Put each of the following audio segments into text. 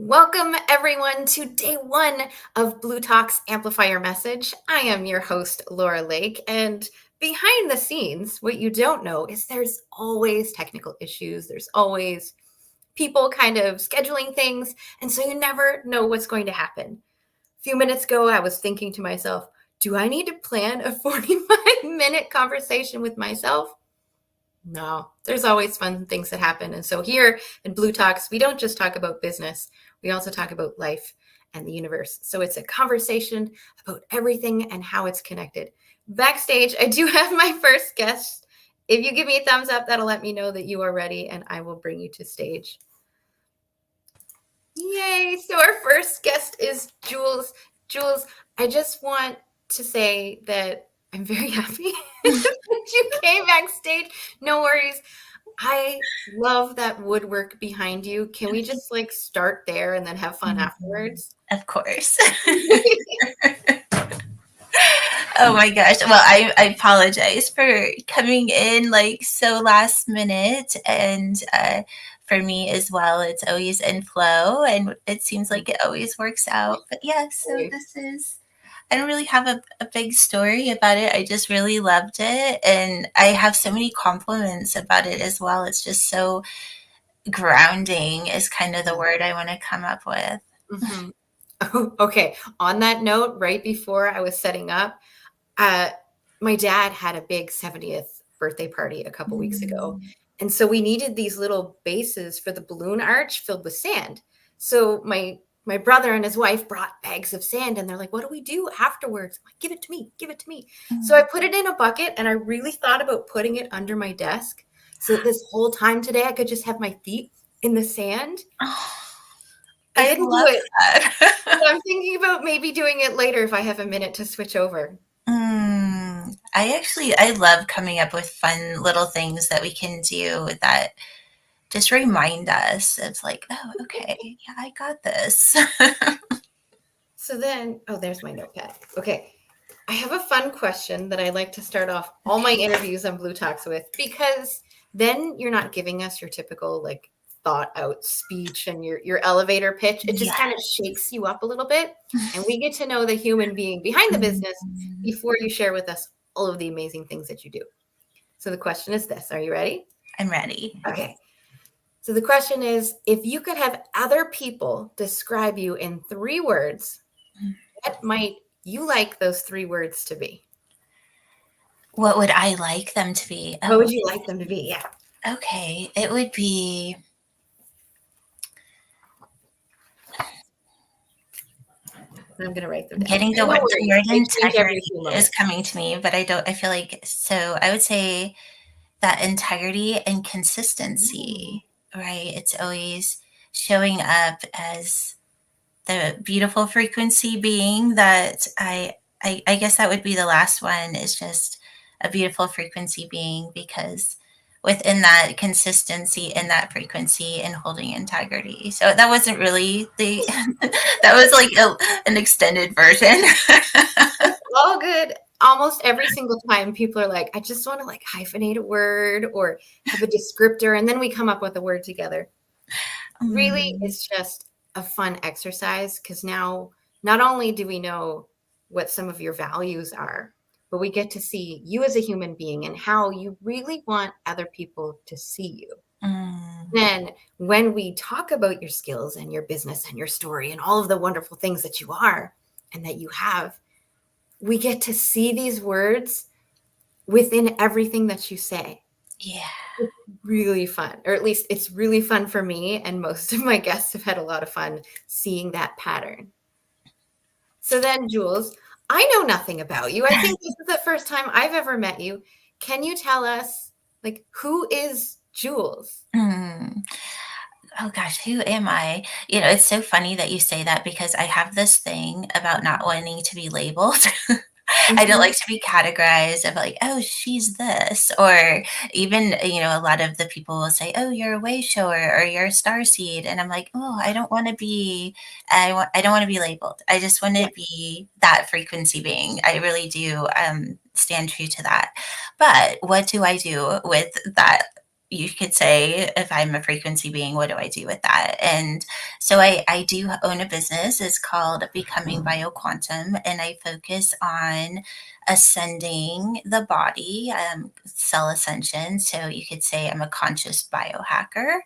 Welcome, everyone, to day one of Blue Talk's Amplify Your Message. I am your host, Laura Lake, and behind the scenes, what you don't know is there's always technical issues. There's always people kind of scheduling things, and so you never know what's going to happen. A few minutes ago, I was thinking to myself, do I need to plan a 45-minute conversation with myself? No, there's always fun things that happen. And so here in Blue Talks, we don't just talk about business, we also talk about life and the universe. So it's a conversation about everything and how it's connected. Backstage, I do have my first guest. If you give me a thumbs up, that'll let me know that you are ready and I will bring you to stage. Yay! So our first guest is Jules. Jules, I just want to say that I'm very happy that you came backstage. No worries. I love that woodwork behind you. Can we just start there and then have fun afterwards? Of course. Oh my gosh. Well, I apologize for coming in so last minute. And for me as well, it's always in flow and it seems like it always works out. But yeah, so I don't really have a big story about it. I just really loved it. And I have so many compliments about it as well. It's just so grounding is kind of the word I want to come up with. Mm-hmm. Okay. On that note, right before I was setting up, my dad had a big 70th birthday party a couple weeks ago. And so we needed these little bases for the balloon arch filled with sand. So my brother and his wife brought bags of sand and they're like, what do we do afterwards? I'm like, give it to me, give it to me. So I put it in a bucket and I really thought about putting it under my desk. So this whole time today, I could just have my feet in the sand. I didn't do it. So I'm thinking about maybe doing it later if I have a minute to switch over. I love coming up with fun little things that we can do that just remind us of oh, okay, yeah, I got this. So then, there's my notepad. Okay. I have a fun question that I like to start off all my interviews on Blue Talks with, because then you're not giving us your typical thought out speech and your elevator pitch. It just kind of shakes you up a little bit. And we get to know the human being behind the business before you share with us all of the amazing things that you do. So the question is this. Are you ready? I'm ready. Okay. So the question is, if you could have other people describe you in 3 words, what might you like those 3 words to be? What would I like them to be? What would you like them to be? Yeah. Okay. It would be... I'm going to write them down. Getting the word integrity is coming to me, but I feel like, so I would say that integrity and consistency, right? It's always showing up as the beautiful frequency being that I guess that would be the last one, is just a beautiful frequency being, because within that consistency in that frequency and holding integrity. So that wasn't really that was an extended version. All good. Almost every single time people are like, I just want to hyphenate a word or have a descriptor, and then we come up with a word together. Really, it's just a fun exercise, because now not only do we know what some of your values are, but we get to see you as a human being and how you really want other people to see you. Then when we talk about your skills and your business and your story and all of the wonderful things that you are and that you have, we get to see these words within everything that you say. Yeah. It's really fun, or at least it's really fun for me. And most of my guests have had a lot of fun seeing that pattern. So then, Jules, I know nothing about you. I think this is the first time I've ever met you. Can you tell us, who is Jules? Oh gosh, who am I? It's so funny that you say that, because I have this thing about not wanting to be labeled. I don't like to be categorized of oh, she's this, or even, a lot of the people will say, oh, you're a way shower or you're a star seed. And I'm like, oh, I don't want to be labeled. I just want to be that frequency being. I really do stand true to that. But what do I do with that you could say, if I'm a frequency being, what do I do with that? And so I do own a business. It's called Becoming Bioquantum, and I focus on ascending the body, cell ascension. So you could say I'm a conscious biohacker,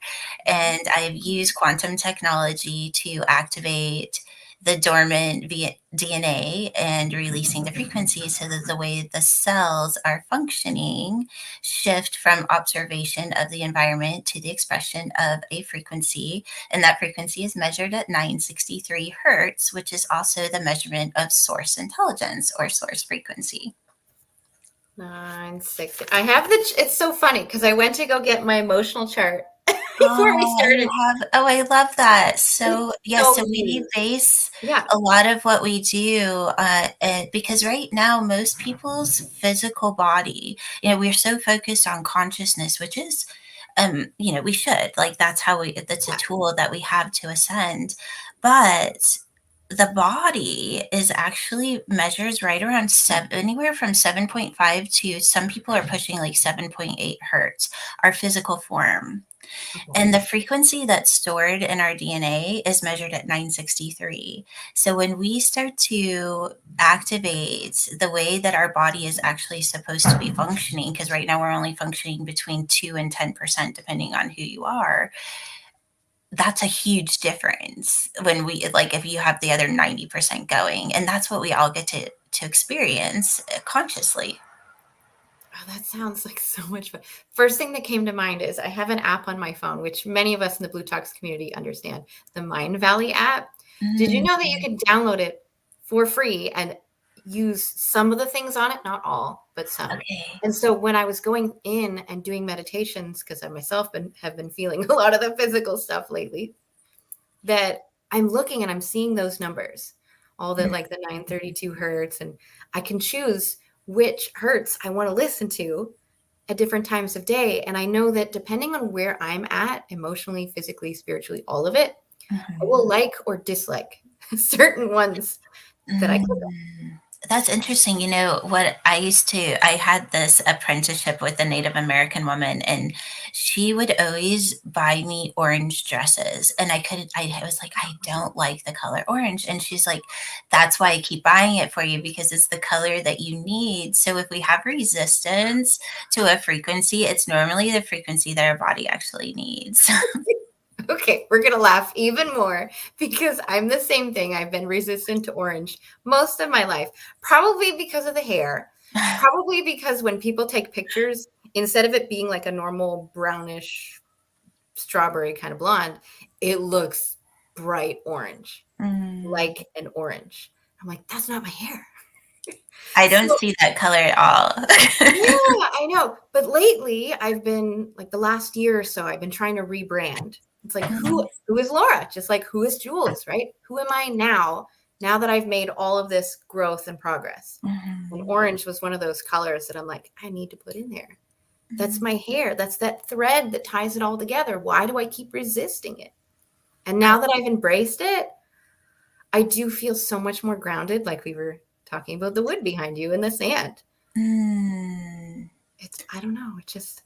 and I've used quantum technology to activate the dormant DNA and releasing the frequency so that the way the cells are functioning shift from observation of the environment to the expression of a frequency. And that frequency is measured at 963 hertz, which is also the measurement of source intelligence or source frequency. 960. I have it's so funny because I went to go get my emotional chart before we Oh, started. I love that. So, It's yes, so so we neat. base Yeah. a lot of what we do, because right now, most people's physical body, we're so focused on consciousness, which is, we should, like, that's a Yeah. tool that we have to ascend. But the body is actually measures right around anywhere from 7.5 to some people are pushing like 7.8 hertz, our physical form. Okay. And the frequency that's stored in our DNA is measured at 963. So when we start to activate the way that our body is actually supposed to be functioning, because right now we're only functioning between 2 and 10%, depending on who you are, that's a huge difference when we, like, if you have the other 90% going. And that's what we all get to experience consciously. Oh, that sounds like so much fun. First thing that came to mind is I have an app on my phone, which many of us in the Blue Talks community understand, the Mind Valley app. Did you Mm, know that you can download it for free and use some of the things on it? Not all, but some. okay. And so when I was going in and doing meditations, because I myself have been feeling a lot of the physical stuff lately, that I'm looking and I'm seeing those numbers, all that, like the 932 hertz, and I can choose which hertz I want to listen to at different times of day. And I know that depending on where I'm at emotionally, physically, spiritually, all of it, I will like or dislike certain ones that I click Mm, that's interesting. You know what? I had this apprenticeship with a Native American woman, and she would always buy me orange dresses. And I was like, I don't like the color orange. And she's like, that's why I keep buying it for you, because it's the color that you need. So if we have resistance to a frequency, it's normally the frequency that our body actually needs. Okay, we're gonna laugh even more because I'm the same thing. I've been resistant to orange most of my life, probably because of the hair, probably because when people take pictures, instead of it being like a normal brownish strawberry kind of blonde, it looks bright orange, Mm, like an orange. I'm like, that's not my hair. I don't So see that color at all. yeah, I know. But lately, I've been like the last year or so, I've been trying to rebrand. It's like who is Laura? Just like who is Jules, right? Who am I now? Now that I've made all of this growth and progress. And Mhm. orange was one of those colors that I'm like, I need to put in there. That's Mhm. my hair. That's that thread that ties it all together. Why do I keep resisting it? And now that I've embraced it, I do feel so much more grounded, like we were talking about the wood behind you and the sand. Mm, I don't know, it just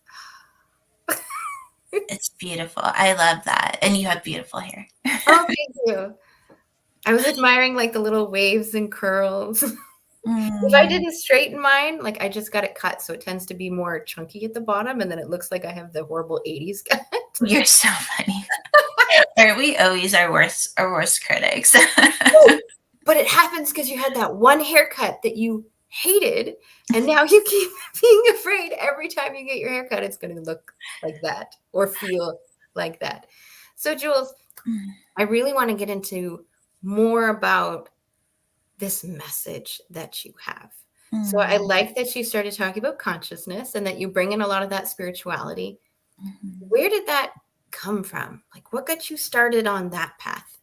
it's beautiful. I love that. And you have beautiful hair. oh, thank you. I was admiring like the little waves and curls. If I Mm, didn't straighten mine, like I just got it cut, so it tends to be more chunky at the bottom, and then it looks like I have the horrible 80s cut. you're so funny. Aren't we always our worst critics? Oh, but it happens because you had that one haircut that you hated, and now you keep being afraid every time you get your haircut, it's going to look like that or feel like that. So, Jules, I really want to get into more about this message that you have. So I Mm, like that you started talking about consciousness and that you bring in a lot of that spirituality. mhm. Where did that come from? Like, what got you started on that path?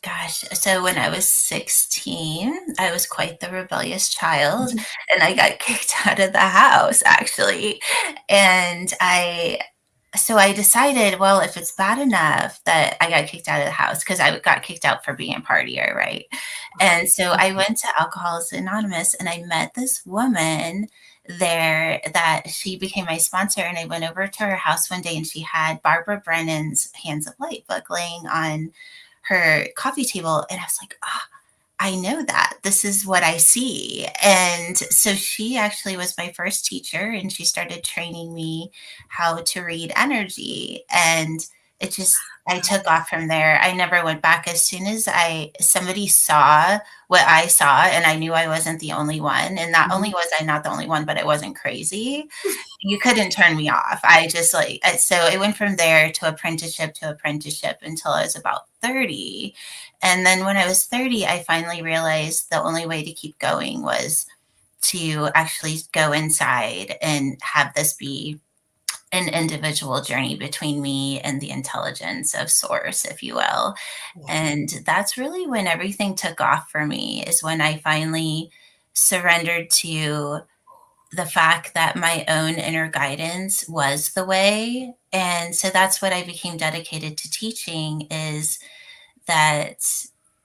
Gosh, so when I was 16, I was quite the rebellious child, and I got kicked out of the house, actually. And I decided, well, if it's bad enough that I got kicked out of the house, because I got kicked out for being a partier, right? And so I went to Alcoholics Anonymous and I met this woman there that she became my sponsor. And I went over to her house one day and she had Barbara Brennan's Hands of Light book laying on her coffee table. And I was like, I know that this is what I see. And so she actually was my first teacher and she started training me how to read energy. And it just, I took off from there. I never went back. As soon as somebody saw what I saw and I knew I wasn't the only one. And not only was I not the only one, but I wasn't crazy. You couldn't turn me off. I just so it went from there to apprenticeship until I was about 30. And then when I was 30, I finally realized the only way to keep going was to actually go inside and have this be an individual journey between me and the intelligence of source, if you will. And that's really when everything took off for me, is when I finally surrendered to the fact that my own inner guidance was the way. And so that's what I became dedicated to teaching, is that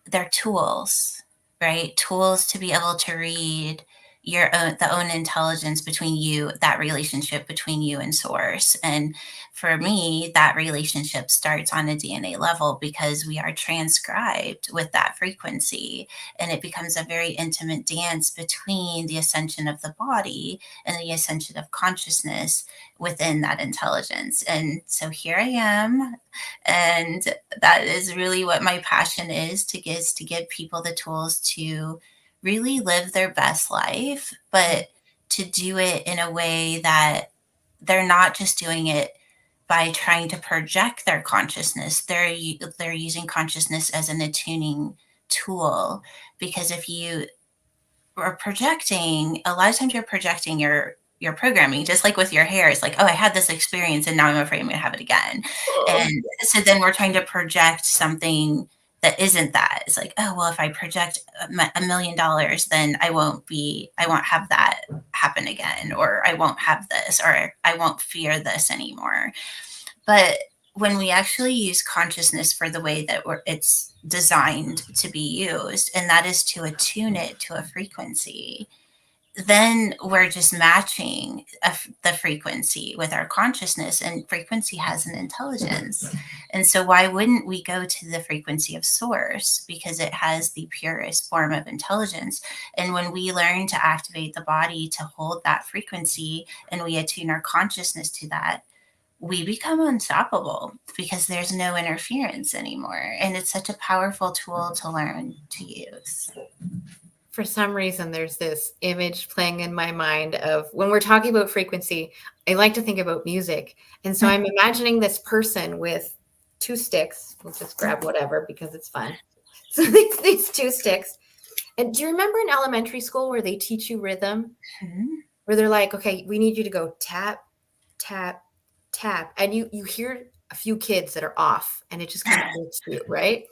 they're tools, right? Tools to be able to read the own intelligence between you, that relationship between you and source. And for me, that relationship starts on a DNA level because we are transcribed with that frequency, and it becomes a very intimate dance between the ascension of the body and the ascension of consciousness within that intelligence. And so here I am, and that is really what my passion is, to give people the tools to really live their best life, but to do it in a way that they're not just doing it by trying to project their consciousness. They're using consciousness as an attuning tool, because if you are projecting, a lot of times you're projecting your programming, just like with your hair. It's like, oh, I had this experience and now I'm afraid I'm going to have it again. And so then we're trying to project something that isn't that. It's like, oh, well, if I project $1 million, then I won't have that happen again, or I won't have this, or I won't fear this anymore. But when we actually use consciousness for the way that it's designed to be used, and that is to attune it to a frequency, then we're just matching the frequency with our consciousness, and frequency has an intelligence. And so why wouldn't we go to the frequency of source? Because it has the purest form of intelligence. And when we learn to activate the body to hold that frequency, and we attune our consciousness to that, we become unstoppable because there's no interference anymore. And it's such a powerful tool to learn to use. For some reason, there's this image playing in my mind of, when we're talking about frequency, I like to think about music. And so I'm imagining this person with 2 sticks. We'll just grab whatever because it's fun. So these 2 sticks. And do you remember in elementary school where they teach you rhythm? Mm-hmm. Where they're like, okay, we need you to go tap, tap, tap. And you hear a few kids that are off, and it just kind of hurts you, right?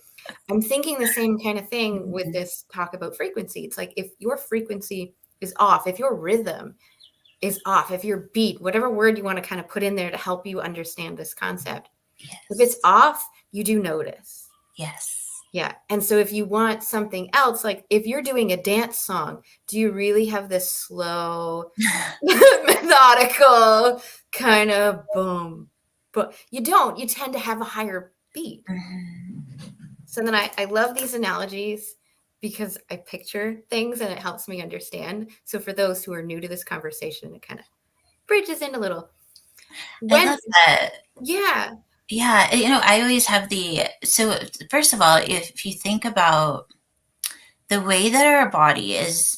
I'm thinking the same kind of thing with this talk about frequency. It's like, if your frequency is off, if your rhythm is off, if your beat, whatever word you want to kind of put in there to help you understand this concept, yes. If it's off, you do notice. Yes. Yeah. And so if you want something else, like if you're doing a dance song, do you really have this slow, methodical kind of boom? But you don't. You tend to have a higher beat. Mm-hmm. So then I love these analogies because I picture things and it helps me understand. So for those who are new to this conversation, it kind of bridges in a little. I love that. Yeah. Yeah. I always have so first of all, if you think about the way that our body is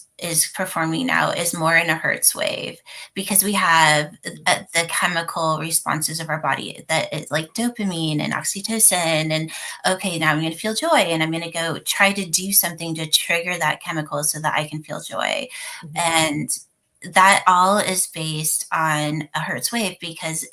performing now, is more in a Hertz wave, because we have the chemical responses of our body that is like dopamine and oxytocin, and okay, now I'm going to feel joy, and I'm going to go try to do something to trigger that chemical so that I can feel joy. Mm-hmm. And that all is based on a Hertz wave, because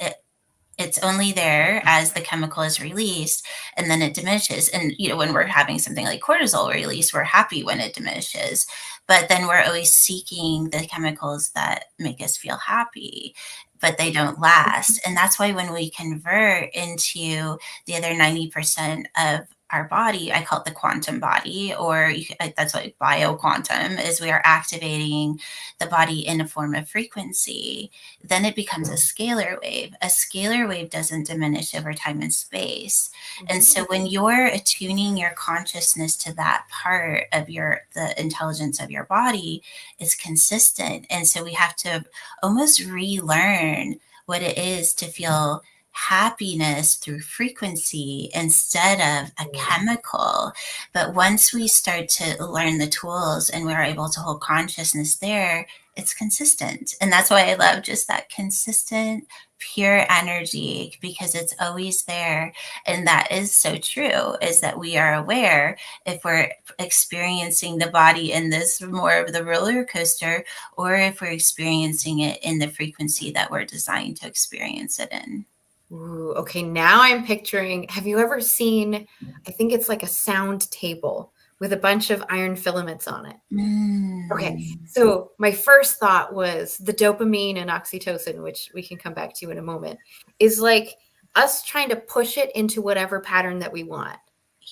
it's only there as the chemical is released, and then it diminishes. And, when we're having something like cortisol release, we're happy when it diminishes, but then we're always seeking the chemicals that make us feel happy, but they don't last. And that's why when we convert into the other 90% of our body. I call it the quantum body, or that's what bioquantum is. We are activating the body in a form of frequency. Then it becomes a scalar wave. A scalar wave doesn't diminish over time and space. And so when you're attuning your consciousness to that part of the intelligence of your body, it's consistent. And so we have to almost relearn what it is to feel happiness through frequency instead of a chemical. But once we start to learn the tools and we're able to hold consciousness there, it's consistent. And that's why I love just that consistent, pure energy, because it's always there. And that is so true, is that we are aware if we're experiencing the body in this more of the roller coaster, or if we're experiencing it in the frequency that we're designed to experience it in. Ooh, okay, now I'm picturing, have you ever seen, I think it's like a sound table with a bunch of iron filaments on it? Okay, so my first thought was the dopamine and oxytocin, which we can come back to in a moment, is like us trying to push it into whatever pattern that we want.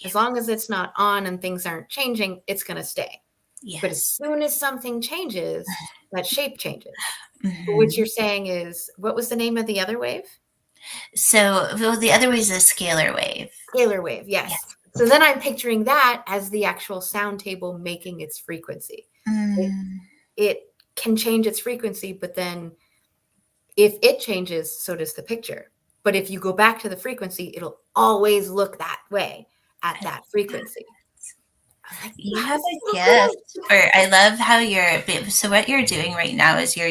As long as it's not on and things aren't changing, it's going to stay. Yes. But as soon as something changes, that shape changes. But what you're saying is, what was the name of the other wave? So the other way is a scalar wave. Scalar wave, yes. So then I'm picturing that as the actual sound table making its frequency. It can change its frequency, but then if it changes, so does the picture. But if you go back to the frequency, it'll always look that way at that frequency. You have a gift. I love how so what you're doing right now is you're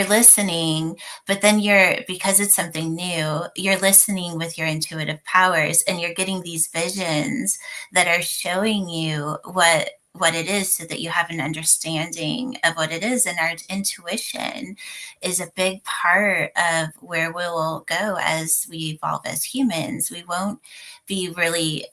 listening, but then because it's something new, you're listening with your intuitive powers, and you're getting these visions that are showing you what it is, so that you have an understanding of what it is. And our intuition is a big part of where we will go as we evolve as humans. We won't be really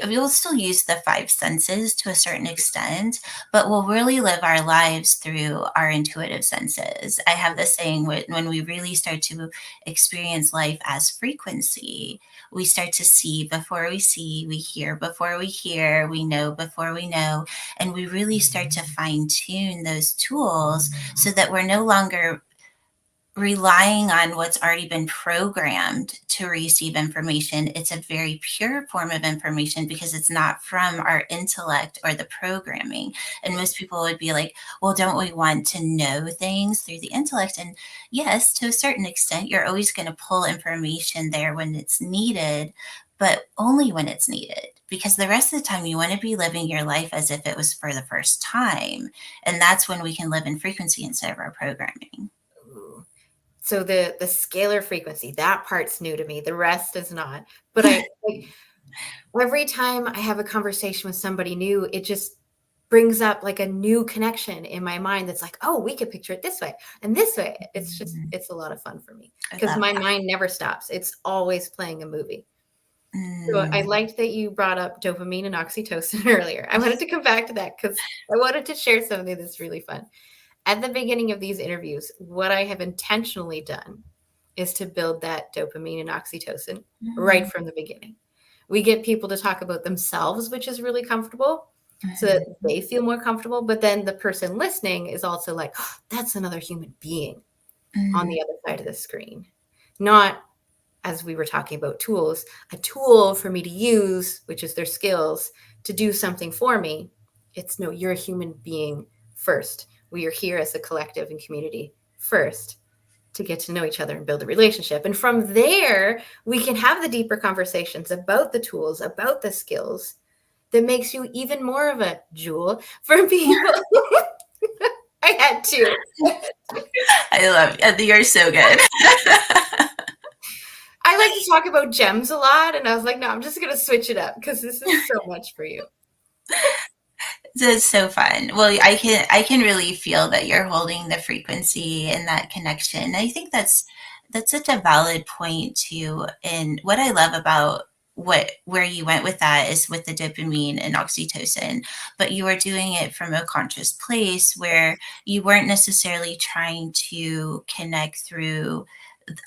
we'll still use the five senses to a certain extent, but we'll really live our lives through our intuitive senses. I have this saying, when we really start to experience life as frequency, we start to see before we see, we hear before we hear, we know before we know, and we really start to fine tune those tools so that we're no longer relying on what's already been programmed to receive information. It's a very pure form of information because it's not from our intellect or the programming. And most people would be like, well, don't we want to know things through the intellect? And yes, to a certain extent, you're always going to pull information there when it's needed, but only when it's needed. Because the rest of the time, you want to be living your life as if it was for the first time. And that's when we can live in frequency instead of our programming. So the scalar frequency, that part's new to me. The rest is not. But every time I have a conversation with somebody new, it just brings up like a new connection in my mind that's like, oh, we could picture it this way and this way. It's a lot of fun for me because my mind never stops. It's always playing a movie. So I liked that you brought up dopamine and oxytocin earlier. I wanted to come back to that because I wanted to share something that's really fun. At the beginning of these interviews, what I have intentionally done is to build that dopamine and oxytocin right from the beginning. We get people to talk about themselves, which is really comfortable, so that they feel more comfortable. But then the person listening is also like, oh, that's another human being on the other side of the screen. Not, as we were talking about tools, a tool for me to use, which is their skills, to do something for me. It's no, you're a human being first. We are here as a collective and community first to get to know each other and build a relationship. And from there, we can have the deeper conversations about the tools, about the skills that makes you even more of a jewel for people. I had to. I love you. You're so good. I like to talk about gems a lot. And I was like, no, I'm just going to switch it up because this is so much for you. That's so fun. Well, I can really feel that you're holding the frequency and that connection. I think that's such a valid point too. And what I love about where you went with that is with the dopamine and oxytocin, but you are doing it from a conscious place where you weren't necessarily trying to connect through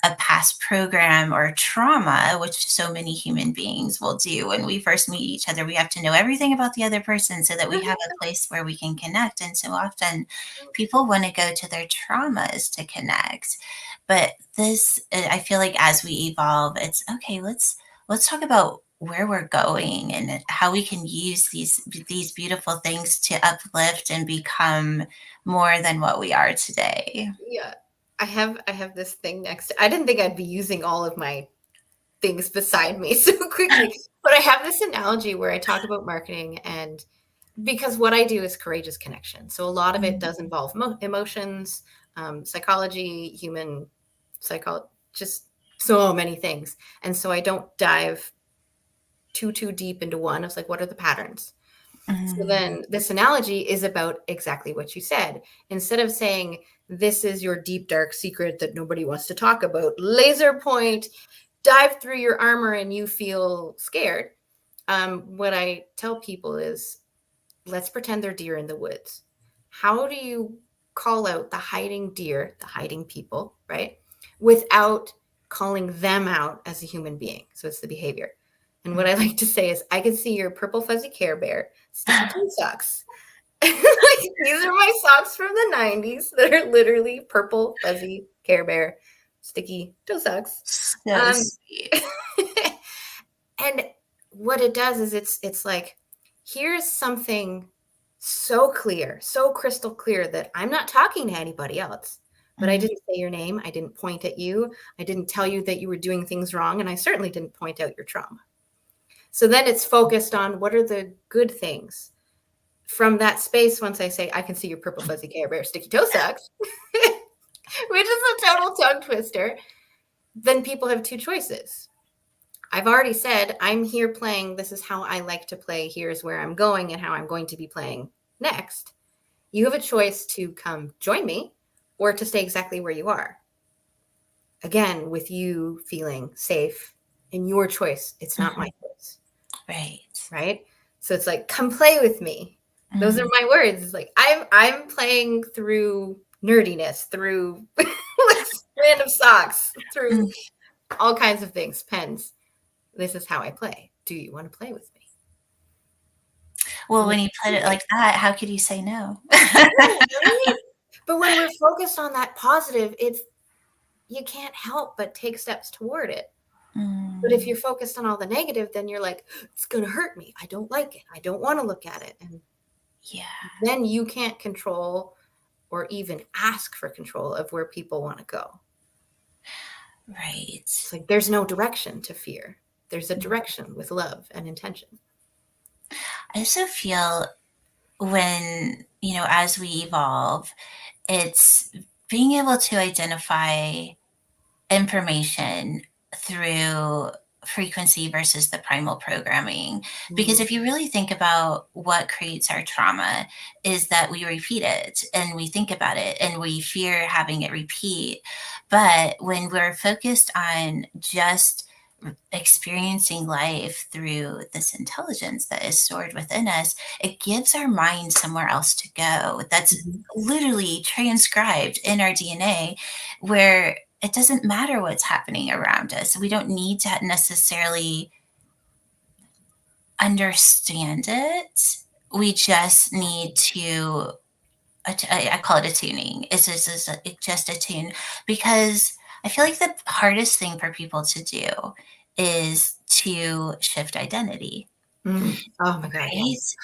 a past program or trauma, which so many human beings will do when we first meet each other. We have to know everything about the other person so that we have a place where we can connect. And so often people want to go to their traumas to connect. But this, I feel like as we evolve, it's okay, let's talk about where we're going and how we can use these beautiful things to uplift and become more than what we are today. Yeah. I have this thing next. I didn't think I'd be using all of my things beside me so quickly, but I have this analogy where I talk about marketing, and because what I do is courageous connection. So a lot of it does involve emotions, psychology, human psychology, just so many things. And so I don't dive too deep into one. It's like, what are the patterns? So then this analogy is about exactly what you said. Instead of saying, this is your deep, dark secret that nobody wants to talk about, laser point, dive through your armor and you feel scared. What I tell people is, let's pretend they're deer in the woods. How do you call out the hiding deer, the hiding people, right? Without calling them out as a human being. So it's the behavior. And what I like to say is, I can see your purple fuzzy Care Bear sticky toe socks. Like, these are my socks from the 90s that are literally purple fuzzy Care Bear sticky toe socks. So sweet. And what it does is it's like, here's something so clear, so crystal clear that I'm not talking to anybody else. But I didn't say your name. I didn't point at you. I didn't tell you that you were doing things wrong. And I certainly didn't point out your trauma. So then it's focused on, what are the good things from that space. Once I say, I can see your purple fuzzy Care Bear sticky toe socks, which is a total tongue twister, then people have two choices. I've already said, I'm here playing. This is how I like to play. Here's where I'm going and how I'm going to be playing next. You have a choice to come join me or to stay exactly where you are. Again, with you feeling safe in your choice. It's not my choice. Right. Right. So it's like, come play with me. Those are my words. It's like, I'm playing through nerdiness, through random socks, through all kinds of things, pens. This is how I play. Do you want to play with me? Well, when you put it like that, how could you say no? But when we're focused on that positive, you can't help but take steps toward it. But if you're focused on all the negative, then you're like, it's going to hurt me. I don't like it. I don't want to look at it. And then you can't control or even ask for control of where people want to go. Right. It's like, there's no direction to fear. There's a direction with love and intention. I also feel when, as we evolve, it's being able to identify information through frequency versus the primal programming. Because if you really think about what creates our trauma is that we repeat it and we think about it and we fear having it repeat. But when we're focused on just experiencing life through this intelligence that is stored within us, it gives our mind somewhere else to go. That's literally transcribed in our DNA, where it doesn't matter what's happening around us. We don't need to necessarily understand it. We just need to, I call it attuning. It's just attune, because I feel like the hardest thing for people to do is to shift identity. Oh my God. Right? Yes.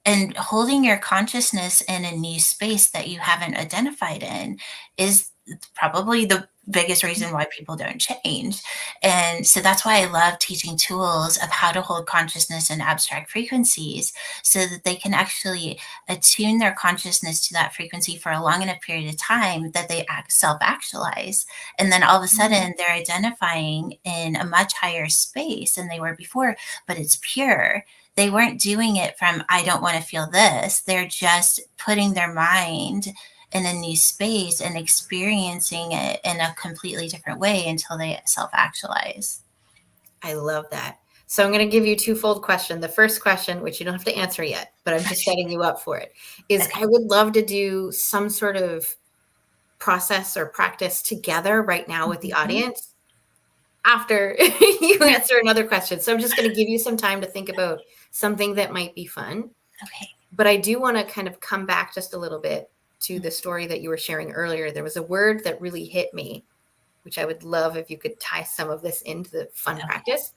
And holding your consciousness in a new space that you haven't identified in is probably the biggest reason why people don't change. And so that's why I love teaching tools of how to hold consciousness in abstract frequencies so that they can actually attune their consciousness to that frequency for a long enough period of time that they self-actualize. And then all of a sudden they're identifying in a much higher space than they were before, but it's pure. They weren't doing it from, I don't want to feel this. They're just putting their mind in a new space and experiencing it in a completely different way until they self-actualize. I love that. So I'm going to give you a twofold question. The first question, which you don't have to answer yet, but I'm just setting you up for it, is I would love to do some sort of process or practice together right now with the audience after you answer another question. So I'm just going to give you some time to think about something that might be fun. Okay. But I do want to kind of come back just a little bit to the story that you were sharing earlier. There was a word that really hit me, which I would love if you could tie some of this into the fun practice.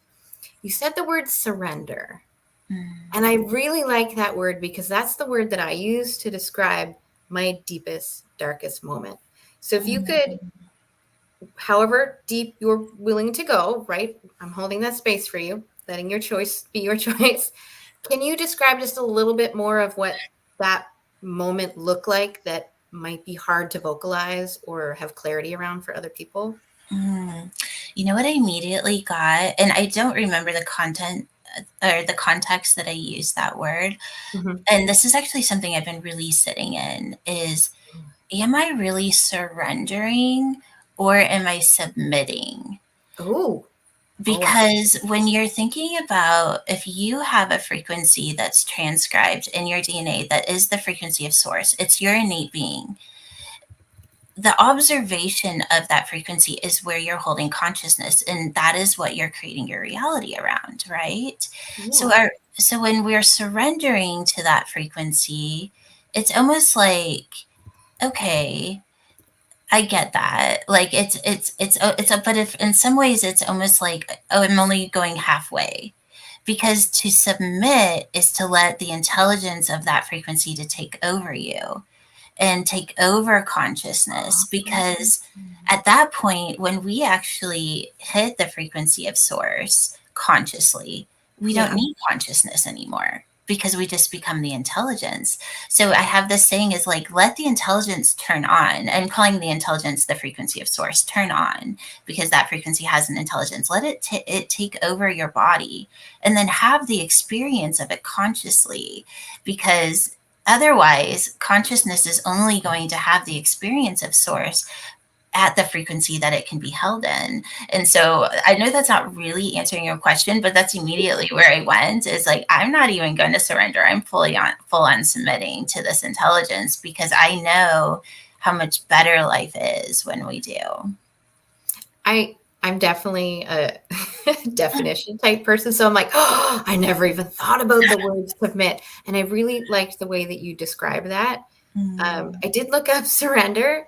You said the word surrender. And I really like that word because that's the word that I use to describe my deepest, darkest moment. So if you could, however deep you're willing to go, right? I'm holding that space for you, letting your choice be your choice. Can you describe just a little bit more of what that moment looked like that might be hard to vocalize or have clarity around for other people? You know what I immediately got, and I don't remember the content or the context that I used that word. Mm-hmm. And this is actually something I've been really sitting in is, am I really surrendering or am I submitting? Oh, wow. Because when you're thinking about if you have a frequency that's transcribed in your DNA that is the frequency of source, it's your innate being. The observation of that frequency is where you're holding consciousness, and that is what you're creating your reality around, right? So Yeah. so when we're surrendering to that frequency, it's almost like, okay, I get that. Like but if in some ways it's almost like, oh, I'm only going halfway. Because to submit is to let the intelligence of that frequency to take over you and take over consciousness, because at that point when we actually hit the frequency of source consciously, we don't Yeah. need consciousness anymore because we just become the intelligence. So I have this saying is like, let the intelligence turn on. I'm calling the intelligence the frequency of source, turn on, because that frequency has an intelligence. Let it it take over your body and then have the experience of it consciously, because otherwise, consciousness is only going to have the experience of source at the frequency that it can be held in. And so I know that's not really answering your question, but that's immediately where I went, is like, I'm not even going to surrender. I'm full on submitting to this intelligence because I know how much better life is when we do. I'm definitely a definition type person. So I'm like, oh, I never even thought about the word submit. And I really liked the way that you describe that. I did look up surrender.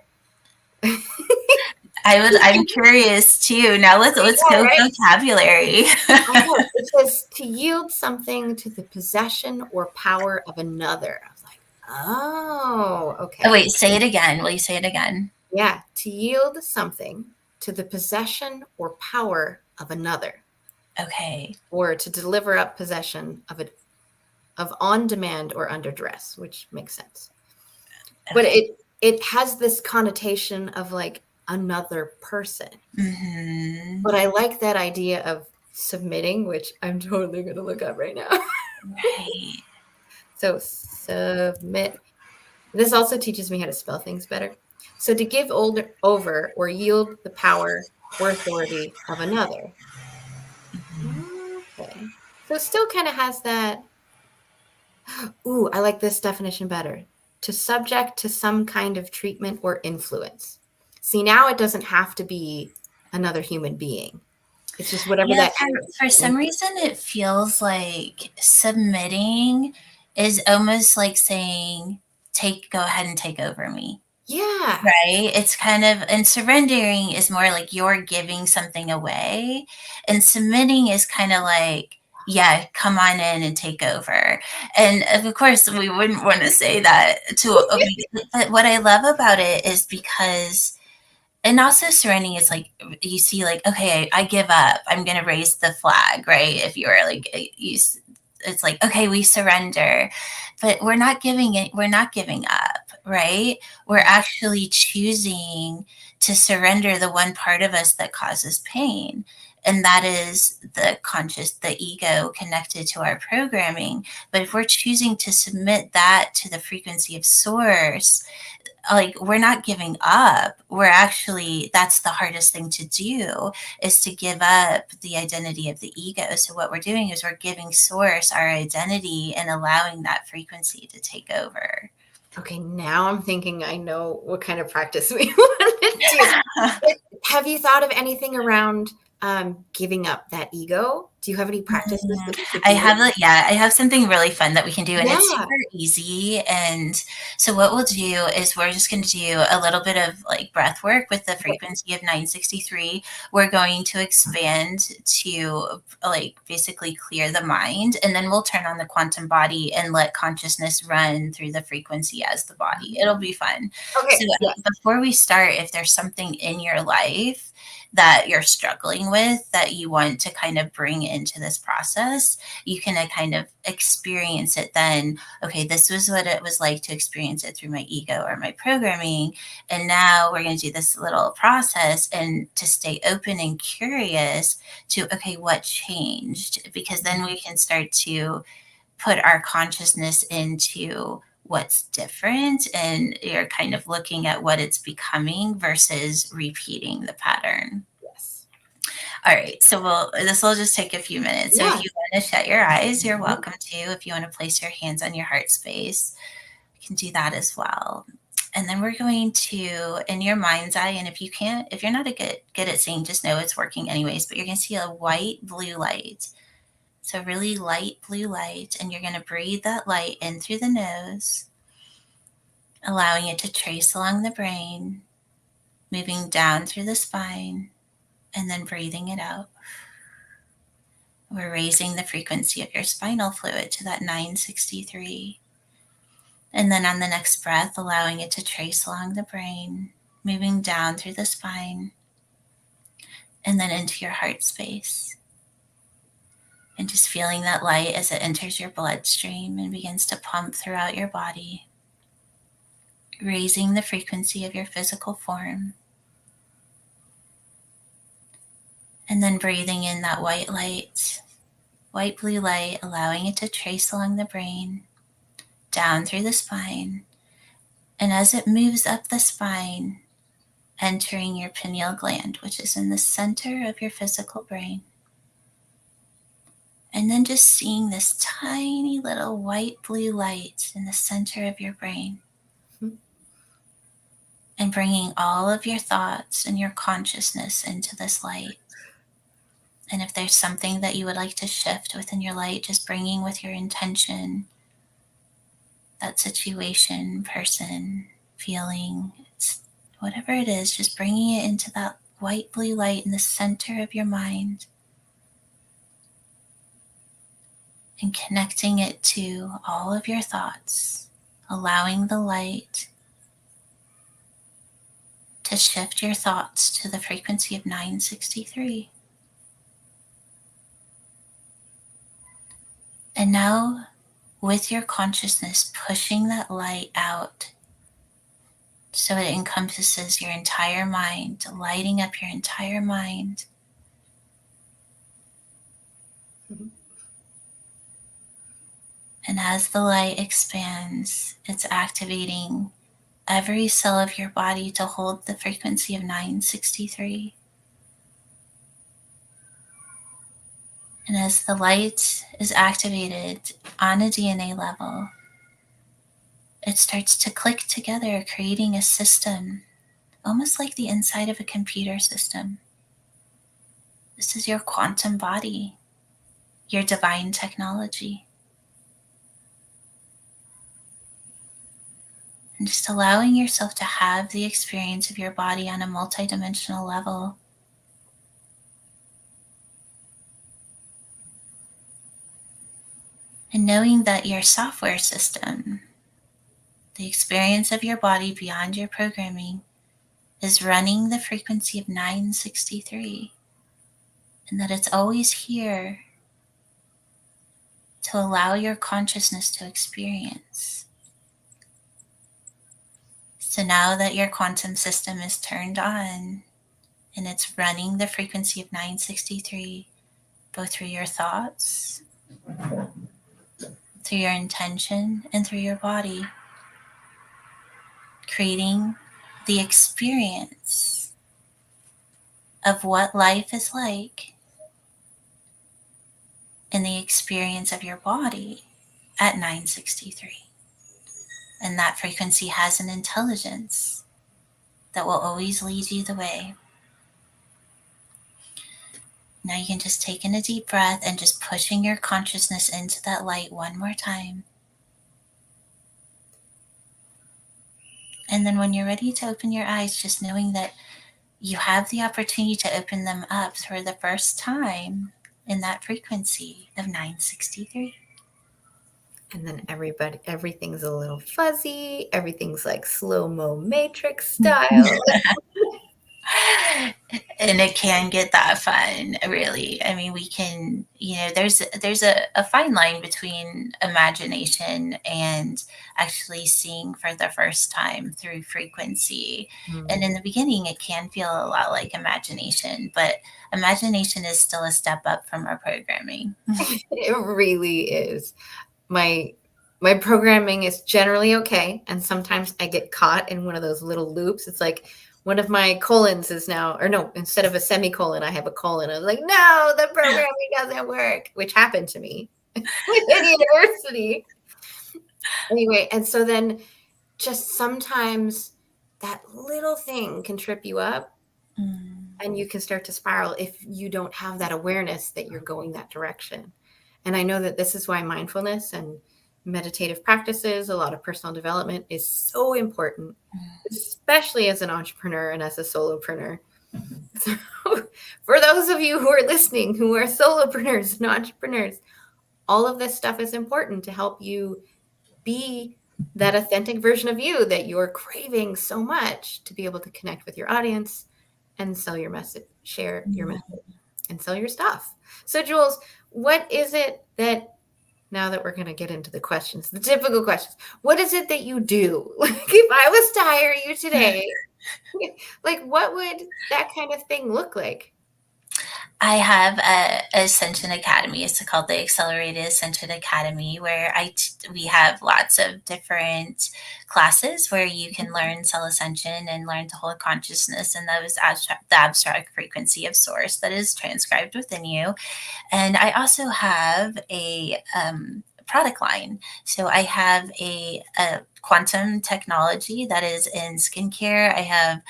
I'm curious too. Now let's Yeah, go right? vocabulary. I know. It says to yield something to the possession or power of another. I was like, oh, Oh, okay. wait, say it again. Will you say it again? Yeah, to yield something to the possession or power of another, Okay. or to deliver up possession of on demand or under duress, which makes sense. But Okay. it has this connotation of like another person. Mm-hmm. But I like that idea of submitting, which I'm totally going to look up right now. Right. So submit. This also teaches me how to spell things better. So to give over or yield the power or authority of another. Okay. So it still kind of has that. Ooh, I like this definition better. To subject to some kind of treatment or influence. See, now it doesn't have to be another human being. It's just whatever Yeah, that for some reason, it feels like submitting is almost like saying, go ahead and take over me. Yeah. Right? It's kind of, and surrendering is more like you're giving something away. And submitting is kind of like, yeah, come on in and take over. And of course, we wouldn't want to say that but what I love about it is because, and also surrendering is like, you see like, okay, I give up, I'm going to raise the flag, right? If you're like, it's like, okay, we surrender, but we're not giving up, right? We're actually choosing to surrender the one part of us that causes pain, and that is the ego connected to our programming. But if we're choosing to submit that to the frequency of source, like, we're not giving up. We're actually, that's the hardest thing to do, is to give up the identity of the ego. So what we're doing is we're giving source our identity and allowing that frequency to take over. Okay, now I'm thinking I know what kind of practice we want to do. Have you thought of anything around giving up that ego? Do you have any practices that we could I do? have something really fun that we can do, and it's Yeah. super easy. And so what we'll do is we're just going to do a little bit of like breath work with the Okay. frequency of 963. We're going to expand to like basically clear the mind, and then we'll turn on the quantum body and let consciousness run through the frequency as the body. It'll be fun. So Okay. Yes. before we start, if there's something in your life that you're struggling with that you want to kind of bring into this process, you can kind of experience it then. Okay, this was what it was like to experience it through my ego or my programming. And now we're going to do this little process and to stay open and curious to, okay, what changed? Because then we can start to put our consciousness into what's different, and you're kind of looking at what it's becoming versus repeating the pattern. Yes. All right, so this will just take a few minutes. So if Yeah. you want to shut your eyes, you're welcome to. If you want to place your hands on your heart space, you can do that as well. And then we're going to, in your mind's eye, and if you can't, if you're not good at seeing, just know it's working anyways, but you're going to see a white blue light. So really light blue light, and you're going to breathe that light in through the nose, allowing it to trace along the brain, moving down through the spine, and then breathing it out. We're raising the frequency of your spinal fluid to that 963. And then on the next breath, allowing it to trace along the brain, moving down through the spine, and then into your heart space. And just feeling that light as it enters your bloodstream and begins to pump throughout your body, raising the frequency of your physical form. And then breathing in that white light, white blue light, allowing it to trace along the brain, down through the spine. And as it moves up the spine, entering your pineal gland, which is in the center of your physical brain. And then just seeing this tiny little white blue light in the center of your brain. Mhm. And bringing all of your thoughts and your consciousness into this light. And if there's something that you would like to shift within your light, just bringing with your intention that situation, person, feeling, whatever it is, just bringing it into that white blue light in the center of your mind and connecting it to all of your thoughts, allowing the light to shift your thoughts to the frequency of 963. And now, with your consciousness, pushing that light out so it encompasses your entire mind, lighting up your entire mind. Mhm. And as the light expands, it's activating every cell of your body to hold the frequency of 963. And as the light is activated on a DNA level, it starts to click together, creating a system, almost like the inside of a computer system. This is your quantum body, your divine technology. And just allowing yourself to have the experience of your body on a multidimensional level. And knowing that your software system, the experience of your body beyond your programming, is running the frequency of 963. And that it's always here to allow your consciousness to experience. So now that your quantum system is turned on and it's running the frequency of 963, both through your thoughts, through your intention, and through your body, creating the experience of what life is like in the experience of your body at 963. And that frequency has an intelligence that will always lead you the way. Now you can just take in a deep breath and just pushing your consciousness into that light one more time. And then when you're ready to open your eyes, just knowing that you have the opportunity to open them up for the first time in that frequency of 963. And then everything's a little fuzzy. Everything's like slow-mo Matrix style. And it can get that fun, really. I mean, we can, there's a fine line between imagination and actually seeing for the first time through frequency. And in the beginning, it can feel a lot like imagination, but imagination is still a step up from our programming. It really is. My programming is generally okay, and sometimes I get caught in one of those little loops. It's like one of my colons is now, or no, instead of a semicolon, I have a colon. I was like, no, the programming doesn't work, which happened to me in university. Anyway, and so then just sometimes that little thing can trip you up, and you can start to spiral if you don't have that awareness that you're going that direction. And I know that this is why mindfulness and meditative practices, a lot of personal development is so important, especially as an entrepreneur and as a solopreneur. So for those of you who are listening, who are solopreneurs and entrepreneurs, all of this stuff is important to help you be that authentic version of you that you're craving so much, to be able to connect with your audience and sell your message, share your message, and sell your stuff. So Jules, what is it that, now that we're going to get into the questions, the typical questions, what is it that you do? Like, if I was to hire you today, like, what would that kind of thing look like? I have a Ascension Academy. It's called the Accelerated Ascension Academy, where we have lots of different classes where you can learn Cell Ascension and learn to hold consciousness and the abstract frequency of source that is transcribed within you. And I also have a product line. So I have a quantum technology that is in skincare. I have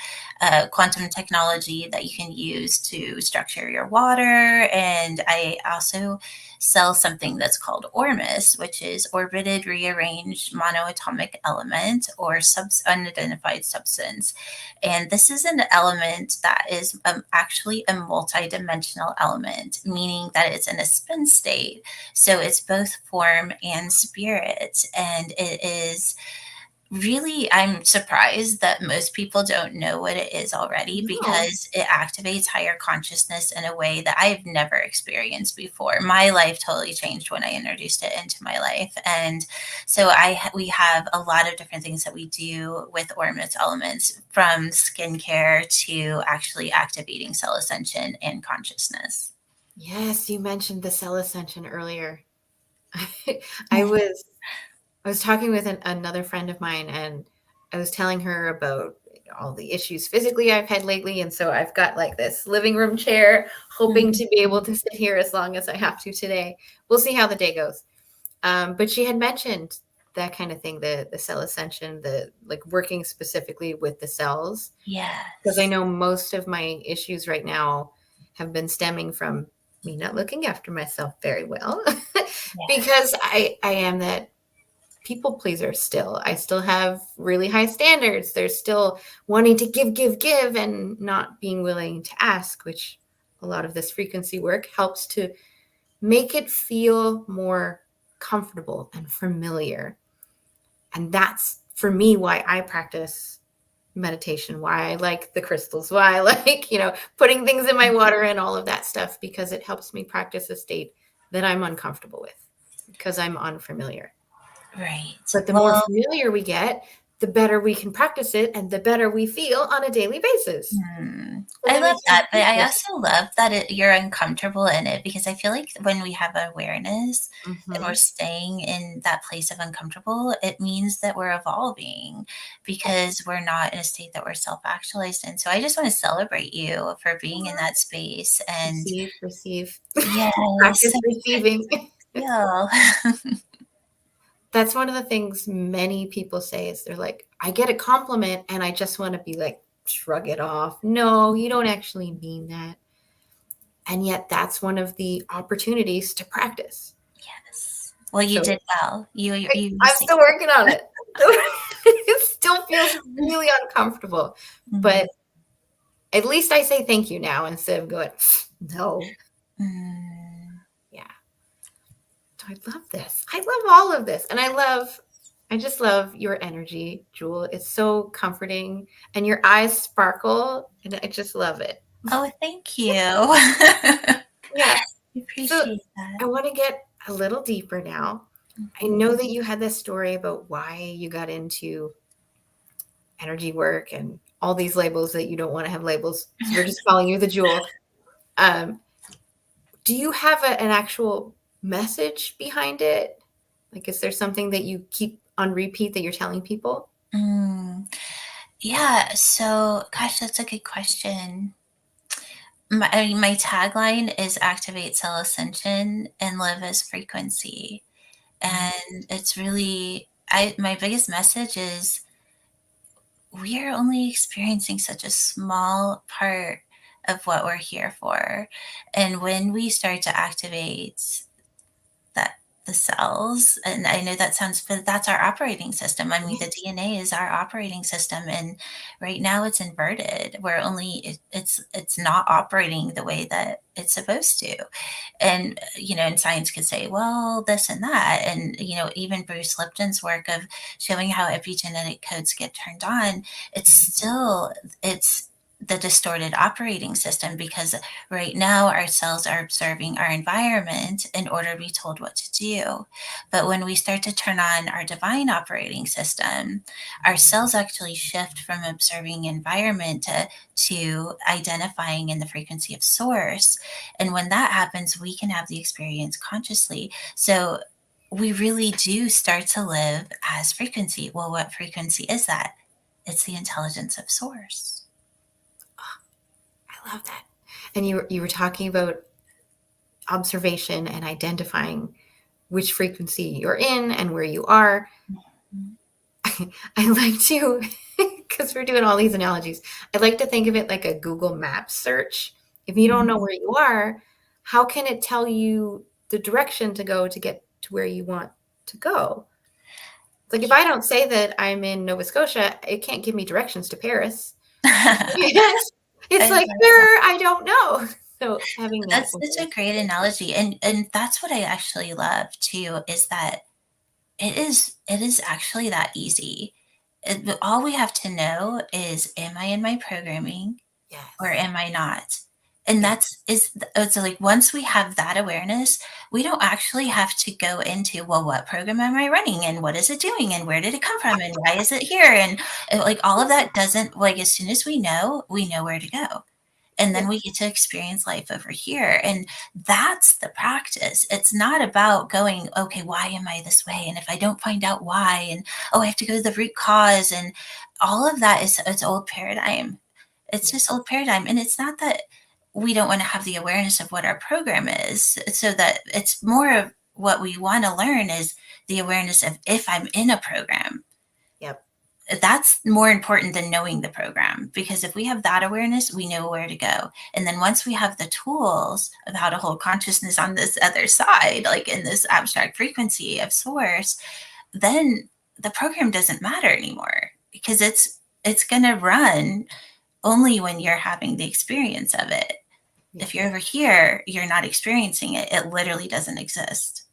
quantum technology that you can use to structure your water. And I also sell something that's called Arnes, which is orbited rearranged monoatomic element or unidentified substance. And this is an element that is actually a multidimensional element, meaning that it's in a spin state. So it's both form and spirit. And it is really, I'm surprised that most people don't know what it is already, because it activates higher consciousness in a way that I've never experienced before. My life totally changed when I introduced it into my life. And so we have a lot of different things that we do with Ormuz elements, from skincare to actually activating cell ascension and consciousness. Yes, you mentioned the cell ascension earlier. I was talking with another friend of mine, and I was telling her about all the issues physically I've had lately. And so I've got like this living room chair, hoping to be able to sit here as long as I have to today. We'll see how the day goes. But she had mentioned that kind of thing, the cell ascension, the like working specifically with the cells. Yeah. Because I know most of my issues right now have been stemming from me not looking after myself very well. Because I am that people pleaser still. I still have really high standards. There's still wanting to give, and not being willing to ask, which a lot of this frequency work helps to make it feel more comfortable and familiar. And that's, for me, why I practice meditation, why I like the crystals, why I like, putting things in my water and all of that stuff, because it helps me practice a state that I'm uncomfortable with, because I'm unfamiliar. Right. But the more familiar we get, the better we can practice it, and the better we feel on a daily basis. I love that, but I also love that you're uncomfortable in it, because I feel like when we have awareness and we're staying in that place of uncomfortable, it means that we're evolving, because we're not in a state that we're self-actualized in. So I just want to celebrate you for being in that space and receive. Yes, Practice receiving. yeah. That's one of the things many people say is they're like, I get a compliment and I just want to be like, shrug it off. No, you don't actually mean that. And yet that's one of the opportunities to practice. Yes. Well, you did well. I'm still working on it. It still feels really uncomfortable, but at least I say thank you now instead of going, no. Yeah. I love this. I love all of this. And I just love your energy, Jewel. It's so comforting and your eyes sparkle and I just love it. Oh, thank you. Yeah. I appreciate that. I want to get a little deeper now. I know that you had this story about why you got into energy work and all these labels that you don't want to have labels. So we're just calling you the Jewel. Do you have an actual message behind it? Like, is there something that you keep on repeat that you're telling people? Yeah. So, gosh, that's a good question. My tagline is activate cell ascension and live as frequency. And it's really, my biggest message is we are only experiencing such a small part of what we're here for. And when we start to activate the cells, and I know that sounds, but that's our operating system. I mean, the DNA is our operating system, and right now it's inverted. We're only it's not operating the way that it's supposed to. And and science could say, well, this and that, and even Bruce Lipton's work of showing how epigenetic codes get turned on, it's the distorted operating system, because right now our cells are observing our environment in order to be told what to do. But when we start to turn on our divine operating system, our cells actually shift from observing environment to identifying in the frequency of source. And when that happens, we can have the experience consciously. So we really do start to live as frequency. Well, what frequency is that? It's the intelligence of source. I love that. And you were talking about observation and identifying which frequency you're in and where you are. I like to, because we're doing all these analogies, I like to think of it like a Google Maps search. If you don't know where you are, how can it tell you the direction to go to get to where you want to go? Like if I don't say that I'm in Nova Scotia, it can't give me directions to Paris. It's like, where? I don't know. So having that's such a great analogy, and that's what I actually love too, is that it is actually that easy. All we have to know is, am I in my programming, or am I not? And it's like, once we have that awareness, we don't actually have to go into, well, what program am I running, and what is it doing, and where did it come from, and why is it here, and like all of that doesn't, like, as soon as we know where to go. And then we get to experience life over here. And that's the practice. It's not about going, okay, why am I this way? And if I don't find out why, and I have to go to the root cause, and all of that it's old paradigm. It's just old paradigm. And it's not that we don't want to have the awareness of what our program is. So that it's more of what we want to learn is the awareness of, if I'm in a program. Yep. That's more important than knowing the program, because if we have that awareness, we know where to go. And then once we have the tools of how to hold consciousness on this other side, like in this abstract frequency of source, then the program doesn't matter anymore, because it's going to run only when you're having the experience of it. Yeah. If you're over here, you're not experiencing it. It literally doesn't exist.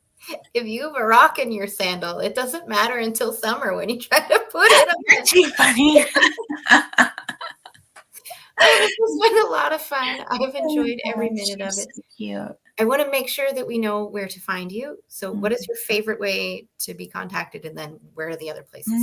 If you have a rock in your sandal, it doesn't matter until summer when you try to put it on. You're too funny. Oh, this has been a lot of fun. I've enjoyed every minute of it. So cute. I want to make sure that we know where to find you. So what is your favorite way to be contacted? And then where are the other places?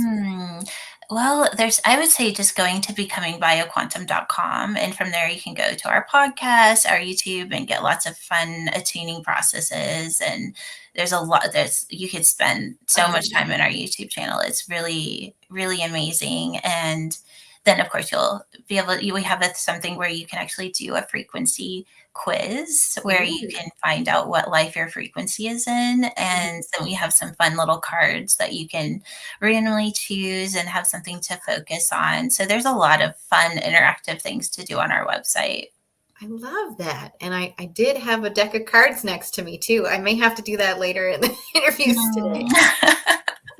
Well, I would say just going to becomingbioquantum.com. And from there, you can go to our podcast, our YouTube, and get lots of fun attuning processes. And there's a lot, you could spend so much time in our YouTube channel. It's really, really amazing. And then of course you'll be able, we have something where you can actually do a frequency quiz where you can find out what life your frequency is in. And then we have some fun little cards that you can randomly choose and have something to focus on. So there's a lot of fun interactive things to do on our website. I love that. And I did have a deck of cards next to me too. I may have to do that later in the interviews today.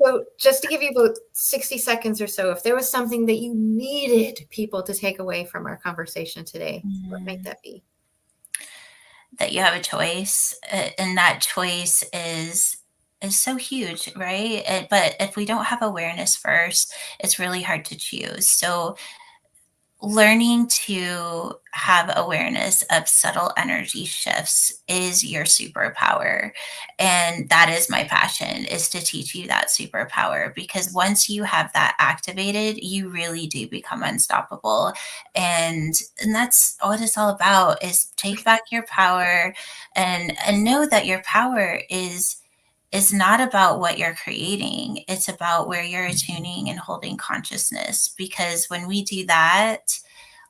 So just to give you about 60 seconds or so, if there was something that you needed people to take away from our conversation today, what might that be? That you have a choice, and that choice is so huge, right? But if we don't have awareness first, it's really hard to choose. So learning to have awareness of subtle energy shifts is your superpower. And that is my passion, is to teach you that superpower, because once you have that activated, you really do become unstoppable. And that's what it's all about, is take back your power and know that your power is not about what you're creating. It's about where you're attuning and holding consciousness. Because when we do that,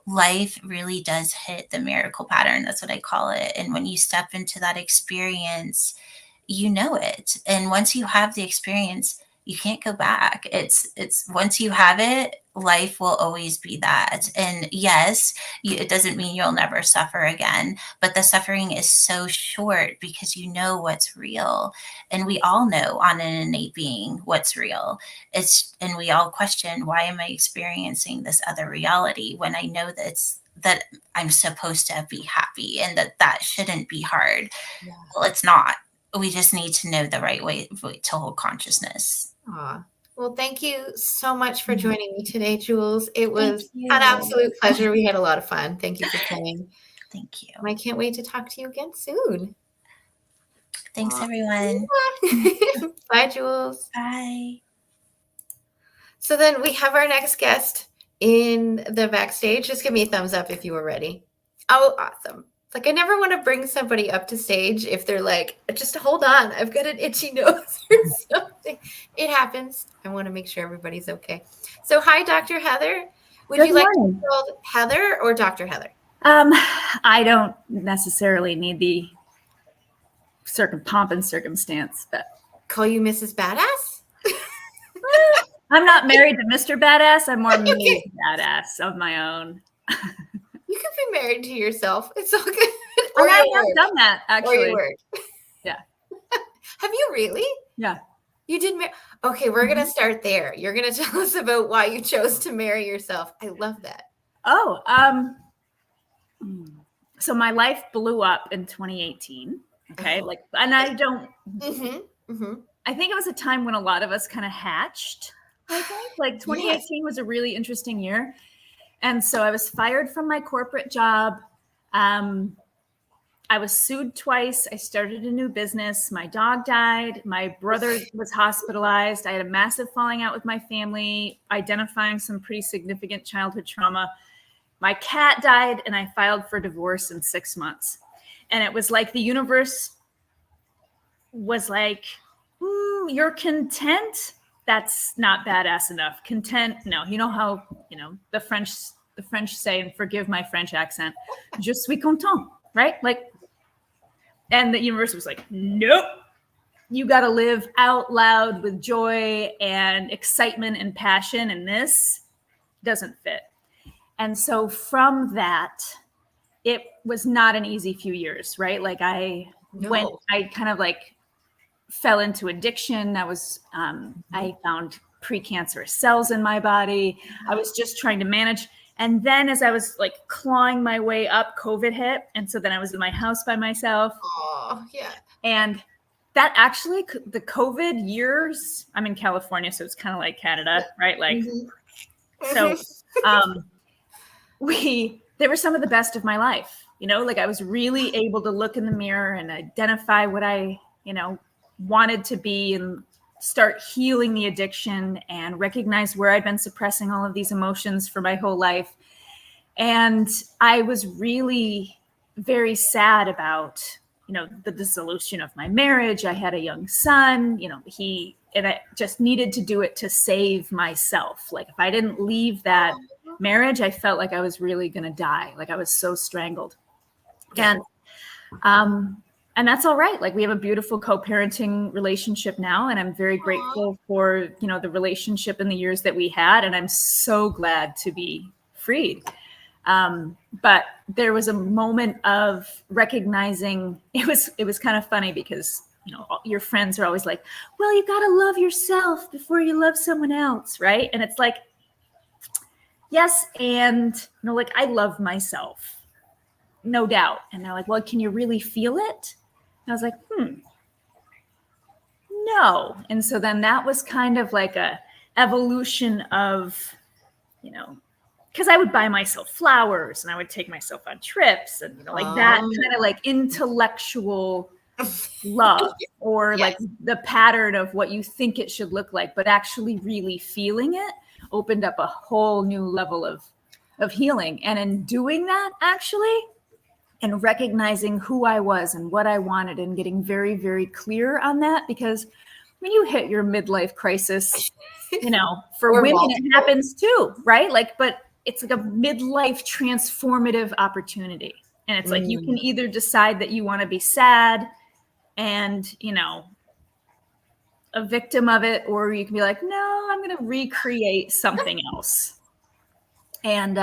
life really does hit the miracle pattern. That's what I call it. And when you step into that experience, you know it. And once you have the experience, you can't go back. It's once you have it, life will always be that. And yes, it doesn't mean you'll never suffer again, but the suffering is so short because you know what's real. And we all know on an innate being what's real. And we all question, why am I experiencing this other reality when I know that I'm supposed to be happy and that shouldn't be hard. Yeah. Well, it's not. We just need to know the right way to hold consciousness. Aw. Well, thank you so much for joining me today, Jules. It was an absolute pleasure. We had a lot of fun. Thank you for playing. Thank you. I can't wait to talk to you again soon. Thanks, everyone. Bye, Jules. Bye. So then we have our next guest in the backstage. Just give me a thumbs up if you were ready. Oh, awesome. Like, I never want to bring somebody up to stage if they're like, just hold on, I've got an itchy nose or something. It happens. I want to make sure everybody's okay. So hi, Dr. Heather. Would you like to be called Heather or Dr. Heather? I don't necessarily need the pomp and circumstance, but call you Mrs. Badass? I'm not married to Mr. Badass. I'm more Mrs. Badass of my own. You could be married to yourself. It's all good. Or I have done that, actually. Or your word. Yeah. Have you really? Yeah. You did marry? Okay, we're going to start there. You're going to tell us about why you chose to marry yourself. I love that. Oh, so my life blew up in 2018. Okay. And I don't, I think it was a time when a lot of us kind of hatched. I think like 2018 was a really interesting year. And so I was fired from my corporate job. I was sued twice. I started a new business. My dog died. My brother was hospitalized. I had a massive falling out with my family, identifying some pretty significant childhood trauma. My cat died, and I filed for divorce in 6 months. And it was like the universe was like, you're content? That's not badass enough. Content, no. You know how, the French say, and forgive my French accent, je suis content, right? And the universe was like, nope. You got to live out loud with joy and excitement and passion, and this doesn't fit. And so from that, it was not an easy few years, right? I kind of fell into addiction. I found precancerous cells in my body. I was just trying to manage. And then as I was clawing my way up, COVID hit. And so then I was in my house by myself. Oh, yeah. And that actually, the COVID years, I'm in California, so it's kind of like Canada, right? So they were some of the best of my life. I was really able to look in the mirror and identify what I, wanted to be and start healing the addiction and recognize where I'd been suppressing all of these emotions for my whole life. And I was really very sad about, the dissolution of my marriage. I had a young son, and I just needed to do it to save myself. If I didn't leave that marriage, I felt like I was really going to die. Like I was so strangled. Yeah. And that's all right. Like we have a beautiful co-parenting relationship now. And I'm very grateful for, the relationship in the years that we had. And I'm so glad to be freed. But there was a moment of recognizing it was kind of funny because, your friends are always like, well, you got to love yourself before you love someone else. Right. And it's like, yes. And, like I love myself, no doubt. And they're like, well, can you really feel it? And I was like, no. And so then that was kind of like a evolution of, because I would buy myself flowers and I would take myself on trips and, like that kind of like intellectual love or Yes. like the pattern of what you think it should look like, but actually really feeling it opened up a whole new level of healing. And in doing that, actually, and recognizing who I was and what I wanted and getting very, very clear on that, because when you hit your midlife crisis, for women, multiple. It happens too, right? Like, but it's like a midlife transformative opportunity. And it's like, you can either decide that you want to be sad and, a victim of it, or you can be like, no, I'm going to recreate something else. And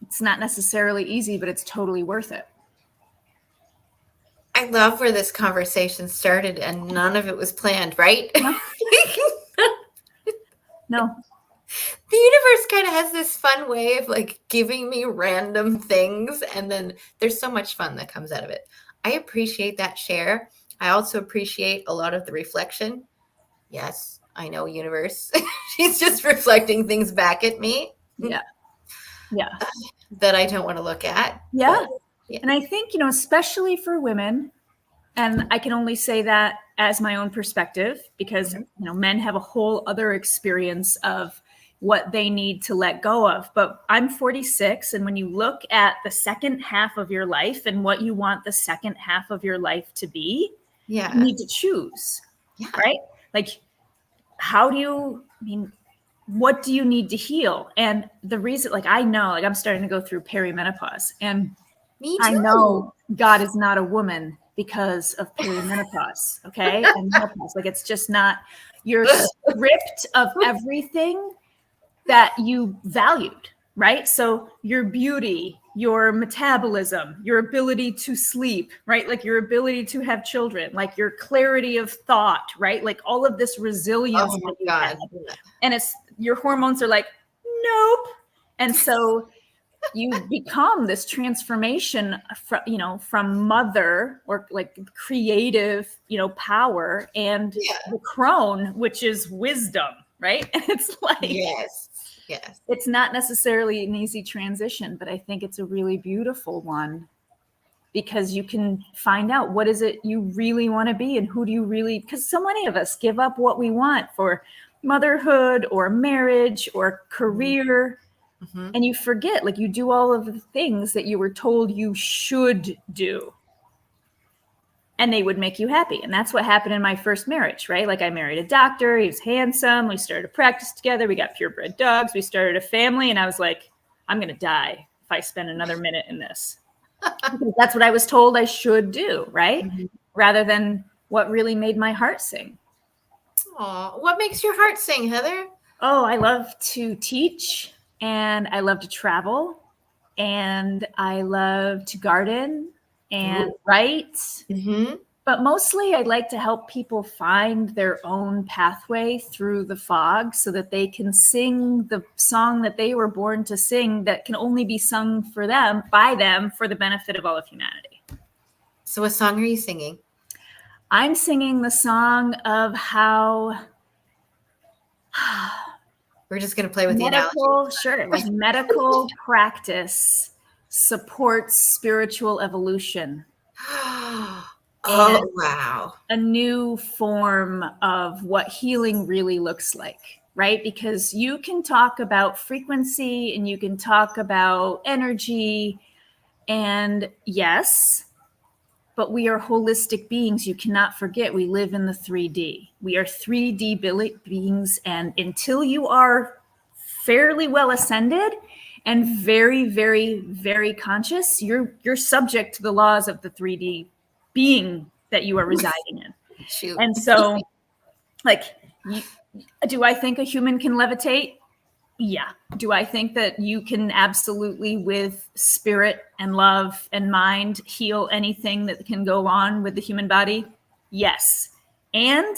it's not necessarily easy, but it's totally worth it. I love where this conversation started and none of it was planned, right? No. The universe kind of has this fun way of like giving me random things, and then there's so much fun that comes out of it. I appreciate that share. I also appreciate a lot of the reflection. Yes, I know, universe. She's just reflecting things back at me. Yeah. That I don't want to look at. Yeah. And I think, especially for women, and I can only say that as my own perspective, because, men have a whole other experience of what they need to let go of. But I'm 46. And when you look at the second half of your life and what you want the second half of your life to be, you need to choose, right? Like, what do you need to heal? And the reason, like, I know, like I'm starting to go through perimenopause, and I know God is not a woman because of perimenopause. Okay. And menopause, like, it's just not, you're stripped of everything that you valued, right? So your beauty, your metabolism, your ability to sleep, right? Like your ability to have children, like your clarity of thought, right? Like all of this resilience. Oh my God. And it's, your hormones are like, nope. And so you become this transformation from mother, or like creative, power, and the crone, which is wisdom, right? And it's like, yes, it's not necessarily an easy transition, but I think it's a really beautiful one, because you can find out what is it you really want to be, and who do you really, because so many of us give up what we want for motherhood or marriage or career. Mm-hmm. And you forget, like, you do all of the things that you were told you should do, and they would make you happy. And that's what happened in my first marriage, right? Like, I married a doctor. He was handsome. We started a practice together. We got purebred dogs. We started a family. And I was like, I'm going to die if I spend another minute in this. Because that's what I was told I should do, right? Mm-hmm. Rather than what really made my heart sing. Aw, what makes your heart sing, Heather? Oh, I love to teach, and I love to travel, and I love to garden and write. Mm-hmm. But mostly I like to help people find their own pathway through the fog so that they can sing the song that they were born to sing, that can only be sung for them, by them, for the benefit of all of humanity. So what song are you singing? I'm singing the song of how... We're just going to play with medical, the analogy. Sure. Like medical practice supports spiritual evolution. Oh, wow. A new form of what healing really looks like, right? Because you can talk about frequency and you can talk about energy, and yes, but we are holistic beings. You cannot forget we live in the 3D. We are 3D beings, and until you are fairly well ascended and very, very, very conscious, you're subject to the laws of the 3D being that you are residing in. Shoot. And so, like, do I think a human can levitate? Yeah. Do I think that you can absolutely, with spirit and love and mind, heal anything that can go on with the human body? Yes. And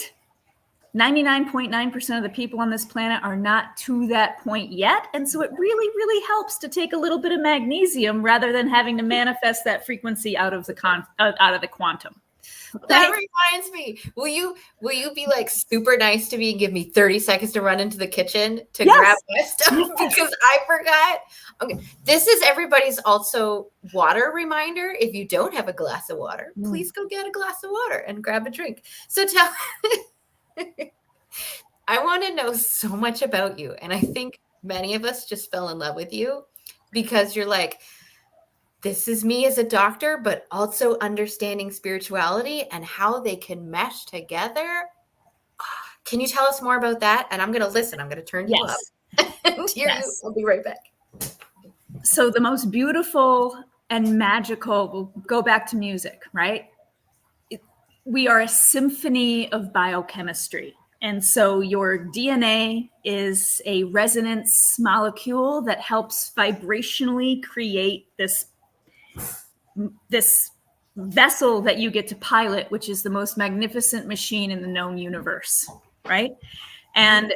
99.9% of the people on this planet are not to that point yet. And so it really, really helps to take a little bit of magnesium rather than having to manifest that frequency out of the quantum. That reminds me. Will you be like super nice to me and give me 30 seconds to run into the kitchen to grab my stuff because I forgot? Okay. This is everybody's also water reminder. If you don't have a glass of water, please go get a glass of water and grab a drink. So tell I want to know so much about you. And I think many of us just fell in love with you because you're like, this is me as a doctor, but also understanding spirituality and how they can mesh together. Can you tell us more about that? And I'm going to listen. I'm going to turn you up and hear you. I'll be right back. So the most beautiful and magical, we'll go back to music, right? We are a symphony of biochemistry. And so your DNA is a resonance molecule that helps vibrationally create this vessel that you get to pilot, which is the most magnificent machine in the known universe, right? And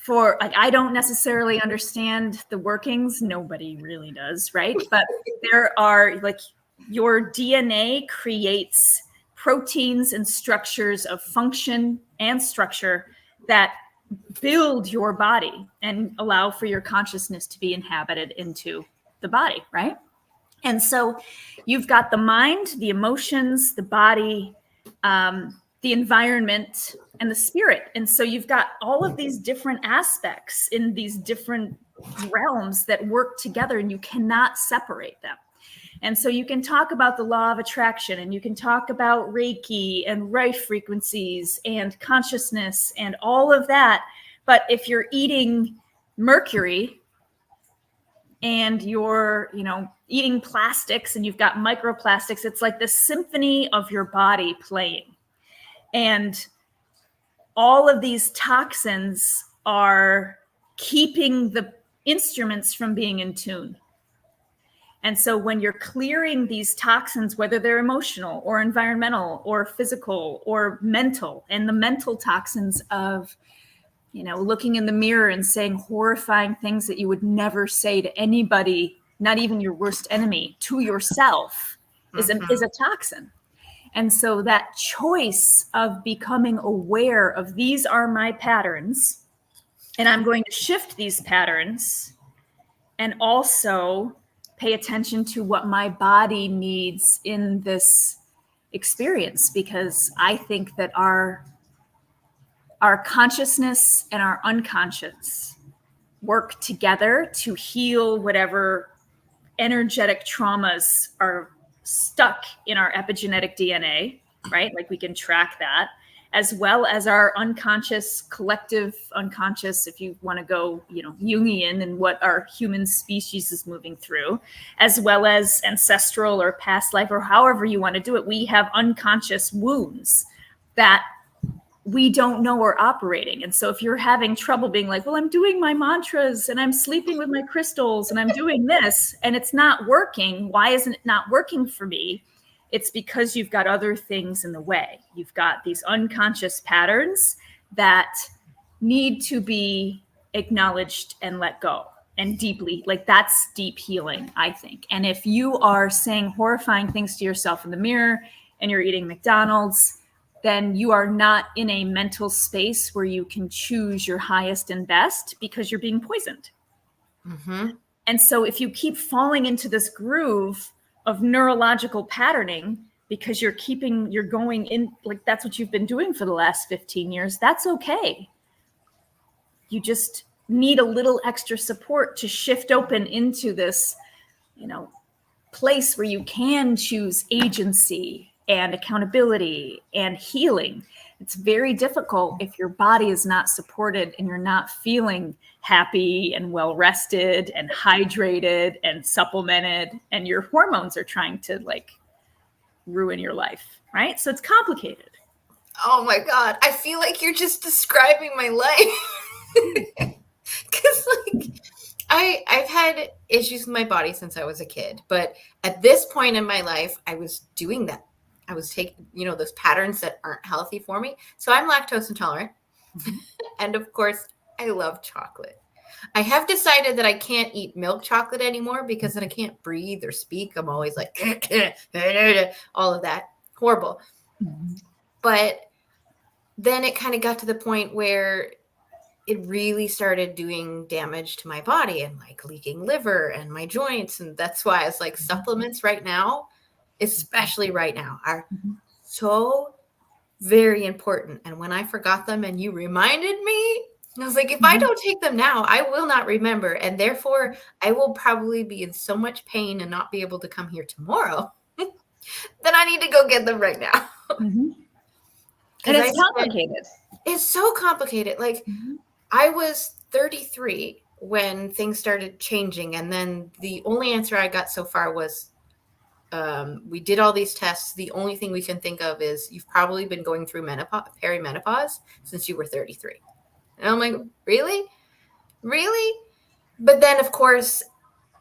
I don't necessarily understand the workings. Nobody really does, right? But there are, like, your DNA creates proteins and structures of function and structure that build your body and allow for your consciousness to be inhabited into the body, right? And so you've got the mind, the emotions, the body, the environment, and the spirit. And so you've got all of these different aspects in these different realms that work together, and you cannot separate them. And so you can talk about the law of attraction, and you can talk about Reiki and Rife frequencies and consciousness and all of that. But if you're eating mercury and you're, eating plastics and you've got microplastics, it's like the symphony of your body playing. And all of these toxins are keeping the instruments from being in tune. And so when you're clearing these toxins, whether they're emotional or environmental or physical or mental, and the mental toxins of, looking in the mirror and saying horrifying things that you would never say to anybody, not even your worst enemy, to yourself, is a toxin. And so that choice of becoming aware of, these are my patterns, and I'm going to shift these patterns, and also pay attention to what my body needs in this experience, because I think that our consciousness and our unconscious work together to heal whatever energetic traumas are stuck in our epigenetic DNA, right? Like, we can track that, as well as our unconscious, collective unconscious, if you want to go, Jungian, and what our human species is moving through, as well as ancestral or past life, or however you want to do it. We have unconscious wounds that we don't know are operating. And so if you're having trouble being like, well, I'm doing my mantras and I'm sleeping with my crystals and I'm doing this and it's not working, why isn't it not working for me? It's because you've got other things in the way. You've got these unconscious patterns that need to be acknowledged and let go. And deeply, like, that's deep healing, I think. And if you are saying horrifying things to yourself in the mirror and you're eating McDonald's, then you are not in a mental space where you can choose your highest and best, because you're being poisoned. Mm-hmm. And so if you keep falling into this groove of neurological patterning because you're going in, like, that's what you've been doing for the last 15 years, that's okay. You just need a little extra support to shift open into this, place where you can choose agency and accountability and healing. It's very difficult if your body is not supported and you're not feeling happy and well rested and hydrated and supplemented, and your hormones are trying to like ruin your life, right? So it's complicated. Oh my God. I feel like you're just describing my life. Because like I've had issues with my body since I was a kid, but at this point in my life, I was doing that. I was taking, those patterns that aren't healthy for me. So I'm lactose intolerant. And of course, I love chocolate. I have decided that I can't eat milk chocolate anymore because then I can't breathe or speak. I'm always like, all of that. Horrible. But then it kind of got to the point where it really started doing damage to my body and like leaking liver and my joints. And that's why it's like supplements right now, especially right now, are so very important. And when I forgot them and you reminded me, I was like, if I don't take them now, I will not remember. And therefore, I will probably be in so much pain and not be able to come here tomorrow. Then I need to go get them right now. And it's complicated. It's so complicated. Like, I was 33 when things started changing. And then the only answer I got so far was, we did all these tests. The only thing we can think of is you've probably been going through perimenopause since you were 33. And I'm like, really? Really? But then, of course,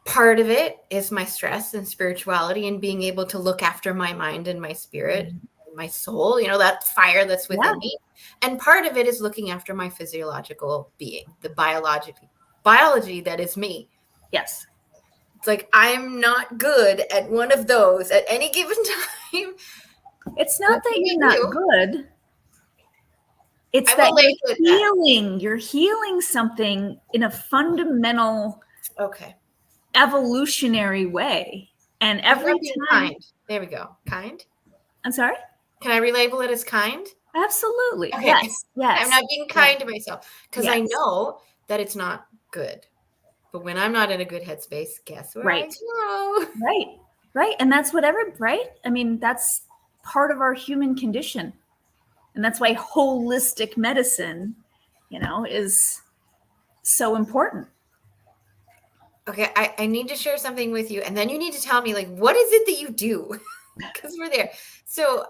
part of it is my stress and spirituality and being able to look after my mind and my spirit, my soul, that fire that's within me. And part of it is looking after my physiological being, the biology that is me. Yes. It's like, I'm not good at one of those at any given time. It's not that you're not good. It's that you're healing. You're healing something in a fundamental, evolutionary way. And every time. Kind. There we go. Kind. I'm sorry? Can I relabel it as kind? Absolutely. Okay. Yes. I'm not being kind to myself because I know that it's not good. But when I'm not in a good headspace, guess where I go? Right. And that's right? I mean, that's part of our human condition. And that's why holistic medicine, is so important. Okay, I need to share something with you. And then you need to tell me, like, what is it that you do? Because we're there. So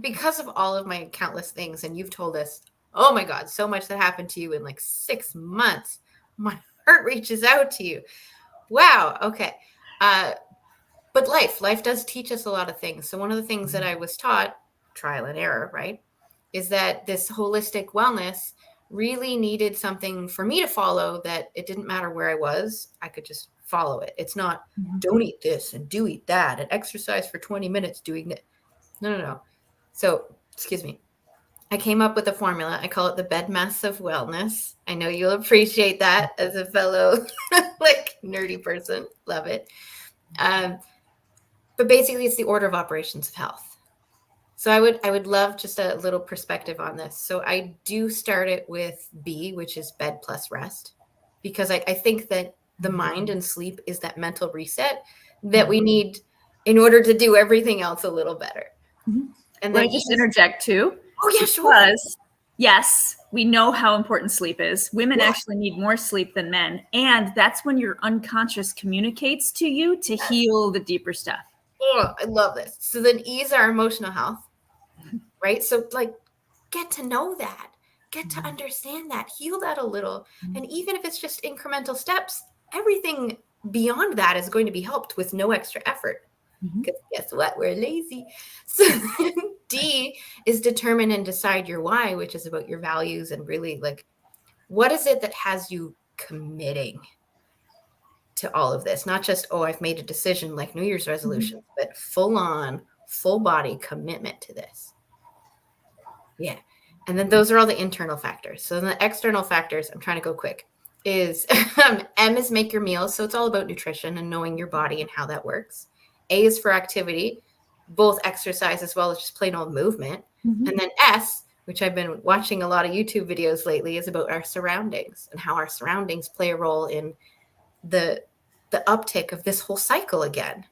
because of all of my countless things, and you've told us, oh my God, so much that happened to you in like 6 months. My heart reaches out to you. Wow. Okay. But life does teach us a lot of things. So one of the things that I was taught, trial and error, right, is that this holistic wellness really needed something for me to follow, that it didn't matter where I was. I could just follow it. It's not, don't eat this and do eat that and exercise for 20 minutes doing it. No. So, excuse me. I came up with a formula. I call it the bed mass of wellness. I know you'll appreciate that as a fellow like nerdy person. Love it. But basically it's the order of operations of health. So I would love just a little perspective on this. So I do start it with B, which is bed plus rest, because I think that the mind and sleep is that mental reset that we need in order to do everything else a little better. And then I just interject too. Oh yeah, sure. Because yes, we know how important sleep is. Women actually need more sleep than men. And that's when your unconscious communicates to you to heal the deeper stuff. Oh, I love this. So then E is our emotional health, right? So like, get to know that, get to understand that, heal that a little. And even if it's just incremental steps, everything beyond that is going to be helped with no extra effort. Because guess what? We're lazy. So D is determine and decide your why, which is about your values and really like, what is it that has you committing to all of this? Not just, oh, I've made a decision like New Year's resolution, but full on, full body commitment to this. Yeah. And then those are all the internal factors. So the external factors, I'm trying to go quick, is M is make your meals. So it's all about nutrition and knowing your body and how that works. A is for activity, both exercise as well as just plain old movement. And then S, which I've been watching a lot of YouTube videos lately, is about our surroundings and how our surroundings play a role in the uptick of this whole cycle again.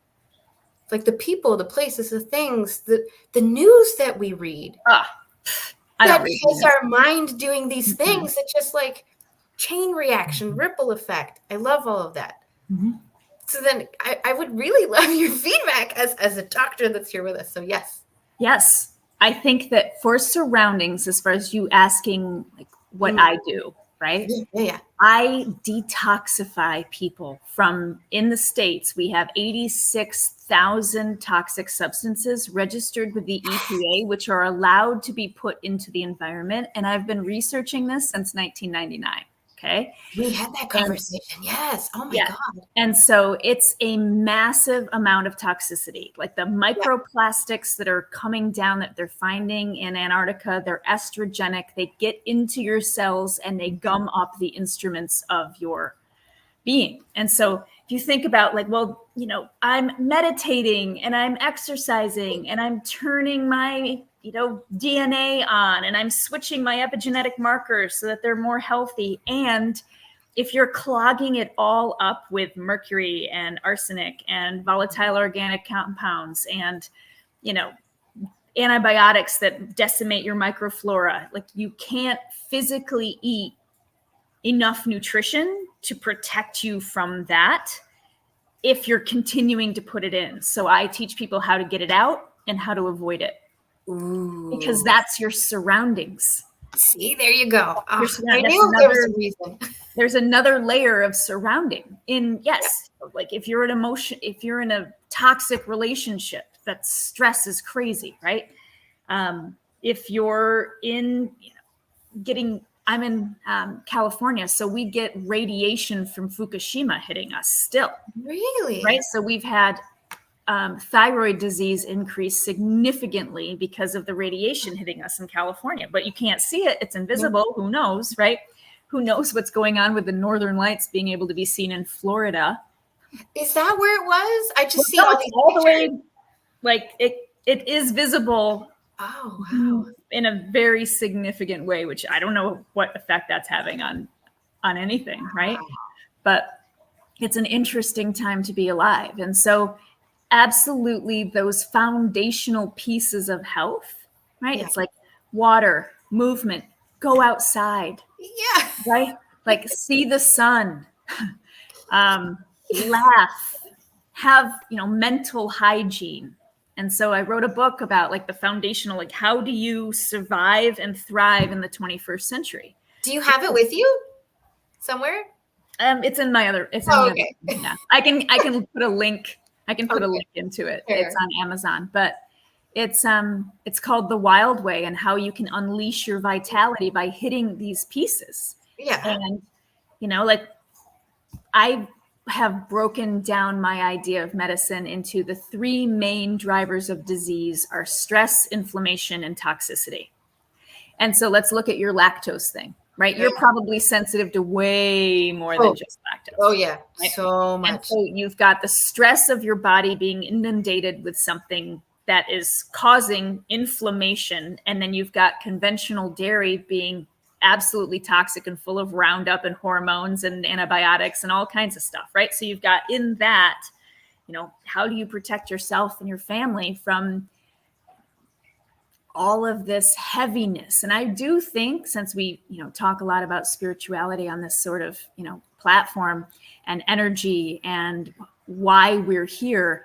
like the people, the places, the things, the news that we read. That has our mind doing these things. It's just like chain reaction, ripple effect. I love all of that. So then I would really love your feedback as a doctor that's here with us. So yes. Yes. I think that for surroundings, as far as you asking like what I do, right? Yeah. I detoxify people from, in the States, we have 86,000 toxic substances registered with the EPA, which are allowed to be put into the environment. And I've been researching this since 1999. Okay. We had that conversation. Yes. Oh my God. And so it's a massive amount of toxicity, like the microplastics that are coming down that they're finding in Antarctica. They're estrogenic. They get into your cells and they gum up the instruments of your being. And so if you think about like, well, you know, I'm meditating and I'm exercising and I'm turning my, you know, DNA on and I'm switching my epigenetic markers so that they're more healthy. And if you're clogging it all up with mercury and arsenic and volatile organic compounds and, you know, antibiotics that decimate your microflora, like you can't physically eat enough nutrition to protect you from that if you're continuing to put it in. So I teach people how to get it out and how to avoid it. Because that's your surroundings. See, there you go. Oh, I knew there was a reason. There's another layer of surrounding in, like if you're in a toxic relationship, that stress is crazy, right? If you're in, I'm in California, so we get radiation from Fukushima hitting us still. Really? Right? So we've had thyroid disease increase significantly because of the radiation hitting us in California. But you can't see it. It's invisible. Who knows, right? Who knows what's going on with the northern lights being able to be seen in Florida? Is that where it was? I just see all these all the way, like it is visible. Oh, wow. In a very significant way, which I don't know what effect that's having on anything, right? Wow. But it's an interesting time to be alive. And so absolutely those foundational pieces of health, right? It's like water, movement, go outside. Yeah. Right? Like see the sun, laugh, have, mental hygiene. And so I wrote a book about like the foundational, like how do you survive and thrive in the 21st century? Do you have it with you somewhere? It's in my other, okay. Yeah. I can put a link. I can put a link into it. Sure. It's on Amazon, but it's called The Wilde Way and how you can unleash your vitality by hitting these pieces. Yeah. And, like I have broken down my idea of medicine into the three main drivers of disease are stress, inflammation, and toxicity. And so let's look at your lactose thing, right? Yeah. You're probably sensitive to way more than just lactose. Oh yeah, right? So much. And so you've got the stress of your body being inundated with something that is causing inflammation. And then you've got conventional dairy being absolutely toxic and full of Roundup and hormones and antibiotics and all kinds of stuff, right? So you've got in that, how do you protect yourself and your family from all of this heaviness? And I do think, since we, talk a lot about spirituality on this sort of, platform and energy and why we're here,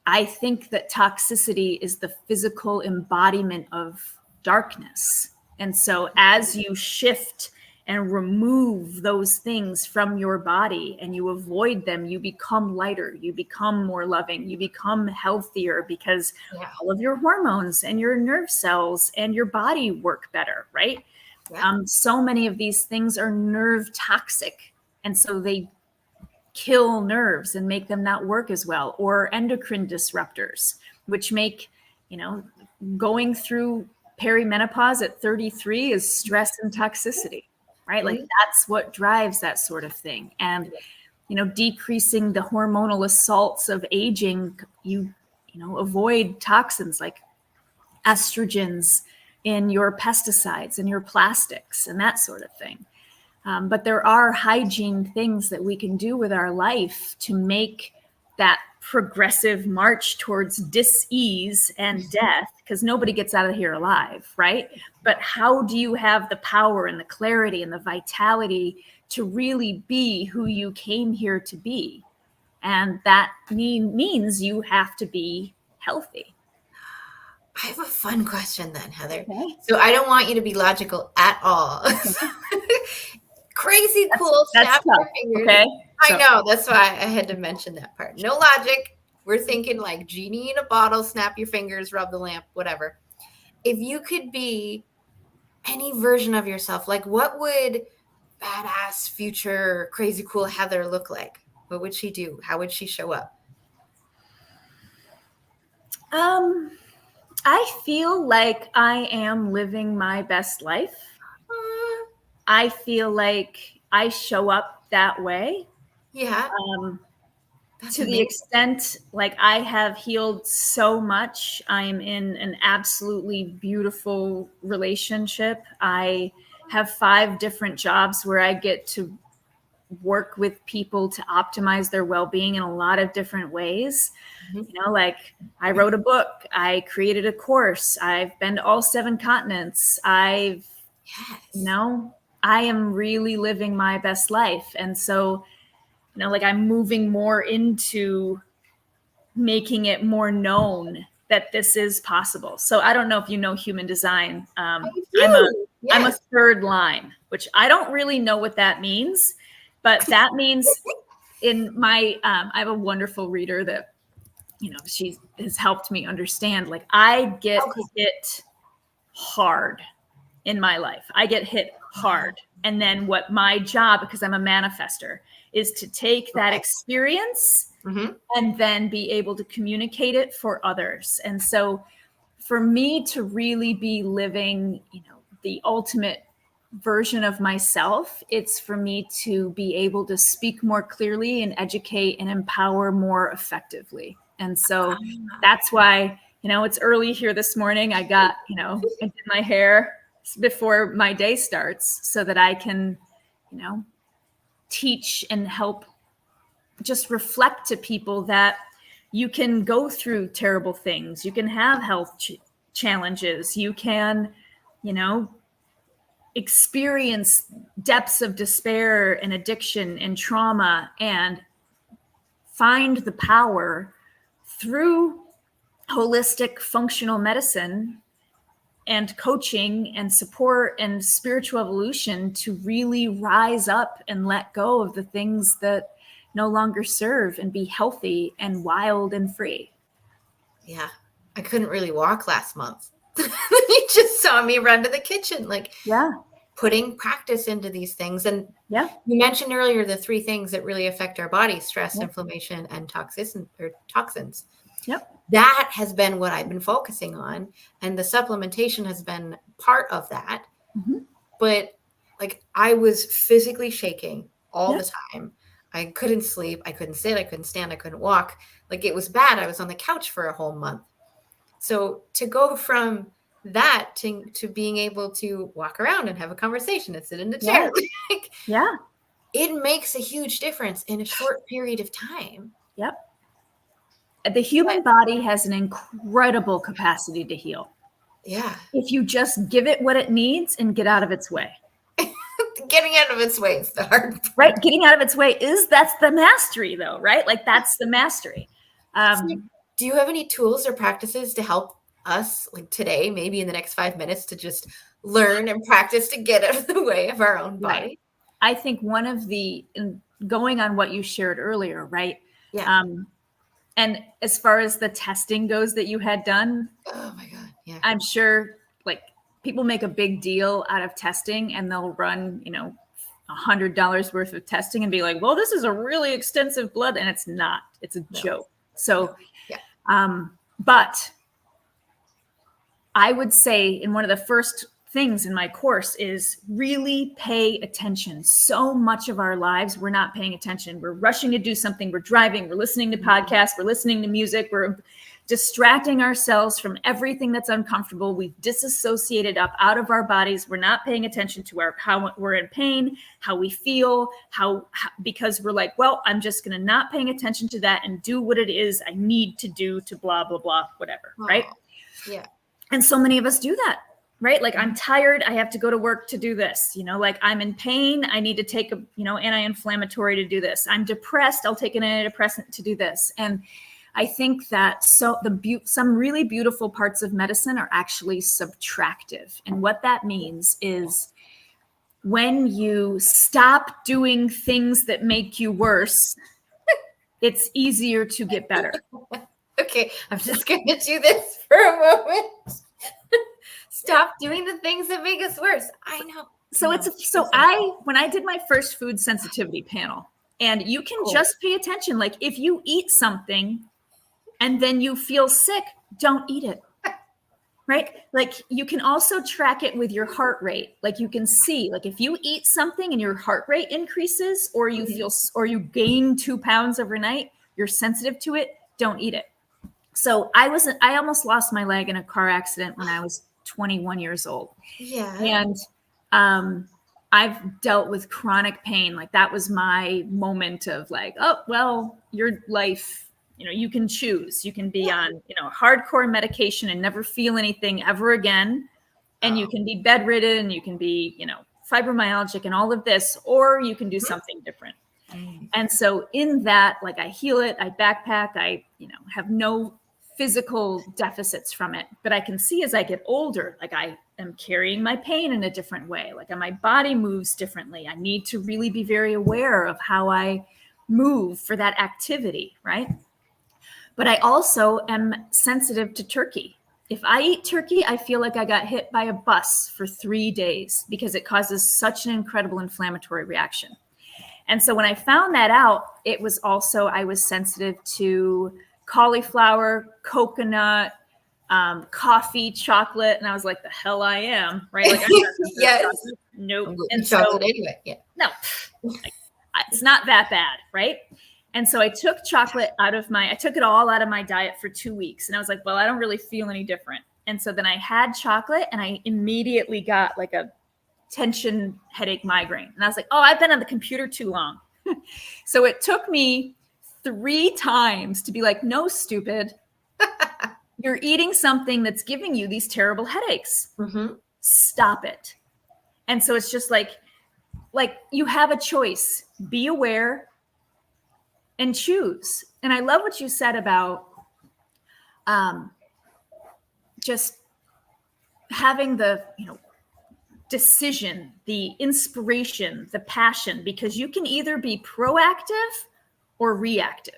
I think that toxicity is the physical embodiment of darkness. And so as you shift and remove those things from your body and you avoid them, you become lighter, you become more loving, you become healthier because all of your hormones and your nerve cells and your body work better, right? Yeah. So many of these things are nerve toxic. And so they kill nerves and make them not work as well, or endocrine disruptors, which make, going through perimenopause at 33 is stress and toxicity, right? Like that's what drives that sort of thing. And, decreasing the hormonal assaults of aging, you avoid toxins like estrogens in your pesticides and your plastics and that sort of thing. But there are hygiene things that we can do with our life to make that progressive march towards dis-ease and death, because nobody gets out of here alive, right? But how do you have the power and the clarity and the vitality to really be who you came here to be? And that means you have to be healthy. I have a fun question then, Heather. Okay. So I don't want you to be logical at all. Crazy cool. That's tough. Okay. I know. That's why I had to mention that part. No logic. We're thinking like genie in a bottle, snap your fingers, rub the lamp, whatever. If you could be any version of yourself, like what would badass future crazy cool Heather look like? What would she do? How would she show up? I feel like I am living my best life. I feel like I show up that way. Yeah. To the extent, like, I have healed so much. I am in an absolutely beautiful relationship. I have 5 different jobs where I get to work with people to optimize their well-being in a lot of different ways. You know, like I wrote a book, I created a course, I've been to all 7 continents. You know, I am really living my best life. And so, you know, like I'm moving more into making it more known that this is possible. So I don't know if you know human design. I'm a 3rd line, which I don't really know what that means, but that means in my, I have a wonderful reader that, you know, she has helped me understand, like I get hit hard in my life. I get hit hard. And then what my job, because I'm a manifester, is to take that experience and then be able to communicate it for others. And so for me to really be living, you know, the ultimate version of myself, it's for me to be able to speak more clearly and educate and empower more effectively. And so that's why, you know, it's early here this morning. I got, you know, I did my hair before my day starts so that I can, you know, teach and help just reflect to people that you can go through terrible things. You can have health challenges. You can, you know, experience depths of despair and addiction and trauma and find the power through holistic functional medicine and coaching and support and spiritual evolution to really rise up and let go of the things that no longer serve and be healthy and wild and free. Yeah. I couldn't really walk last month. You just saw me run to the kitchen, like putting practice into these things. And you mentioned earlier the 3 things that really affect our body: stress, inflammation, and toxins. That has been what I've been focusing on. And the supplementation has been part of that. But like I was physically shaking all the time. I couldn't sleep. I couldn't sit. I couldn't stand. I couldn't walk. Like it was bad. I was on the couch for a whole month. So to go from that to being able to walk around and have a conversation and sit in the chair, it makes a huge difference in a short period of time. The human body has an incredible capacity to heal. If you just give it what it needs and get out of its way. Getting out of its way is the hard part. Right. Getting out of its way that's the mastery though, right? Like that's the mastery. Do you have any tools or practices to help us like today, maybe in the next 5 minutes, to just learn and practice to get out of the way of our own body? Right. I think one of going on what you shared earlier, right? And as far as the testing goes that you had done, oh my God. Yeah. I'm sure like people make a big deal out of testing and they'll run, you know, $100 worth of testing and be like, well, this is a really extensive blood. And it's not, it's a joke. So, but I would say in one of the first things in my course is really pay attention. So much of our lives, we're not paying attention. We're rushing to do something. We're driving, we're listening to podcasts, we're listening to music, we're distracting ourselves from everything that's uncomfortable. We've disassociated up out of our bodies. We're not paying attention to how we're in pain, how we feel, because we're like, well, I'm just going to not paying attention to that and do what it is I need to do to blah, blah, blah, whatever. Right. Yeah. And so many of us do that. Right? Like, I'm tired. I have to go to work to do this. Like, I'm in pain. I need to take a, anti-inflammatory to do this. I'm depressed. I'll take an antidepressant to do this. And I think that some really beautiful parts of medicine are actually subtractive. And what that means is when you stop doing things that make you worse, it's easier to get better. Okay. I'm just going to do this for a moment. Stop doing the things that make us worse. I know. When I did my first food sensitivity panel, and you can just pay attention. Like, if you eat something and then you feel sick, don't eat it. Right? Like, you can also track it with your heart rate. Like, you can see, like, if you eat something and your heart rate increases, or you or you gain 2 pounds overnight, you're sensitive to it, don't eat it. So I almost lost my leg in a car accident when I was 21 years old. Yeah. And I've dealt with chronic pain. Like, that was my moment of like, oh, well, your life, you can choose. You can be on, hardcore medication and never feel anything ever again. And you can be bedridden, you can be, fibromyalgic and all of this, or you can do something different. And so in that, like, I heal it, I backpack, I, have no physical deficits from it, but I can see as I get older, like, I am carrying my pain in a different way. Like, my body moves differently. I need to really be very aware of how I move for that activity, right? But I also am sensitive to turkey. If I eat turkey, I feel like I got hit by a bus for 3 days because it causes such an incredible inflammatory reaction. And so when I found that out, it was also, I was sensitive to cauliflower, coconut, coffee, chocolate. And I was like, the hell I am, right? Like, I'm not yes. Nope. And chocolate anyway. Yeah. No, it's not that bad, right? And so I took chocolate I took it all out of my diet for 2 weeks. And I was like, well, I don't really feel any different. And so then I had chocolate and I immediately got like a tension headache migraine. And I was like, oh, I've been on the computer too long. So it took me 3 times to be like, no, stupid. You're eating something that's giving you these terrible headaches. Mm-hmm. Stop it. And so it's just like you have a choice. Be aware and choose. And I love what you said about just having the, decision, the inspiration, the passion, because you can either be proactive or reactive.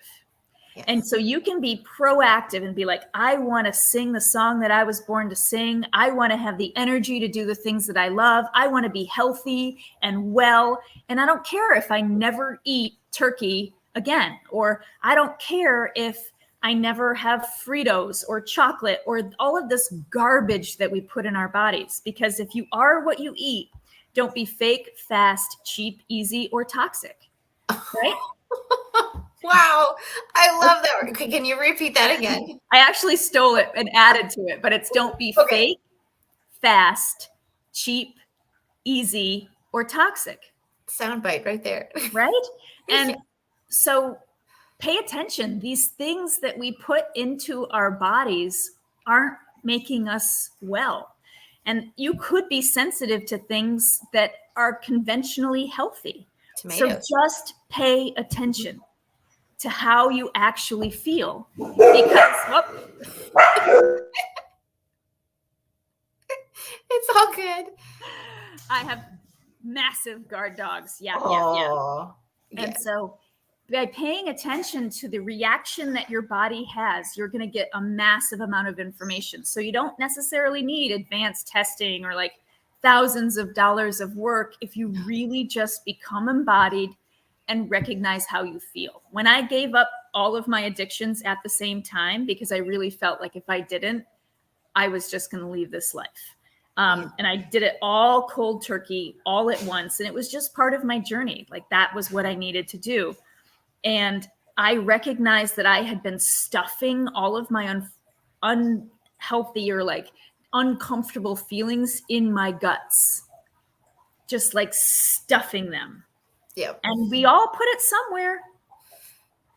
Yes. And so you can be proactive and be like, I want to sing the song that I was born to sing. I want to have the energy to do the things that I love. I want to be healthy and well. And I don't care if I never eat turkey again, or I don't care if I never have Fritos or chocolate or all of this garbage that we put in our bodies. Because if you are what you eat, don't be fake, fast, cheap, easy, or toxic. Right? Wow. I love that. Can you repeat that again? I actually stole it and added to it, but it's don't be fake, fast, cheap, easy, or toxic. Soundbite right there. Right? And so pay attention. These things that we put into our bodies aren't making us well. And you could be sensitive to things that are conventionally healthy. Tomatoes. So just pay attention to how you actually feel. Because it's all good. I have massive guard dogs. Yeah. And so by paying attention to the reaction that your body has, you're going to get a massive amount of information. So you don't necessarily need advanced testing or like thousands of dollars of work if you really just become embodied and recognize how you feel. When I gave up all of my addictions at the same time, because I really felt like if I didn't, I was just going to leave this life. And I did it all cold turkey, all at once. And it was just part of my journey. Like, that was what I needed to do. And I recognized that I had been stuffing all of my unhealthy or like uncomfortable feelings in my guts, just like stuffing them. Yep. And we all put it somewhere.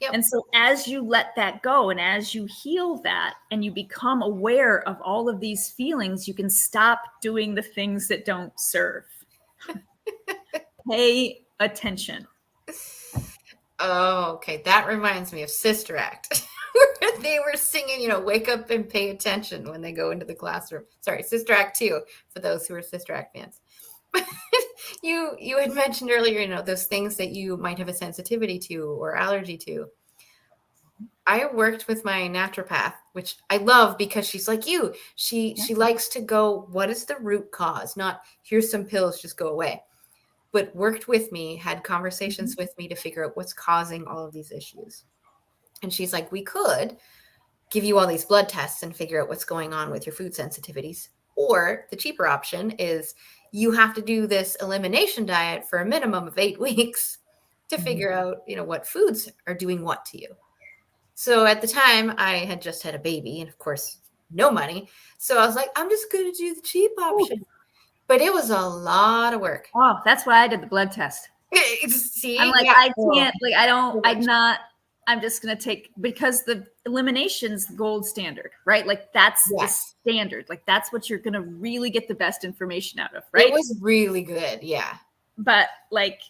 Yep. And so as you let that go and as you heal that and you become aware of all of these feelings, you can stop doing the things that don't serve. Pay attention. Oh, okay. That reminds me of Sister Act. Where they were singing, wake up and pay attention when they go into the classroom. Sorry, Sister Act 2, for those who are Sister Act fans. You had mentioned earlier, those things that you might have a sensitivity to or allergy to. I worked with my naturopath, which I love because she's like you. She likes to go, what is the root cause? Not here's some pills, just go away. But worked with me, had conversations with me to figure out what's causing all of these issues. And she's like, we could give you all these blood tests and figure out what's going on with your food sensitivities. Or the cheaper option is you have to do this elimination diet for a minimum of 8 weeks to figure out, what foods are doing what to you. So at the time I had just had a baby and of course no money. So I was like, I'm just going to do the cheap option. Ooh. But it was a lot of work. Oh, that's why I did the blood test. See, I'm like, I can't, I'm just going to take, because the elimination's the gold standard, right? Like that's the standard. Like that's what you're going to really get the best information out of, right? It was really good. Yeah. But like,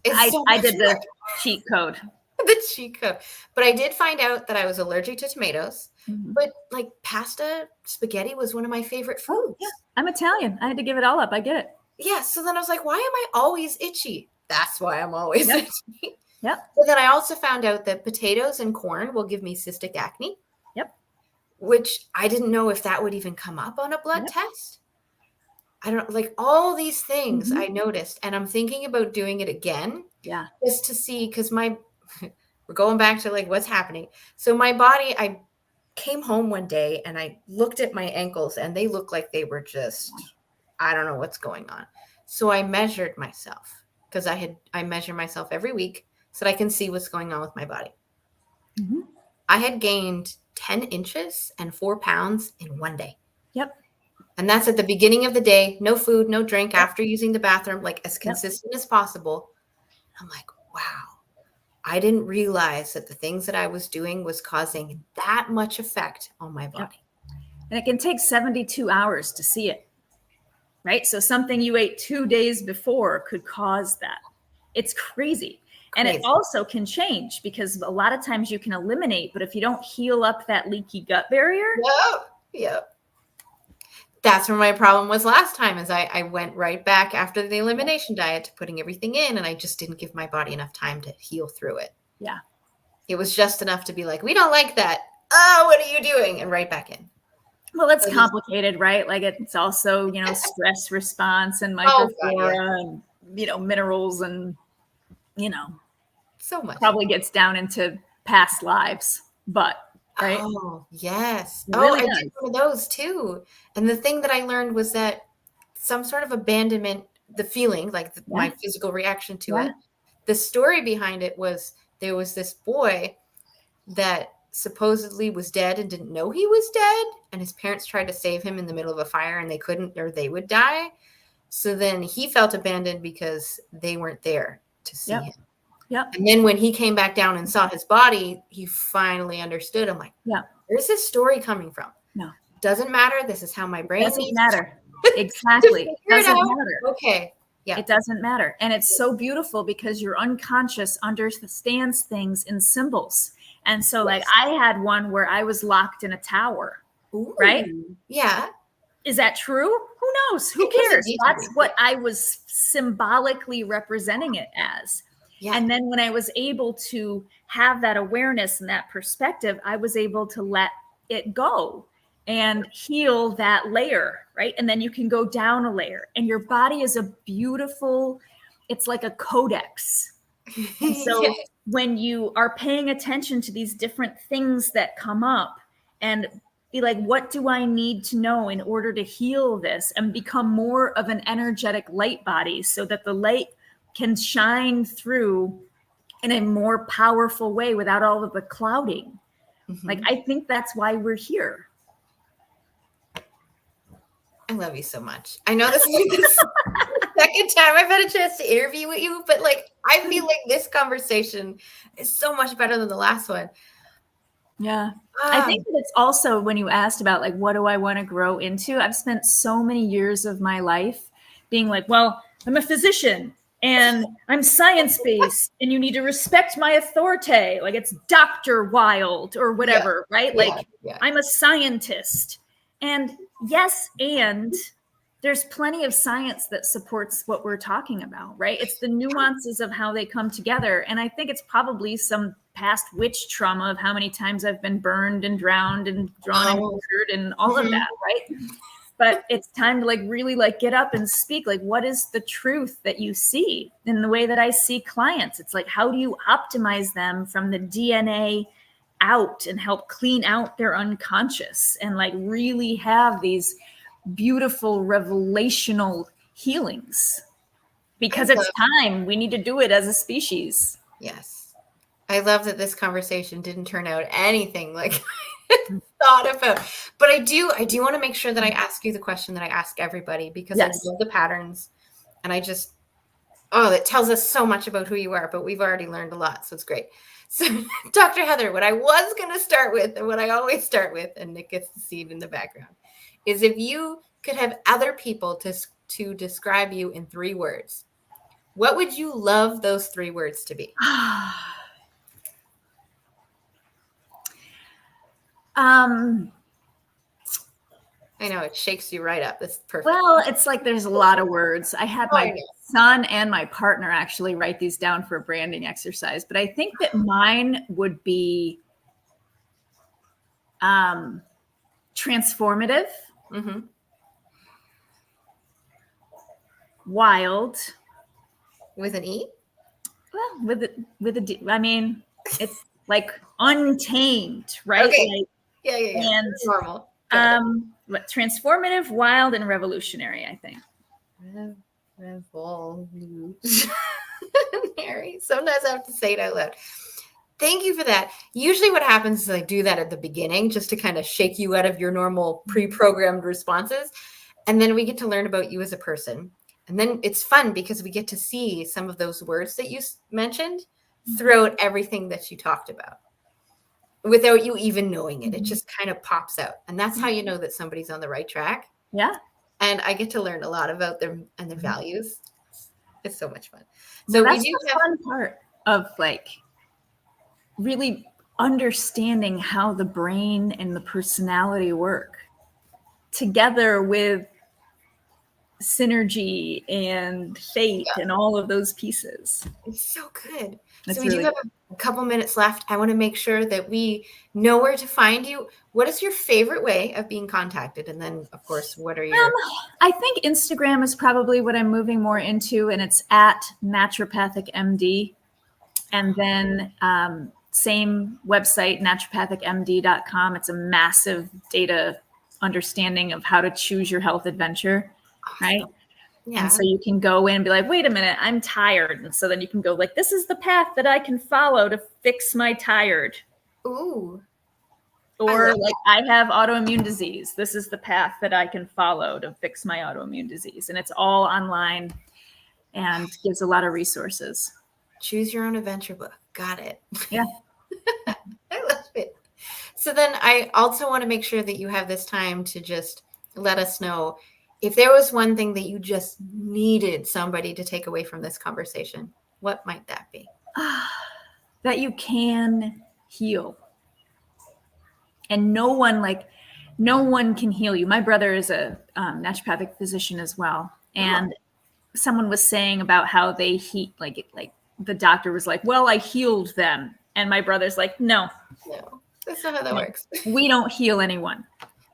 I did the cheat code. The cheat code. But I did find out that I was allergic to tomatoes, but like pasta, spaghetti was one of my favorite foods. Yeah. I'm Italian. I had to give it all up. I get it. Yeah. So then I was like, why am I always itchy? That's why I'm always itchy. Yep. But then I also found out that potatoes and corn will give me cystic acne. Yep. Which I didn't know if that would even come up on a blood test. I don't like all these things I noticed, and I'm thinking about doing it again. Yeah. Just to see, because we're going back to like what's happening. So my body, I came home one day and I looked at my ankles and they looked like they were just, I don't know what's going on. So I measured myself because I measure myself every week so that I can see what's going on with my body. I had gained 10 inches and 4 pounds in one day. Yep. And that's at the beginning of the day, no food, no drink, after using the bathroom, like as consistent as possible. I'm like, wow. I didn't realize that the things that I was doing was causing that much effect on my body. And it can take 72 hours to see it, right? So something you ate 2 days before could cause that. It's crazy. And it also can change because a lot of times you can eliminate, but if you don't heal up that leaky gut barrier. Yep. That's where my problem was last time, is I went right back after the elimination diet to putting everything in, and I just didn't give my body enough time to heal through it. Yeah. It was just enough to be like, we don't like that. Oh, what are you doing? And right back in. Well, it's complicated, right? Like it's also, stress response and microflora and, minerals and, so much. Probably gets down into past lives, but right? Oh, yes. Really I did one of those too. And the thing that I learned was that some sort of abandonment, the feeling, like my physical reaction to it, the story behind it was there was this boy that supposedly was dead and didn't know he was dead. And his parents tried to save him in the middle of a fire and they couldn't, or they would die. So then he felt abandoned because they weren't there to see him. Yep. And then when he came back down and saw his body, he finally understood. I'm like, where's this story coming from? No. Doesn't matter. This is how my brain doesn't matter. Exactly. Doesn't matter. Okay. Yeah. It doesn't matter. And it's so beautiful because your unconscious understands things in symbols. And so like I had one where I was locked in a tower. Ooh, right? Yeah. Is that true? Who knows? Who cares? That's what I was symbolically representing it as. Yeah. And then when I was able to have that awareness and that perspective, I was able to let it go and heal that layer, right? And then you can go down a layer and your body is a beautiful, it's like a codex. And so when you are paying attention to these different things that come up and be like, what do I need to know in order to heal this and become more of an energetic light body so that the light can shine through in a more powerful way without all of the clouding. Mm-hmm. Like, I think that's why we're here. I love you so much. I know this is the second time I've had a chance to interview with you, but like, I feel like this conversation is so much better than the last one. Yeah. I think that it's also, when you asked about like, what do I want to grow into? I've spent so many years of my life being like, well, I'm a physician and I'm science-based and you need to respect my authority. Like, it's Dr. Wilde or whatever, right? Like, I'm a scientist. And yes, and there's plenty of science that supports what we're talking about, right? It's the nuances of how they come together. And I think it's probably some past witch trauma of how many times I've been burned and drowned and drawn and quartered and all of that, right? But it's time to like really like get up and speak. Like, what is the truth that you see? In the way that I see clients, it's like, how do you optimize them from the DNA out and help clean out their unconscious and like really have these beautiful revelational healings? Because it's time. We need to do it as a species. Yes. I love that this conversation didn't turn out anything like I thought about. But I do want to make sure that I ask you the question that I ask everybody, because I love the patterns. And I just, that tells us so much about who you are, but we've already learned a lot. So it's great. So Dr. Heather, what I was going to start with, and what I always start with, and Nick gets the scene in the background, is if you could have other people to describe you in 3 words, what would you love those 3 words to be? I know it shakes you right up. That's perfect. Well, it's like there's a lot of words. I had my son and my partner actually write these down for a branding exercise, but I think that mine would be transformative, wild, with an E. Well, with a D. I mean, it's like untamed, right? Okay. Like, yeah. And normal. Transformative, wild, and revolutionary, I think. Revolutionary. Sometimes I have to say it out loud. Thank you for that. Usually what happens is I do that at the beginning just to kind of shake you out of your normal pre-programmed responses. And then we get to learn about you as a person. And then it's fun because we get to see some of those words that you mentioned throughout everything that you talked about without you even knowing it. It just kind of pops out. And that's how you know that somebody's on the right track. Yeah. And I get to learn a lot about them and their values. It's so much fun. So that's the fun part of like really understanding how the brain and the personality work together with synergy and fate and all of those pieces. It's so good. So we do have a couple minutes left. I want to make sure that we know where to find you. What is your favorite way of being contacted? And then, of course, what are your... I think Instagram is probably what I'm moving more into, and it's at Naturopathic MD. And then same website, naturopathicmd.com. It's a massive data understanding of how to choose your health adventure. Right. Yeah. And so you can go in and be like, wait a minute, I'm tired. And so then you can go like, this is the path that I can follow to fix my tired. Ooh. Or like, I have autoimmune disease. This is the path that I can follow to fix my autoimmune disease. And it's all online and gives a lot of resources. Choose your own adventure book. Got it. Yeah. I love it. So then I also want to make sure that you have this time to just let us know if there was one thing that you just needed somebody to take away from this conversation, what might that be? That you can heal. And no one can heal you. My brother is a naturopathic physician as well. And someone was saying about how they like the doctor was like, well, I healed them. And my brother's like, no, that's not how that works. We don't heal anyone.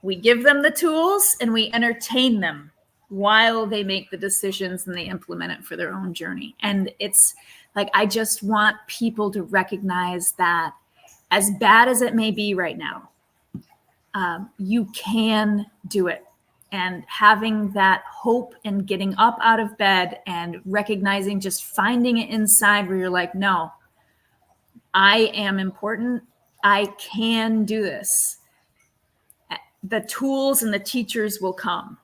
We give them the tools and we entertain them while they make the decisions and they implement it for their own journey. And it's like, I just want people to recognize that as bad as it may be right now, you can do it. And having that hope and getting up out of bed and recognizing, just finding it inside where you're like, no, I am important. I can do this. The tools and the teachers will come.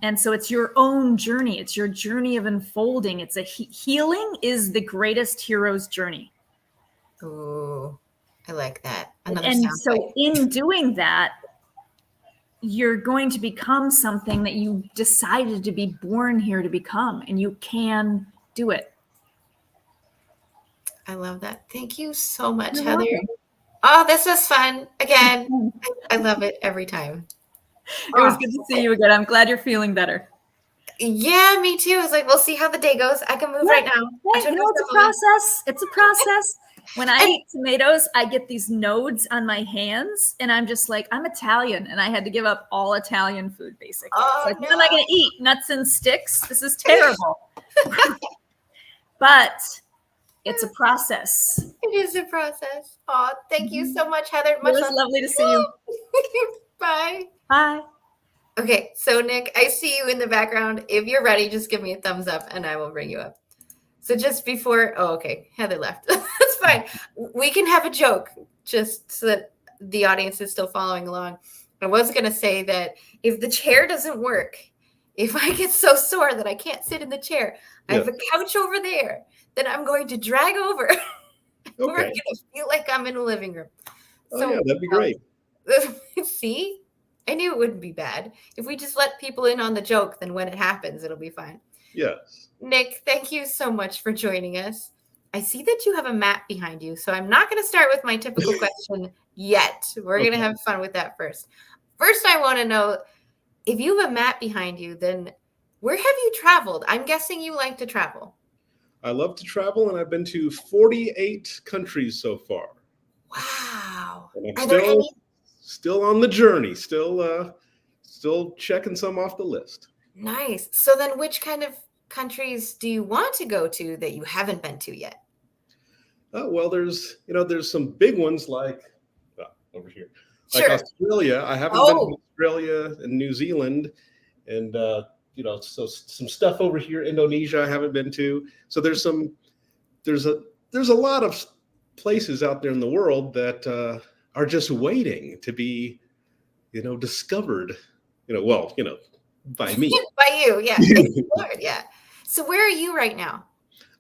And so it's your own journey. It's your journey of unfolding. It's a healing is the greatest hero's journey. Ooh, I like that. And so in doing that, you're going to become something that you decided to be born here to become, and you can do it. I love that. Thank you so much, You're Heather. Welcome. Oh, this was fun. Again, I love it every time. It was good to see you again. I'm glad you're feeling better. Yeah, me too. It's like, we'll see how the day goes. I can move right now. Yeah, it's a process. It's a process. When I eat tomatoes, I get these nodes on my hands, and I'm just like, I'm Italian, and I had to give up all Italian food, basically. Oh, like, what am I going to eat? Nuts and sticks? This is terrible. But it's a process. It is a process. Oh, thank you so much, Heather. It was lovely to see you. Bye. Bye. Okay, so Nick, I see you in the background. If you're ready, just give me a thumbs up, and I will bring you up. So just before, okay, Heather left. That's fine. We can have a joke just so that the audience is still following along. I was going to say that if the chair doesn't work, if I get so sore that I can't sit in the chair, I have a couch over there that I'm going to drag over. We're going to feel like I'm in a living room. So, yeah, that'd be great. See? I knew it wouldn't be bad. If we just let people in on the joke, then when it happens, it'll be fine. Yes. Nick, thank you so much for joining us. I see that you have a map behind you, so I'm not going to start with my typical question yet. We're going to have fun with that first. First, I want to know, if you have a map behind you, then where have you traveled? I'm guessing you like to travel. I love to travel, and I've been to 48 countries so far. Wow. And I'm still on the journey, still checking some off the list. Nice. So then which kind of countries do you want to go to that you haven't been to yet? Well, there's some big ones like over here, like Australia. I haven't been to Australia and New Zealand, and so some stuff over here, Indonesia, I haven't been to. So there's a lot of places out there in the world that are just waiting to be, discovered. By me. By you, yeah. Yeah. So where are you right now?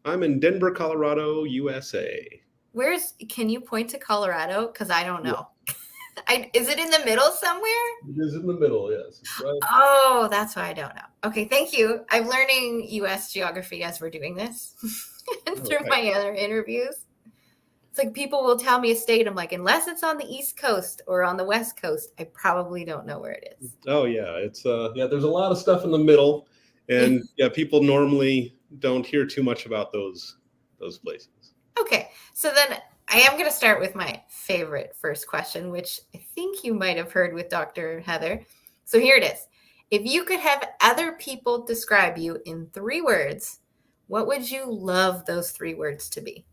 I'm in Denver, Colorado, USA. Can you point to Colorado? Because I don't know. Yeah. Is it in the middle somewhere? It is in the middle, yes. Right. Oh, that's why I don't know. Okay, thank you. I'm learning U.S. geography as we're doing this and through my other interviews. It's like people will tell me a state. I'm like, unless it's on the East Coast or on the West Coast, I probably don't know where it is. Oh yeah, it's there's a lot of stuff in the middle, and people normally don't hear too much about those places. Okay, so then I am going to start with my favorite first question, which I think you might have heard with Dr. Heather. So here it is. If you could have other people describe you in 3 words, what would you love those 3 words to be?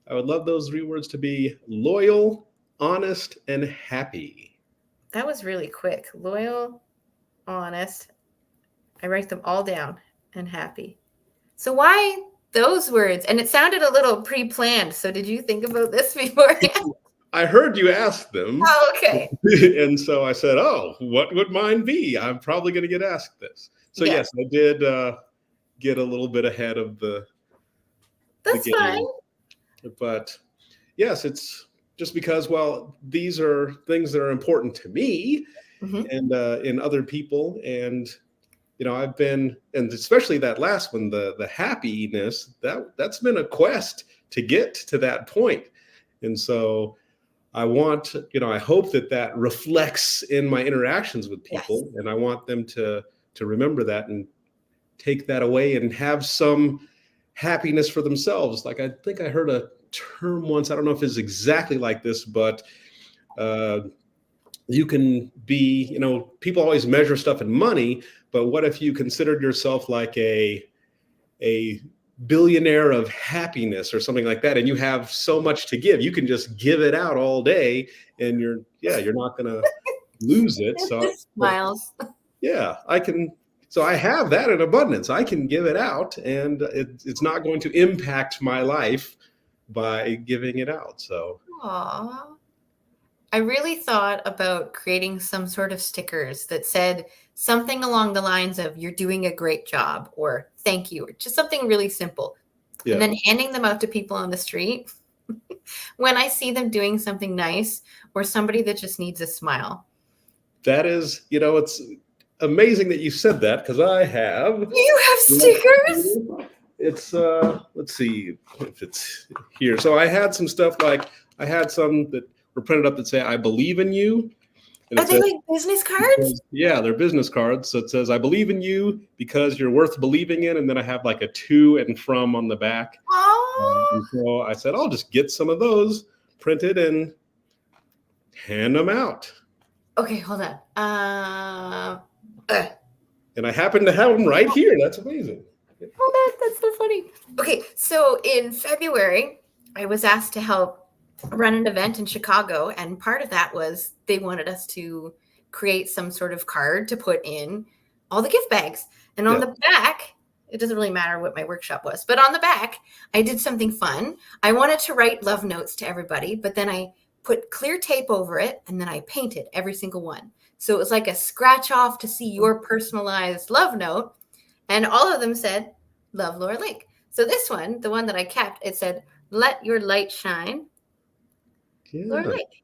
I would love those 3 words to be loyal, honest, and happy. That was really quick. Loyal, honest. I write them all down, and happy. So why those words? And it sounded a little pre-planned. So did you think about this beforehand? I heard you ask them. Oh, okay. And so I said, what would mine be? I'm probably going to get asked this. So yes, I did get a little bit ahead of the game. Fine. But yes, it's just because, these are things that are important to me and in other people. And, I've been, and especially that last one, the happiness, that's been a quest to get to that point. And so I want, I hope that reflects in my interactions with people. Yes. And I want them to remember that and take that away and have some happiness for themselves. Like, I think I heard a term once, I don't know if it's exactly like this, but you can be, people always measure stuff in money, but what if you considered yourself like a billionaire of happiness or something like that, and you have so much to give, you can just give it out all day, and you're not going to lose it. So smiles. Yeah, I can. So I have that in abundance. I can give it out, and it's not going to impact my life by giving it out. So, Aww. I really thought about creating some sort of stickers that said something along the lines of "You're doing a great job" or "Thank you," or just something really simple, and then handing them out to people on the street when I see them doing something nice or somebody that just needs a smile. That is, it's amazing that you said that, because I have. You have stickers? It's let's see if it's here. So I had some stuff, like I had some that were printed up that say "I believe in you." And Are they like business cards? Yeah, they're business cards. So it says "I believe in you because you're worth believing in," and then I have like a to and from on the back. And so I said I'll just get some of those printed and hand them out. Okay, hold on. And I happen to have them right here. That's amazing. Oh, that's so funny. Okay, so in February, I was asked to help run an event in Chicago, and part of that was they wanted us to create some sort of card to put in all the gift bags. And on the back, it doesn't really matter what my workshop was, but on the back, I did something fun. I wanted to write love notes to everybody, but then I put clear tape over it, and then I painted every single one. So it was like a scratch off to see your personalized love note. And all of them said, "Love Laura Lake." So this one, the one that I kept, it said, "Let your light shine, Laura Lake."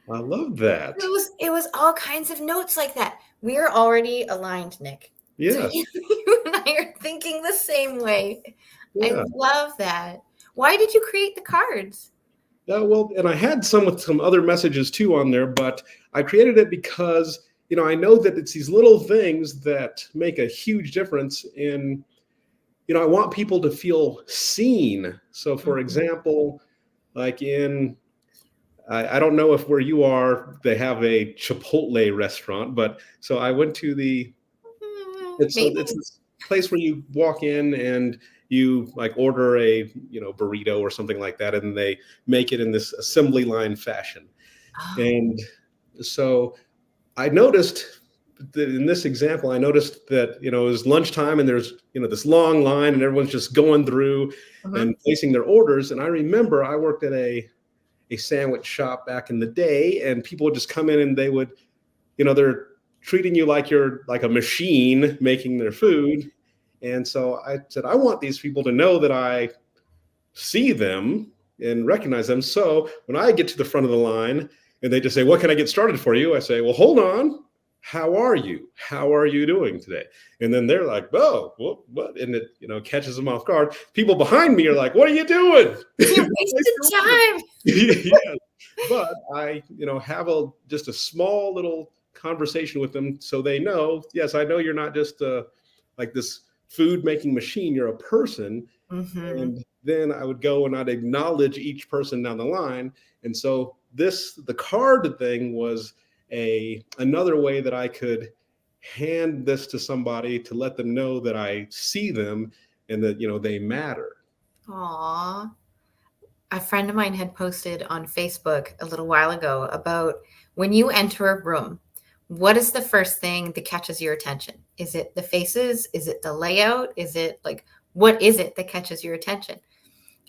I love that. It was all kinds of notes like that. We are already aligned, Nick. Yeah. So you and I are thinking the same way. Yeah. I love that. Why did you create the cards? Well, and I had some with some other messages too on there, but I created it because, I know that it's these little things that make a huge difference in, I want people to feel seen. So for example, like I don't know if where you are, they have a Chipotle restaurant, but so I went to it's this place where you walk in and you like order a, burrito or something like that, and they make it in this assembly line fashion. Oh. And so I noticed that in this example, that, it was lunchtime and there's, this long line and everyone's just going through and placing their orders. And I remember I worked at a sandwich shop back in the day, and people would just come in and they would, they're treating you like you're like a machine making their food. And so I said, I want these people to know that I see them and recognize them. So when I get to the front of the line and they just say, "What can I get started for you?" I say, "Well, hold on. How are you? How are you doing today?" And then they're like, "Oh, what?" And it, catches them off guard. People behind me are like, "What are you doing? You wasted time." Yeah. But I, have just a small little conversation with them so they know, yes, I know you're not just like this food making machine, you're a person. And then I would go and I'd acknowledge each person down the line. And so the card thing was another way that I could hand this to somebody to let them know that I see them and that, they matter. Aww. A friend of mine had posted on Facebook a little while ago about when you enter a room, what is the first thing that catches your attention? Is it the faces? Is it the layout? Is it like, what is it that catches your attention?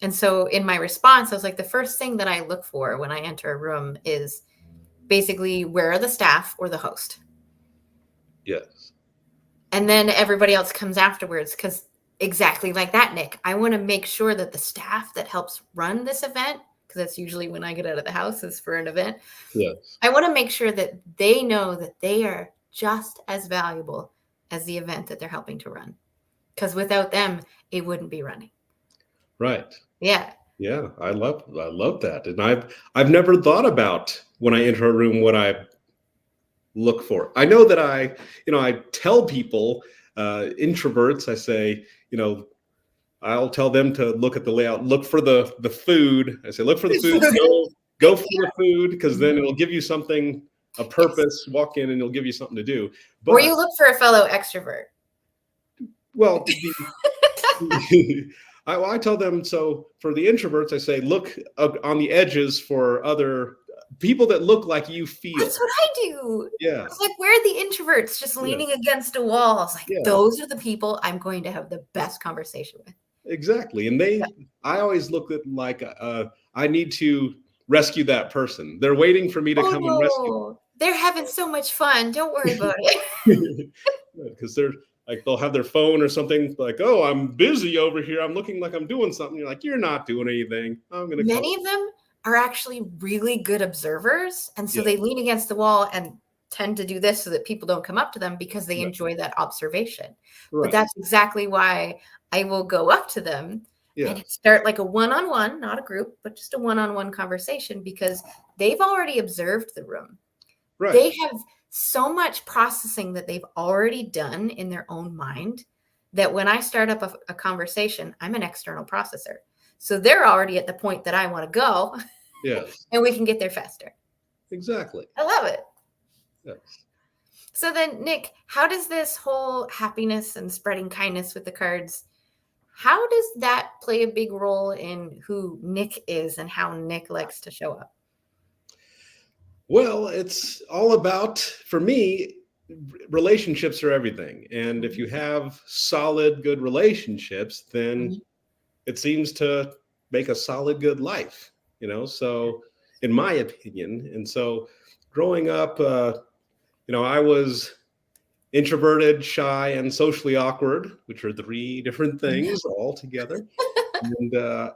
And so in my response, I was like, the first thing that I look for when I enter a room is basically, where are the staff or the host? Yes. And then everybody else comes afterwards, because exactly like that, Nick, I want to make sure that the staff that helps run this event, because that's usually when I get out of the house is for an event. Yes. I want to make sure that they know that they are just as valuable as the event that they're helping to run. Because without them, it wouldn't be running. Right. Yeah. Yeah. I love that. And I've never thought about when I enter a room what I look for. I know that I tell people, introverts, I say, I'll tell them to look at the layout, look for the food. I say, look for the food, go for the food, because then it'll give you something, a purpose. Walk in and it'll give you something to do. But, or you look for a fellow extrovert. Well, I tell them, so for the introverts, I say, look on the edges for other people that look like you feel. That's what I do. Yeah. It's like, where are the introverts just leaning against a wall? It's like, those are the people I'm going to have the best conversation with. Exactly. And I always look at like, I need to rescue that person. They're waiting for me to come and rescue. They're having so much fun. Don't worry about it. Because they're like, they'll have their phone or something like, oh, I'm busy over here. I'm looking like I'm doing something. You're like, you're not doing anything. Many of them are actually really good observers. And so they lean against the wall and tend to do this so that people don't come up to them because they enjoy that observation. Right. But that's exactly why I will go up to them and start like a one-on-one, not a group, but just a one-on-one conversation, because they've already observed the room. Right. They have so much processing that they've already done in their own mind that when I start up a conversation, I'm an external processor. So they're already at the point that I want to go. Yes. And we can get there faster. Exactly. I love it. Yes. So then, Nick, how does this whole happiness and spreading kindness with the cards, how does that play a big role in who Nick is and how Nick likes to show up? Well, it's all about, for me, relationships are everything. And if you have solid, good relationships, then it seems to make a solid, good life, so in my opinion. And so growing up, I was introverted, shy, and socially awkward, which are 3 different things all together. And I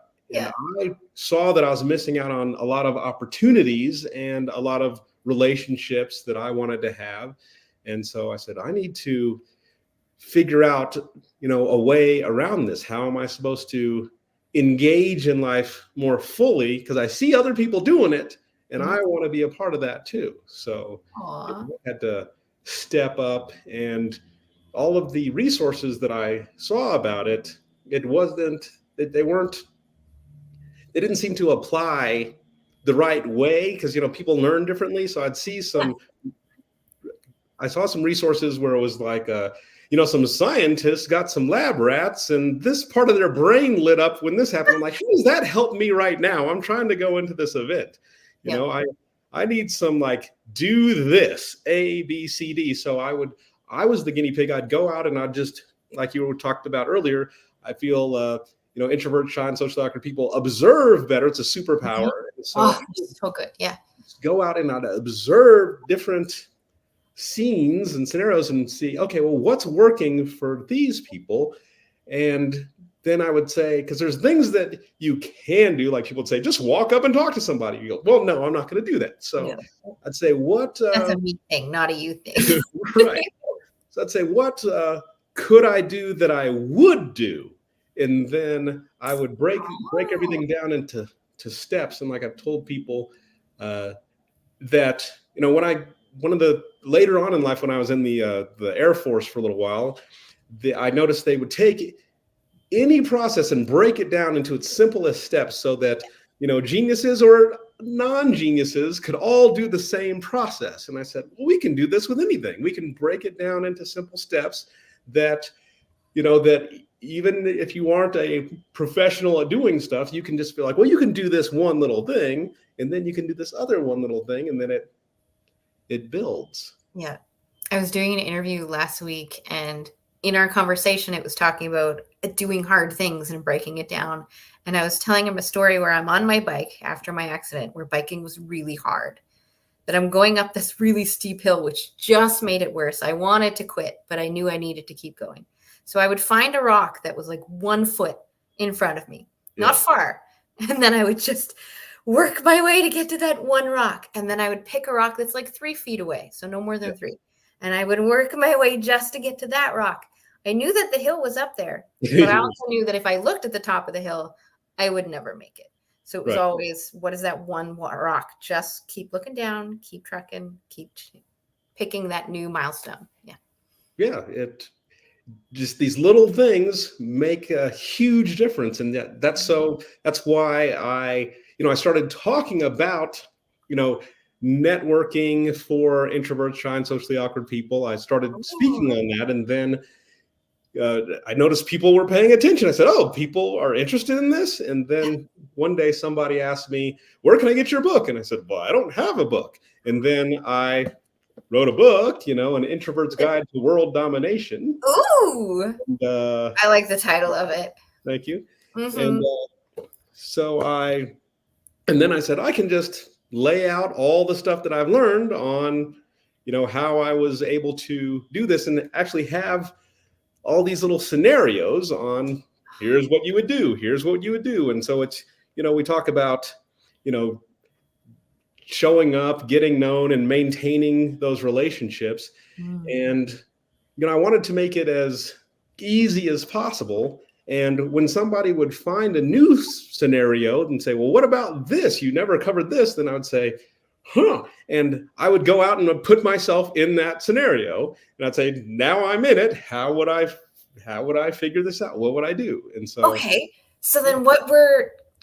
saw that I was missing out on a lot of opportunities and a lot of relationships that I wanted to have. And so I said, I need to figure out, a way around this. How am I supposed to engage in life more fully? Because I see other people doing it and I want to be a part of that too. So I had to step up, and all of the resources that I saw about it, they didn't seem to apply the right way, because people learn differently. So I saw some resources where it was like some scientists got some lab rats and this part of their brain lit up when this happened. I'm like, how does that help me right now? I'm trying to go into this event. I need some like, do this A, B, C, D. So I was the guinea pig. I'd go out and I'd just, like you talked about earlier, I feel introvert, shy, and socially awkward people observe better. It's a superpower. So good. Yeah. Go out and I'd observe different scenes and scenarios and see, okay, well, what's working for these people? And then I would say, because there's things that you can do, like people would say, just walk up and talk to somebody. You go, well, no, I'm not going to do that. So I'd say, what? That's a me thing, not a you thing. Right. So I'd say, what could I do that I would do? And then I would break everything down into steps. And like I've told people that, later on in life, when I was in the Air Force for a little while, I noticed they would take any process and break it down into its simplest steps so that, geniuses or non-geniuses could all do the same process. And I said, well, we can do this with anything. We can break it down into simple steps that, that even if you aren't a professional at doing stuff, you can just be like, well, you can do this one little thing, and then you can do this other one little thing, and then it builds. Yeah. I was doing an interview last week, and in our conversation, it was talking about doing hard things and breaking it down. And I was telling him a story where I'm on my bike after my accident, where biking was really hard, that I'm going up this really steep hill, which just made it worse. I wanted to quit, but I knew I needed to keep going. So I would find a rock that was like 1 foot in front of me, not far. And then I would just work my way to get to that one rock. And then I would pick a rock that's like 3 feet away, so no more than 3. And I would work my way just to get to that rock. I knew that the hill was up there, but I also knew that if I looked at the top of the hill, I would never make it. So it was always, what is that one rock? Just keep looking down, keep trekking, keep picking that new milestone. Yeah. Yeah. Just these little things make a huge difference. And that's why I started talking about, networking for introverts, shy, and socially awkward people. I started speaking on that. And then I noticed people were paying attention. I said, oh, people are interested in this. And then one day somebody asked me, where can I get your book? And I said, well, I don't have a book. And then I wrote a book, An Introvert's Guide to World Domination. Ooh. And, I like the title of it. Thank you. Mm-hmm. And then I said, I can just lay out all the stuff that I've learned on, how I was able to do this and actually have all these little scenarios on here's what you would do. Here's what you would do. And so it's, we talk about, showing up, getting known, and maintaining those relationships. And, I wanted to make it as easy as possible. And when somebody would find a new scenario and say, well, what about this? You never covered this. Then I would say, huh. And I would go out and put myself in that scenario. And I'd say, now I'm in it. How would I figure this out? What would I do? And so. Okay. So then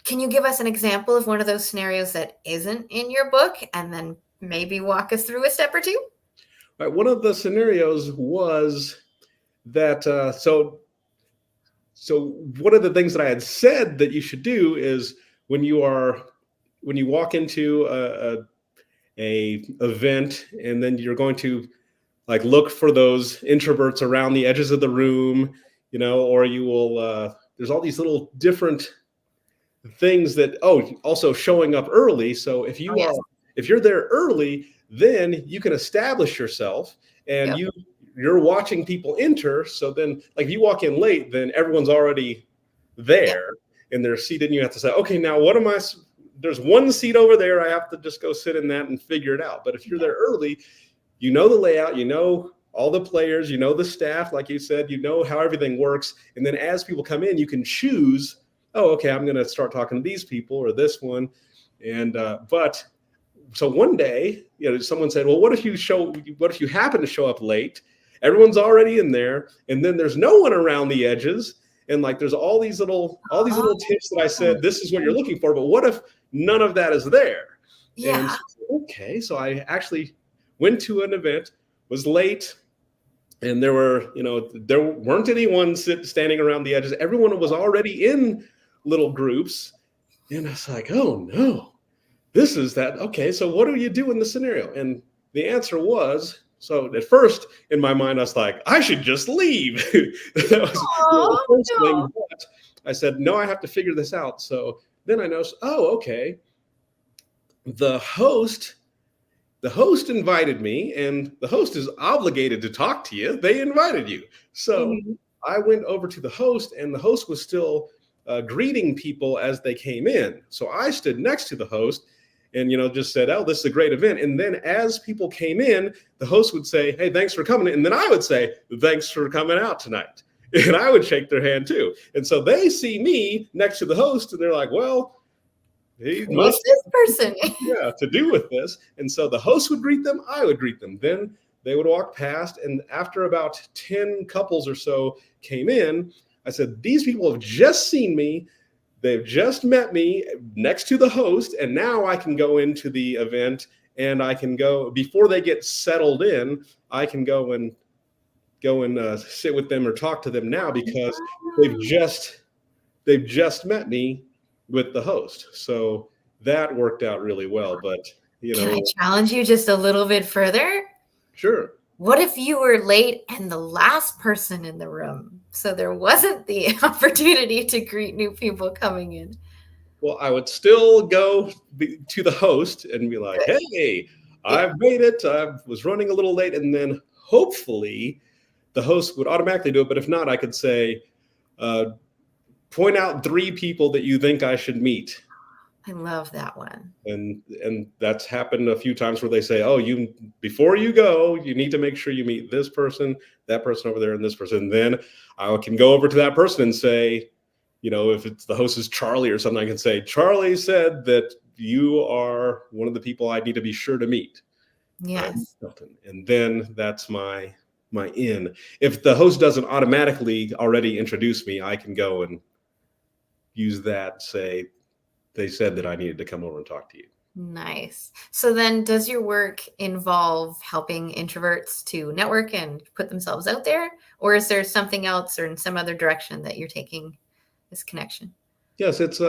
can you give us an example of one of those scenarios that isn't in your book and then maybe walk us through a step or two? Right. One of the scenarios was that, so one of the things that I had said that you should do is when you walk into a event and then you're going to like look for those introverts around the edges of the room, or you will, there's all these little different things that, also showing up early. So if you're there early, then you can establish yourself and you're watching people enter. So then like if you walk in late, then everyone's already there and they're seated and you have to say, okay, now there's one seat over there. I have to just go sit in that and figure it out. But if you're there early, the layout, all the players, the staff, like you said, how everything works. And then as people come in, you can choose, I'm going to start talking to these people or this one. And, so one day, someone said, well, what if you happen to show up late? Everyone's already in there. And then there's no one around the edges. And like, there's all these little tips that I said, this is what you're looking for. But what if none of that is there? Yeah. And so, okay. So I actually went to an event, was late. And there weren't anyone standing around the edges. Everyone was already in little groups. And I was like, oh no. This is that. Okay, so what do you do in the scenario? And the answer was, so at first in my mind, I was like, I should just leave. That was the first thing. But I said, no, I have to figure this out. So then I noticed, okay. The host invited me and the host is obligated to talk to you. They invited you. So I went over to the host and the host was still greeting people as they came in. So I stood next to the host and, just said, oh, this is a great event. And then as people came in, the host would say, hey, thanks for coming. And then I would say, thanks for coming out tonight. And I would shake their hand too. And so they see me next to the host and they're like, well, he must this person to do with this. And so the host would greet them. I would greet them. Then they would walk past. And after about 10 couples or so came in, I said, these people have just seen me. They've just met me next to the host. And now I can go into the event and I can go before they get settled in. I can go and sit with them or talk to them now because they've just met me with the host. So that worked out really well. But, Can I challenge you just a little bit further? Sure. What if you were late and the last person in the room? So there wasn't the opportunity to greet new people coming in. Well, I would still go to the host and be like, hey, I've made it. I was running a little late. And then hopefully the host would automatically do it. But if not, I could say, point out 3 people that you think I should meet. I love that one. And that's happened a few times where they say, before you go, you need to make sure you meet this person, that person over there, and this person. And then I can go over to that person and say, if it's the host is Charlie or something, I can say, Charlie said that you are one of the people I need to be sure to meet. Yes. And then that's my in. If the host doesn't automatically already introduce me, I can go and use that, say, they said that I needed to come over and talk to you. Nice. So then does your work involve helping introverts to network and put themselves out there? Or is there something else or in some other direction that you're taking this connection? Yes, it's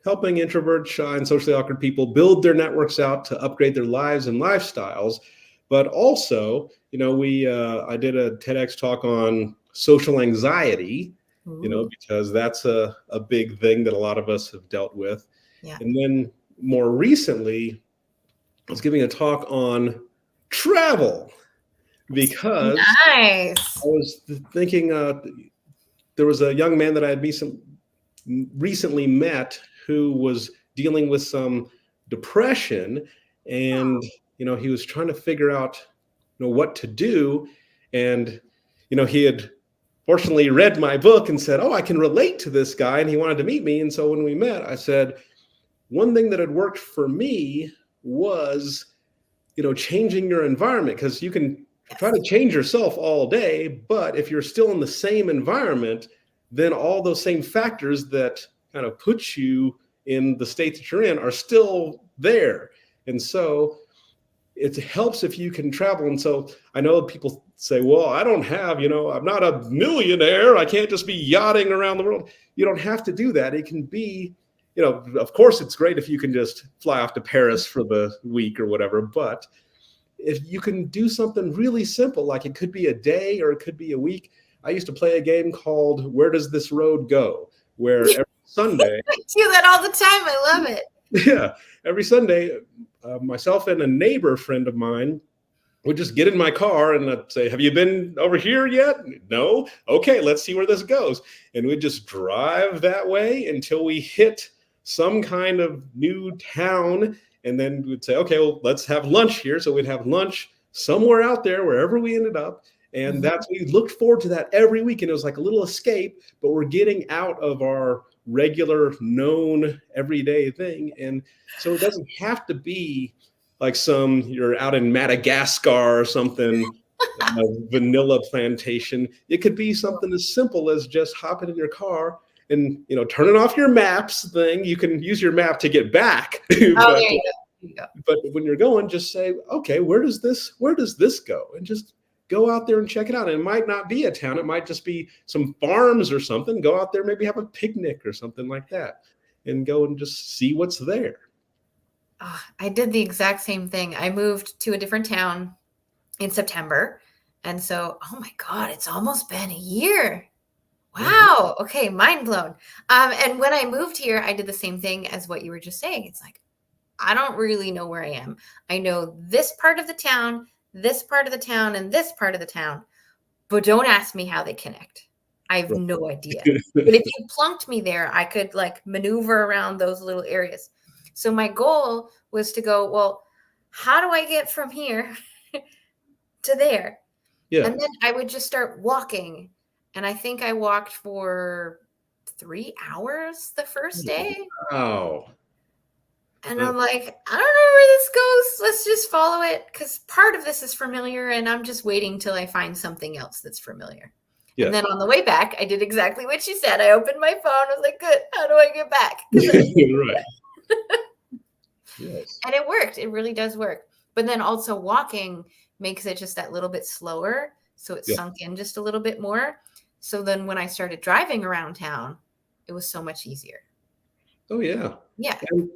helping introverts, shy, and socially awkward people build their networks out to upgrade their lives and lifestyles. But also, I did a TEDx talk on social anxiety. because that's a big thing that a lot of us have dealt with. Yeah. And then more recently, I was giving a talk on travel because nice. I was thinking there was a young man that I had recently met who was dealing with some depression, and he was trying to figure out what to do. And he had fortunately read my book and said, oh, I can relate to this guy, and he wanted to meet me. And so when we met, I said, one thing that had worked for me was changing your environment, because you can try to change yourself all day, but if you're still in the same environment, then all those same factors that kind of put you in the state that you're in are still there. And so it helps if you can travel. And so I know people say, well, I don't have, I'm not a millionaire, I can't just be yachting around the world. You don't have to do that. It can be, of course, it's great if you can just fly off to Paris for the week or whatever, but if you can do something really simple, like it could be a day or it could be a week. I used to play a game called Where Does This Road Go? Where every Sunday. I do that all the time. I love it. Yeah. Every Sunday, myself and a neighbor friend of mine would just get in my car and I'd say, have you been over here yet? No. Okay, let's see where this goes. And we'd just drive that way until we hit some kind of new town. And then we'd say, okay, well, let's have lunch here. So we'd have lunch somewhere out there, wherever we ended up. And we looked forward to that every week. And it was like a little escape, but we're getting out of our regular, known, everyday thing. And so it doesn't have to be like you're out in Madagascar or something, a vanilla plantation. It could be something as simple as just hopping in your car and, turning off your maps thing. You can use your map to get back. There you go. But when you're going, just say, okay, where does this go? And just go out there and check it out. And it might not be a town. It might just be some farms or something. Go out there, maybe have a picnic or something like that, and go and just see what's there. Oh, I did the exact same thing. I moved to a different town in September. And so, oh my God, it's almost been a year. Wow. Okay. Mind blown. And when I moved here, I did the same thing as what you were just saying. It's like, I don't really know where I am. I know this part of the town, this part of the town, and this part of the town, but don't ask me how they connect. I have no idea. But if you plunked me there, I could maneuver around those little areas. So my goal was to go, well, how do I get from here to there? Yeah. And then I would just start walking. And I think I walked for 3 hours the first day. Wow. And I'm like, I don't know where this goes. Let's just follow it, because part of this is familiar and I'm just waiting till I find something else that's familiar. Yeah. And then on the way back, I did exactly what she said. I opened my phone. I was like, good. How do I get back? Right. Yes. And it worked. It really does work. But then also walking makes it just that little bit slower. So it sunk in just a little bit more. So then when I started driving around town, it was so much easier. Oh, yeah. Yeah. And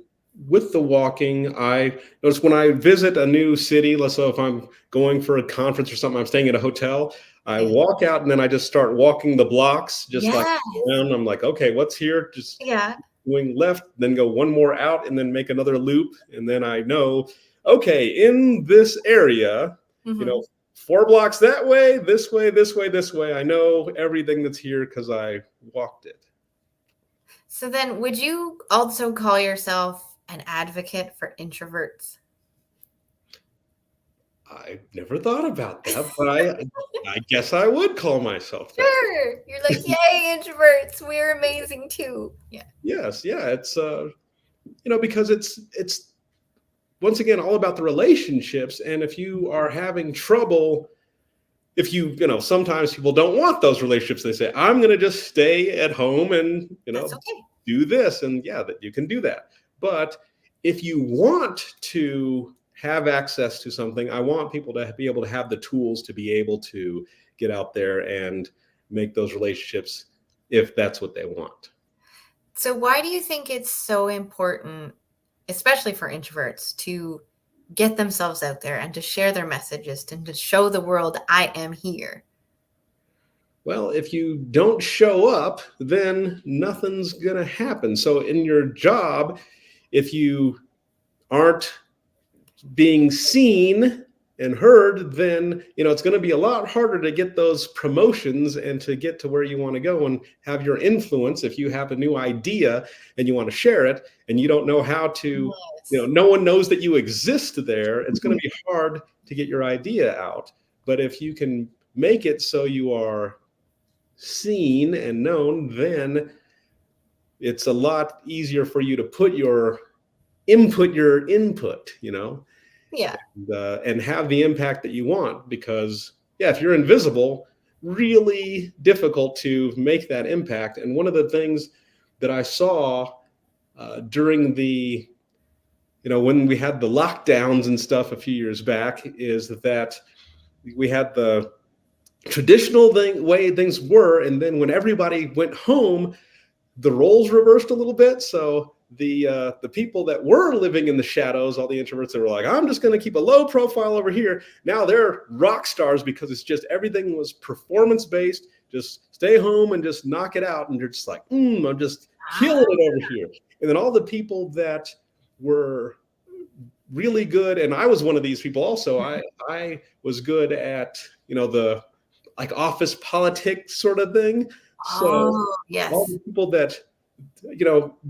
with the walking, I notice when I visit a new city, let's say if I'm going for a conference or something, I'm staying at a hotel, I walk out and then I just start walking the blocks, just like around. I'm like, okay, what's here? Just going left, then go one more out and then make another loop. And then I know, okay, in this area, 4 blocks that way, this way, this way, this way. I know everything that's here because I walked it. So then would you also call yourself an advocate for introverts? I never thought about that, but I guess I would call myself that. Sure. You're like, yay, introverts. We're amazing too. Yeah. Yes. Yeah. It's, because it's once again, all about the relationships. And if you are having trouble, sometimes people don't want those relationships. They say, I'm going to just stay at home and, do this. And that you can do that. But if you want to have access to something, I want people to be able to have the tools to be able to get out there and make those relationships if that's what they want. So why do you think it's so important, especially for introverts, to get themselves out there and to share their messages and to show the world I am here? Well, if you don't show up, then nothing's going to happen. So in your job, if you aren't being seen and heard, then it's going to be a lot harder to get those promotions and to get to where you want to go and have your influence. If you have a new idea and you want to share it and you don't know how to, no one knows that you exist there, it's going to be hard to get your idea out. But if you can make it so you are seen and known, then it's a lot easier for you to put your input, Yeah. And have the impact that you want. Because if you're invisible, really difficult to make that impact. And one of the things that I saw during the, when we had the lockdowns and stuff a few years back, is that we had the traditional way things were, and then when everybody went home, the roles reversed a little bit. So the people that were living in the shadows, all the introverts that were like, I'm just going to keep a low profile over here, now they're rock stars because it's just everything was performance based. Just stay home and just knock it out, and you're just like, I'm just killing it over here. And then all the people that were really good, and I was one of these people also, I was good at the like office politics sort of thing. So yes. all the people that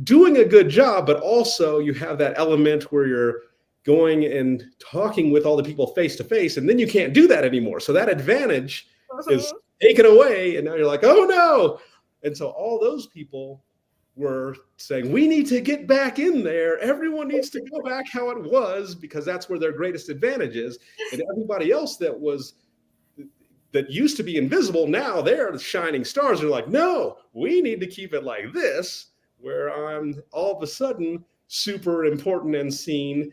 doing a good job, but also you have that element where you're going and talking with all the people face to face, and then you can't do that anymore. So that advantage is taken away, and now you're like, oh no. And so all those people were saying, we need to get back in there. Everyone needs to go back how it was, because that's where their greatest advantage is. And everybody else that used to be invisible, now they're the shining stars. They're like, no, we need to keep it like this, where I'm all of a sudden super important and seen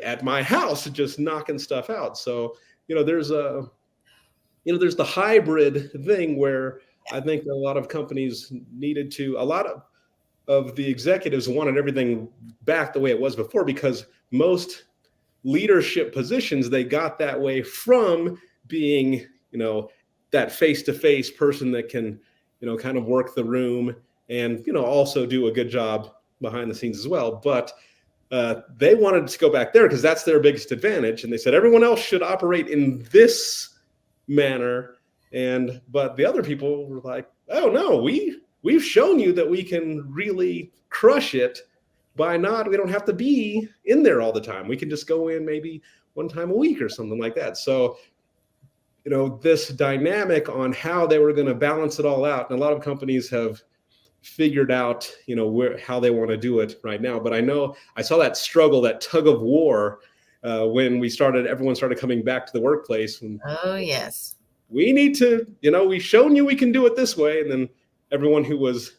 at my house, just knocking stuff out. So, there's the hybrid thing where I think a lot of companies needed to, a lot of the executives wanted everything back the way it was before, because most leadership positions, they got that way from being that face-to-face person that can, kind of work the room and, also do a good job behind the scenes as well. But they wanted to go back there because that's their biggest advantage. And they said, everyone else should operate in this manner. But the other people were like, oh no, we've shown you that we can really crush it we don't have to be in there all the time. We can just go in maybe one time a week or something like that. So, this dynamic on how they were going to balance it all out. And a lot of companies have figured out, how they want to do it right now. But I know I saw that struggle, that tug of war when everyone started coming back to the workplace. And oh, yes. We need to, we've shown you we can do it this way. And then everyone who was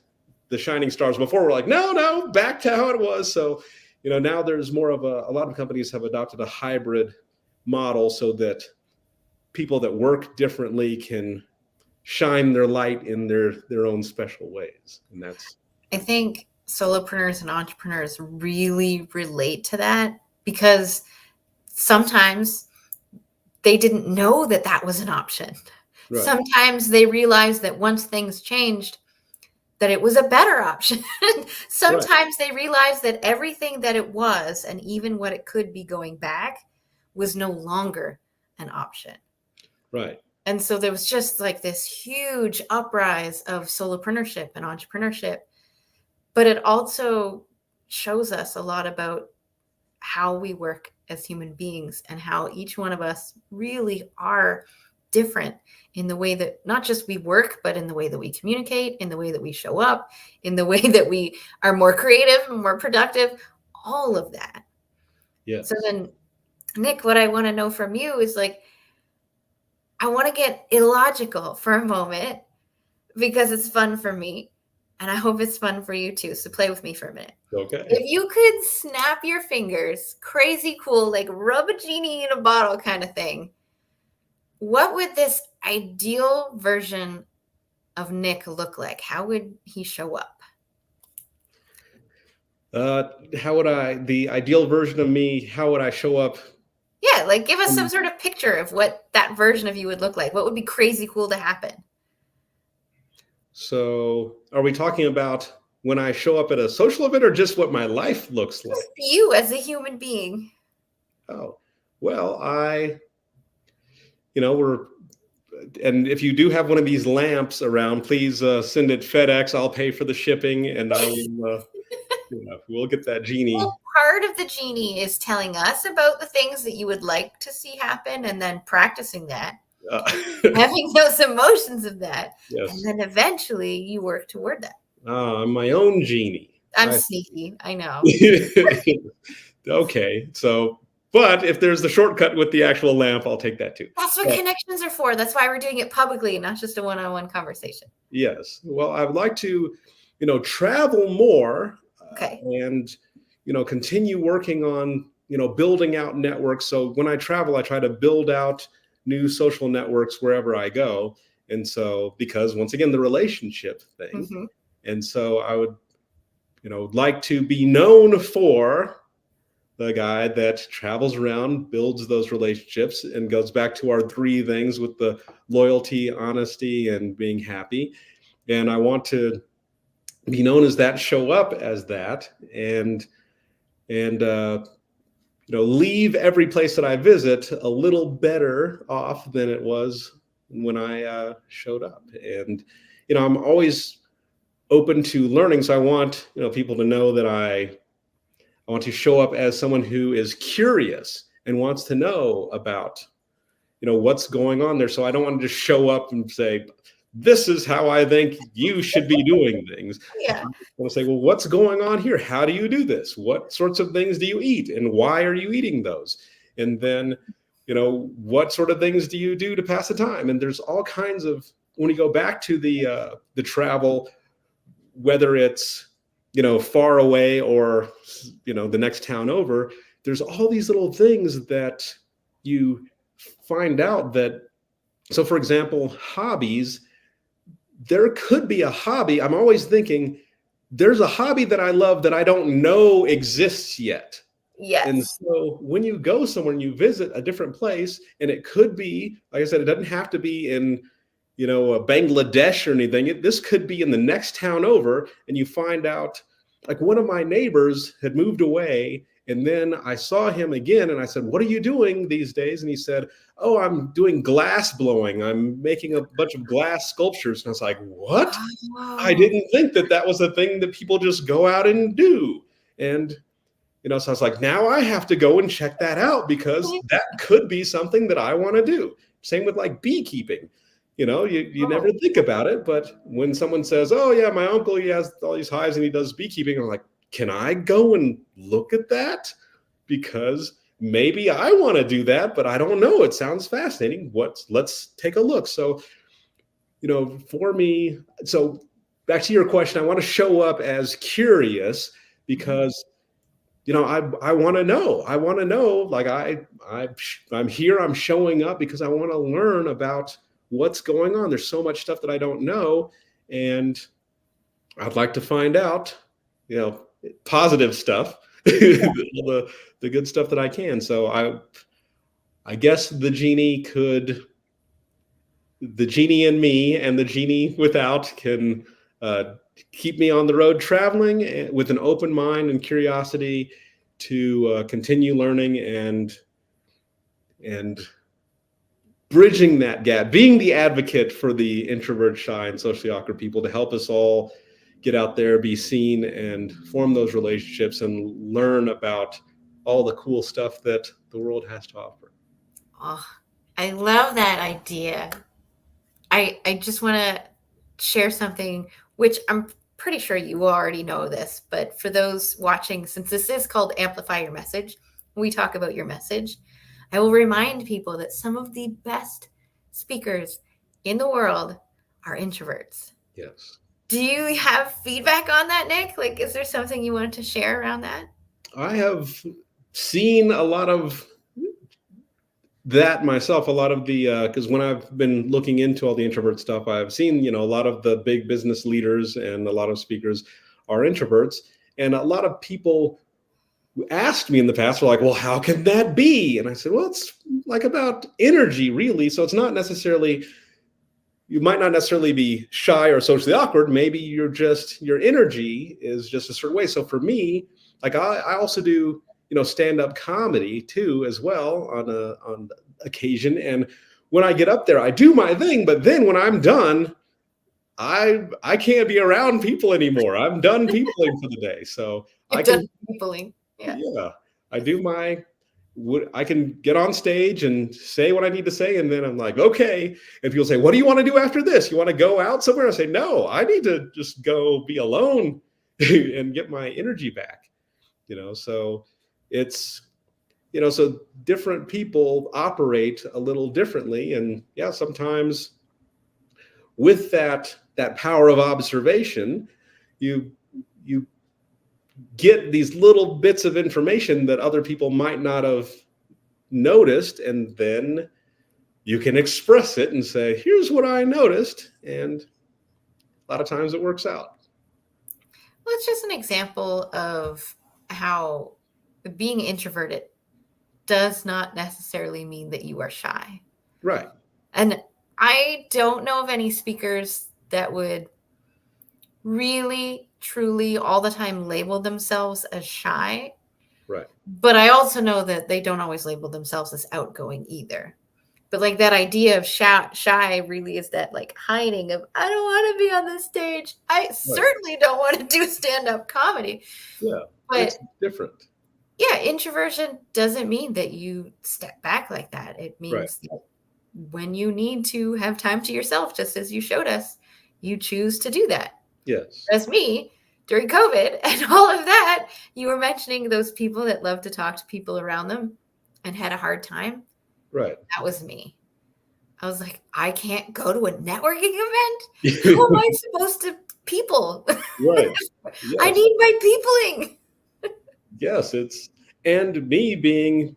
the shining stars before were like, no, back to how it was. So, now there's more of a lot of companies have adopted a hybrid model so that people that work differently can shine their light in their own special ways. And I think solopreneurs and entrepreneurs really relate to that, because sometimes they didn't know that was an option. Right. Sometimes they realized that once things changed, that it was a better option. Sometimes they realized that everything that it was, and even what it could be going back, was no longer an option. Right. And so there was just like this huge uprise of solopreneurship and entrepreneurship. But it also shows us a lot about how we work as human beings and how each one of us really are different in the way that not just we work, but in the way that we communicate, in the way that we show up, in the way that we are more creative and more productive, all of that. Yeah. So then, Nick, what I want to know from you is like, I want to get illogical for a moment because it's fun for me and I hope it's fun for you too. So play with me for a minute. Okay. If you could snap your fingers, crazy cool, like rub a genie in a bottle kind of thing, what would this ideal version of Nick look like? How would he show up? The ideal version of me, how would I show up? Yeah, like give us some sort of picture of what that version of you would look like. What would be crazy cool to happen? So are we talking about when I show up at a social event or just what my life looks like? Just you as a human being. Oh, well, and if you do have one of these lamps around, please send it FedEx. I'll pay for the shipping, and I will, we'll get that genie. Well, part of the genie is telling us about the things that you would like to see happen, and then practicing that, having those emotions of that, yes. And then eventually you work toward that. I'm my own genie. I'm sneaky, I know. Okay, so. But if there's the shortcut with the actual lamp, I'll take that too. That's what connections are for. That's why we're doing it publicly, not just a one-on-one conversation. Yes. Well, I would like to, travel more. Okay. And, continue working on, building out networks. So when I travel, I try to build out new social networks wherever I go. And so, because once again, the relationship thing. Mm-hmm. And so I would, like to be known for the guy that travels around, builds those relationships, and goes back to our 3 things with the loyalty, honesty, and being happy. And I want to be known as that, show up as that, and leave every place that I visit a little better off than it was when I showed up. And, I'm always open to learning. So I want, people to know that I want to show up as someone who is curious and wants to know about, what's going on there. So I don't want to just show up and say, this is how I think you should be doing things. Yeah. I want to say, well, what's going on here? How do you do this? What sorts of things do you eat? And why are you eating those? And then, what sort of things do you do to pass the time? And there's all kinds of, when you go back to the travel, whether it's, far away or, the next town over, there's all these little things that you find out that, so for example, hobbies, there could be a hobby. I'm always thinking there's a hobby that I love that I don't know exists yet. Yes. And so when you go somewhere and you visit a different place, and it could be, like I said, it doesn't have to be in, Bangladesh or anything. This could be in the next town over, and you find out, like one of my neighbors had moved away, and then I saw him again, and I said, what are you doing these days? And he said, oh, I'm doing glass blowing. I'm making a bunch of glass sculptures. And I was like, what? Oh. I didn't think that was a thing that people just go out and do. And, so I was like, now I have to go and check that out, because that could be something that I want to do. Same with like beekeeping. You never think about it, but when someone says, oh yeah, my uncle, he has all these hives and he does beekeeping, I'm like, can I go and look at that? Because maybe I want to do that, but I don't know. It sounds fascinating. Let's take a look. So, for me, so back to your question, I want to show up as curious, because I want to know. I want to know, like I'm here, I'm showing up because I want to learn about what's going on. There's so much stuff that I don't know, and I'd like to find out, positive stuff, the good stuff that I can. So I guess the genie in me and the genie without can keep me on the road traveling with an open mind and curiosity to continue learning and bridging that gap, being the advocate for the introvert, shy, and socially awkward people, to help us all get out there, be seen, and form those relationships and learn about all the cool stuff that the world has to offer. Oh, I love that idea. I just want to share something, which I'm pretty sure you already know this, but for those watching, since this is called Amplify Your Message, we talk about your message. I will remind people that some of the best speakers in the world are introverts. Yes. Do you have feedback on that, Nick? Like, is there something you wanted to share around that? I have seen a lot of that myself, a lot of the, because when I've been looking into all the introvert stuff, I've seen, a lot of the big business leaders and a lot of speakers are introverts. And a lot of people asked me in the past were like, well, how can that be? And I said, well, it's like about energy, really. So it's not necessarily you might not necessarily be shy or socially awkward. Maybe your energy is just a certain way. So for me, like I also do, stand-up comedy too, as well on occasion. And when I get up there, I do my thing, but then when I'm done, I can't be around people anymore. I'm done peopling for the day. So I can peopling. Yeah, I do I can get on stage and say what I need to say. And then I'm like, okay. And people say, what do you want to do after this? You want to go out somewhere? I say, no, I need to just go be alone and get my energy back. So it's, so different people operate a little differently. And yeah, sometimes with that power of observation, you get these little bits of information that other people might not have noticed, and then you can express it and say, here's what I noticed. And a lot of times it works out. Well, it's just an example of how being introverted does not necessarily mean that you are shy. Right. And I don't know of any speakers that would really, truly all the time label themselves as shy. Right. But I also know that they don't always label themselves as outgoing either. But like that idea of shy really is that like hiding of, I don't want to be on the stage. I certainly don't want to do stand-up comedy. Yeah, but it's different. Yeah, introversion doesn't mean that you step back like that. It means that when you need to have time to yourself, just as you showed us, you choose to do that. Yes. As me, during COVID and all of that, you were mentioning those people that love to talk to people around them and had a hard time. Right. That was me. I was like, I can't go to a networking event. How am I supposed to people? Right. Yes. I need my peopling. Yes, and me being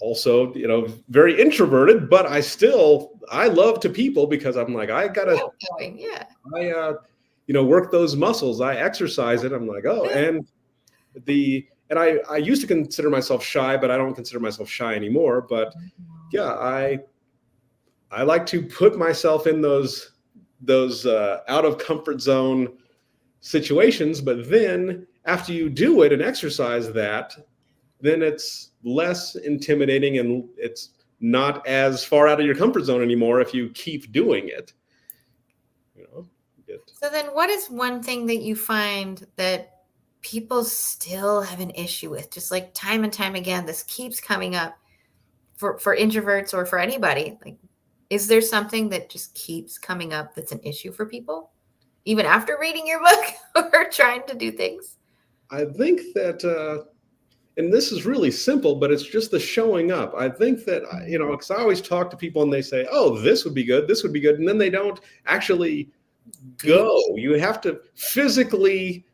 also, very introverted, but I love to people because I'm like, I gotta, work those muscles. I exercise it. I'm like, and I used to consider myself shy, but I don't consider myself shy anymore. But yeah, I like to put myself in those out of comfort zone situations, but then after you do it and exercise that, then it's less intimidating and it's not as far out of your comfort zone anymore if you keep doing it. So then what is one thing that you find that people still have an issue with? Just like time and time again, this keeps coming up for introverts or for anybody. Like, is there something that just keeps coming up that's an issue for people, even after reading your book or trying to do things? I think that, and this is really simple, but it's just the showing up. I think that, because I always talk to people and they say, oh, this would be good. This would be good. And then they don't actually go. You have to physically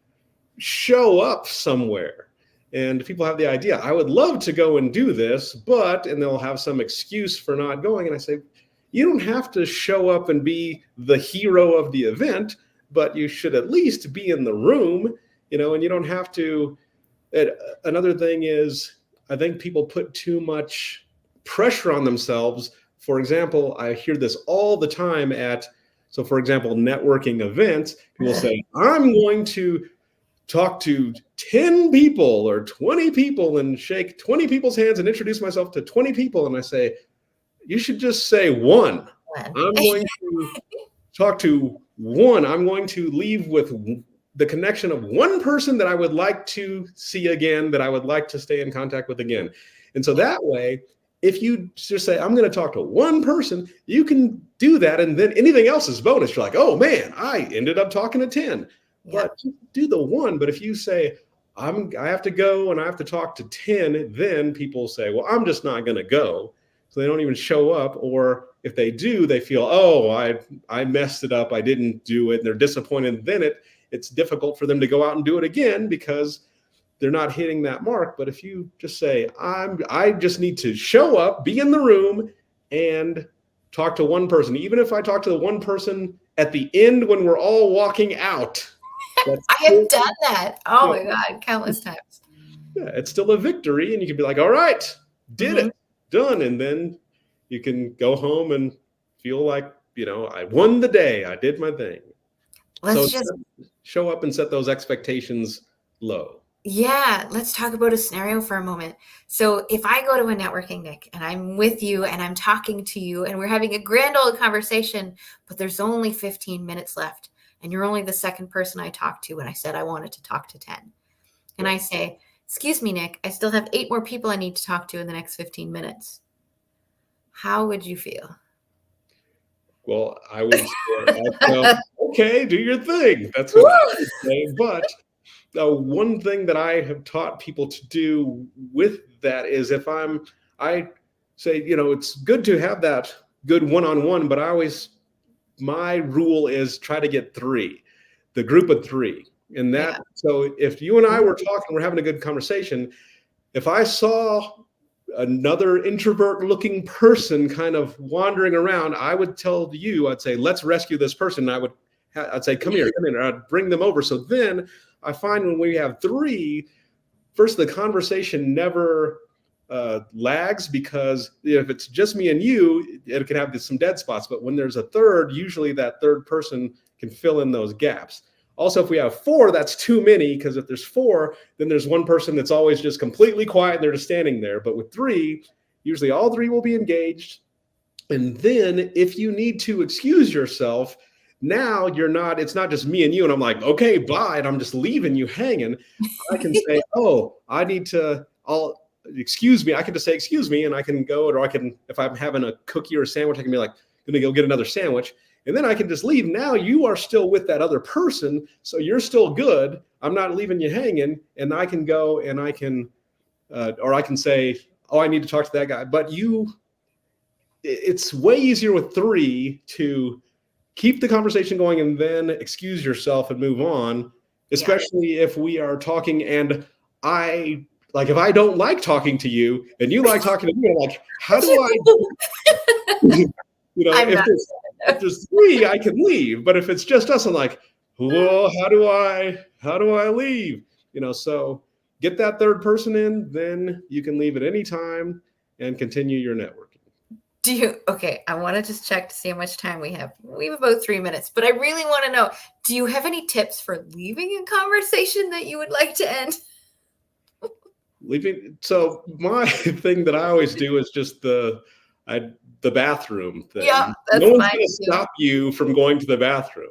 show up somewhere. And people have the idea, I would love to go and do this, and they'll have some excuse for not going. And I say, you don't have to show up and be the hero of the event, but you should at least be in the room, and you don't have to. Another thing is, I think people put too much pressure on themselves. For example, I hear this all the time for example, networking events. People say, I'm going to talk to 10 people or 20 people and shake 20 people's hands and introduce myself to 20 people. And I say, you should just say one. I'm going to talk to one. I'm going to leave with the connection of one person that I would like to see again, that I would like to stay in contact with again. And so that way, if you just say, I'm going to talk to one person, you can do that. And then anything else is bonus. You're like, oh man, I ended up talking to 10. Yeah. But do the one. But if you say, I have to go and I have to talk to 10, then people say, well, I'm just not going to go. So they don't even show up. Or if they do, they feel, I messed it up. I didn't do it. And they're disappointed. Then it's difficult for them to go out and do it again because they're not hitting that mark. But if you just say, I just need to show up, be in the room, and talk to one person, even if I talk to the one person at the end when we're all walking out. I have done that. Oh my God, countless times. Yeah, it's still a victory. And you can be like, all right, did it, done. And then you can go home and feel like I won the day. I did my thing. Let's just show up and set those expectations low. Yeah, let's talk about a scenario for a moment. So if I go to a networking, Nick, and I'm with you and I'm talking to you and we're having a grand old conversation, but there's only 15 minutes left and you're only the second person I talked to when I said I wanted to talk to 10. And I say, excuse me, Nick, I still have 8 more people I need to talk to in the next 15 minutes. How would you feel? Well, I would say, okay, do your thing. That's what I would say. But one thing that I have taught people to do with that is I say, it's good to have that good one-on-one, but my rule is try to get 3, the group of 3. And so if you and I were talking, we're having a good conversation, if I saw another introvert looking person kind of wandering around, I would tell you, I'd say, let's rescue this person. I'd say, come here. I'd bring them over. So then I find when we have 3, first, the conversation never lags, because if it's just me and you, it can have some dead spots. But when there's a third, usually that third person can fill in those gaps. Also, if we have 4, that's too many, because if there's 4, then there's one person that's always just completely quiet and they're just standing there. But with 3, usually all 3 will be engaged. And then if you need to excuse yourself, now it's not just me and you and I'm like, okay, bye, and I'm just leaving you hanging. I can say, excuse me. I can just say, excuse me, and I can go, or I can, if I'm having a cookie or a sandwich, I can be like, gonna go get another sandwich. And then I can just leave. Now you are still with that other person, so you're still good. I'm not leaving you hanging, and I can go and I can, or I can say, oh, I need to talk to that guy. But it's way easier with 3 to keep the conversation going and then excuse yourself and move on, especially if we are talking and if I don't like talking to you and you like talking to me, I'm like, how do I, if there's 3, I can leave. But if it's just us, I'm like, well, how do I leave? So get that third person in, then you can leave at any time and continue your networking. Okay, I want to just check to see how much time we have. We have about 3 minutes, but I really want to know, do you have any tips for leaving a conversation that you would like to end? Leaving. So my thing that I always do is just the bathroom thing. Yeah, that's no one's going to stop you from going to the bathroom.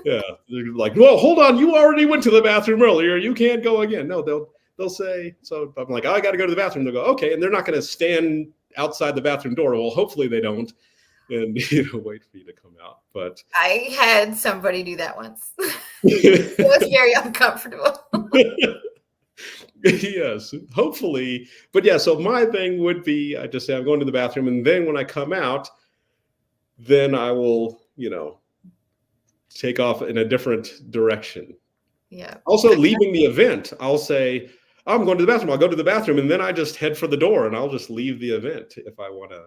Yeah, they're like, well, hold on, you already went to the bathroom earlier. You can't go again. No, they'll say. So I'm like, I got to go to the bathroom. They'll go, okay, and they're not going to stand outside the bathroom door. Well, hopefully they don't, and wait for you to come out. But I had somebody do that once. It was very uncomfortable. Yes, hopefully. But yeah, so my thing would be, I just say I'm going to the bathroom, and then when I come out, then I will, take off in a different direction. Yeah. Also, leaving the event, I'll say, I'm going to the bathroom. I'll go to the bathroom, and then I just head for the door, and I'll just leave the event if I want a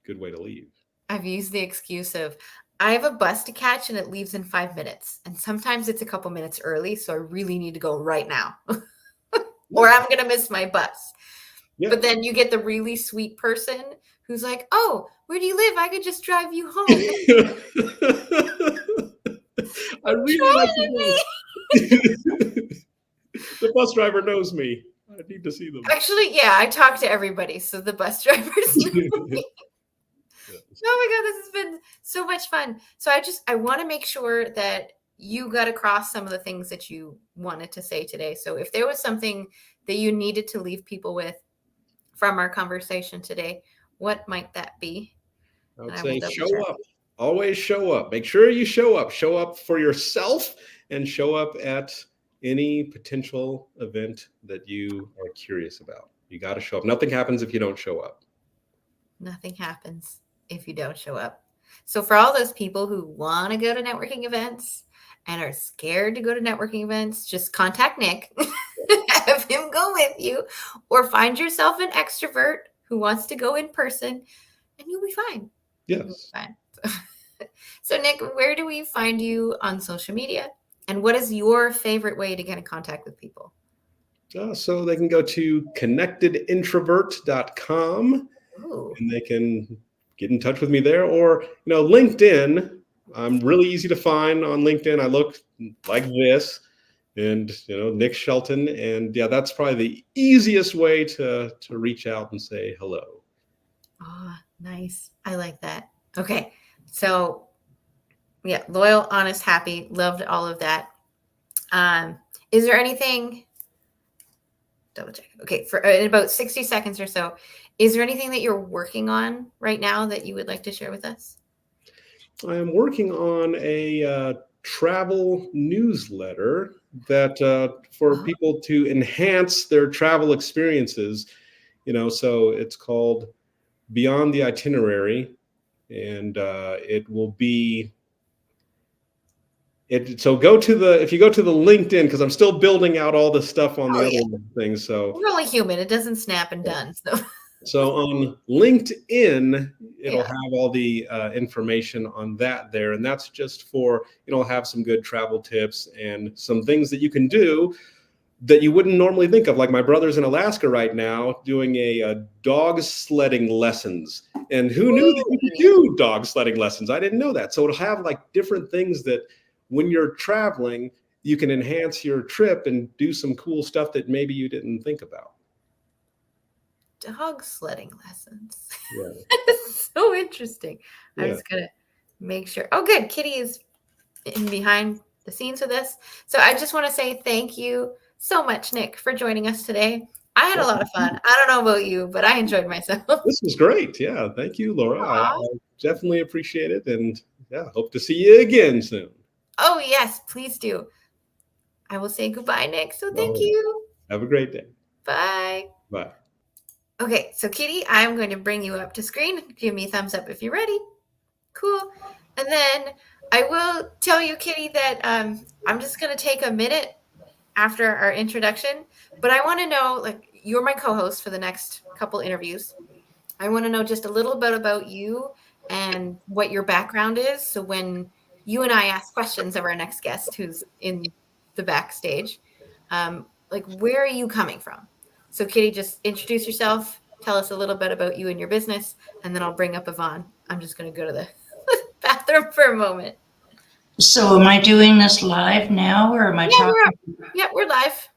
good way to leave. I've used the excuse of, I have a bus to catch and it leaves in 5 minutes. And sometimes it's a couple minutes early, so I really need to go right now. Or I'm going to miss my bus. Yeah. But then you get the really sweet person who's like, oh, where do you live? I could just drive you home. I really like the bus driver knows me. I need to see them. Actually, yeah, I talk to everybody, so the bus drivers know me. Oh my God, this has been so much fun. So I want to make sure that you got across some of the things that you wanted to say today. So if there was something that you needed to leave people with from our conversation today, what might that be? I would say show up. Always show up. Make sure you show up. Show up for yourself and show up at any potential event that you are curious about. You got to show up. Nothing happens if you don't show up. Nothing happens if you don't show up. So for all those people who want to go to networking events and are scared to go to networking events, just contact Nick, have him go with you, or find yourself an extrovert who wants to go in person, and you'll be fine. Yes. You'll be fine. So Nick, where do we find you on social media? And what is your favorite way to get in contact with people? So they can go to connectedintrovert.com. Ooh. And they can get in touch with me there. Or, LinkedIn, I'm really easy to find on LinkedIn. I look like this, and, Nick Shelton. And yeah, that's probably the easiest way to reach out and say hello. Oh, nice. I like that. Okay. So yeah, loyal, honest, happy, loved all of that. Is there anything, double check. Okay. For in about 60 seconds or so, is there anything that you're working on right now that you would like to share with us? I am working on a travel newsletter that for people to enhance their travel experiences. So it's called Beyond the Itinerary, and it will be. So if you go to the LinkedIn, because I'm still building out all the stuff on the other things. So we're only human; it doesn't snap and done. So on LinkedIn, it'll have all the information on that there. And that's just for, have some good travel tips and some things that you can do that you wouldn't normally think of. Like my brother's in Alaska right now doing a dog sledding lessons. And who knew that you could do dog sledding lessons? I didn't know that. So it'll have like different things that when you're traveling, you can enhance your trip and do some cool stuff that maybe you didn't think about. Dog sledding lessons. Yeah. So interesting. Yeah. I'm just gonna make sure. Oh, good. Kitty is in behind the scenes with this. So I just want to say thank you so much, Nick, for joining us today. I had a lot of fun. I don't know about you, but I enjoyed myself. This was great. Yeah. Thank you, Laura. I definitely appreciate it. And yeah, hope to see you again soon. Oh, yes, please do. I will say goodbye, Nick. So thank you. Have a great day. Bye. Bye. Okay, so Kitty, I'm going to bring you up to screen. Give me a thumbs up if you're ready. Cool. And then I will tell you, Kitty, that I'm just going to take a minute after our introduction, but I want to know, like, you're my co-host for the next couple interviews. I want to know just a little bit about you and what your background is. So when you and I ask questions of our next guest, who's in the backstage, like, where are you coming from? So Kitty, just introduce yourself. Tell us a little bit about you and your business, and then I'll bring up Yvonne. I'm just going to go to the bathroom for a moment. So am I doing this live now, or am I talking? We're live.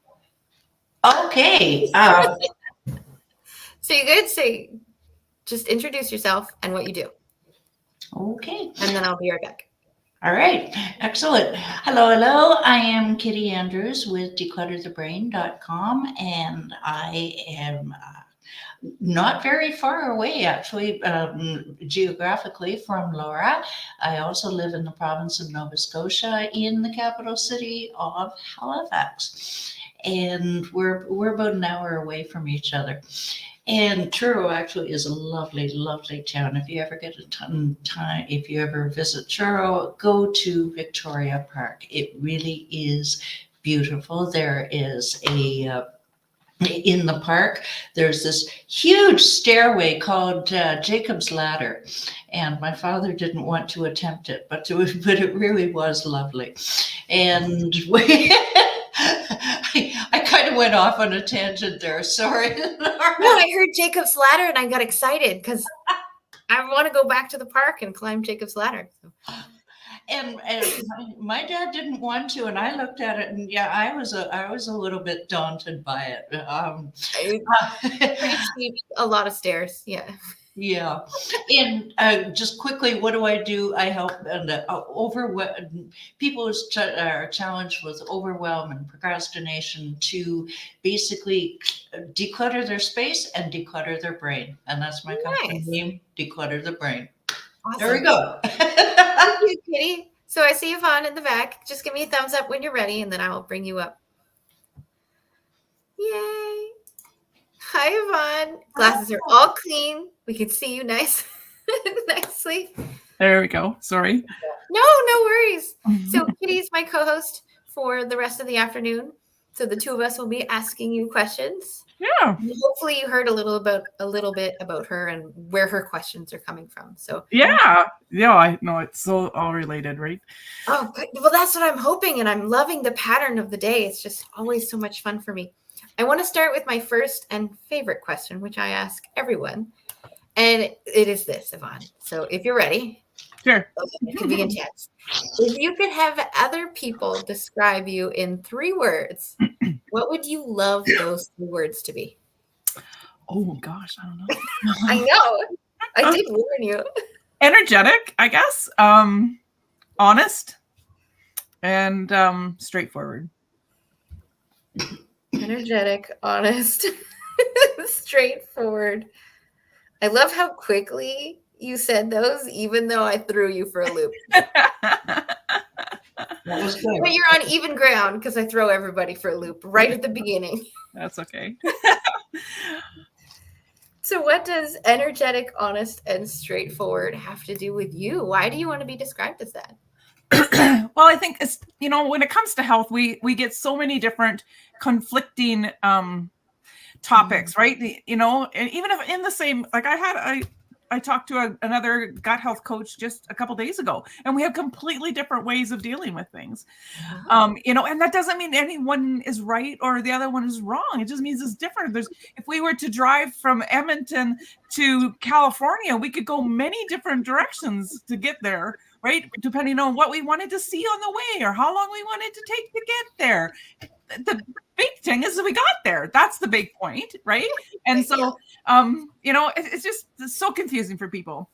Okay. So you good? Say, just introduce yourself and what you do. Okay. And then I'll be right back. All right. Excellent. Hello. I am Kitty Andrews with declutterthebrain.com, and I am not very far away, actually, geographically from Laura. I also live in the province of Nova Scotia in the capital city of Halifax. And we're about an hour away from each other. And Truro actually is a lovely, lovely town. If you ever get a time, if you ever visit Truro, go to Victoria Park. It really is beautiful. There is in the park, there's this huge stairway called Jacob's Ladder. And my father didn't want to attempt it, but it really was lovely. And I kind of went off on a tangent there. Sorry. No, I heard Jacob's Ladder and I got excited because I want to go back to the park and climb Jacob's Ladder. And my dad didn't want to, and I looked at it, and yeah, I was a little bit daunted by it. Pretty steep, a lot of stairs, yeah. Yeah, and just quickly, what do I do? I help people are challenged with overwhelm and procrastination to basically declutter their space and declutter their brain, and that's my company name, Declutter the Brain. Awesome. There we go. Thank you, Kitty. So I see Yvonne in the back. Just give me a thumbs up when you're ready, and then I will bring you up. Yay. Hi, Yvonne. Glasses are all clean. We can see you nicely. There we go. Sorry. No worries. So Kitty's my co-host for the rest of the afternoon. So the two of us will be asking you questions. Yeah. And hopefully you heard a little bit about her and where her questions are coming from. So yeah, I know it's so all related, right? Oh, good. Well, that's what I'm hoping, and I'm loving the pattern of the day. It's just always so much fun for me. I want to start with my first and favorite question, which I ask everyone. And it is this, Yvonne. So if you're ready, Sure. it could be intense. If you could have other people describe you in 3 words, what would you love those 3 words to be? Oh gosh, I don't know. I know. I did warn you. Energetic, I guess. Honest and straightforward. Energetic, honest, straightforward. I love how quickly you said those, even though I threw you for a loop. That was good. But you're on even ground because I throw everybody for a loop right at the beginning. That's okay. So what does energetic, honest, and straightforward have to do with you? Why do you want to be described as that? Well, I think it's, when it comes to health, we get so many different conflicting topics, right? And even if in the same, like I talked to another gut health coach just a couple days ago, and we have completely different ways of dealing with things. And that doesn't mean anyone is right or the other one is wrong. It just means it's different. If we were to drive from Edmonton to California, we could go many different directions to get there, right? Depending on what we wanted to see on the way or how long we wanted to take to get there. The big thing is that we got there. That's the big point, right? And so, it's so confusing for people.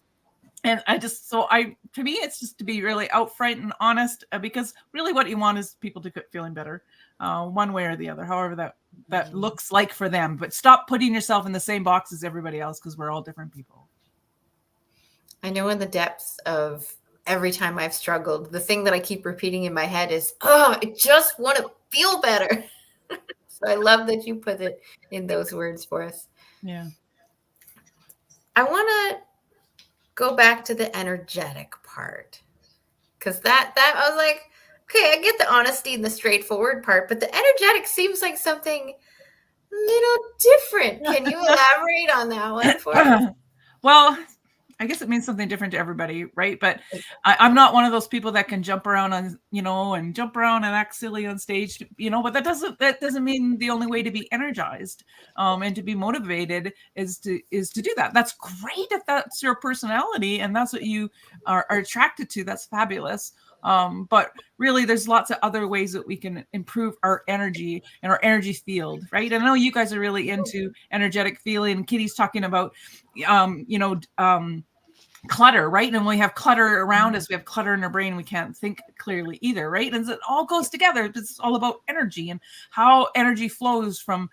And to me, it's just to be really upfront and honest, because really what you want is people to get feeling better, one way or the other, however that looks like for them. But stop putting yourself in the same box as everybody else, because we're all different people. I know in the depths of every time I've struggled, the thing that I keep repeating in my head is, I just want to feel better. So I love that you put it in those words for us. Yeah. I want to go back to the energetic part, because that I was like, okay, I get the honesty and the straightforward part, but the energetic seems like something a little different. Can you elaborate on that one for us? Well, I guess it means something different to everybody, right? But I'm not one of those people that can jump around and jump around and act silly on stage, but that doesn't mean the only way to be energized and to be motivated is to do that. That's great if that's your personality and that's what you are attracted to. That's fabulous. But really, there's lots of other ways that we can improve our energy and our energy field, right? And I know you guys are really into energetic feeling. Kitty's talking about, clutter, right? And when we have clutter around us, we have clutter in our brain, we can't think clearly either, right? And it all goes together. It's all about energy and how energy flows from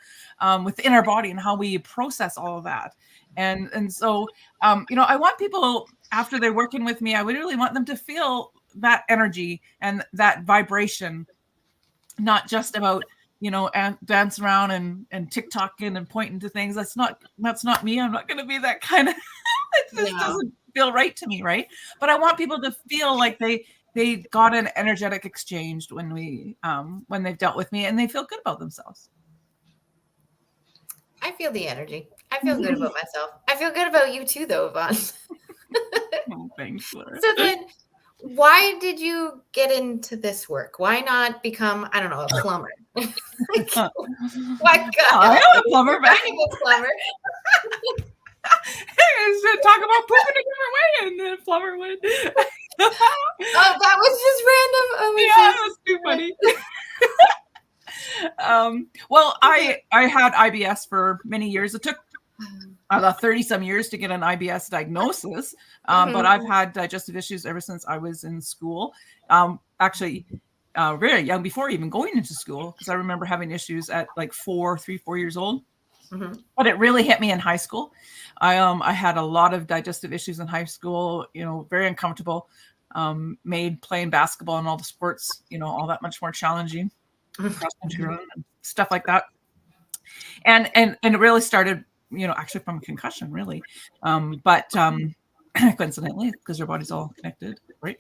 within our body and how we process all of that. And so, I want people, after they're working with me, I would really want them to feel that energy and that vibration, not just about, and dance around and TikToking and pointing to things. That's not me. I'm not going to be that kind of, it just doesn't feel right to me. Right. But I want people to feel like they got an energetic exchange when they've dealt with me and they feel good about themselves. I feel the energy. I feel good about myself. I feel good about you too, though, Yvonne. Oh, thanks, Laura. So then, why did you get into this work? Why not become, I don't know, a plumber? Why God? I am a plumber, but I'm a plumber. Hey, talk about pooping a different way, and the plumber would. Oh, that was just random. Oh, yeah, that was too funny. Well, I had IBS for many years. It took about 30-some years to get an IBS diagnosis, but I've had digestive issues ever since I was in school. Actually, very young, before even going into school, because I remember having issues at like 4 years old. Mm-hmm. But it really hit me in high school. I had a lot of digestive issues in high school, very uncomfortable, made playing basketball and all the sports, all that much more challenging, cross-country run and stuff like that. And it really started, actually from a concussion, really. But coincidentally, because your body's all connected, right?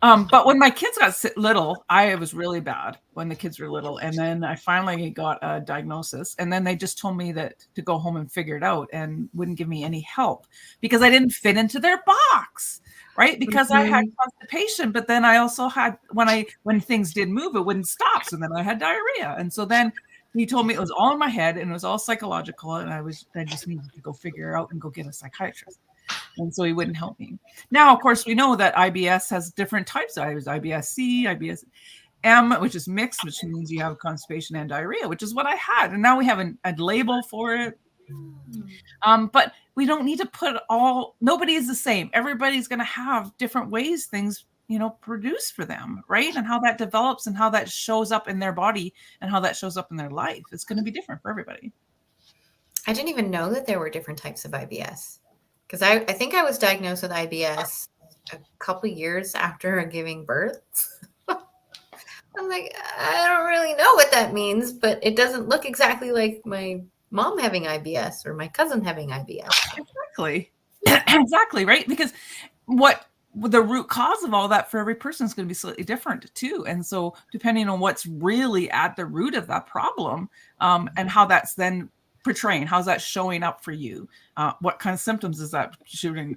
But when my kids got little, I was really bad when the kids were little. And then I finally got a diagnosis. And then they just told me that to go home and figure it out and wouldn't give me any help because I didn't fit into their box, right? Because I had constipation, but then I also had, when things did move, it wouldn't stop. So then I had diarrhea. And so then He told me it was all in my head and it was all psychological, and I just needed to go figure out and go get a psychiatrist. And so he wouldn't help me. Now, of course, we know that IBS has different types. There's IBS-C, IBS-M, which is mixed, which means you have constipation and diarrhea, which is what I had. And now we have a label for it. But we don't need to put nobody is the same. Everybody's going to have different ways things, produce for them, right? And how that develops and how that shows up in their body and how that shows up in their life. It's going to be different for everybody. I didn't even know that there were different types of IBS, because I think I was diagnosed with IBS a couple years after giving birth. I'm like, I don't really know what that means, but it doesn't look exactly like my mom having IBS or my cousin having IBS. Exactly. Exactly, right? Because what the root cause of all that for every person is going to be slightly different too. And so depending on what's really at the root of that problem, and how that's then portraying, how's that showing up for you? What kind of symptoms is that shooting?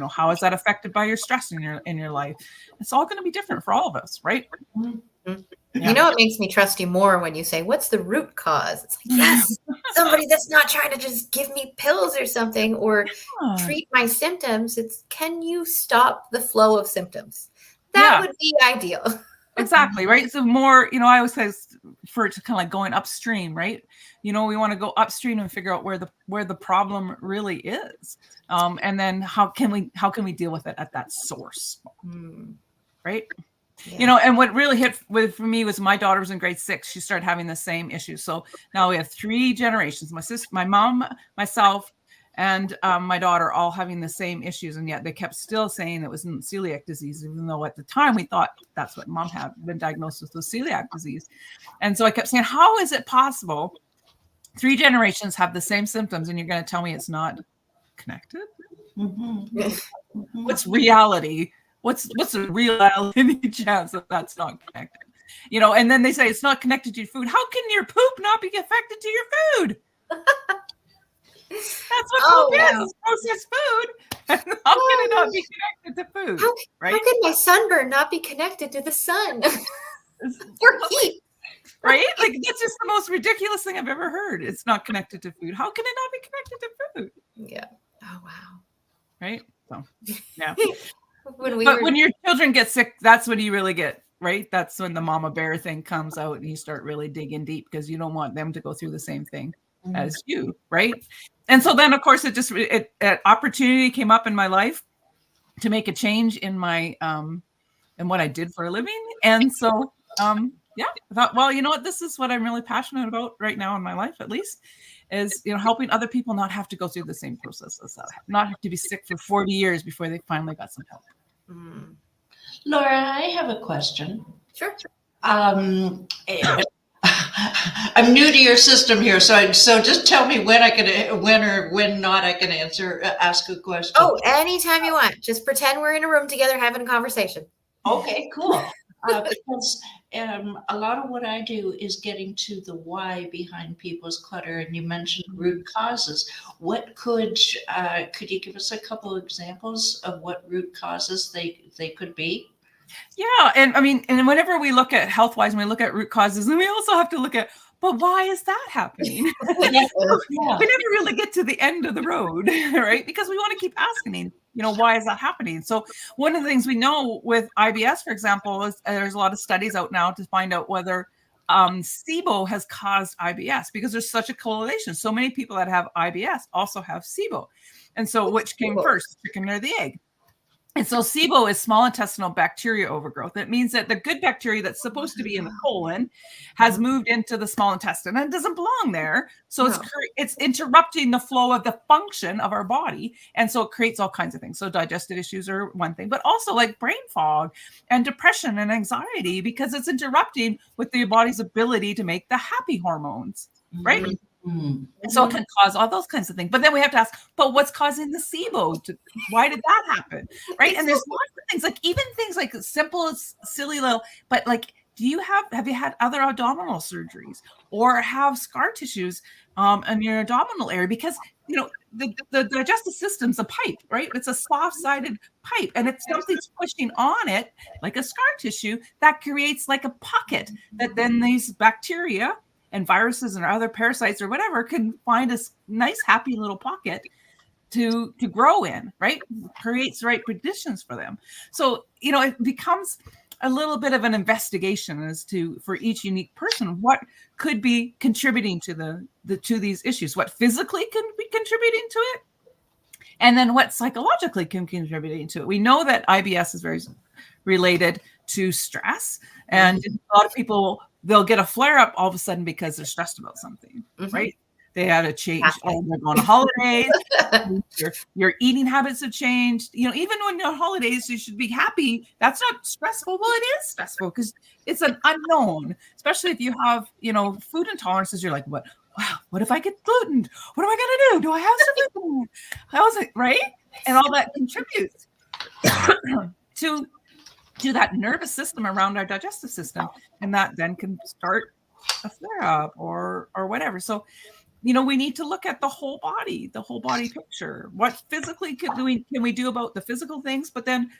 How is that affected by your stress in your life? It's all going to be different for all of us, right? Mm-hmm. Yeah. It makes me trust you more when you say, what's the root cause? It's like, yes, somebody that's not trying to just give me pills or something or treat my symptoms. It's, can you stop the flow of symptoms? That would be ideal. Exactly, right? So more, I always say for it to kind of like going upstream, right? We want to go upstream and figure out where the problem really is. And then how can we deal with it at that source? Right? Yeah. And what really hit for me was my daughter was in grade 6. She started having the same issue. So now we have 3 generations, my sister, my mom, myself, and my daughter all having the same issues. And yet they kept still saying it was celiac disease, even though at the time we thought that's what mom had been diagnosed with, celiac disease. And so I kept saying, how is it possible 3 generations have the same symptoms and you're going to tell me it's not connected? What's reality? What's the reality chance that that's not connected? And then they say it's not connected to your food. How can your poop not be affected to your food? That's what poop is. Processed food. How can it not be connected to food? Right? How can my sunburn not be connected to the sun or heat? Right? Like, that's just the most ridiculous thing I've ever heard. It's not connected to food. How can it not be connected to food? Yeah. Oh, wow. Right? So, yeah. When your children get sick, that's when you really get, right? That's when the mama bear thing comes out and you start really digging deep because you don't want them to go through the same thing as you, right? And so then, of course, an opportunity came up in my life to make a change in my in what I did for a living. And so, I thought, well, you know what? This is what I'm really passionate about right now in my life, at least, is helping other people not have to go through the same process as that, not have to be sick for 40 years before they finally got some help. Laura, I have a question. Sure. I'm new to your system here, so just tell me when or when not I can ask a question. Oh, anytime you want. Just pretend we're in a room together having a conversation. Okay, cool. Because a lot of what I do is getting to the why behind people's clutter, and you mentioned root causes. What could you give us a couple of examples of what root causes they could be? Yeah, and I mean, and whenever we look at health-wise, when we look at root causes, and we also have to look at, but why is that happening? We never really get to the end of the road, right? Because we want to keep asking, why is that happening? So one of the things we know with IBS, for example, is there's a lot of studies out now to find out whether SIBO has caused IBS, because there's such a correlation. So many people that have IBS also have SIBO. And so which came first, the chicken or the egg? And so SIBO is small intestinal bacteria overgrowth. It means that the good bacteria that's supposed to be in the colon has moved into the small intestine and it doesn't belong there. So it's interrupting the flow of the function of our body. And so it creates all kinds of things. So digestive issues are one thing, but also like brain fog and depression and anxiety, because it's interrupting with the body's ability to make the happy hormones, right? And so it can cause all those kinds of things. But then we have to ask, but what's causing the SIBO? Why did that happen? Right. And there's lots of things, like even things like simple as silly little, but like, have you had other abdominal surgeries or have scar tissues in your abdominal area? Because, the digestive system's a pipe, right? It's a soft-sided pipe. And if something's pushing on it, like a scar tissue, that creates like a pocket that then these bacteria and viruses and other parasites or whatever can find a nice, happy little pocket to grow in, right? Creates the right conditions for them. So, it becomes a little bit of an investigation as to, for each unique person, what could be contributing to to these issues, what physically can be contributing to it, and then what psychologically can contributing to it. We know that IBS is very related to stress, and a lot of people, they'll get a flare up all of a sudden because they're stressed about something, right? They had to change. Oh, they're going on holidays. Your eating habits have changed. Even when you're on holidays, you should be happy. That's not stressful. Well, it is stressful because it's an unknown, especially if you have, food intolerances. You're like, what? Wow, what if I get gluten? What am I going to do? Do I have some gluten? How is it, right? And all that contributes to that nervous system around our digestive system. And that then can start a flare up or whatever. So, we need to look at the whole body picture. What physically can we do about the physical things? But then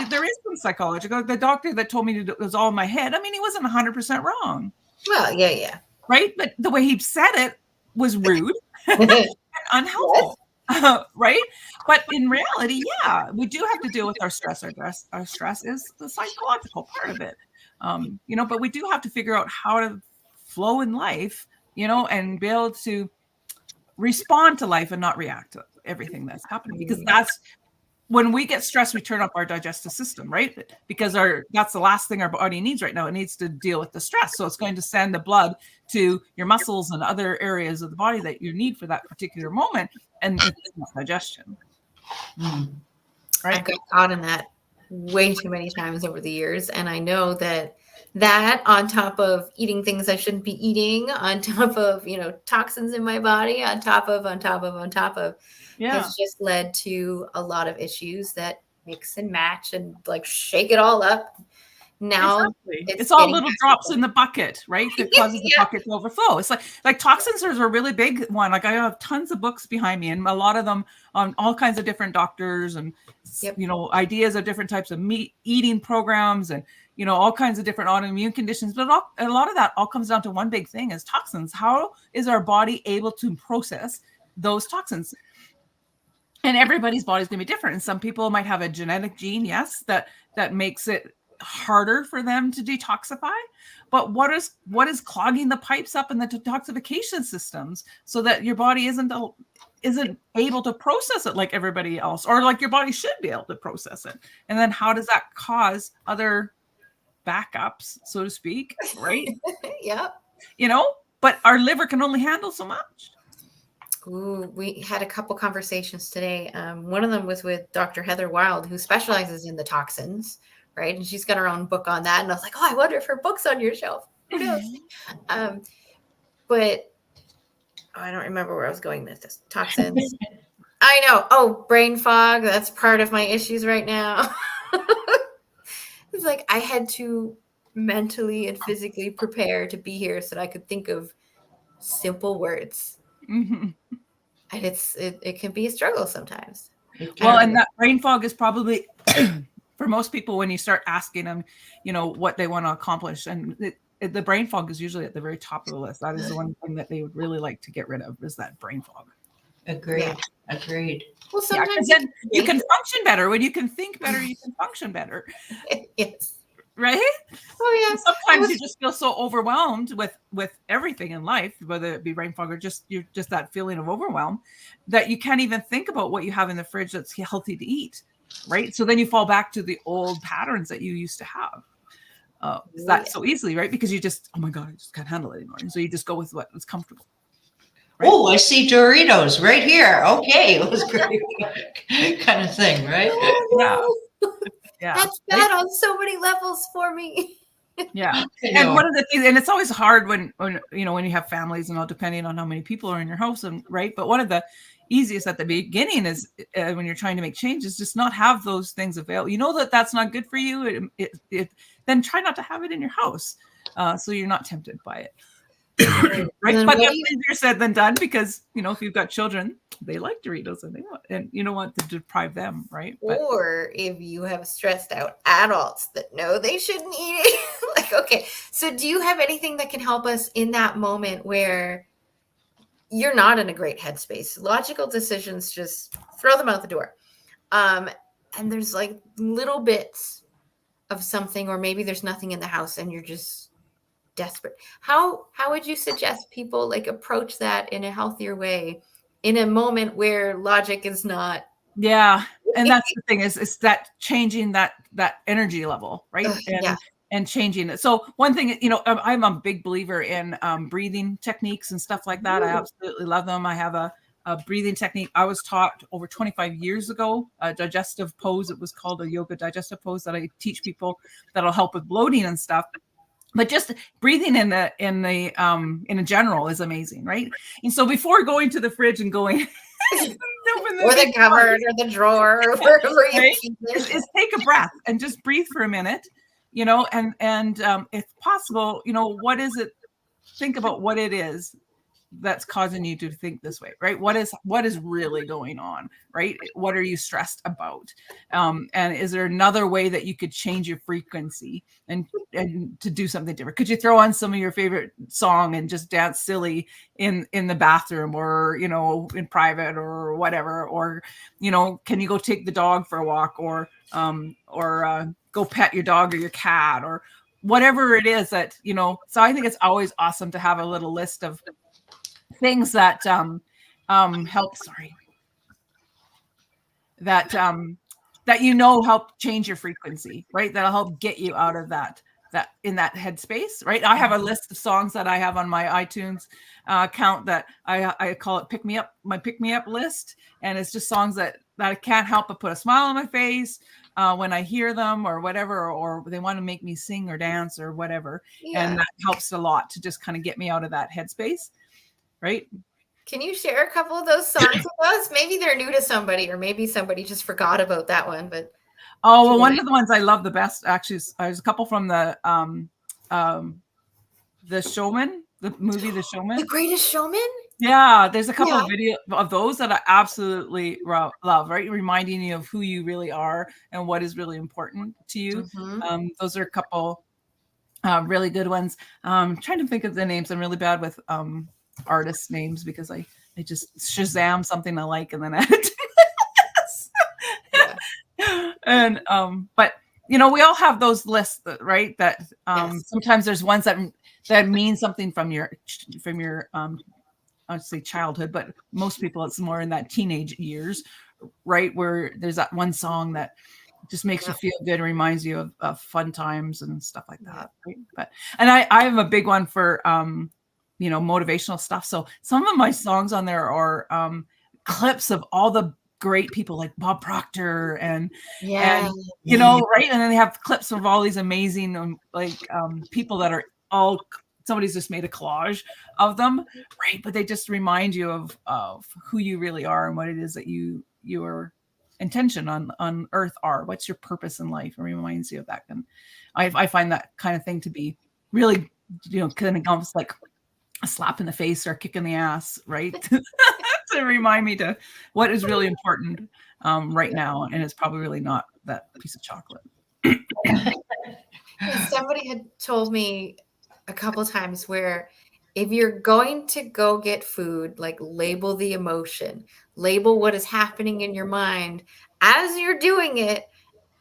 there is some psychological. The doctor that told me it was all in my head. I mean, he wasn't 100% wrong. Well, yeah. Right. But the way he said it was rude and unhelpful. Right. But in reality, yeah, we do have to deal with our stress. Our stress is the psychological part of it. But we do have to figure out how to flow in life, and be able to respond to life and not react to everything that's happening, because that's when we get stressed, we turn up our digestive system, right? Because that's the last thing our body needs right now. It needs to deal with the stress. So it's going to send the blood to your muscles and other areas of the body that you need for that particular moment. And it's not digestion. Right? I've got caught in that way too many times over the years. And I know that on top of eating things I shouldn't be eating, on top of, toxins in my body, on top of, has just led to a lot of issues that mix and match and like shake it all up. Now it's all little drops in the bucket, right? That causes the bucket to overflow. It's like toxins are a really big one. Like I have tons of books behind me, and a lot of them on all kinds of different doctors and ideas of different types of meat eating programs and all kinds of different autoimmune conditions. But a lot of that all comes down to one big thing: is toxins. How is our body able to process those toxins? And everybody's body is going to be different. And some people might have a genetic gene, yes, that makes it harder for them to detoxify. But what is clogging the pipes up in the detoxification systems so that your body isn't able to process it like everybody else, or like your body should be able to process it? And then how does that cause other backups, so to speak, right? Yep. But our liver can only handle so much. Ooh, we had a couple conversations today. One of them was with Dr. Heather Wilde, who specializes in the toxins, right? And she's got her own book on that. And I was like, oh, I wonder if her book's on your shelf. Who knows? But I don't remember where I was going with this. Toxins. I know. Oh, brain fog. That's part of my issues right now. It's like I had to mentally and physically prepare to be here so that I could think of simple words. Mm-hmm. And it can be a struggle sometimes. Well, and that brain fog is probably for most people when you start asking them, what they want to accomplish, and the brain fog is usually at the very top of the list. That is the one thing that they would really like to get rid of, is that brain fog. Agreed. Well, sometimes then you can function better. When you can think better, you can function better. Yes. Right? Oh, yes. Sometimes you just feel so overwhelmed with everything in life, whether it be brain fog or just that feeling of overwhelm, that you can't even think about what you have in the fridge that's healthy to eat, right? So then you fall back to the old patterns that you used to have. So easily, right? Because you just, oh my God, I just can't handle it anymore. And so you just go with what was comfortable. Right? Oh, I see Doritos right here. Okay, it was great. Kind of thing, right? Oh, no. Yeah. That's bad on so many levels for me. Yeah. And one of the things, and it's always hard when you have families and all, depending on how many people are in your house, and right. But one of the easiest at the beginning is when you're trying to make changes, just not have those things available. That's not good for you. Then try not to have it in your house, so you're not tempted by it. Right. But that's easier said than done, because, if you've got children, they like Doritos and you don't want to deprive them. Right. Or if you have stressed out adults that know they shouldn't eat it. Okay. So do you have anything that can help us in that moment where you're not in a great headspace? Logical decisions, just throw them out the door. And there's little bits of something, or maybe there's nothing in the house and you're just desperate. How would you suggest people approach that in a healthier way in a moment where logic is not? Yeah. And that's the thing is that changing that energy level, right? And changing it. So one thing, I'm a big believer in breathing techniques and stuff like that. I absolutely love them. I have a breathing technique I was taught over 25 years ago, a digestive pose. It was called a yoga digestive pose that I teach people that'll help with bloating and stuff. But just breathing in a general is amazing, right? And so before going to the fridge and going or the cupboard or the drawer or wherever you keep it, is take a breath and just breathe for a minute, and if possible, what is it? Think about what it is that's causing you to think this way, right? What is really going on, right? What are you stressed about? And is there another way that you could change your frequency and to do something different? Could you throw on some of your favorite song and just dance silly in the bathroom, or, in private or whatever? Or, can you go take the dog for a walk, or go pet your dog or your cat, or whatever it is that, so I think it's always awesome to have a little list of things that help help change your frequency, right? That'll help get you out of that in that headspace, right? I have a list of songs that I have on my iTunes account that I call it my pick me up list, and it's just songs that I can't help but put a smile on my face when I hear them, or whatever, or they want to make me sing or dance or whatever, and that helps a lot to just kind of get me out of that headspace. Right. Can you share a couple of those songs with us? Maybe they're new to somebody, or maybe somebody just forgot about that one. But one of the ones I love the best, actually, there's a couple from the Showman, the movie The Showman, The Greatest Showman. Yeah, there's a couple of video of those that I absolutely love, right? Reminding you of who you really are and what is really important to you. Mm-hmm. Those are a couple really good ones. Trying to think of the names. I'm really bad with artist names because I just Shazam something I like and then add it to and but we all have those lists, right? That sometimes there's ones that mean something from your I'd say childhood, but most people it's more in that teenage years, right? Where there's that one song that just makes you feel good and reminds you of fun times and stuff like that. Right? And I have a big one for motivational stuff. So some of my songs on there are clips of all the great people like Bob Proctor and right. And then they have clips of all these amazing people that are all somebody's just made a collage of them, right? But they just remind you of who you really are and what it is that your intention on earth are. What's your purpose in life? It reminds you of that. And I find that kind of thing to be really, kind of almost like a slap in the face or a kick in the ass, right? To remind me to what is really important right now. And it's probably really not that piece of chocolate. Somebody had told me a couple of times where if you're going to go get food, label the emotion, label what is happening in your mind as you're doing it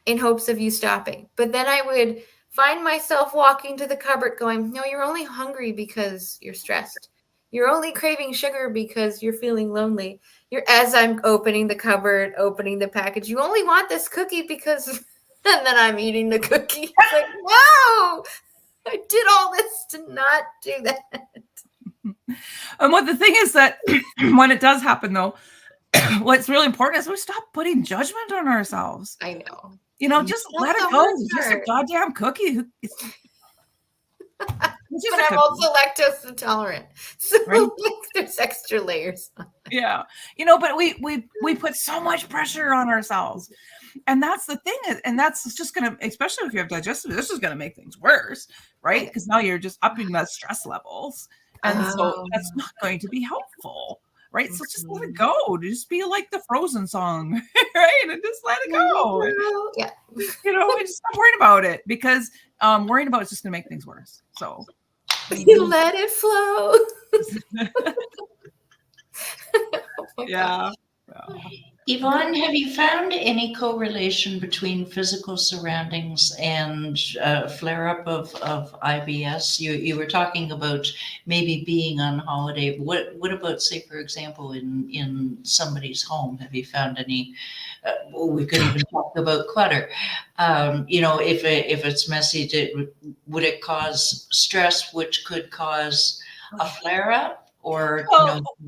in hopes of you stopping. But then I would find myself walking to the cupboard going, no, you're only hungry because you're stressed. You're only craving sugar because you're feeling lonely. As I'm opening the cupboard, opening the package, you only want this cookie because, and then I'm eating the cookie. It's like, no, I did all this to not do that. And what the thing is that when it does happen, though, what's really important is we stop putting judgment on ourselves. I know. Just let it go. It's just a goddamn cookie. But I'm also lactose intolerant, so right? There's extra layers. Yeah, but we put so much pressure on ourselves, and that's the thing, and that's just gonna, especially if you have digestive, this is gonna make things worse, right? Because now you're just upping the stress levels, And so that's not going to be helpful, right? So just let it go. Just be like the Frozen song, right? And just let it go. Yeah. And just stop worrying about it, because worrying about it's just going to make things worse. So you let it flow. Yeah. Yvonne, have you found any correlation between physical surroundings and flare-up of IBS? You were talking about maybe being on holiday. What about, say, for example, in somebody's home? Have you found any? We could even talk about clutter. If it's messy, would it cause stress, which could cause a flare-up? Or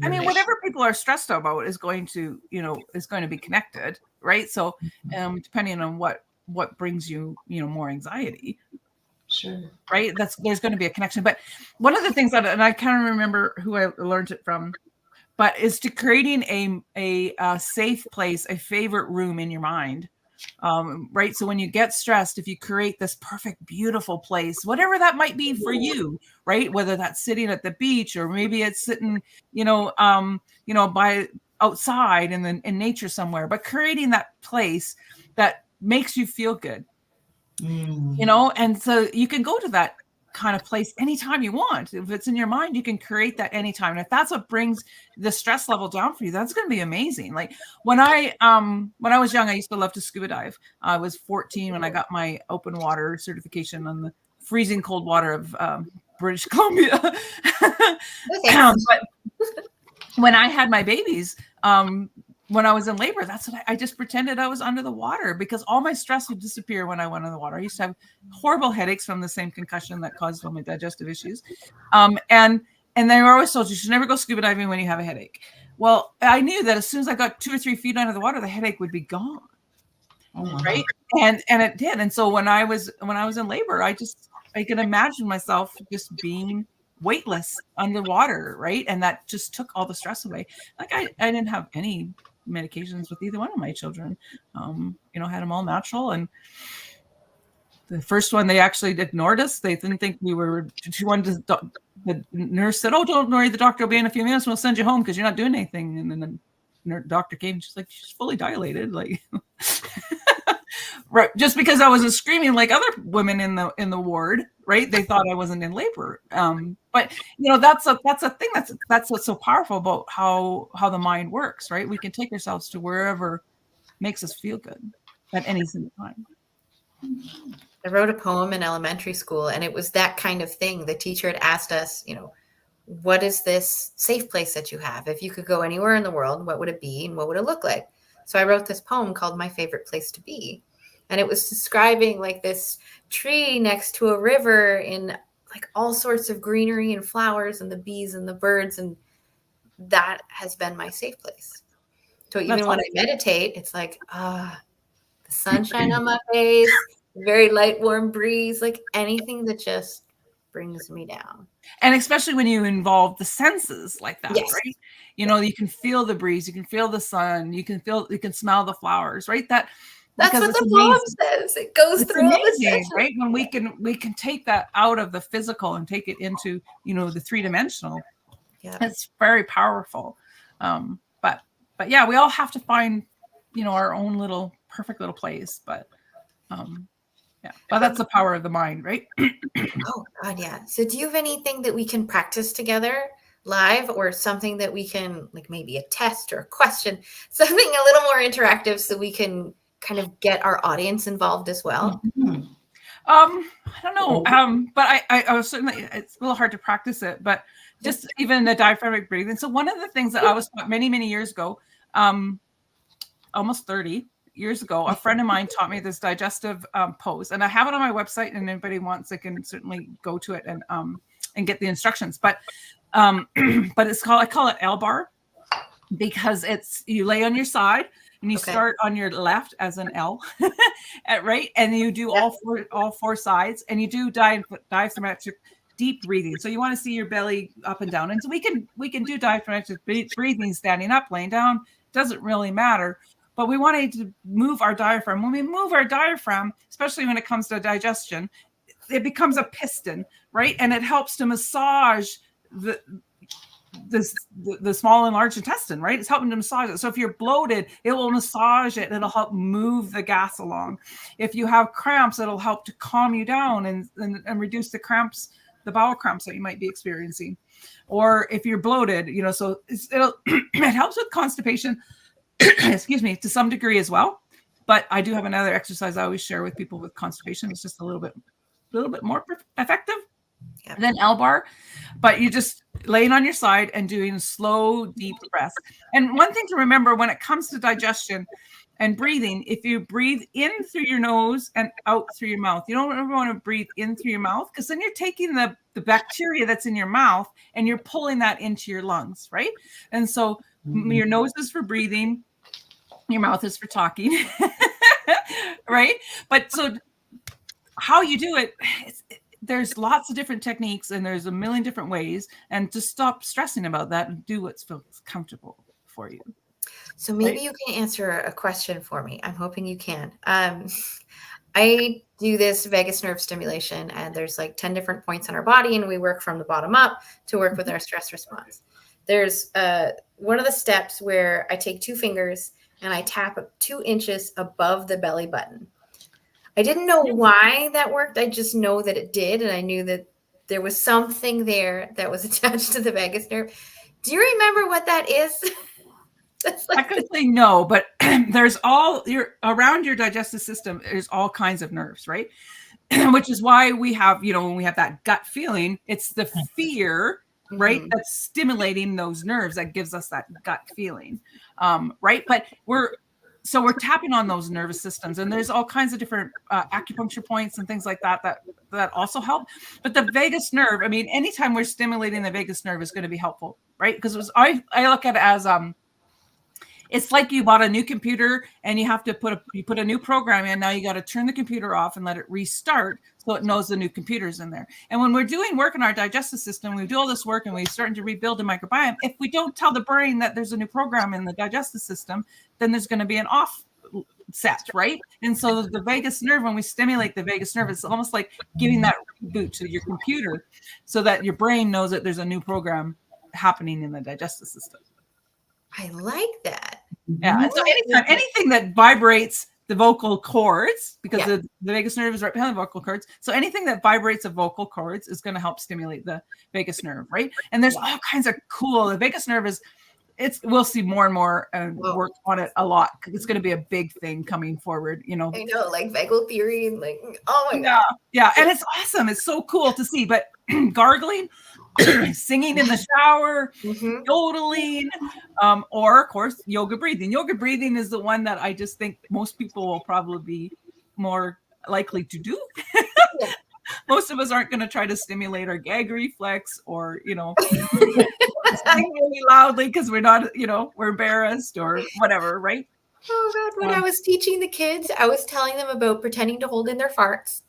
I mean, whatever people are stressed about is going to be connected, right? So depending on what brings you more anxiety, sure, right, there's going to be a connection. But one of the things that, and I can't remember who I learned it from, but is to creating a safe place, a favorite room in your mind. Right. So when you get stressed, if you create this perfect, beautiful place, whatever that might be for you, right? Whether that's sitting at the beach, or maybe it's sitting, by outside in nature somewhere, but creating that place that makes you feel good, and so you can go to that kind of place anytime you want. If it's in your mind, you can create that anytime. And if that's what brings the stress level down for you, that's going to be amazing. Like when I was young, I used to love to scuba dive. I was 14 when I got my open water certification on the freezing cold water of British Columbia. But when I had my babies, when I was in labor, that's what I just pretended I was under the water, because all my stress would disappear when I went in the water. I used to have horrible headaches from the same concussion that caused all my digestive issues. And they were always told you should never go scuba diving when you have a headache. Well, I knew that as soon as I got 2 or 3 feet under the water, the headache would be gone. Right. And it did. And so when I was in labor, I could imagine myself just being weightless underwater, right? And that just took all the stress away. Like I didn't have any medications with either one of my children. Had them all natural. And the first one, they actually ignored us. They didn't think we were. The nurse said, "Oh, don't worry, the doctor will be in a few minutes. We'll send you home because you're not doing anything." And then the doctor came. She's like, "She's fully dilated." Like, right, just because I wasn't screaming like other women in the ward, right? They thought I wasn't in labor. But that's a thing that's what's so powerful about how the mind works, right? We can take ourselves to wherever makes us feel good at any single time. I wrote a poem in elementary school, and it was that kind of thing. The teacher had asked us, what is this safe place that you have? If you could go anywhere in the world, what would it be and what would it look like? So I wrote this poem called My Favorite Place to Be. And it was describing like this tree next to a river in like all sorts of greenery and flowers and the bees and the birds. And that has been my safe place. So even when I meditate, it's like, the sunshine on my face, very light, warm breeze, like anything that just brings me down. And especially when you involve the senses like that, yes. Right? You can feel the breeze, you can feel the sun, you can smell the flowers, right? That's what the poem says. It goes through all the senses, right? When we can take that out of the physical and take it into, the three-dimensional. Yeah. It's very powerful. But yeah, we all have to find, our own little perfect little place. But but that's the power of the mind, right? Oh God, yeah. So do you have anything that we can practice together live, or something that we can, like maybe a test or a question, something a little more interactive so we can kind of get our audience involved as well? Mm-hmm. I don't know. But I was certainly, it's a little hard to practice it, but just even the diaphragmatic breathing. So one of the things that I was taught many, many years ago, almost 30 years ago, a friend of mine taught me this digestive pose, and I have it on my website, and anybody wants, they can certainly go to it and get the instructions. But I call it L bar, because you lay on your side and you start on your left as an L, right? And you do all four sides, and you do diaphragmatic deep breathing. So you want to see your belly up and down. And so we can do diaphragmatic breathing standing up, laying down, doesn't really matter. But we wanted to move our diaphragm. When we move our diaphragm, especially when it comes to digestion, it becomes a piston, right? And it helps to massage the small and large intestine, right? It's helping to massage it. So if you're bloated, it will massage it and it'll help move the gas along. If you have cramps, it'll help to calm you down and reduce the cramps, the bowel cramps that you might be experiencing. Or if you're bloated, so it helps with constipation, excuse me, to some degree as well. But I do have another exercise I always share with people with constipation. It's just a little bit more effective than L-bar, but you just laying on your side and doing slow, deep breaths. And one thing to remember when it comes to digestion and breathing, if you breathe in through your nose and out through your mouth, you don't ever want to breathe in through your mouth, because then you're taking the bacteria that's in your mouth and you're pulling that into your lungs, right? And so your nose is for breathing, your mouth is for talking, right? But so how you do it, there's lots of different techniques and there's a million different ways, and just stop stressing about that and do what feels comfortable for you. So maybe you can answer a question for me. I'm hoping you can. I do this vagus nerve stimulation, and there's like 10 different points in our body, and we work from the bottom up to work with our stress response. There's one of the steps where I take 2 fingers and I tap 2 inches above the belly button. I didn't know why that worked. I just know that it did. And I knew that there was something there that was attached to the vagus nerve. Do you remember what that is? I could say no, but there's around your digestive system, there's all kinds of nerves, right? Which is why we have, when we have that gut feeling, it's the fear, right? That's stimulating those nerves that gives us that gut feeling, right? But we're tapping on those nervous systems, and there's all kinds of different acupuncture points and things like that also help. But the vagus nerve, I mean, anytime we're stimulating the vagus nerve is going to be helpful, right? Because I look at it as it's like you bought a new computer and you have to put a new program in. Now you got to turn the computer off and let it restart so it knows the new computer's in there. And when we're doing work in our digestive system, we do all this work and we're starting to rebuild the microbiome. If we don't tell the brain that there's a new program in the digestive system, then there's going to be an offset, right? And so the vagus nerve, when we stimulate the vagus nerve, it's almost like giving that reboot to your computer so that your brain knows that there's a new program happening in the digestive system. I like that. Yeah. And so anything that vibrates the vocal cords, because the vagus nerve is right behind the vocal cords. So anything that vibrates the vocal cords is going to help stimulate the vagus nerve, right? And there's all kinds of the vagus nerve we'll see more and more work on it a lot. It's going to be a big thing coming forward, I know, like vagal theory and like, oh my God. Yeah. And it's awesome. It's so cool to see, but gargling, singing in the shower, yodeling, or of course, yoga breathing. Yoga breathing is the one that I just think most people will probably be more likely to do. Most of us aren't going to try to stimulate our gag reflex or, sing really loudly because we're not, we're embarrassed or whatever, right? Oh God, when I was teaching the kids, I was telling them about pretending to hold in their farts.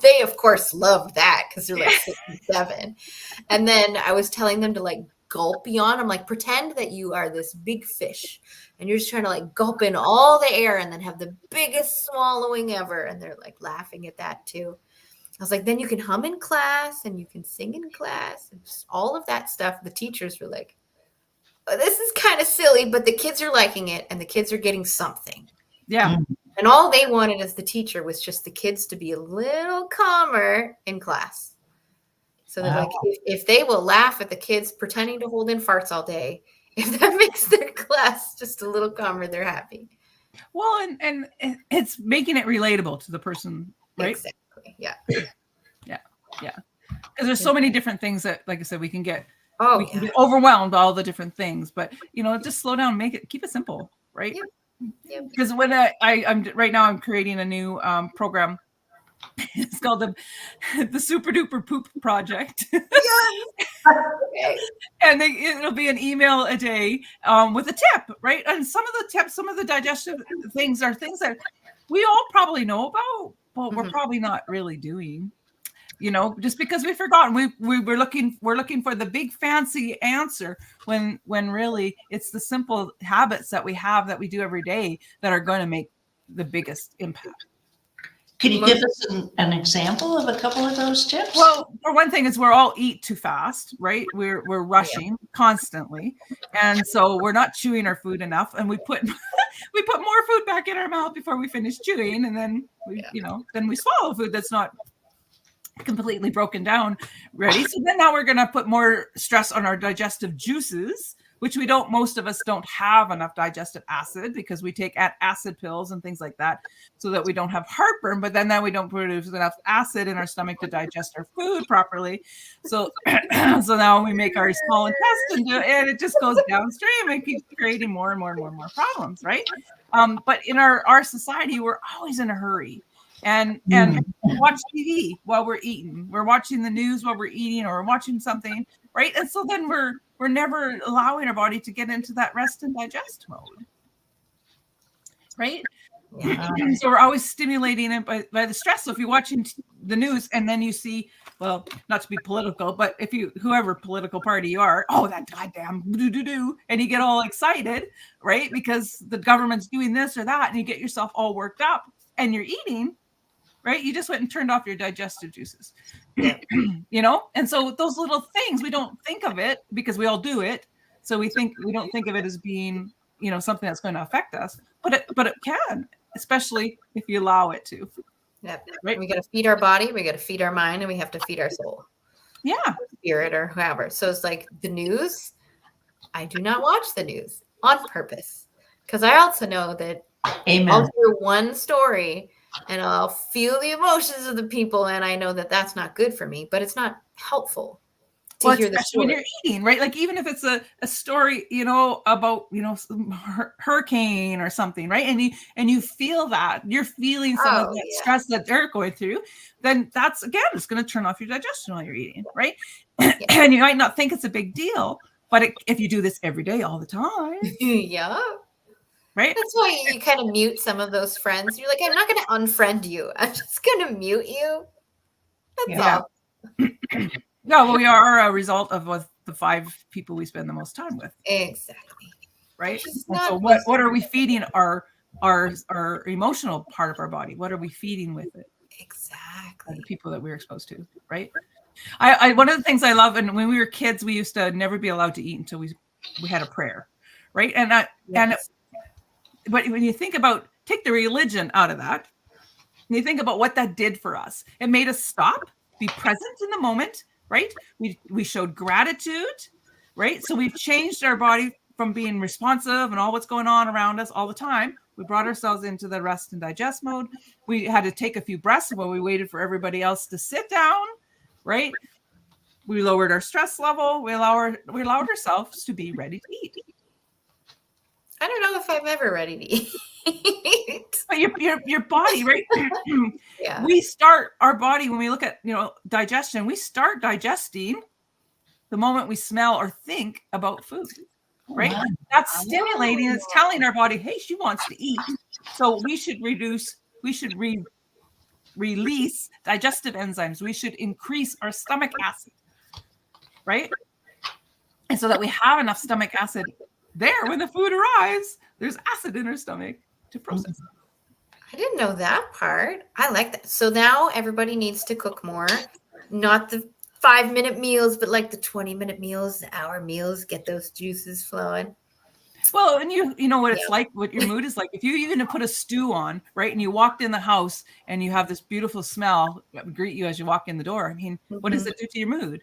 They, of course, loved that because they're like 6 and 7. And then I was telling them to like gulp beyond. I'm like, pretend that you are this big fish and you're just trying to like gulp in all the air and then have the biggest swallowing ever. And they're like laughing at that too. I was like, then you can hum in class and you can sing in class and just all of that stuff. The teachers were like, oh, this is kind of silly, but the kids are liking it and the kids are getting something. Yeah. And all they wanted as the teacher was just the kids to be a little calmer in class. So they're like, if they will laugh at the kids pretending to hold in farts all day, if that makes their class just a little calmer, they're happy. Well, and it's making it relatable to the person, right? Exactly. Yeah. Yeah. Because there's so many different things that, like I said, we can get get overwhelmed by all the different things, but just slow down, keep it simple, right? Yeah. Because when I'm right now, I'm creating a new program. It's called the Super Duper Poop Project. And it'll be an email a day with a tip, right? And some of the tips, some of the digestive things are things that we all probably know about, but we're probably not really doing. Just because we've forgotten, we're looking for the big fancy answer when really it's the simple habits that we have that we do every day that are going to make the biggest impact. Could you give us an example of a couple of those tips? Well, for one thing is we're all eat too fast, right? We're rushing constantly. And so we're not chewing our food enough, and we put we put more food back in our mouth before we finish chewing, and then we swallow food that's not completely broken down ready. So then now we're going to put more stress on our digestive juices, which most of us don't have enough digestive acid because we take acid pills and things like that so that we don't have heartburn, but then we don't produce enough acid in our stomach to digest our food properly. So now we make our small intestine do it, and it just goes downstream and keeps creating more and more and more and more problems, right? But in our society, we're always in a hurry. And watch TV while we're eating. We're watching the news while we're eating, or we're watching something, right? And so then we're never allowing our body to get into that rest and digest mode, right? Yeah. So we're always stimulating it by the stress. So if you're watching the news and then you see, well, not to be political, but if whoever political party you are, oh, that goddamn do, and you get all excited, right? Because the government's doing this or that, and you get yourself all worked up, and you're eating. Right? You just went and turned off your digestive juices, And so those little things, we don't think of it because we all do it. So we don't think of it as being, something that's going to affect us, but it can, especially if you allow it to. Yep. Right. We got to feed our body, we got to feed our mind, and we have to feed our soul. Yeah. Spirit or whoever. So it's like the news. I do not watch the news on purpose because I also know that I'll hear one story and I'll feel the emotions of the people, and I know that that's not good for me, but it's not helpful to hear the story. When you're eating, right? Like even if it's a story, about some hurricane or something, right? And you feel that you're feeling some of that stress that they're going through, then that's it's going to turn off your digestion while you're eating, right? And you might not think it's a big deal, but if you do this every day, all the time, yeah. Right. That's why you kind of mute some of those friends. You're like, I'm not going to unfriend you. I'm just going to mute you. That's all. No, well, we are a result of the 5 people we spend the most time with. Exactly. Right. So what are we feeding our emotional part of our body? What are we feeding with it? Exactly. The people that we're exposed to. Right. I one of the things I love, and when we were kids, we used to never be allowed to eat until we had a prayer. Right. But when you think about, take the religion out of that, and you think about what that did for us, it made us stop, be present in the moment, right? We showed gratitude, right? So we've changed our body from being responsive and all what's going on around us all the time. We brought ourselves into the rest and digest mode. We had to take a few breaths while we waited for everybody else to sit down, right? We lowered our stress level. We allowed ourselves to be ready to eat. I don't know if I'm ever ready to eat. But your body, right? Yeah. We start our body when we look at digestion. We start digesting the moment we smell or think about food, right? Wow. That's stimulating. It's telling our body, hey, she wants to eat. So we should release digestive enzymes. We should increase our stomach acid, right? And so that we have enough stomach acid there when the food arrives, there's acid in our stomach to process it. I didn't know that part. I like that. So now everybody needs to cook more, not the 5-minute meals, but like the 20-minute meals, the hour meals, get those juices flowing. Well, and you know what it's like, what your mood is like. If you even put a stew on, right, and you walked in the house and you have this beautiful smell that would greet you as you walk in the door, I mean, what does it do to your mood?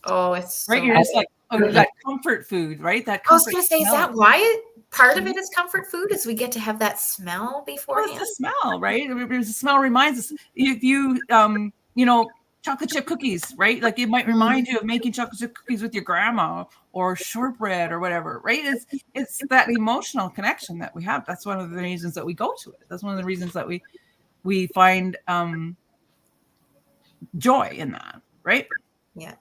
Oh, it's right. You're just like, that comfort food, right? That I was going to say, is that why part of it is comfort food? Is we get to have that smell beforehand? Well, it's the smell, right? The smell reminds us. If you, chocolate chip cookies, right? Like it might remind you of making chocolate chip cookies with your grandma or shortbread or whatever, right? It's that emotional connection that we have. That's one of the reasons that we go to it. That's one of the reasons that we find joy in that, right? Yeah.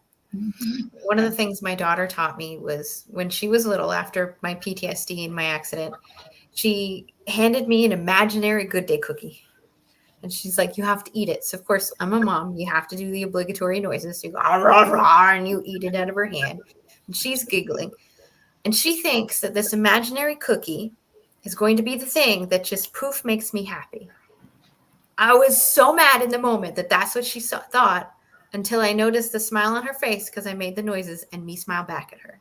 One of the things my daughter taught me was when she was little, after my PTSD and my accident, she handed me an imaginary Good Day cookie. And she's like, you have to eat it. So, of course, I'm a mom. You have to do the obligatory noises. You go, rah, rah, and you eat it out of her hand. And she's giggling. And she thinks that this imaginary cookie is going to be the thing that just poof makes me happy. I was so mad in the moment that that's what she thought, until I noticed the smile on her face because I made the noises and me smile back at her.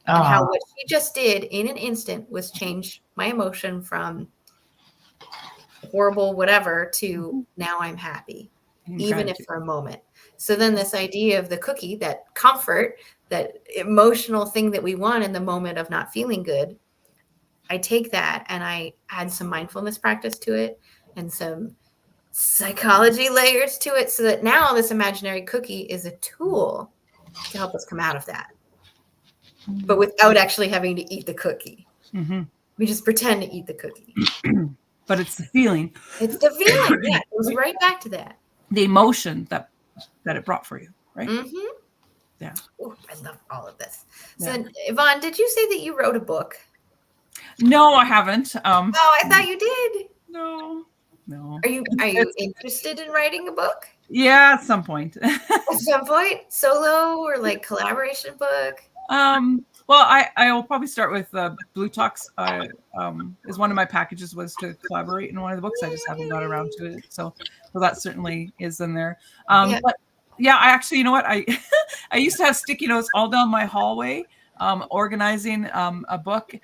And how what she just did in an instant was change my emotion from horrible whatever to now I'm happy, even if for a moment. So then this idea of the cookie, that comfort, that emotional thing that we want in the moment of not feeling good, I take that and I add some mindfulness practice to it and some psychology layers to it, so that now this imaginary cookie is a tool to help us come out of that, but without actually having to eat the cookie. We just pretend to eat the cookie. But it's the feeling. It's the feeling. Yeah, it goes right back to that. The emotion that it brought for you, right? Yeah. Ooh, I love all of this. So then, Yvonne, did you say that you wrote a book? No, I haven't. Oh, I thought you did. No. Are you interested in writing a book? Yeah, at some point. At some point? Solo or like collaboration book? Well, I will probably start with Blue Talks. Is one of my packages was to collaborate in one of the books. I just haven't got around to it. So that certainly is in there. But yeah, I actually, you know what? I used to have sticky notes all down my hallway, organizing a book.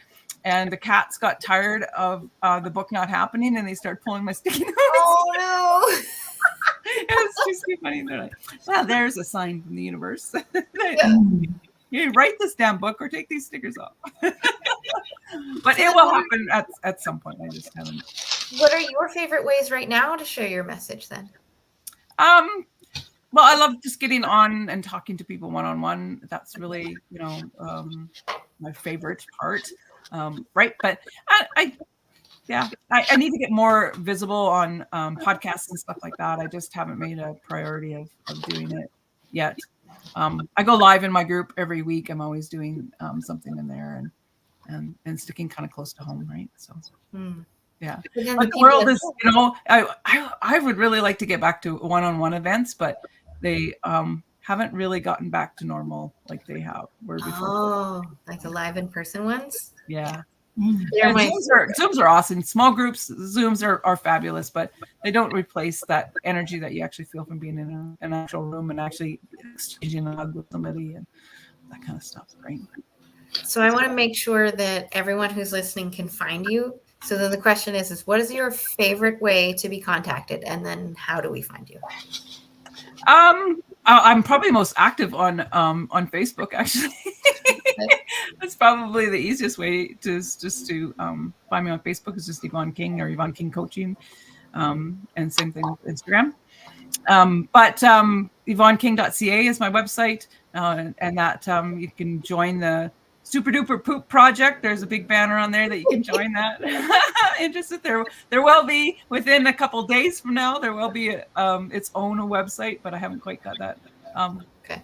And the cats got tired of the book not happening, and they started pulling my sticky notes. Oh no! It's just too funny. They're like, "Well, there's a sign from the universe. You write this damn book or take these stickers off." But it will happen at some point. I just haven't. What are your favorite ways right now to share your message then? Well, I love just getting on and talking to people one-on-one. That's really, my favorite part. Right. But I need to get more visible on podcasts and stuff like that. I just haven't made a priority of doing it yet. I go live in my group every week. I'm always doing something in there and sticking kind of close to home. Right. So, yeah. But the world is, I would really like to get back to one-on-one events, but they haven't really gotten back to normal like they were before. Oh, like the live in-person ones? Yeah. Zooms are awesome. Small groups, Zooms are fabulous, but they don't replace that energy that you actually feel from being in an actual room and actually exchanging a hug with somebody and that kind of stuff, right? So I want to make sure that everyone who's listening can find you. So then the question is what is your favorite way to be contacted? And then how do we find you? I'm probably most active on Facebook, actually. That's probably the easiest way to find me on Facebook is just Yvonne King or Yvonne King Coaching. And same thing with Instagram. But YvonneKing.ca is my website. And that you can join the Super Duper Poop Project. There's a big banner on there that you can join that. Interested there will be within a couple days from now. There will be its own website, but I haven't quite got that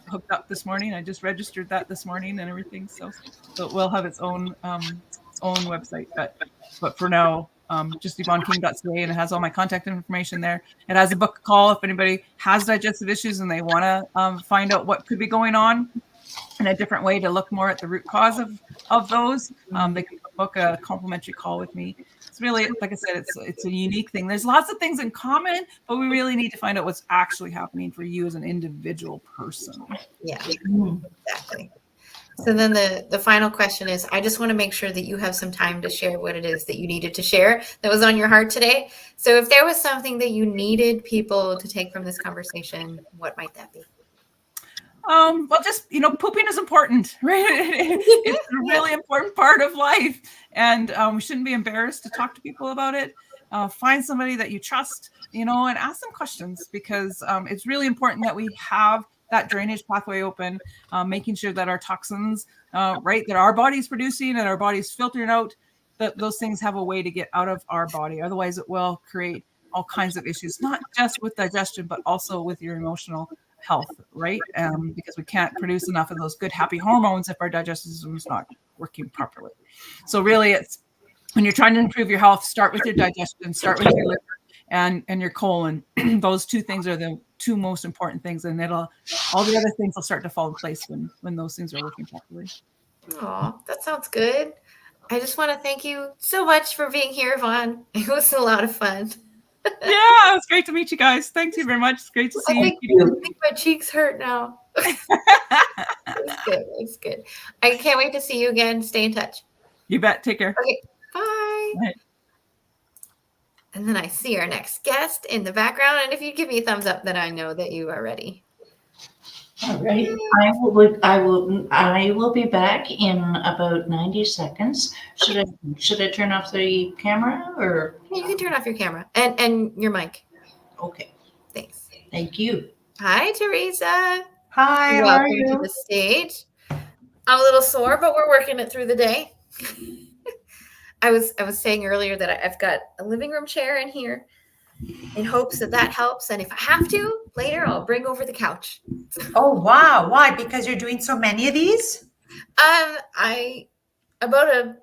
hooked up this morning. I just registered that this morning and everything, so it will have its own website. But for now, just YvonneKing.ca, and it has all my contact information there. It has a book call if anybody has digestive issues and they want to find out what could be going on. And a different way to look more at the root cause of those. They can book a complimentary call with me. It's really, like I said, it's a unique thing. There's lots of things in common, but we really need to find out what's actually happening for you as an individual person. Yeah, exactly. So then the final question is, I just want to make sure that you have some time to share what it is that you needed to share that was on your heart today. So if there was something that you needed people to take from this conversation, what might that be? Well, just, pooping is important, right? It's a really important part of life. And we shouldn't be embarrassed to talk to people about it. Find somebody that you trust, and ask them questions, because it's really important that we have that drainage pathway open, making sure that our toxins, that our body's producing and our body's filtering out, that those things have a way to get out of our body. Otherwise, it will create all kinds of issues, not just with digestion, but also with your emotional health, right? Because we can't produce enough of those good, happy hormones if our digestive system is not working properly. So really, it's when you're trying to improve your health, start with your digestion, start with your liver and your colon. Those two things are the two most important things, and all the other things will start to fall in place when those things are working properly. Oh, that sounds good. I just want to thank you so much for being here, Yvonne. It was a lot of fun. Yeah, it's great to meet you guys. Thank you very much. It's great to see I you. think my cheeks hurt now. It's good. It's good. I can't wait to see you again. Stay in touch. You bet. Take care. Okay. Bye. Bye. And then I see our next guest in the background. And if you give me a thumbs up, then I know that you are ready. All right. I will be back in about 90 seconds. Should I turn off the camera or? You can turn off your camera and your mic. Okay. Thanks. Thank you. Hi, Teresa. Hi, Welcome how are you? to the stage. I'm a little sore, but we're working it through the day. I was saying earlier that I've got a living room chair in here in hopes that helps. And if I have to, later I'll bring over the couch. Oh, wow. Why? Because you're doing so many of these? About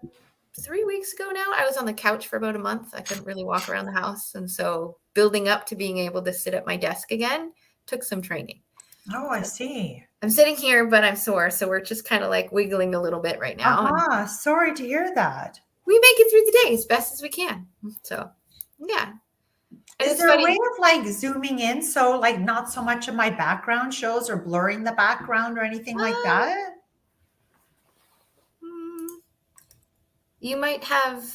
3 weeks ago now, I was on the couch for about a month. I couldn't really walk around the house. And so building up to being able to sit at my desk again took some training. Oh, I see. I'm sitting here, but I'm sore. So we're just kind of like wiggling a little bit right now. Sorry to hear that. We make it through the day as best as we can. So, yeah. And Is there a way of like zooming in so like not so much of my background shows or blurring the background or anything like that? You might have,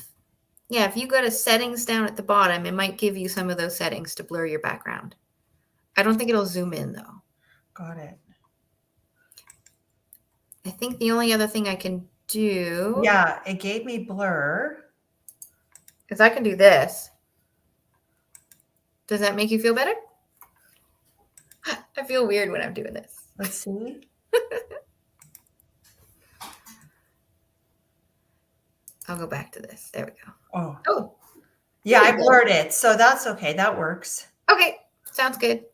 if you go to settings down at the bottom, it might give you some of those settings to blur your background. I don't think it'll zoom in though. Got it. I think the only other thing I can do. Yeah, it gave me blur. Because I can do this. Does that make you feel better? I feel weird when I'm doing this. Let's see. I'll go back to this. There we go. Oh. Yeah, I blurred it. So that's okay. That works. Okay. Sounds good.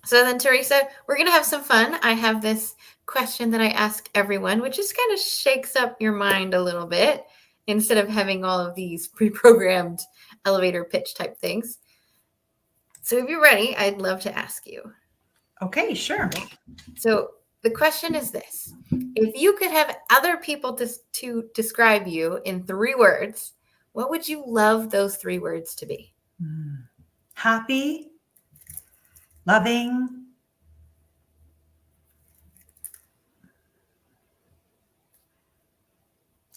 So then, Teresa, we're going to have some fun. I have this question that I ask everyone, which just kind of shakes up your mind a little bit instead of having all of these pre-programmed elevator pitch type things. So if you're ready, I'd love to ask you. Okay, sure. So the question is this. If you could have other people to describe you in 3 words, what would you love those 3 words to be? Happy, loving,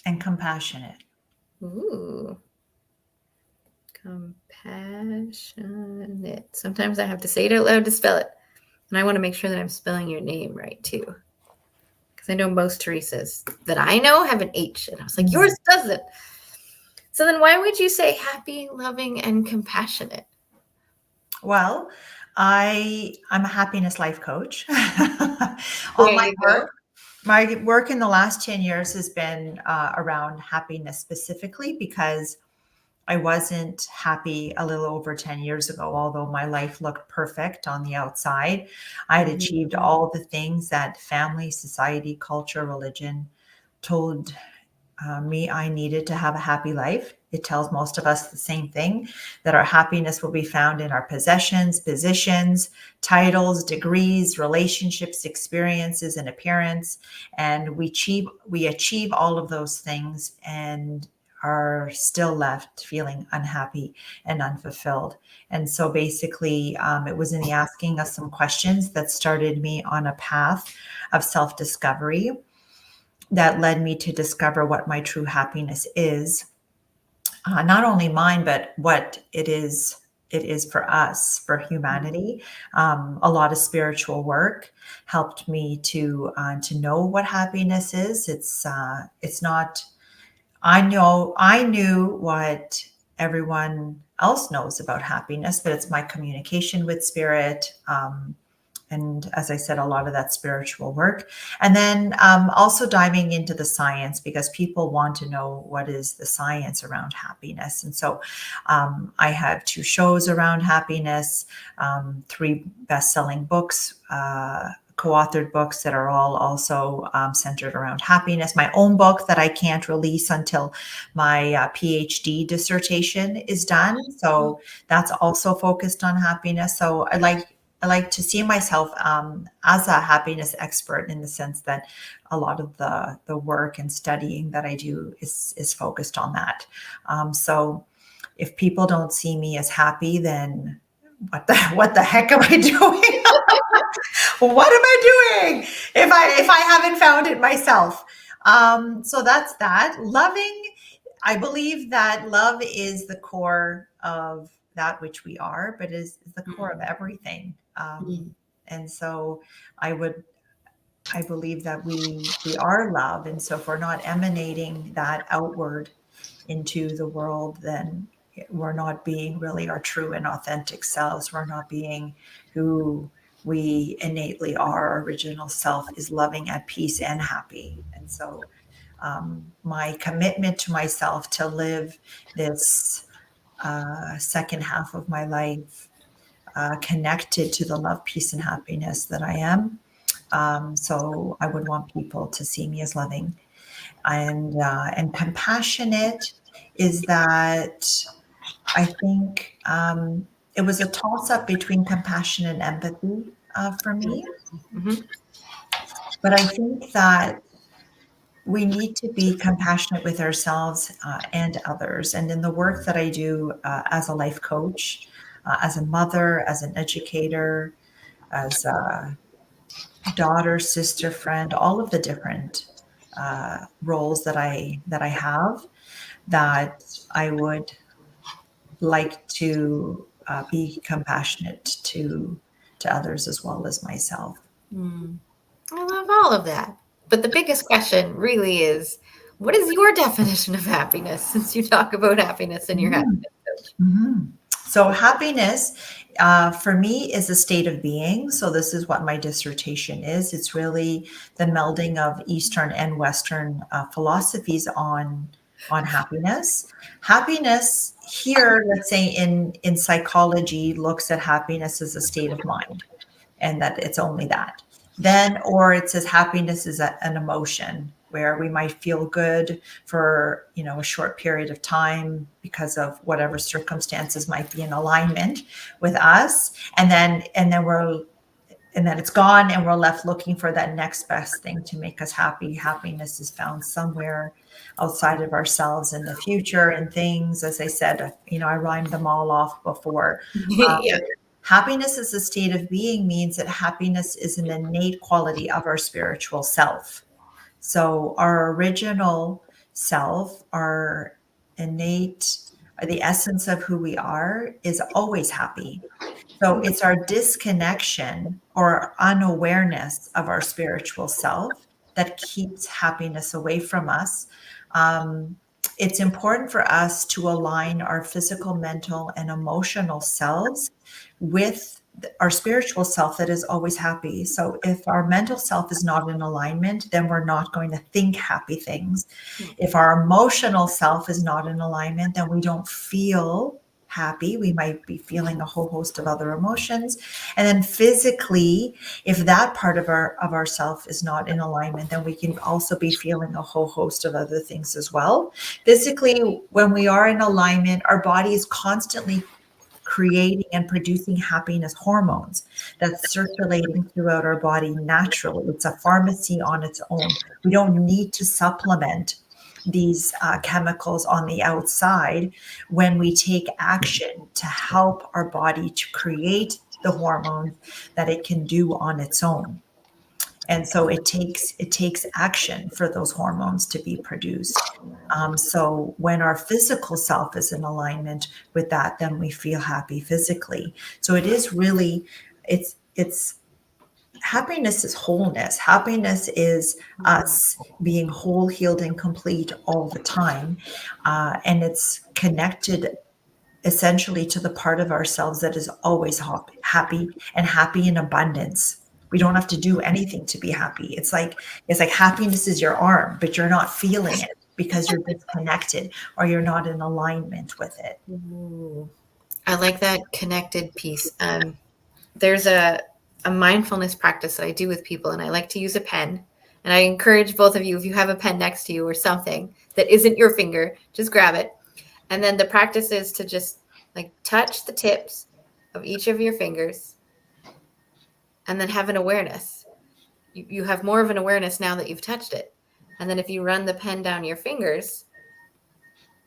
and compassionate. Ooh. Compassionate. Sometimes I have to say it out loud to spell it. And I want to make sure that I'm spelling your name right too. Because I know most Teresas that I know have an H. And I was like, yours doesn't. So then why would you say happy, loving, and compassionate? Well, I'm a happiness life coach. My work in the last 10 years has been around happiness specifically because I wasn't happy a little over 10 years ago, although my life looked perfect on the outside. I had achieved all the things that family, society, culture, religion told me I needed to have a happy life. It tells most of us the same thing, that our happiness will be found in our possessions, positions, titles, degrees, relationships, experiences, and appearance. And we achieve all of those things and are still left feeling unhappy and unfulfilled. And so basically, it was in the asking of some questions that started me on a path of self-discovery that led me to discover what my true happiness is. Not only mine, but what it is for us, for humanity. A lot of spiritual work helped me to know what happiness is. It's not. I knew what everyone else knows about happiness, but it's my communication with spirit. And as I said, a lot of that spiritual work. And then also diving into the science, because people want to know what is the science around happiness. And so I have 2 shows around happiness, 3 best-selling books, co-authored books that are all also centered around happiness. My own book that I can't release until my PhD dissertation is done. So that's also focused on happiness. So I like to see myself as a happiness expert in the sense that a lot of the work and studying that I do is focused on that. So if people don't see me as happy, then what the heck am I doing? What am I doing if I haven't found it myself? So that's that. Loving, I believe that love is the core of that which we are, but is the core of everything. And so I believe that we are love. And so if we're not emanating that outward into the world, then we're not being really our true and authentic selves. We're not being who we innately are. Our original self is loving, at peace, and happy. And so my commitment to myself to live this second half of my life connected to the love, peace, and happiness that I am. So I would want people to see me as loving and compassionate. Is that I think it was a toss-up between compassion and empathy for me. But I think that we need to be compassionate with ourselves and others. And in the work that I do as a life coach, as a mother, as an educator, as a daughter, sister, friend, all of the different roles that I have, that I would like to be compassionate to others as well as myself. I love all of that. But the biggest question really is, what is your definition of happiness, since you talk about happiness in your happiness coach? So happiness for me is a state of being. So this is what my dissertation is. It's really the melding of Eastern and Western philosophies on happiness. Happiness here, let's say in psychology, looks at happiness as a state of mind, and that it's only that. Then, or it says happiness is an emotion where we might feel good for, a short period of time because of whatever circumstances might be in alignment with us. And then it's gone, and we're left looking for that next best thing to make us happy. Happiness is found somewhere outside of ourselves in the future and things. As I said, I rhymed them all off before. Happiness as a state of being means that happiness is an innate quality of our spiritual self. So our original self, our innate, the essence of who we are, is always happy. So it's our disconnection or unawareness of our spiritual self that keeps happiness away from us. It's important for us to align our physical, mental, and emotional selves with our spiritual self that is always happy. So if our mental self is not in alignment, then we're not going to think happy things. If our emotional self is not in alignment, then we don't feel happy. We might be feeling a whole host of other emotions. And then physically, if that part of our self is not in alignment, then we can also be feeling a whole host of other things as well. Physically, when we are in alignment, our body is constantly creating and producing happiness hormones that's circulating throughout our body naturally. It's a pharmacy on its own. We don't need to supplement these chemicals on the outside when we take action to help our body to create the hormones that it can do on its own. And so it takes action for those hormones to be produced. So when our physical self is in alignment with that, then we feel happy physically. So it is really, it's happiness is wholeness. Happiness is us being whole, healed, and complete all the time. And it's connected essentially to the part of ourselves that is always happy and happy in abundance. We don't have to do anything to be happy. It's like happiness is your arm, but you're not feeling it because you're disconnected or you're not in alignment with it. Ooh, I like that connected piece. There's a mindfulness practice that I do with people, and I like to use a pen. And I encourage both of you, if you have a pen next to you or something that isn't your finger, just grab it. And then the practice is to just touch the tips of each of your fingers and then have an awareness. You have more of an awareness now that you've touched it. And then if you run the pen down your fingers,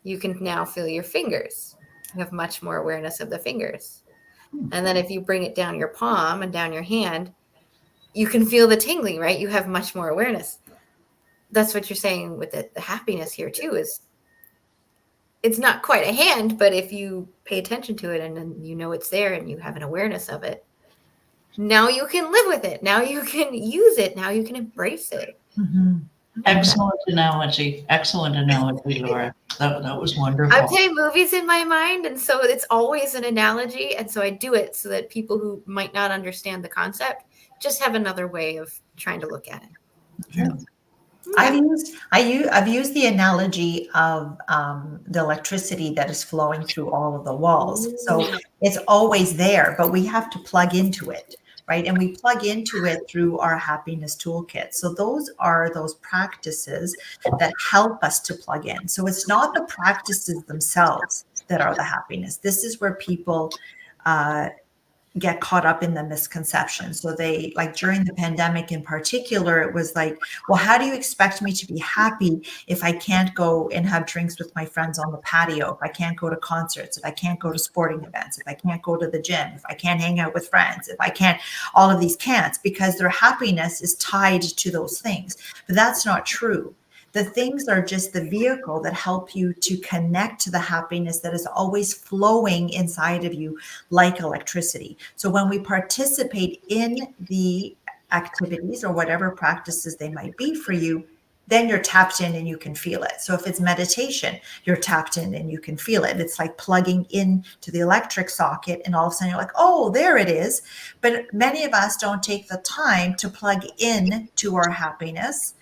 you can now feel your fingers. You have much more awareness of the fingers. And then if you bring it down your palm and down your hand, you can feel the tingling, right? You have much more awareness. That's what you're saying with the happiness here too, is it's not quite a hand, but if you pay attention to it and then you know it's there and you have an awareness of it, now you can live with it. Now you can use it. Now you can embrace it. Mm-hmm. Excellent analogy. Excellent analogy, Laura. That was wonderful. I play movies in my mind, and so it's always an analogy. And so I do it so that people who might not understand the concept just have another way of trying to look at it. Yeah. I've used the analogy of the electricity that is flowing through all of the walls. So it's always there, but we have to plug into it, right? And we plug into it through our happiness toolkit. So those are those practices that help us to plug in. So it's not the practices themselves that are the happiness. This is where people get caught up in the misconception. So they, like during the pandemic in particular, it was like, well, how do you expect me to be happy if I can't go and have drinks with my friends on the patio, if I can't go to concerts, if I can't go to sporting events, if I can't go to the gym, if I can't hang out with friends, if I can't, all of these can'ts, because their happiness is tied to those things. But that's not true. The things are just the vehicle that help you to connect to the happiness that is always flowing inside of you like electricity. So when we participate in the activities or whatever practices they might be for you, then you're tapped in and you can feel it. So if it's meditation, you're tapped in and you can feel it. It's like plugging in to the electric socket and all of a sudden you're like, oh, there it is. But many of us don't take the time to plug in to our happiness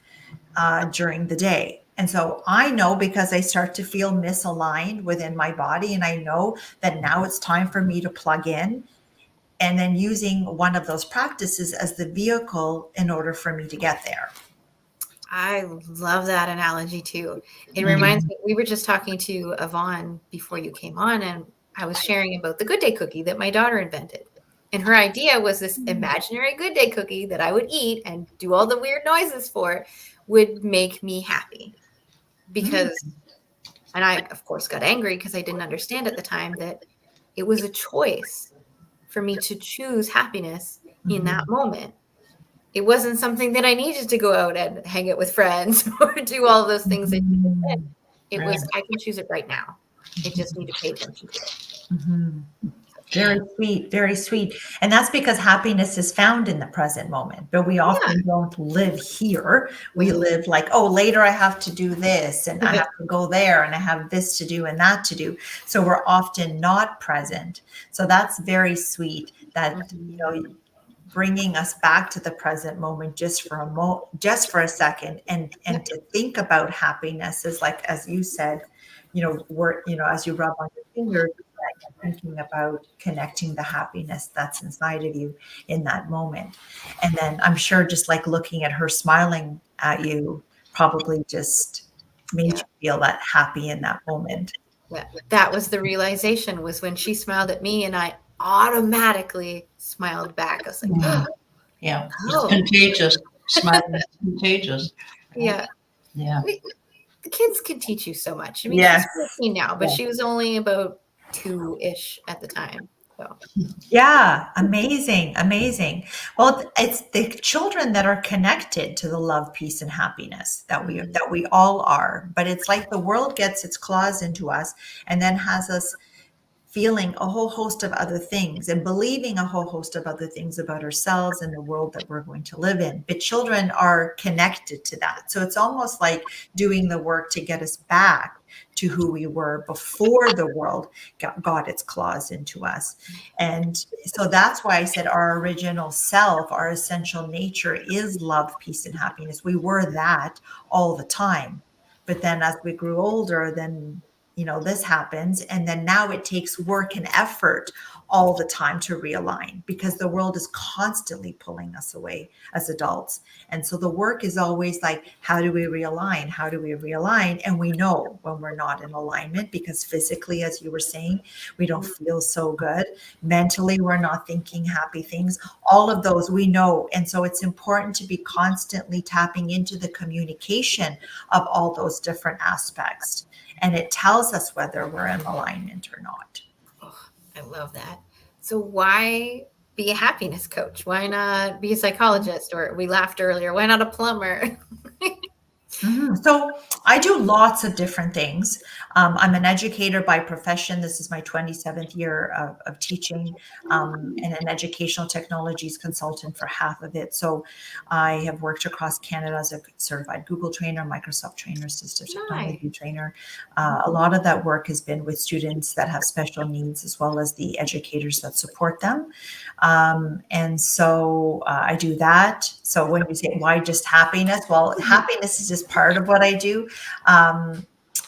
during the day. And so I know, because I start to feel misaligned within my body, and I know that now it's time for me to plug in, and then using one of those practices as the vehicle in order for me to get there. I love that analogy too. It reminds me, we were just talking to Yvonne before you came on, and I was sharing about the Good Day cookie that my daughter invented. And her idea was this imaginary Good Day cookie that I would eat and do all the weird noises for would make me happy. Because, and I, of course, got angry because I didn't understand at the time that it was a choice for me to choose happiness in that moment. It wasn't something that I needed to go out and hang out with friends or do all those things that you did. It was, I can choose it right now. I just need to pay attention to it. Very sweet, very sweet. And that's because happiness is found in the present moment, but we often don't live here. We live like, oh, later I have to do this and I have to go there and I have this to do and that to do. So we're often not present. So that's very sweet that, you know, bringing us back to the present moment just for a second and to think about happiness is like, as you said, as you rub on your fingers, thinking about connecting the happiness that's inside of you in that moment. And then I'm sure just like looking at her smiling at you probably just made you feel that happy in that moment. Yeah, that was the realization, was when she smiled at me and I automatically smiled back. I was like, it's contagious. Smiling is contagious. Yeah. The kids can teach you so much. I mean, she's 15 now, but she was only about 2-ish at the time. So amazing. Well, it's the children that are connected to the love, peace, and happiness that we all are. But it's like the world gets its claws into us and then has us feeling a whole host of other things and believing a whole host of other things about ourselves and the world that we're going to live in. But children are connected to that. So it's almost like doing the work to get us back to who we were before the world got its claws into us. And so that's why I said our original self, our essential nature is love, peace, and happiness. We were that all the time. But then as we grew older, then this happens. And then now it takes work and effort all the time to realign, because the world is constantly pulling us away as adults. And so the work is always like, how do we realign? How do we realign? And we know when we're not in alignment, because physically, as you were saying, we don't feel so good. Mentally, we're not thinking happy things. All of those we know. And so it's important to be constantly tapping into the communication of all those different aspects. and it tells us whether we're in alignment or not. Oh, I love that. So why be a happiness coach? Why not be a psychologist? Or we laughed earlier, why not a plumber? So I do lots of different things. I'm an educator by profession. This is my 27th year of teaching, and an educational technologies consultant for half of it. So I have worked across Canada as a certified Google trainer, Microsoft trainer, assistive technology trainer. A lot of that work has been with students that have special needs, as well as the educators that support them. And so I do that. So when you say why just happiness, well, happiness is just part of what I do.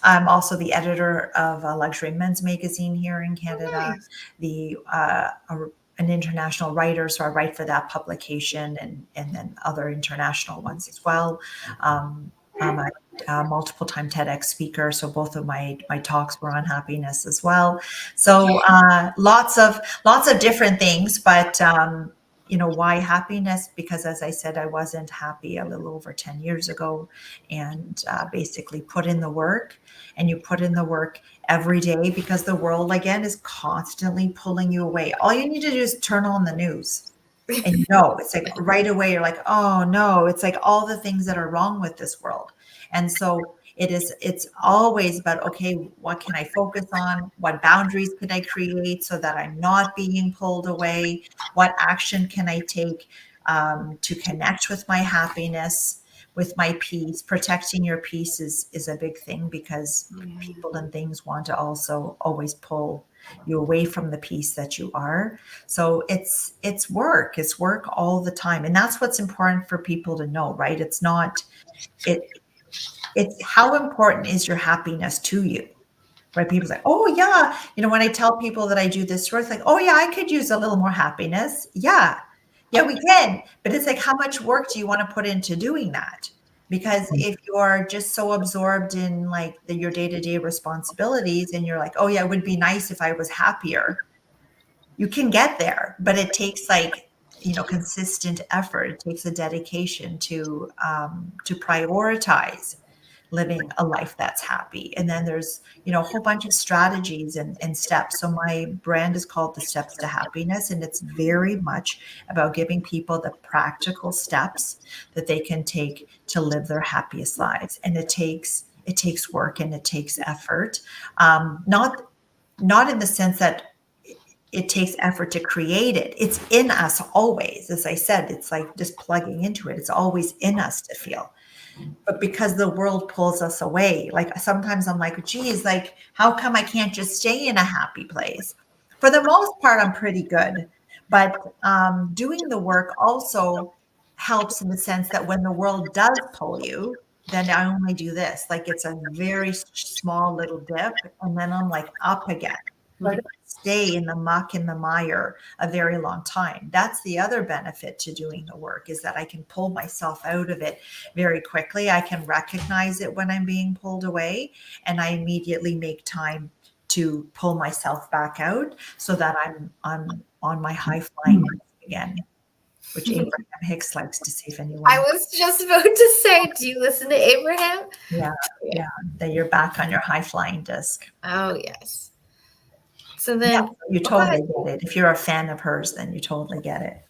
I'm also the editor of a luxury men's magazine here in Canada, an international writer. So I write for that publication and then other international ones as well. I'm a multiple time TEDx speaker. So both of my talks were on happiness as well. So lots of different things, but why happiness? Because as I said, I wasn't happy a little over 10 years ago, and basically put in the work, and you put in the work every day, because the world again is constantly pulling you away. All you need to do is turn on the news. And it's like right away, you're like, oh no, it's like all the things that are wrong with this world. And so it's always about, okay, what can I focus on? What boundaries can I create so that I'm not being pulled away? What action can I take to connect with my happiness, with my peace? Protecting your peace is a big thing, because people and things want to also always pull you away from the peace that you are. So it's work. It's work all the time. And that's what's important for people to know, right? It's how important is your happiness to you, right? People say, oh yeah. When I tell people that I do this work, like, oh yeah, I could use a little more happiness. Yeah, we can. But it's like, how much work do you want to put into doing that? Because if you're just so absorbed in like your day-to-day responsibilities, and you're like, oh yeah, it would be nice if I was happier, you can get there, but it takes consistent effort. It takes a dedication to prioritize living a life that's happy. And then there's, a whole bunch of strategies and steps. So my brand is called The Steps to Happiness, and it's very much about giving people the practical steps that they can take to live their happiest lives. And it takes work, and it takes effort. Not in the sense that it takes effort to create it. It's in us always. As I said, it's like just plugging into it. It's always in us to feel. But because the world pulls us away, like sometimes I'm like, geez, like, how come I can't just stay in a happy place? For the most part, I'm pretty good. But doing the work also helps in the sense that when the world does pull you, then I only do this. Like, it's a very small little dip, and then I'm like up again. So I don't stay in the muck, in the mire a very long time. That's the other benefit to doing the work, is that I can pull myself out of it very quickly. I can recognize it when I'm being pulled away, and I immediately make time to pull myself back out, so that I'm on my high flying again, which Abraham Hicks likes to say. If anyone, I was just about to say, do you listen to Abraham? Yeah, that you're back on your high flying disc. Oh yes. So then you totally get it. If you're a fan of hers, then you totally get it.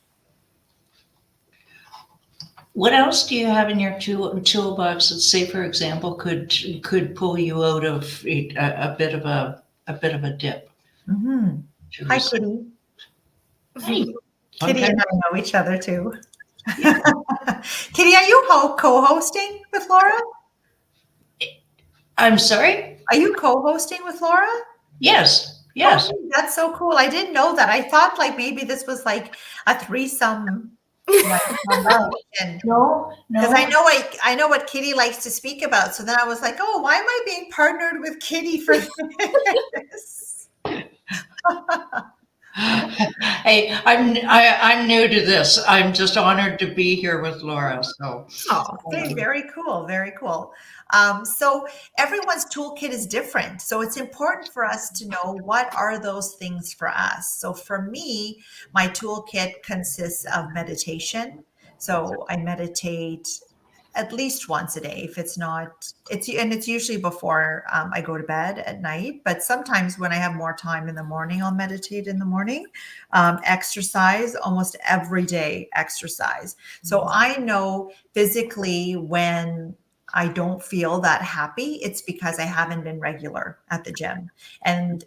What else do you have in your toolbox that, say, for example, could pull you out of a bit of a dip? Mm-hmm. Hi, Kitty. Hey. Kitty and I know each other too. Yeah. Kitty, are you co-hosting with Laura? I'm sorry? Are you co-hosting with Laura? Yes. Oh, that's so cool. I didn't know that. I thought like maybe this was like a threesome. No. Because I know what Kitty likes to speak about. So then I was like, oh, why am I being partnered with Kitty for this? Hey, I'm new to this. I'm just honored to be here with Laura. So, okay, very cool, very cool. So everyone's toolkit is different. So it's important for us to know what are those things for us. So for me, my toolkit consists of meditation. So I meditate at least once a day. If it's not, it's usually before I go to bed at night. But sometimes when I have more time in the morning, I'll meditate in the morning. Exercise, almost every day exercise. So I know physically when I don't feel that happy, it's because I haven't been regular at the gym. And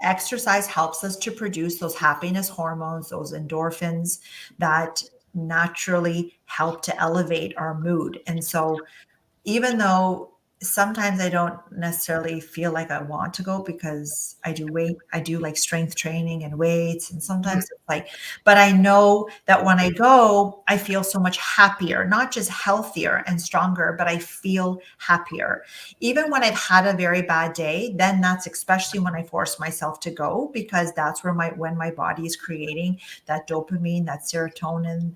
exercise helps us to produce those happiness hormones, those endorphins that naturally help to elevate our mood. And so even though sometimes I don't necessarily feel like I want to go because I do like strength training and weights. And sometimes it's like, but I know that when I go, I feel so much happier, not just healthier and stronger, but I feel happier. Even when I've had a very bad day, then that's especially when I force myself to go, because that's where when my body is creating that dopamine, that serotonin,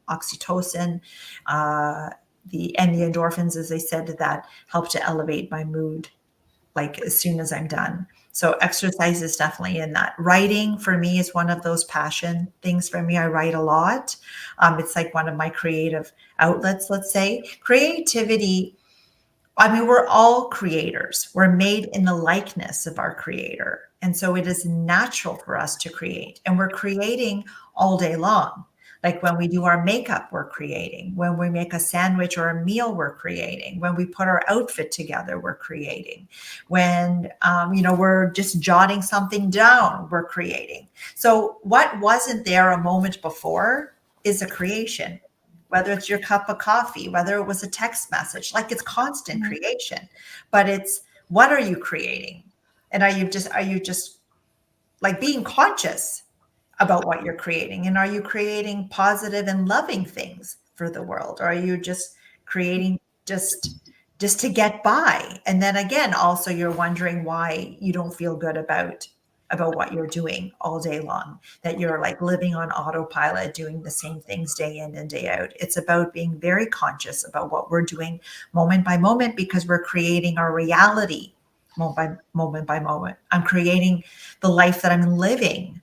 oxytocin, the endorphins, as I said, that help to elevate my mood, like as soon as I'm done. So exercise is definitely in that. Writing for me is one of those passion things for me. I write a lot. It's like one of my creative outlets, let's say. Creativity, I mean, we're all creators. We're made in the likeness of our creator. And so it is natural for us to create. And we're creating all day long. Like when we do our makeup, we're creating. When we make a sandwich or a meal, we're creating. When we put our outfit together, we're creating. When, we're just jotting something down, we're creating. So what wasn't there a moment before is a creation. Whether it's your cup of coffee, whether it was a text message, like it's constant creation, but it's, what are you creating? And are you just like being conscious about what you're creating? And are you creating positive and loving things for the world? Or are you just creating just to get by? And then again, also you're wondering why you don't feel good about what you're doing all day long, that you're like living on autopilot, doing the same things day in and day out. It's about being very conscious about what we're doing moment by moment, because we're creating our reality moment by moment. I'm creating the life that I'm living.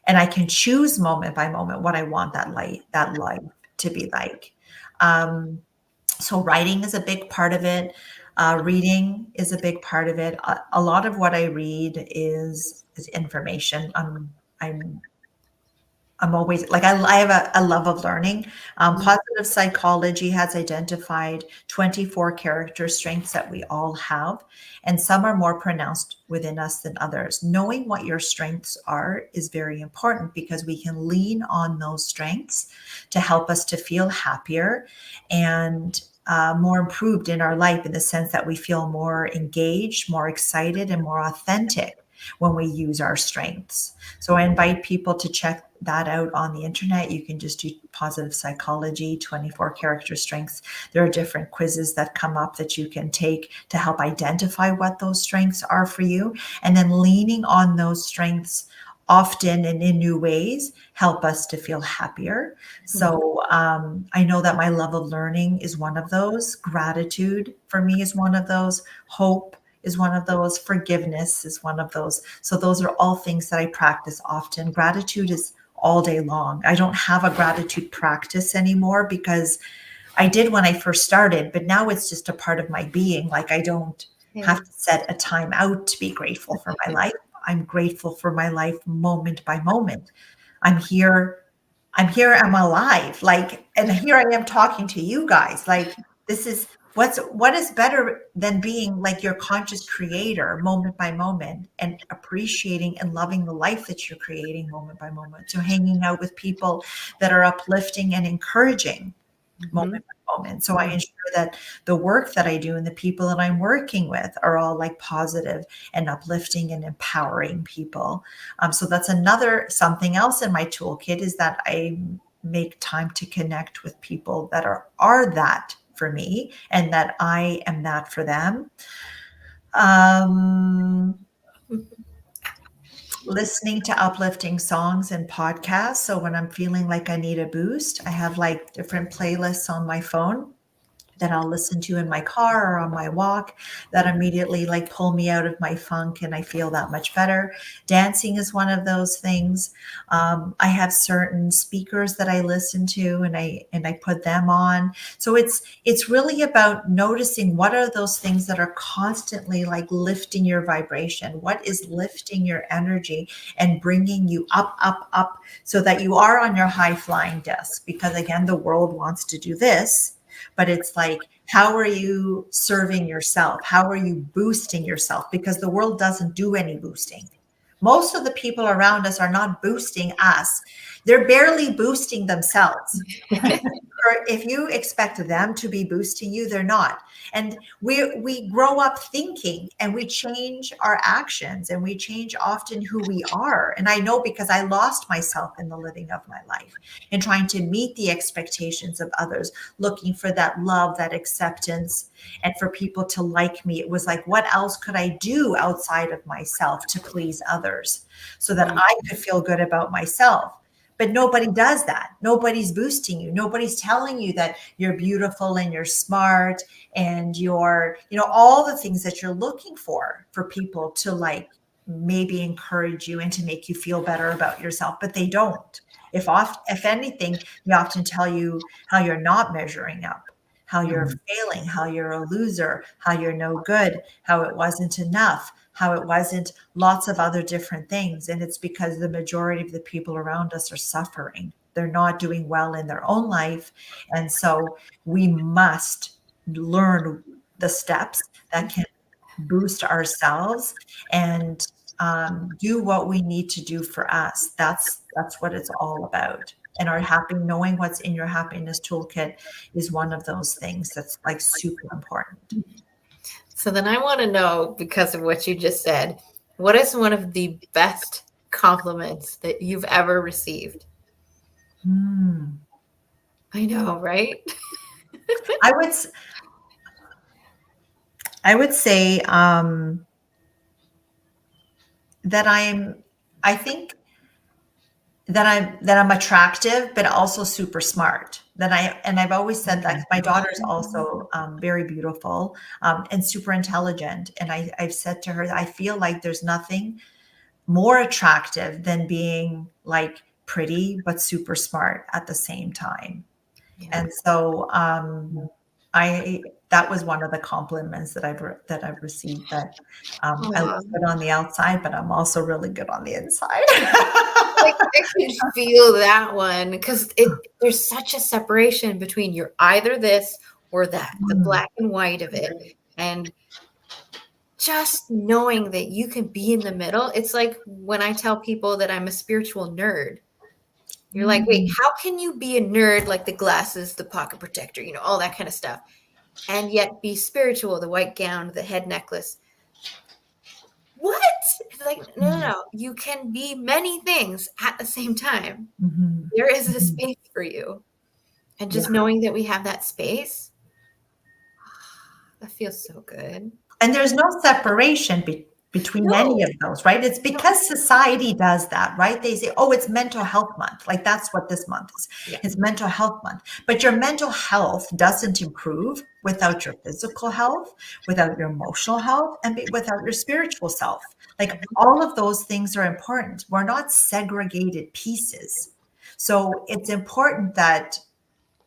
And I can choose moment by moment what I want that life to be like. So writing is a big part of it. Reading is a big part of it. A lot of what I read is information. I'm always like, I have a love of learning. Positive psychology has identified 24 character strengths that we all have, and some are more pronounced within us than others. Knowing what your strengths are is very important, because we can lean on those strengths to help us to feel happier and more improved in our life, in the sense that we feel more engaged, more excited, and more authentic when we use our strengths. So I invite people to check that out on the internet. You can just do positive psychology, 24 character strengths. There are different quizzes that come up that you can take to help identify what those strengths are for you. And then leaning on those strengths often and in new ways help us to feel happier. So I know that my love of learning is one of those. Gratitude for me is one of those. Hope is one of those. Forgiveness is one of those. So those are all things that I practice often. Gratitude is all day long. I don't have a gratitude practice anymore, because I did when I first started, but now it's just a part of my being. Like I don't have to set a time out to be grateful for my life. I'm grateful for my life moment by moment. I'm here, I'm alive. Like, and here I am talking to you guys. Like, this is what is better than being like your conscious creator moment by moment, and appreciating and loving the life that you're creating moment by moment. So hanging out with people that are uplifting and encouraging moment by moment. So I ensure that the work that I do and the people that I'm working with are all like positive and uplifting and empowering people. So that's something else in my toolkit, is that I make time to connect with people that are that for me, and that I am that for them. Listening to uplifting songs and podcasts. So when I'm feeling like I need a boost, I have like different playlists on my phone that I'll listen to in my car or on my walk that immediately like pull me out of my funk and I feel that much better. Dancing is one of those things. I have certain speakers that I listen to and I put them on. So it's really about noticing what are those things that are constantly like lifting your vibration. What is lifting your energy and bringing you up, up, up so that you are on your high flying disc, because again, the world wants to do this. But it's like, how are you serving yourself? How are you boosting yourself? Because the world doesn't do any boosting. Most of the people around us are not boosting us. They're barely boosting themselves. Or if you expect them to be boosting you, they're not. And we grow up thinking and we change our actions and we change often who we are. And I know because I lost myself in the living of my life and trying to meet the expectations of others, looking for that love, that acceptance, and for people to like me. It was like, what else could I do outside of myself to please others so that I could feel good about myself? But nobody does that. Nobody's boosting you. Nobody's telling you that you're beautiful and you're smart and you're, all the things that you're looking for people to like maybe encourage you and to make you feel better about yourself, but they don't. If anything, they often tell you how you're not measuring up, how you're failing, how you're a loser, how you're no good, how it wasn't enough, how it wasn't lots of other different things. And it's because the majority of the people around us are suffering. They're not doing well in their own life. And so we must learn the steps that can boost ourselves and do what we need to do for us. That's what it's all about. And knowing what's in your happiness toolkit is one of those things that's like super important. So then I want to know, because of what you just said, what is one of the best compliments that you've ever received? I know, right? I would say that I think that I'm attractive, but also super smart. I've always said that my daughter's also very beautiful and super intelligent. And I've said to her, I feel like there's nothing more attractive than being like pretty, but super smart at the same time. Yeah. And so that was one of the compliments that I've received, that I look good on the outside, but I'm also really good on the inside. Like, I can feel that one, because there's such a separation between you're either this or that, the black and white of it. And just knowing that you can be in the middle. It's like when I tell people that I'm a spiritual nerd. You're like, wait, how can you be a nerd, like the glasses, the pocket protector, all that kind of stuff, and yet be spiritual, the white gown, the head necklace? What? It's like, no. You can be many things at the same time. There is a space for you. And just knowing that we have that space, that feels so good. And there's no separation between any of those, right? It's because society does that, right? They say, oh, it's mental health month. Like that's what this month is. Yeah. It's mental health month. But your mental health doesn't improve without your physical health, without your emotional health, and without your spiritual self. Like all of those things are important. We're not segregated pieces. So it's important that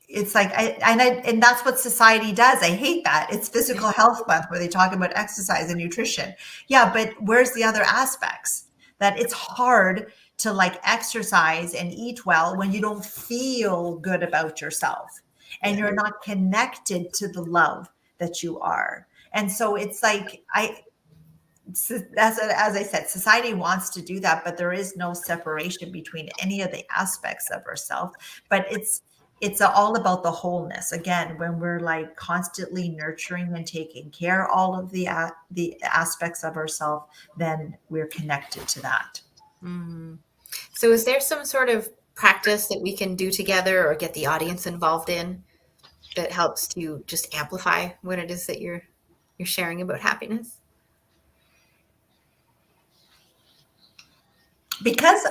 it's like, and that's what society does. I hate that. It's physical health month where they talk about exercise and nutrition. Yeah, but where's the other aspects? That it's hard to like exercise and eat well when you don't feel good about yourself and you're not connected to the love that you are. And so it's like, as I said, society wants to do that, but there is no separation between any of the aspects of ourselves. But it's all about the wholeness. Again, when we're like constantly nurturing and taking care of all of the aspects of ourselves, then we're connected to that. So is there some sort of practice that we can do together or get the audience involved in that helps to just amplify what it is that you're sharing about happiness? Because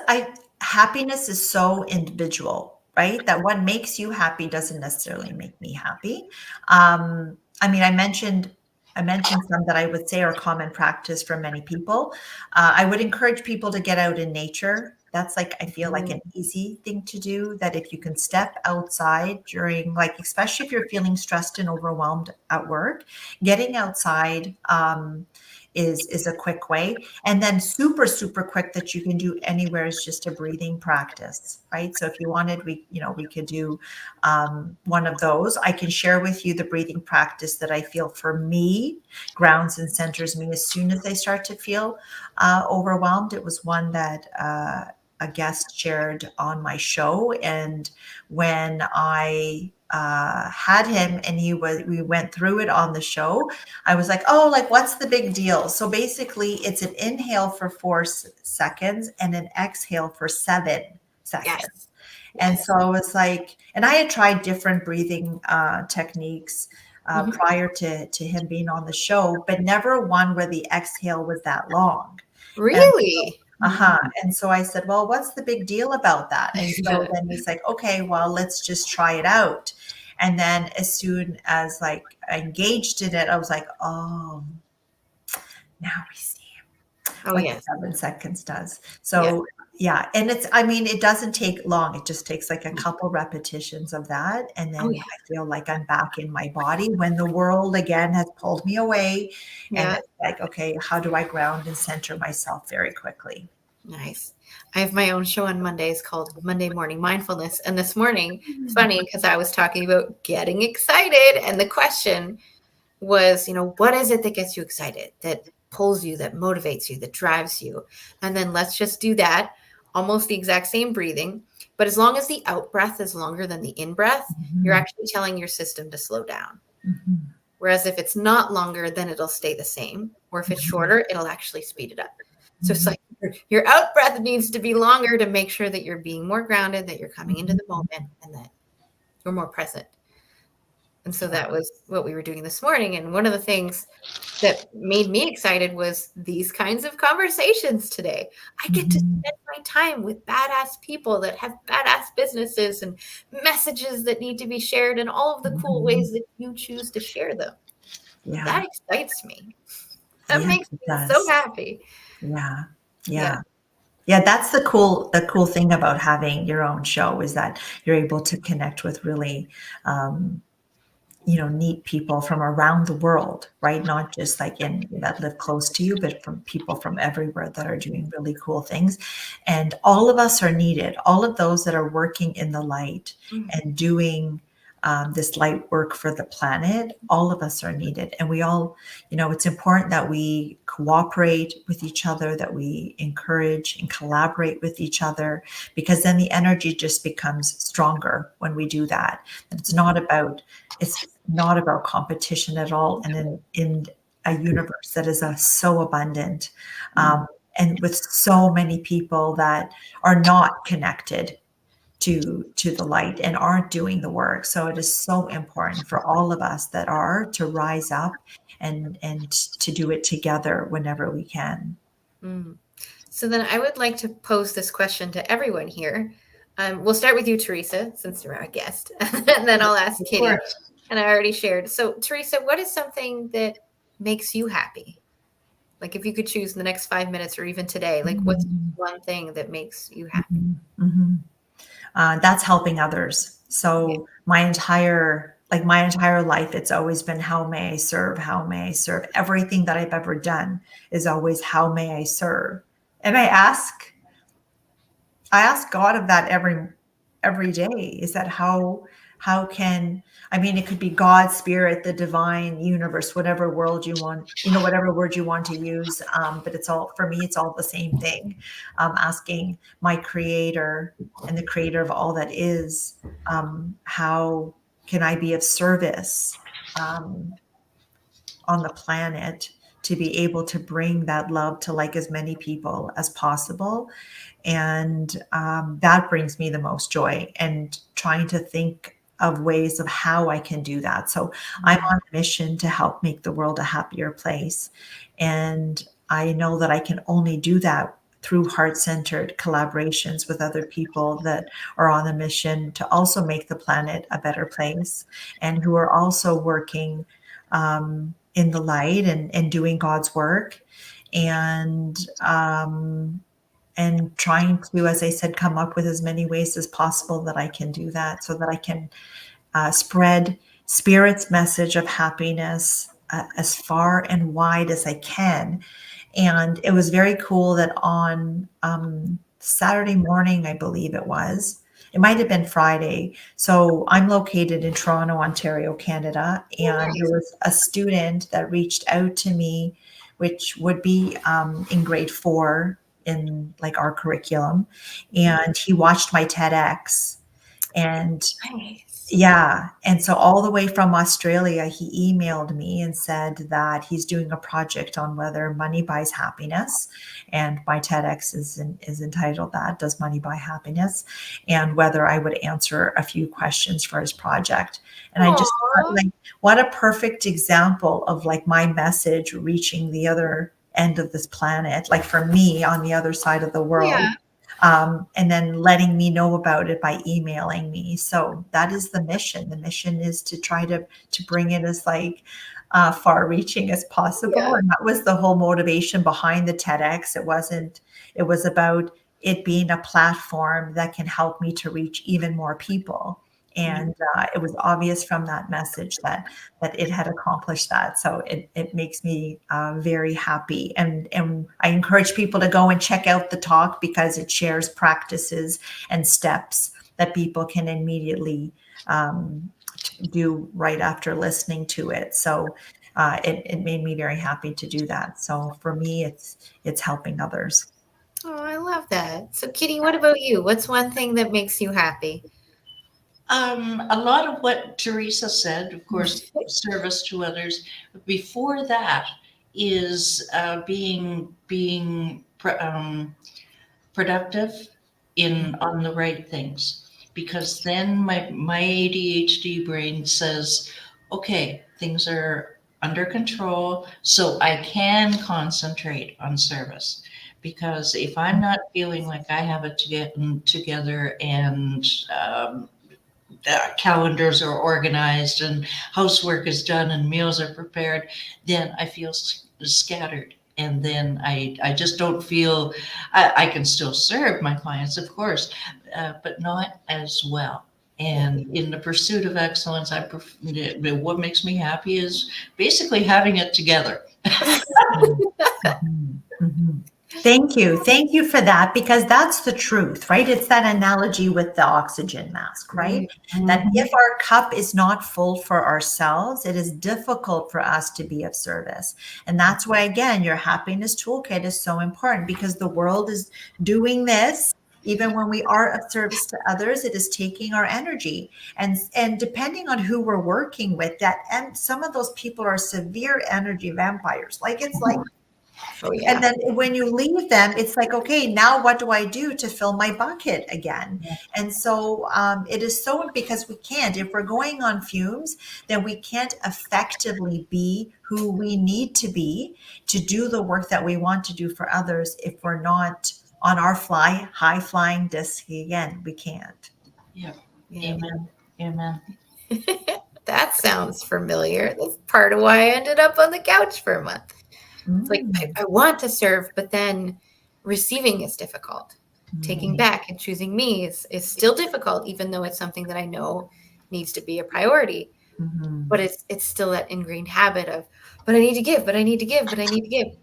happiness is so individual. right? That what makes you happy doesn't necessarily make me happy. I mean, I mentioned some that I would say are common practice for many people. I would encourage people to get out in nature. That's like, I feel like an easy thing to do, that if you can step outside during, like, especially if you're feeling stressed and overwhelmed at work, getting outside is a quick way. And then super, super quick that you can do anywhere is just a breathing practice, right? So if you wanted, we could do one of those. I can share with you the breathing practice that I feel for me grounds and centers me as soon as I start to feel overwhelmed. It was one that a guest shared on my show, and when I had him and we went through it on the show, I was like, oh, like, what's the big deal? So basically it's an inhale for 4 seconds and an exhale for 7 seconds. Yes. And so I was like, and I had tried different breathing techniques prior to him being on the show, but never one where the exhale was that long. Really? And so I said, well, what's the big deal about that? And so then he's like, okay, well, let's just try it out. And then as soon as, like, I engaged in it, I was like, oh, now we see what 7 seconds does. So yeah. And it doesn't take long. It just takes like a couple repetitions of that. And then I feel like I'm back in my body when the world again has pulled me away. And it's like, okay, how do I ground and center myself very quickly? Nice. I have my own show on Mondays called Monday Morning Mindfulness. And this morning, it's funny because I was talking about getting excited. And the question was, what is it that gets you excited, that pulls you, that motivates you, that drives you? And then let's just do that, almost the exact same breathing. But as long as the out breath is longer than the in breath, you're actually telling your system to slow down. Whereas if it's not longer, then it'll stay the same. Or if it's shorter, it'll actually speed it up. So it's like your out breath needs to be longer to make sure that you're being more grounded, that you're coming into the moment, and that you're more present. And so that was what we were doing this morning. And one of the things that made me excited was these kinds of conversations today. I get to spend my time with badass people that have badass businesses and messages that need to be shared, and all of the cool ways that you choose to share them. That excites me. That makes me so happy. Yeah, that's the cool thing about having your own show, is that you're able to connect with really neat people from around the world, right? Not just like that live close to you, but from people from everywhere that are doing really cool things. And all of us are needed. All of those that are working in the light and doing this light work for the planet, all of us are needed. And we all, it's important that we cooperate with each other, that we encourage and collaborate with each other, because then the energy just becomes stronger when we do that. And it's not about competition at all. And then in a universe that is so abundant, and with so many people that are not connected to the light and aren't doing the work. So it is so important for all of us that are to rise up and to do it together whenever we can. So then I would like to pose this question to everyone here. We'll start with you, Teresa, since you're our guest, and then I'll ask Kitty. And I already shared. So Teresa, what is something that makes you happy? Like, if you could choose in the next 5 minutes or even today, like, what's one thing that makes you happy? That's helping others. So my entire life, it's always been, how may I serve? How may I serve? Everything that I've ever done is always, how may I serve? And I ask God of that every day. Is that how can, it could be God, spirit, the divine, universe, whatever word you want to use. But it's all, for me, it's all the same thing. Asking my creator and the creator of all that is, how can I be of service on the planet to be able to bring that love to like as many people as possible. And that brings me the most joy, and trying to think of ways of how I can do that. So I'm on a mission to help make the world a happier place. And I know that I can only do that through heart-centered collaborations with other people that are on a mission to also make the planet a better place, and who are also working in the light and doing God's work, and trying to, as I said, come up with as many ways as possible that I can do that, so that I can spread Spirit's message of happiness as far and wide as I can. And it was very cool that on Saturday morning, I believe it might have been Friday. So I'm located in Toronto, Ontario, Canada. And there was a student that reached out to me, which would be in grade 4 in like our curriculum. And he watched my TEDx. And yeah. And so all the way from Australia, he emailed me and said that he's doing a project on whether money buys happiness. And my TEDx is entitled that, Does Money Buy Happiness? And whether I would answer a few questions for his project. And I just thought, like, what a perfect example of like my message reaching the other end of this planet, like for me on the other side of the world. Yeah. And then letting me know about it by emailing me. So that is the mission. The mission is to try to bring it as like far reaching as possible. Yeah. And that was the whole motivation behind the TEDx. It was about it being a platform that can help me to reach even more people. And it was obvious from that message that it had accomplished that. So it makes me very happy. And I encourage people to go and check out the talk, because it shares practices and steps that people can immediately do right after listening to it. So it made me very happy to do that. So for me, it's helping others. Oh, I love that. So Kitty, what about you? What's one thing that makes you happy? A lot of what Teresa said, of course, service to others. Before that is being productive on the right things, because then my ADHD brain says, okay, things are under control, so I can concentrate on service. Because if I'm not feeling like I have it together and calendars are organized and housework is done and meals are prepared, then I feel scattered. And then I just don't feel, I can still serve my clients, of course, but not as well. And in the pursuit of excellence, what makes me happy is basically having it together. Thank you for that, because that's the truth, right? It's that analogy with the oxygen mask, right? Mm-hmm. That if our cup is not full for ourselves, it is difficult for us to be of service. And that's why, again, your happiness toolkit is so important, because the world is doing this. Even when we are of service to others, it is taking our energy. And depending on who we're working with, and some of those people are severe energy vampires. Like, it's like, oh, yeah. And then when you leave them, it's like, okay, now what do I do to fill my bucket again? Yeah. And so it is so, because we can't, if we're going on fumes, then we can't effectively be who we need to be to do the work that we want to do for others. If we're not on our high flying disc again, we can't. Yeah. Amen. Amen. That sounds familiar. That's part of why I ended up on the couch for a month. It's like, I want to serve, but then receiving is difficult. Taking back and choosing me is still difficult, even though it's something that I know needs to be a priority. But it's still that ingrained habit of, but I need to give, but I need to give, but I need to give.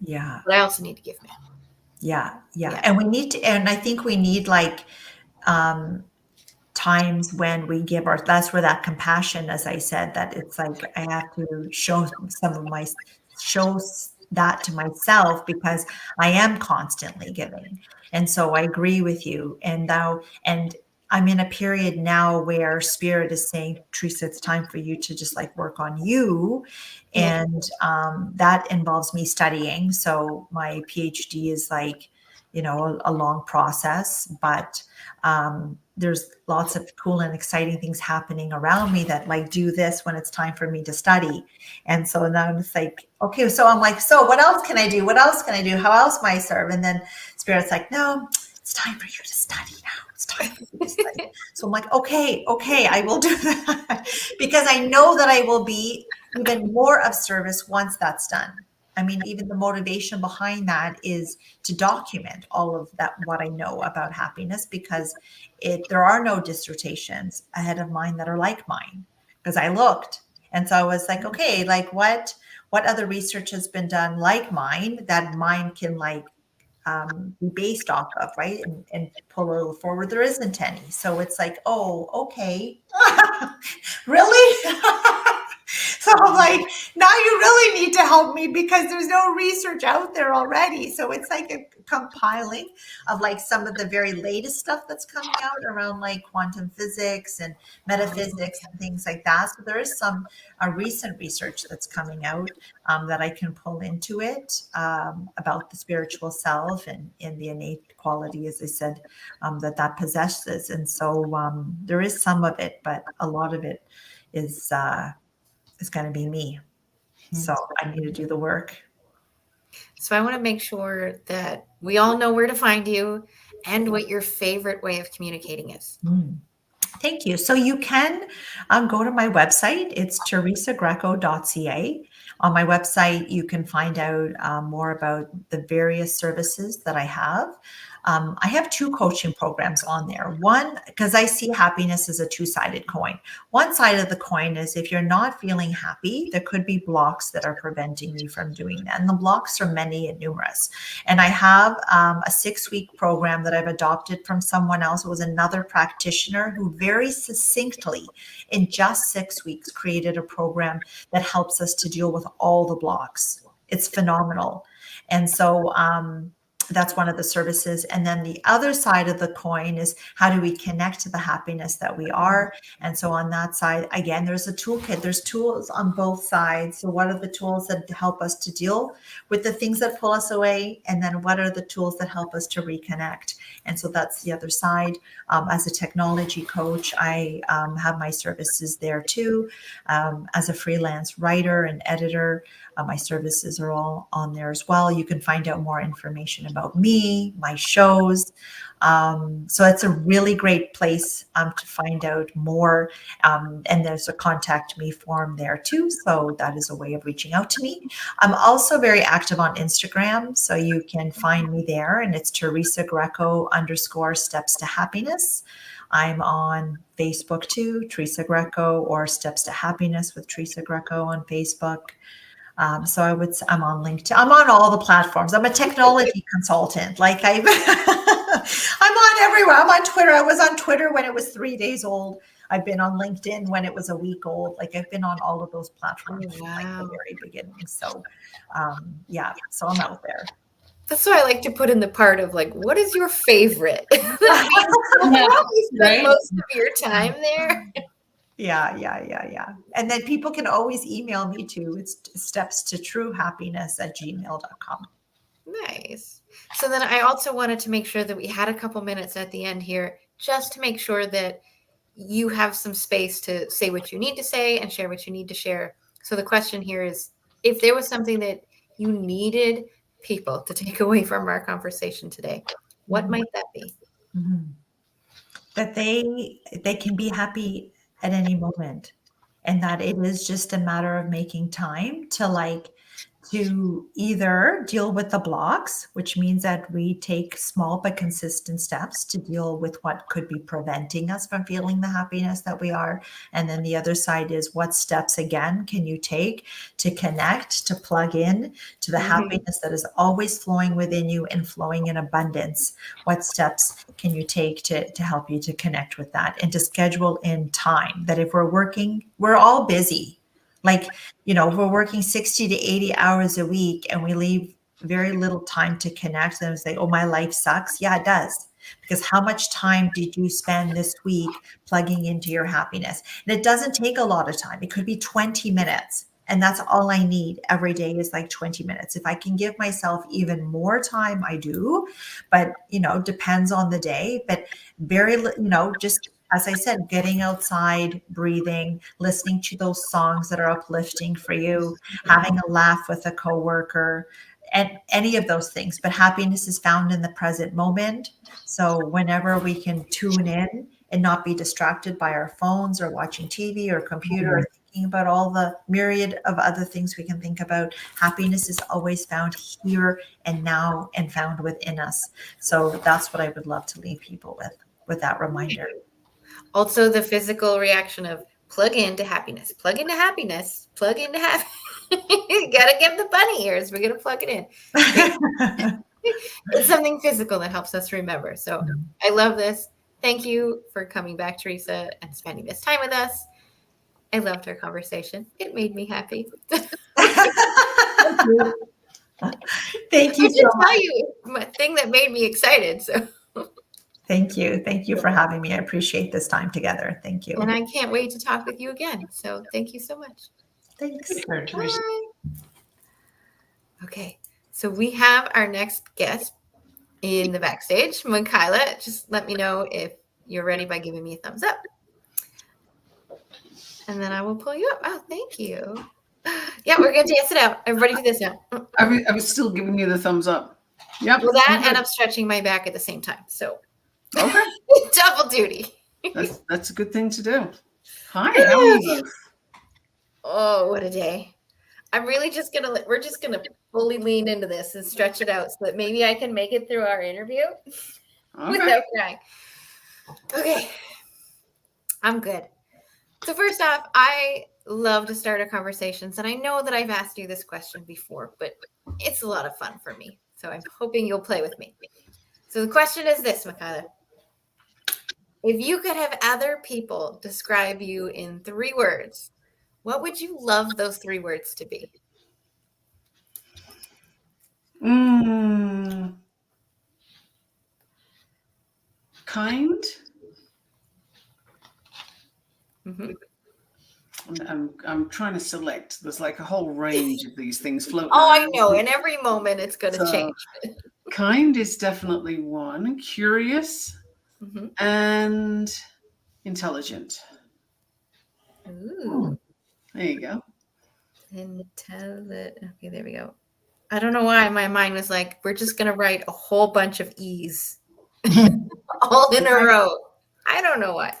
Yeah. But I also need to give now. Yeah. And we need to, and I think we need like times when we give that's where that compassion, as I said, that it's like, I have to show that to myself, because I am constantly giving. And so I agree with you. And I'm in a period now where Spirit is saying, Teresa, it's time for you to just like work on you. And that involves me studying. So my PhD is like, a long process, but there's lots of cool and exciting things happening around me that like do this when it's time for me to study. And so now it's like, okay, so I'm like, so what else can I do? What else can I do? How else might I serve? And then Spirit's like, no, it's time for you to study now. It's time for you to study. So I'm like, okay, I will do that because I know that I will be even more of service once that's done. I mean, even the motivation behind that is to document all of that, what I know about happiness, because there are no dissertations ahead of mine that are like mine, because I looked. And so I was like, okay, like what other research has been done like mine that mine can like be based off of, right? And pull a little forward. There isn't any. So it's like, oh, okay. Really? So I'm like, now you really need to help me because there's no research out there already. So it's like a compiling of like some of the very latest stuff that's coming out around like quantum physics and metaphysics and things like that. So there is some recent research that's coming out that I can pull into it about the spiritual self and the innate quality, as I said, that possesses. And so there is some of it, but a lot of it is going to be me. So I need to do the work. So I want to make sure that we all know where to find you and what your favorite way of communicating is. Thank you. So you can go to my website. It's teresagreco.ca. On my website, you can find out more about the various services that I have. I have 2 coaching programs on there. One, because I see happiness as a 2-sided coin. One side of the coin is if you're not feeling happy, there could be blocks that are preventing you from doing that. And the blocks are many and numerous. And I have a 6-week program that I've adopted from someone else. It was another practitioner who very succinctly, in just 6 weeks, created a program that helps us to deal with all the blocks. It's phenomenal. And so, that's one of the services. And then the other side of the coin is how do we connect to the happiness that we are? And so on that side, again, there's a toolkit. There's tools on both sides. So what are the tools that help us to deal with the things that pull us away? And then what are the tools that help us to reconnect? And so that's the other side. As a technology coach, I have my services there too. As a freelance writer and editor, my services are all on there as well. You can find out more information about me, my shows. So it's a really great place to find out more. And there's a contact me form there too. So that is a way of reaching out to me. I'm also very active on Instagram. So you can find me there, and it's Teresa Greco _steps to happiness. I'm on Facebook too, Teresa Greco, or Steps to Happiness with Teresa Greco on Facebook. So I'm on LinkedIn. I'm on all the platforms. I'm a technology consultant. Like I'm on everywhere. I'm on Twitter. I was on Twitter when it was 3 days old. I've been on LinkedIn when it was a week old. Like I've been on all of those platforms from like the very beginning. So yeah, so I'm out there. That's why I like to put in the part of like, what is your favorite? That means you probably spend most of your time there. Yeah. And then people can always email me too. It's stepstotruehappiness@gmail.com. Nice. So then I also wanted to make sure that we had a couple minutes at the end here, just to make sure that you have some space to say what you need to say and share what you need to share. So the question here is, if there was something that you needed people to take away from our conversation today, what might that be? That they can be happy at any moment, and that it is just a matter of making time to either deal with the blocks, which means that we take small but consistent steps to deal with what could be preventing us from feeling the happiness that we are. And then the other side is, what steps again can you take to connect, to plug in to the happiness that is always flowing within you and flowing in abundance? What steps can you take to help you to connect with that, and to schedule in time? That if we're working, we're all busy. Like, if we're working 60 to 80 hours a week and we leave very little time to connect and say, oh, my life sucks. Yeah, it does. Because how much time did you spend this week plugging into your happiness? And it doesn't take a lot of time. It could be 20 minutes. And that's all I need every day is like 20 minutes. If I can give myself even more time, I do. But, depends on the day. But just as I said, getting outside, breathing, listening to those songs that are uplifting for you, having a laugh with a coworker, and any of those things. But happiness is found in the present moment. So whenever we can tune in and not be distracted by our phones or watching TV or computer or thinking about all the myriad of other things we can think about, happiness is always found here and now and found within us. So that's what I would love to leave people with that reminder. Also, the physical reaction of plug into happiness, plug into happiness, plug into happiness. You gotta give the bunny ears. We're gonna plug it in. It's something physical that helps us remember. So I love this. Thank you for coming back, Teresa, and spending this time with us. I loved our conversation. It made me happy. Thank you so much. I did tell you my thing that made me excited. So thank you. Thank you for having me. I appreciate this time together. Thank you. And I can't wait to talk with you again. So thank you so much. Thanks. Bye. Okay. So we have our next guest in the backstage. Michaela, just let me know if you're ready by giving me a thumbs up. And then I will pull you up. Oh, thank you. Yeah, we're going to dance it out. Everybody do this now. I was still giving you the thumbs up. Yep. Well, that and I'm stretching my back at the same time. So okay. Double duty. That's a good thing to do. Hi, how are you both? Oh, what a day. We're just gonna fully lean into this and stretch it out so that maybe I can make it through our interview without crying. Okay. I'm good. So first off, I love to start our conversations, and I know that I've asked you this question before, but it's a lot of fun for me. So I'm hoping you'll play with me. So the question is this, Michaela. If you could have other people describe you in 3 words, what would you love those 3 words to be? Kind. Mm-hmm. I'm trying to select. There's like a whole range of these things floating. Oh, I know. In every moment, it's going to change. Kind is definitely one. Curious and intelligent. Ooh. There you go. Okay, there we go. I don't know why my mind was like, we're just going to write a whole bunch of E's all in a row. I don't know why.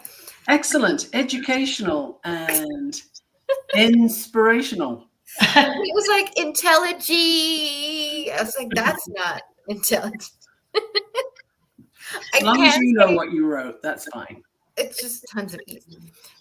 Excellent. Educational and inspirational. It was like intelligent. I was like, that's not intelligent. As long as you know what you wrote, that's fine. It's just tons of E's.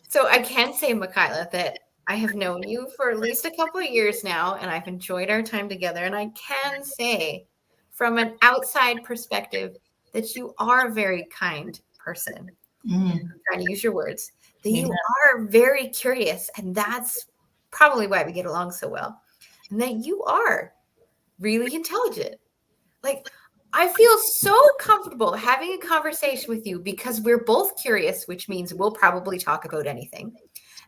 So I can say, Michaela, that I have known you for at least a couple of years now, and I've enjoyed our time together. And I can say from an outside perspective that you are a very kind person. I'm trying to use your words. That you are very curious, and that's probably why we get along so well. And that you are really intelligent. Like, I feel so comfortable having a conversation with you because we're both curious, which means we'll probably talk about anything.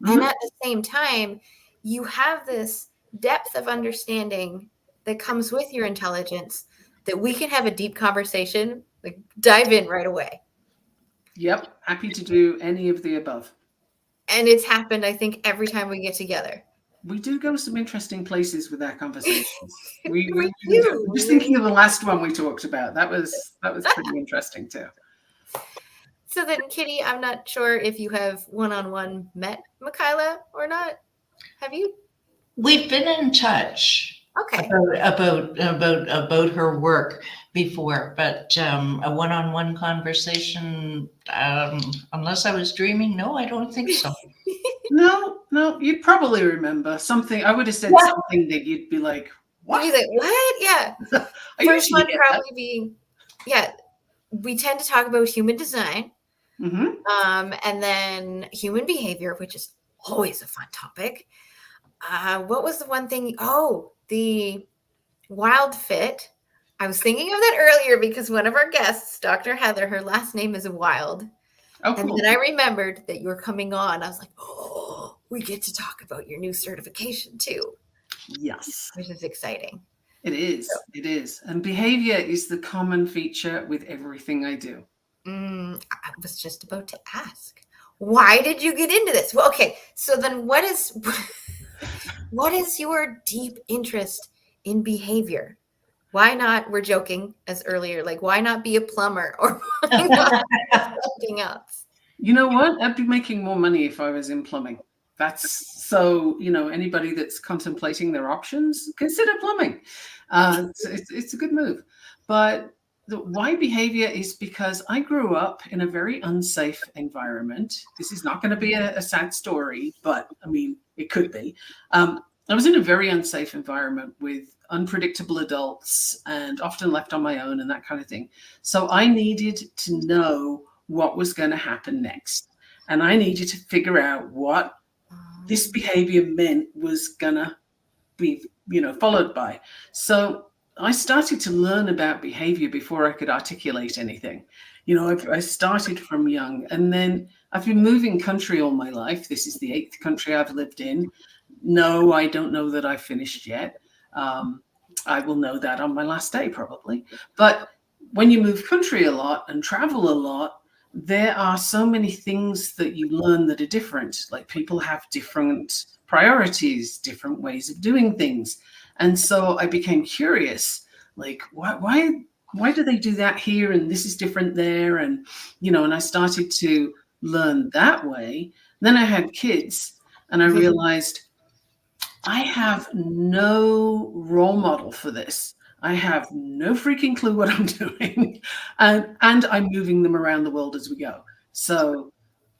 And at the same time, you have this depth of understanding that comes with your intelligence that we can have a deep conversation, like dive in right away. Yep. Happy to do any of the above. And it's happened, I think, every time we get together. We do go some interesting places with our conversations. we do. Just thinking of the last one we talked about. That was pretty interesting too. So then, Kitty, I'm not sure if you have one-on-one met Michaela or not. Have you? We've been in touch. Okay. About her work before, but a one-on-one conversation, unless I was dreaming, no, I don't think so. No, you'd probably remember something. I would have said something that you'd be like, what? You'd be like, what? Yeah. First one probably being, we tend to talk about human design. And then human behavior, which is always a fun topic. What was the one thing? Oh, the Wilde fit. I was thinking of that earlier because one of our guests, Dr. Heather, her last name is Wilde. Oh, cool. And then I remembered that you were coming on. I was like, oh, we get to talk about your new certification too. Yes. Which is exciting. It is. It is. And behavior is the common feature with everything I do. I was just about to ask, why did you get into this? Well, okay. So then what is your deep interest in behavior? Why not, we're joking as earlier, like why not be a plumber or why not something else? You know what? I'd be making more money if I was in plumbing. That's so, anybody that's contemplating their options, consider plumbing. It's a good move. But why behavior is because I grew up in a very unsafe environment. This is not going to be a sad story, but I mean, it could be. I was in a very unsafe environment with unpredictable adults and often left on my own and that kind of thing. So I needed to know what was going to happen next. And I needed to figure out what this behavior meant was going to be, followed by. So I started to learn about behavior before I could articulate anything. I started from young, and then I've been moving country all my life. This is the 8th country I've lived in. No, I don't know that I've finished yet. I will know that on my last day probably. But when you move country a lot and travel a lot, there are so many things that you learn that are different. Like people have different priorities, different ways of doing things. And so I became curious, like, why do they do that here? And this is different there. And, and I started to learn that way. Then I had kids and I realized I have no role model for this. I have no freaking clue what I'm doing. And I'm moving them around the world as we go. So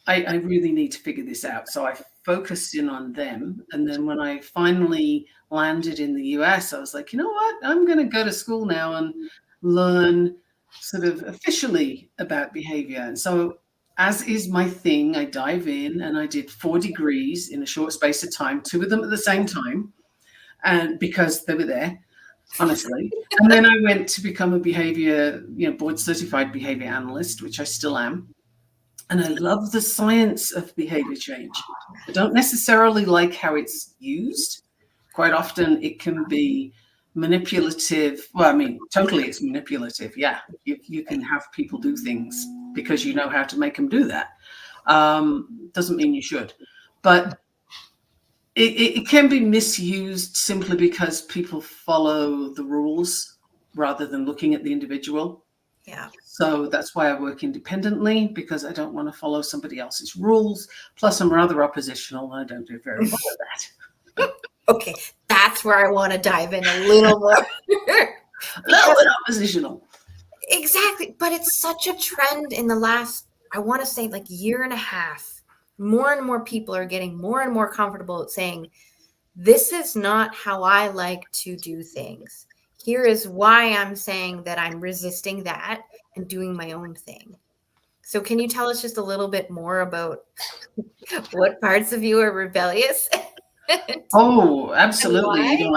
I really need to figure this out. So I focused in on them. And then when I finally landed in the US, I was like, you know what? I'm going to go to school now and learn sort of officially about behavior. And so as is my thing, I dive in and I did 4 degrees in a short space of time, 2 of them at the same time. And because they were there, honestly. And then I went to become a behavior, board certified behavior analyst, which I still am. And I love the science of behavior change. I don't necessarily like how it's used. Quite often it can be manipulative. Well, I mean, totally it's manipulative. Yeah, you can have people do things because you know how to make them do that. Doesn't mean you should. But it can be misused simply because people follow the rules rather than looking at the individual. Yeah. So that's why I work independently, because I don't want to follow somebody else's rules. Plus, I'm rather oppositional and I don't do very well at that. Okay, that's where I want to dive in a little more. A little bit oppositional. Exactly. But it's such a trend in the last, I want to say like year and a half. More and more people are getting more and more comfortable at saying, this is not how I like to do things. Here is why I'm saying that I'm resisting that and doing my own thing. So can you tell us just a little bit more about what parts of you are rebellious? Oh, absolutely.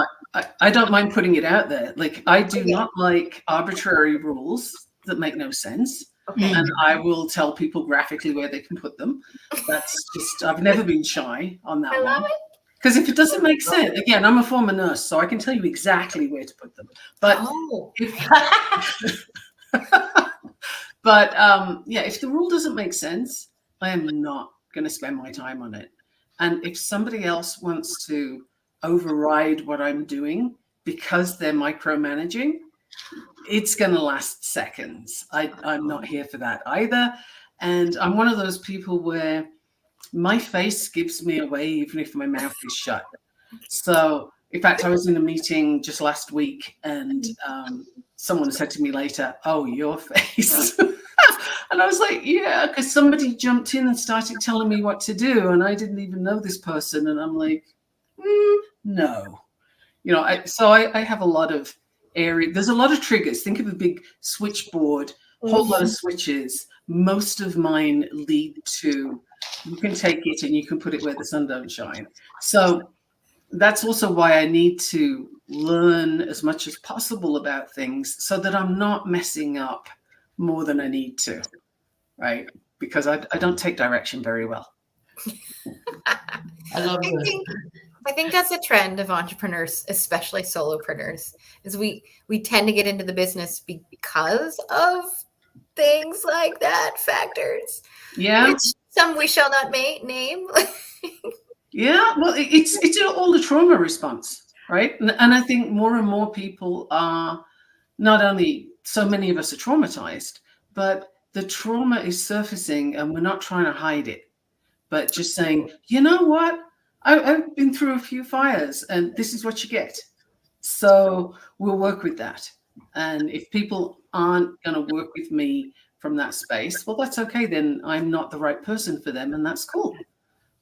I don't mind putting it out there. Like, I do not like arbitrary rules that make no sense. Okay. And I will tell people graphically where they can put them. That's just, I've never been shy on that one. I love it. Because if it doesn't make sense, again, I'm a former nurse, so I can tell you exactly where to put them. But if the rule doesn't make sense, I am not going to spend my time on it. And if somebody else wants to override what I'm doing because they're micromanaging, it's going to last seconds. I'm not here for that either. And I'm one of those people where my face gives me away even if my mouth is shut. So, in fact, I was in a meeting just last week and someone said to me later, "Oh, your face." And I was like, yeah, because somebody jumped in and started telling me what to do. And I didn't even know this person. And I'm like, no. I have a lot of area. There's a lot of triggers. Think of a big switchboard, a whole lot of switches. Most of mine lead to, you can take it and you can put it where the sun don't shine. So that's also why I need to learn as much as possible about things so that I'm not messing up more than I need to, right? Because I don't take direction very well. I love that. I think that's a trend of entrepreneurs, especially solopreneurs, is we tend to get into the business because of things like that, factors. Yeah. Which some we shall not name. Yeah, well, it's all the trauma response, right? And I think more and more people are, not only so many of us are traumatized, but the trauma is surfacing and we're not trying to hide it, but just saying, you know what? I've been through a few fires and this is what you get. So we'll work with that. And if people aren't going to work with me from that space, well, that's okay. Then I'm not the right person for them, and that's cool.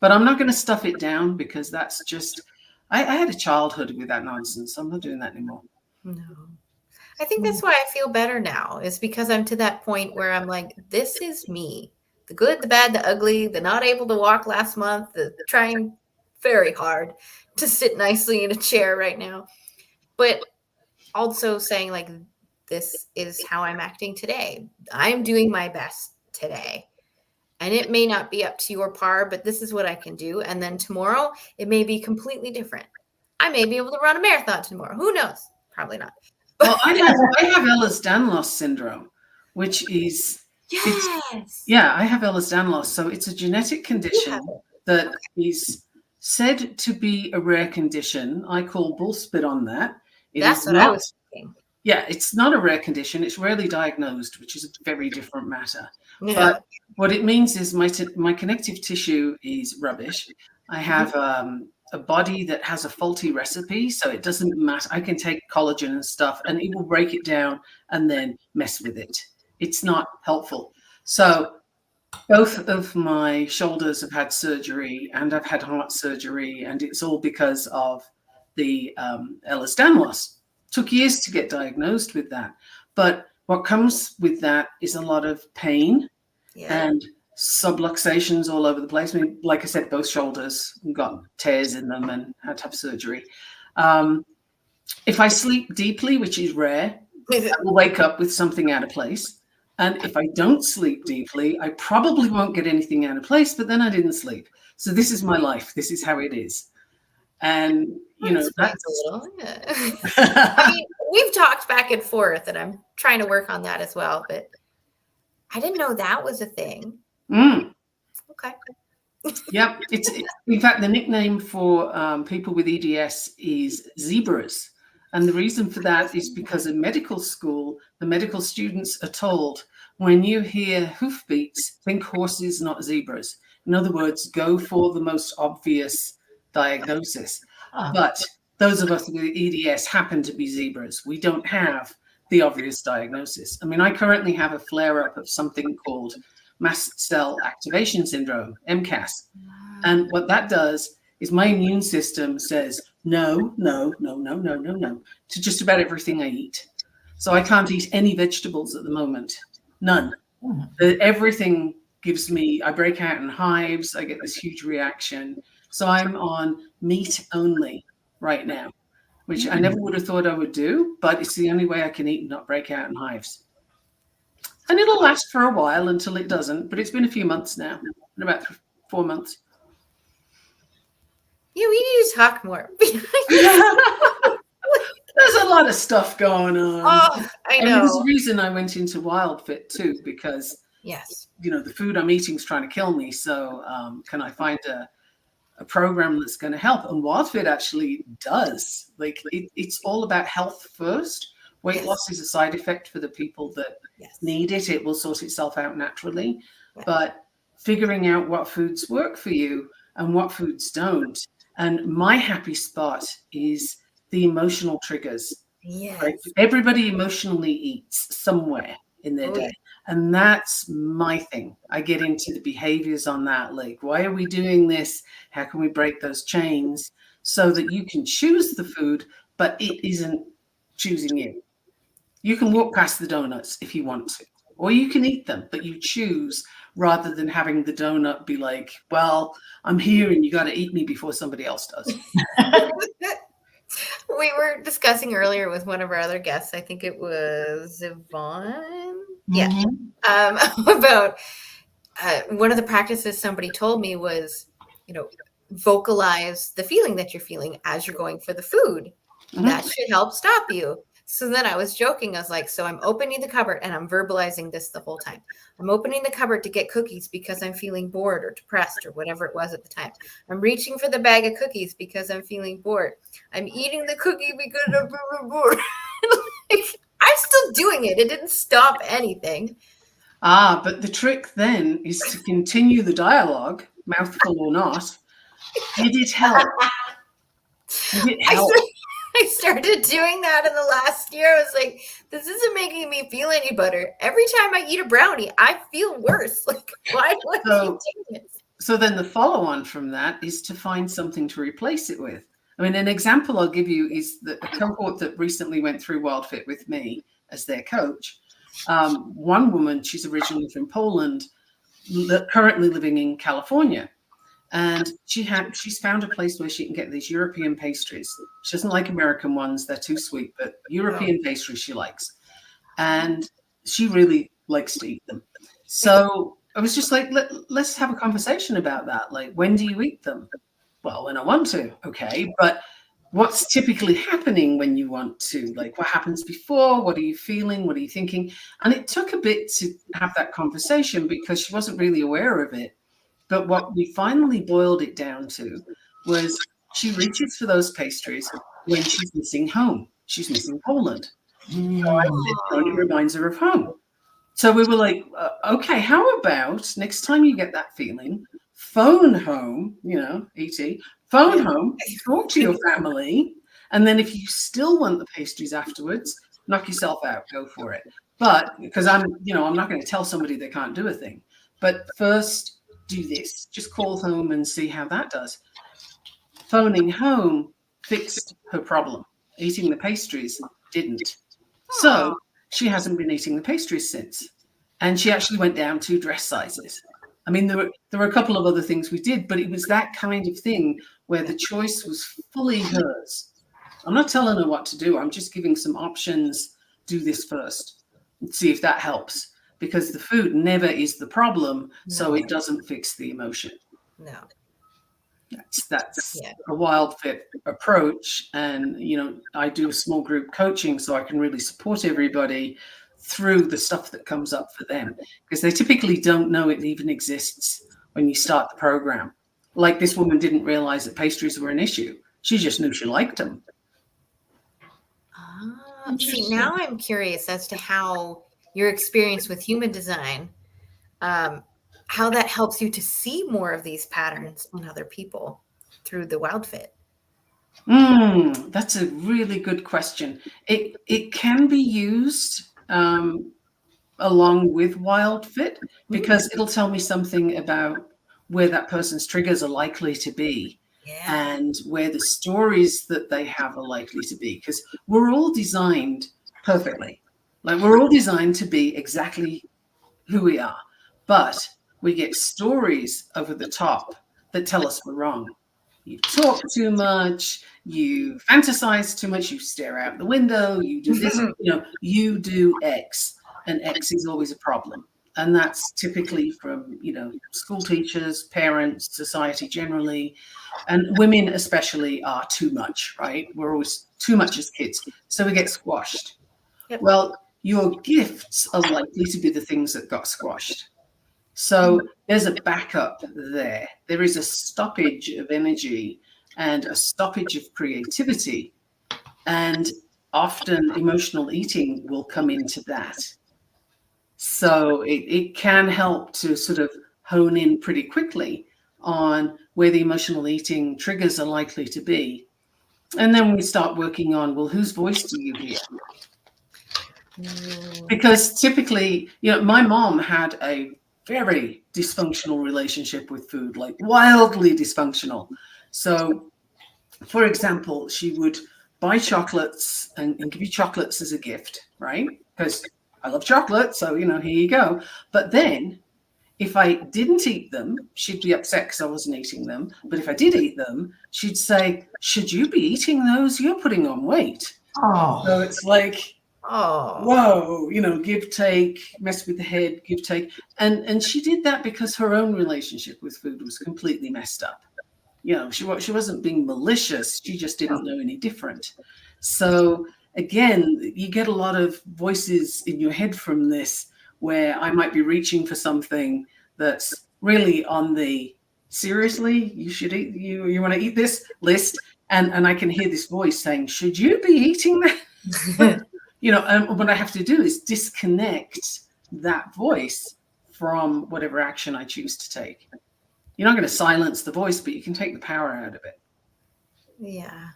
But I'm not going to stuff it down, because that's just, I had a childhood with that nonsense. I'm not doing that anymore. No. I think that's why I feel better now, is because I'm to that point where I'm like, this is me. The good, the bad, the ugly, the not able to walk last month, the trying very hard to sit nicely in a chair right now. But also saying, like, this is how I'm acting today. I'm doing my best today. And it may not be up to your par, but this is what I can do. And then tomorrow, it may be completely different. I may be able to run a marathon tomorrow. Who knows? Probably not. Well, I have Ehlers-Danlos syndrome, which is, I have Ehlers-Danlos. So it's a genetic condition that is said to be a rare condition. I call bullspit on that. That's what I was thinking. Yeah, it's not a rare condition. It's rarely diagnosed, which is a very different matter. Yeah. But what it means is my connective tissue is rubbish. I have a body that has a faulty recipe, so it doesn't matter. I can take collagen and stuff, and it will break it down and then mess with it. It's not helpful. So both of my shoulders have had surgery, and I've had heart surgery, and it's all because of the Ehlers-Danlos. Took years to get diagnosed with that. But what comes with that is a lot of pain and subluxations all over the place. I mean, like I said, both shoulders got tears in them and had to have surgery. If I sleep deeply, which is rare, I will wake up with something out of place. And if I don't sleep deeply, I probably won't get anything out of place, but then I didn't sleep. So this is my life. This is how it is. And, you know, that's a little. I mean, we've talked back and forth, and I'm trying to work on that as well, but I didn't know that was a thing. Okay. Yep. It's in fact, the nickname for people with EDS is zebras. And the reason for that is because in medical school, the medical students are told, when you hear hoofbeats, think horses, not zebras. In other words, go for the most obvious diagnosis. But those of us with EDS happen to be zebras. We don't have the obvious diagnosis. I mean, I currently have a flare-up of something called mast cell activation syndrome, MCAS. And what that does is my immune system says no to just about everything I eat. So I can't eat any vegetables at the moment. None. Everything gives me, I break out in hives. I get this huge reaction. So I'm on meat only right now, which I never would have thought I would do, but it's the only way I can eat and not break out in hives. And it'll last for a while until it doesn't, but it's been a few months now, about 4 months. Yeah, we need to talk more. There's a lot of stuff going on. Oh, I know. And there's a reason I went into WildFit too, because you know, the food I'm eating is trying to kill me. So can I find a program that's going to help? And WildFit actually does. Like it's all about health first. Weight loss is a side effect for the people that need it. It will sort itself out naturally. But figuring out what foods work for you and what foods don't. And my happy spot is the emotional triggers. Right? Everybody emotionally eats somewhere in their day. And that's my thing. I get into the behaviors on that. Like, why are we doing this? How can we break those chains so that you can choose the food, but it isn't choosing you? You can walk past the donuts if you want to, or you can eat them, but you choose, rather than having the donut be like, well, I'm here and you got to eat me before somebody else does. We were discussing earlier with one of our other guests, I think it was Yvonne, about one of the practices somebody told me was, vocalize the feeling that you're feeling as you're going for the food. That should help stop you. So then I was joking. I was like, so I'm opening the cupboard and I'm verbalizing this the whole time. I'm opening the cupboard to get cookies because I'm feeling bored or depressed or whatever it was at the time. I'm reaching for the bag of cookies because I'm feeling bored. I'm eating the cookie because I'm bored. I'm still doing it. It didn't stop anything. But the trick then is to continue the dialogue, mouthful or not. Did it help? Did it help? I started doing that in the last year. I was like, this isn't making me feel any better. Every time I eat a brownie, I feel worse. Like, why would I keep doing this? So then the follow-on from that is to find something to replace it with. I mean, an example I'll give you is a cohort that recently went through Wild Fit with me as their coach. One woman, she's originally from Poland, currently living in California. And she's found a place where she can get these European pastries. She doesn't like American ones. They're too sweet, but European pastries she likes. And she really likes to eat them. So I was just like, let's have a conversation about that. Like, when do you eat them? Well, when I want to. Okay. But what's typically happening when you want to? Like, what happens before? What are you feeling? What are you thinking? And it took a bit to have that conversation because she wasn't really aware of it. But what we finally boiled it down to was she reaches for those pastries when she's missing home. She's missing Poland. So it reminds her of home. So we were like, okay, how about next time you get that feeling, phone home, ET, phone home, talk to your family. And then if you still want the pastries afterwards, knock yourself out, go for it. But because I'm not going to tell somebody they can't do a thing. But first, do this. Just call home and see how that does. Phoning home fixed her problem. Eating the pastries didn't. So she hasn't been eating the pastries since. And she actually went down 2 dress sizes. I mean, there were a couple of other things we did, but it was that kind of thing where the choice was fully hers. I'm not telling her what to do. I'm just giving some options. Do this first and see if that helps. Because the food never is the problem, so it doesn't fix the emotion. No. That's a Wild Fit approach. And, I do a small group coaching so I can really support everybody through the stuff that comes up for them. Because they typically don't know it even exists when you start the program. Like this woman didn't realize that pastries were an issue. She just knew she liked them. See, now I'm curious as to how your experience with human design, how that helps you to see more of these patterns in other people through the Wild Fit. That's a really good question. It can be used along with Wild Fit because it'll tell me something about where that person's triggers are likely to be and where the stories that they have are likely to be, because we're all designed perfectly. Like, we're all designed to be exactly who we are, but we get stories over the top that tell us we're wrong. You talk too much, you fantasize too much, you stare out the window, you do this, you do X, and X is always a problem. And that's typically from, school teachers, parents, society generally, and women especially are too much, right? We're always too much as kids, so we get squashed. Yep. Well, your gifts are likely to be the things that got squashed. So there's a backup there. There is a stoppage of energy and a stoppage of creativity. And often emotional eating will come into that. So it can help to sort of hone in pretty quickly on where the emotional eating triggers are likely to be. And then we start working on, well, whose voice do you hear? Because typically, my mom had a very dysfunctional relationship with food, like wildly dysfunctional. So, for example, she would buy chocolates and give you chocolates as a gift, right? Because I love chocolate, so, here you go. But then if I didn't eat them, she'd be upset because I wasn't eating them. But if I did eat them, she'd say, should you be eating those? You're putting on weight. Oh. So it's like, Whoa, give, take, mess with the head, give, take. And she did that because her own relationship with food was completely messed up. She wasn't being malicious. She just didn't know any different. So again, you get a lot of voices in your head from this, where I might be reaching for something that's really on the seriously, you should eat, you want to eat this list. And I can hear this voice saying, should you be eating that? And what I have to do is disconnect that voice from whatever action I choose to take. You're not going to silence the voice, but you can take the power out of it. Yeah.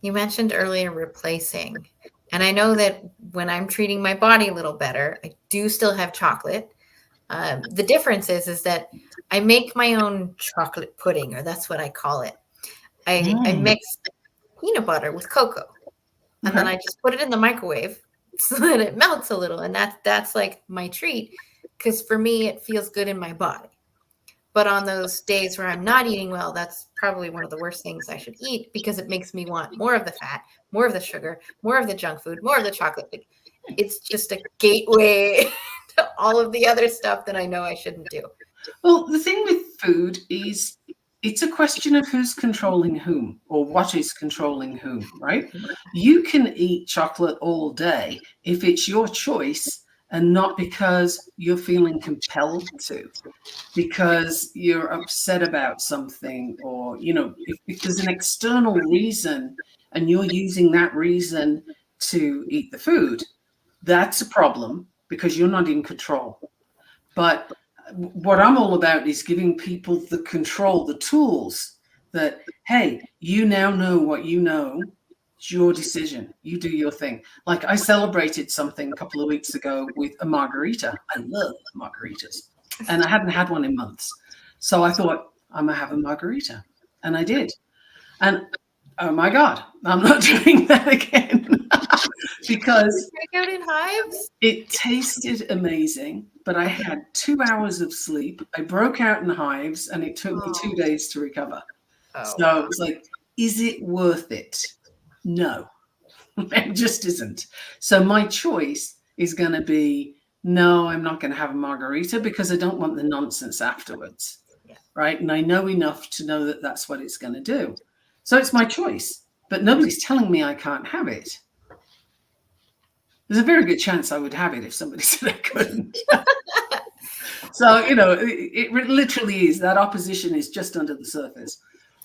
You mentioned earlier replacing. And I know that when I'm treating my body a little better, I do still have chocolate. The difference is that I make my own chocolate pudding, or that's what I call it. I mix peanut butter with cocoa, and then I just put it in the microwave so that it melts a little. And that's like my treat, because for me, it feels good in my body. But on those days where I'm not eating well, that's probably one of the worst things I should eat, because it makes me want more of the fat, more of the sugar, more of the junk food, more of the chocolate. It's just a gateway to all of the other stuff that I know I shouldn't do. Well, the thing with food is it's a question of who's controlling whom, or what is controlling whom, right? You can eat chocolate all day if it's your choice, and not because you're feeling compelled to, because you're upset about something, or, if there's an external reason and you're using that reason to eat the food, that's a problem, because you're not in control. But what I'm all about is giving people the control, the tools that, hey, you now know what you know. It's your decision. You do your thing. Like, I celebrated something a couple of weeks ago with a margarita. I love margaritas. And I hadn't had one in months. So I thought, I'm going to have a margarita. And I did. And oh my God, I'm not doing that again. Because break out in hives? It tasted amazing, but I had 2 hours of sleep. I broke out in hives, and it took me 2 days to recover. So it was like, is it worth it? No, it just isn't. So my choice is going to be, no, I'm not going to have a margarita, because I don't want the nonsense afterwards. Yeah. Right. And I know enough to know that that's what it's going to do. So it's my choice, but nobody's telling me I can't have it. There's a very good chance I would have it if somebody said I couldn't. So, it literally is, that opposition is just under the surface.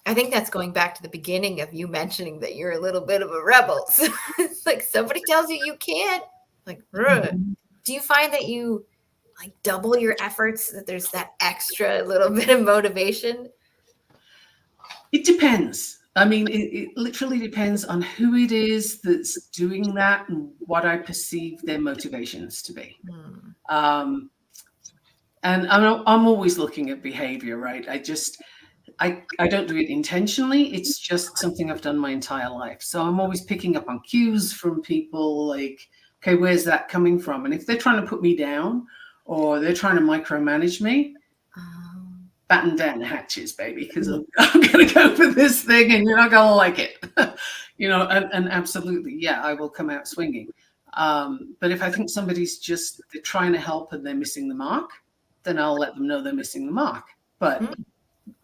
I think that's going back to the beginning of you mentioning that you're a little bit of a rebel. So it's like, somebody tells you can't, like, do you find that you like double your efforts, that there's that extra little bit of motivation? It depends. I mean, it literally depends on who it is that's doing that and what I perceive their motivations to be. And I'm always looking at behavior, right? I don't do it intentionally. It's just something I've done my entire life. So I'm always picking up on cues from people, like, okay, where's that coming from? And if they're trying to put me down, or they're trying to micromanage me, batten down the hatches, baby, because I'm going to go for this thing and you're not going to like it. And absolutely, yeah, I will come out swinging. But if I think somebody's they're trying to help and they're missing the mark, then I'll let them know they're missing the mark. But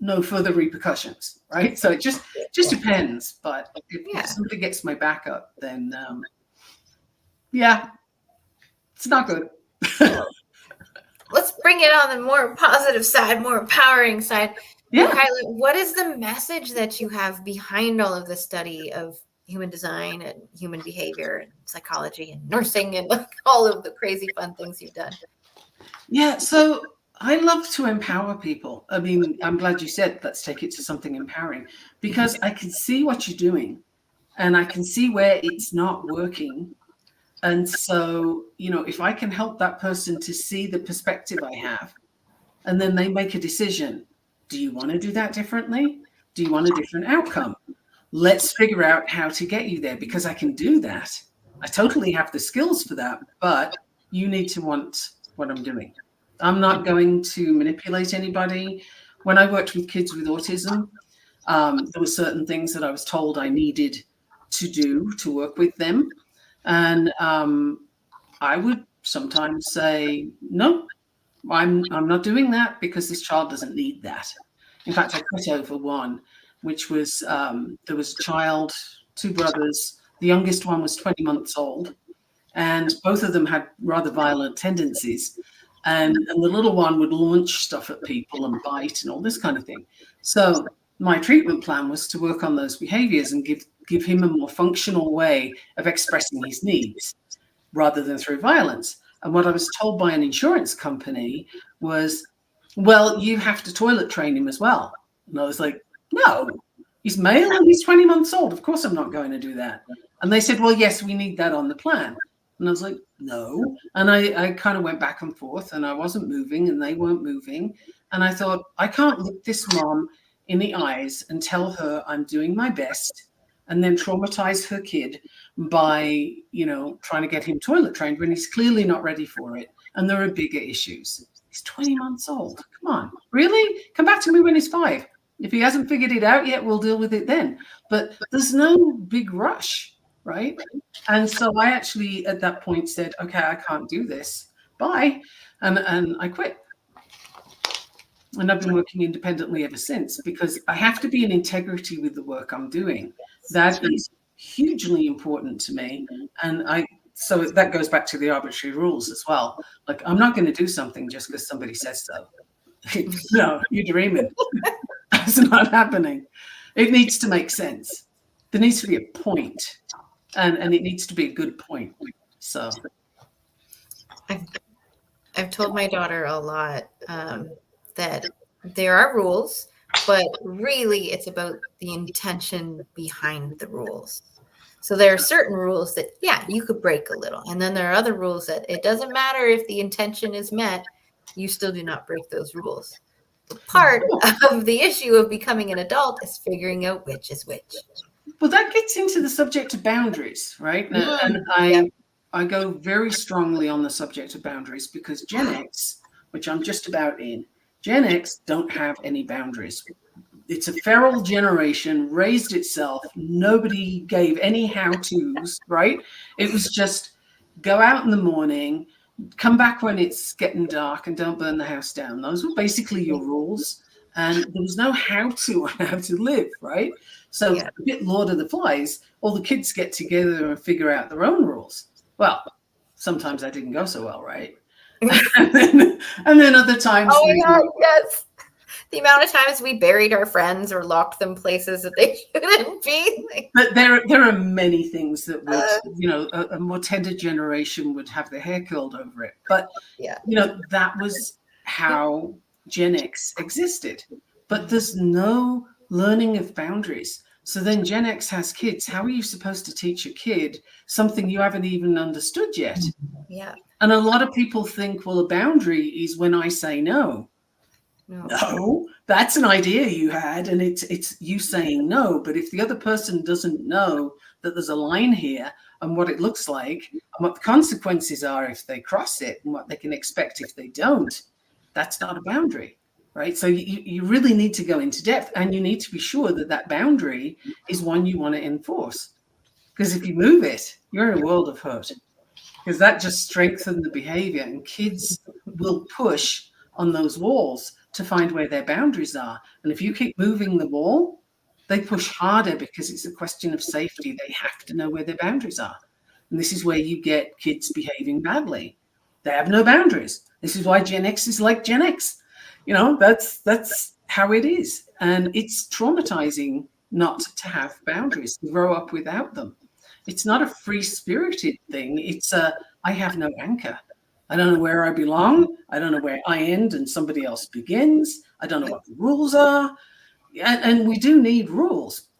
no further repercussions, right? So it just depends. But if somebody gets my back up, then it's not good. Let's bring it on the more positive side, more empowering side. Yeah. Michaela, what is the message that you have behind all of the study of human design and human behavior and psychology and nursing and all of the crazy fun things you've done? Yeah, so I love to empower people. I mean, I'm glad you said let's take it to something empowering, because I can see what you're doing and I can see where it's not working. And so, if I can help that person to see the perspective I have, and then they make a decision, do you want to do that differently? Do you want a different outcome? Let's figure out how to get you there, because I can do that. I totally have the skills for that, but you need to want what I'm doing. I'm not going to manipulate anybody. When I worked with kids with autism, there were certain things that I was told I needed to do to work with them. And I would sometimes say, no, I'm not doing that because this child doesn't need that. In fact, I quit over one, which was there was a child, two brothers. The youngest one was 20 months old, and both of them had rather violent tendencies. And the little one would launch stuff at people and bite and all this kind of thing. So my treatment plan was to work on those behaviors and give him a more functional way of expressing his needs rather than through violence. And what I was told by an insurance company was, well, you have to toilet train him as well. And I was like, no, he's male and he's 20 months old. Of course I'm not going to do that. And they said, well, yes, we need that on the plan. And I was like, no. And I kind of went back and forth, and I wasn't moving and they weren't moving. And I thought, I can't look this mom in the eyes and tell her I'm doing my best and then traumatize her kid by, trying to get him toilet trained when he's clearly not ready for it. And there are bigger issues. He's 20 months old. Come on, really? Come back to me when he's 5. If he hasn't figured it out yet, we'll deal with it then. But there's no big rush, right? And so I actually at that point said, okay, I can't do this. Bye. And I quit. And I've been working independently ever since, because I have to be in integrity with the work I'm doing. That is hugely important to me. And so that goes back to the arbitrary rules as well. Like, I'm not going to do something just because somebody says so. No, you're dreaming. It's not happening. It needs to make sense. There needs to be a point, and it needs to be a good point. So I've told my daughter a lot that there are rules, but really it's about the intention behind the rules. So there are certain rules that, yeah, you could break a little. And then there are other rules that it doesn't matter if the intention is met, you still do not break those rules. But part of the issue of becoming an adult is figuring out which is which. Well, that gets into the subject of boundaries, right? And I go very strongly on the subject of boundaries, because Gen X, which I'm just about in, Gen X don't have any boundaries. It's a feral generation, raised itself. Nobody gave any how-tos, right? It was just go out in the morning, come back when it's getting dark, and don't burn the house down. Those were basically your rules. And there was no how-to on how to live, right? So a bit Lord of the Flies, all the kids get together and figure out their own rules. Well, sometimes that didn't go so well, right? and then other times. Oh, yeah, yes. The amount of times we buried our friends or locked them places that they shouldn't be. But there are many things that would, a more tender generation would have their hair curled over it. But, that was how Gen X existed. But there's no learning of boundaries. So then Gen X has kids. How are you supposed to teach a kid something you haven't even understood yet? Yeah. And a lot of people think, well, a boundary is when I say no. No, that's an idea you had, and it's you saying no. But if the other person doesn't know that there's a line here and what it looks like and what the consequences are if they cross it and what they can expect if they don't, that's not a boundary, right? So you really need to go into depth, and you need to be sure that that boundary is one you want to enforce. Because if you move it, you're in a world of hurt, because that just strengthens the behavior, and kids will push on those walls to find where their boundaries are. And if you keep moving the wall, they push harder because it's a question of safety. They have to know where their boundaries are. And this is where you get kids behaving badly. They have no boundaries. This is why Gen X is like Gen X. That's how it is. And it's traumatizing not to have boundaries, to grow up without them. It's not a free-spirited thing. It's I have no anchor. I don't know where I belong. I don't know where I end and somebody else begins. I don't know what the rules are. And we do need rules,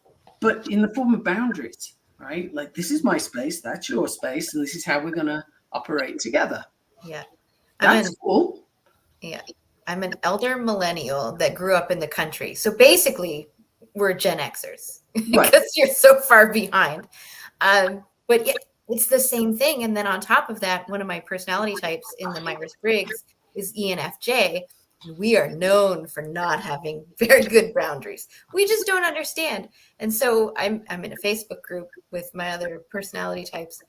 but in the form of boundaries, right? Like, this is my space, that's your space, and this is how we're going to operate together. Yeah. That's cool. Yeah. I'm an elder millennial that grew up in the country. So basically, we're Gen Xers because you're so far behind. But yeah, it's the same thing. And then on top of that, one of my personality types in the Myers-Briggs is ENFJ. And we are known for not having very good boundaries. We just don't understand. And so I'm in a Facebook group with my other personality types.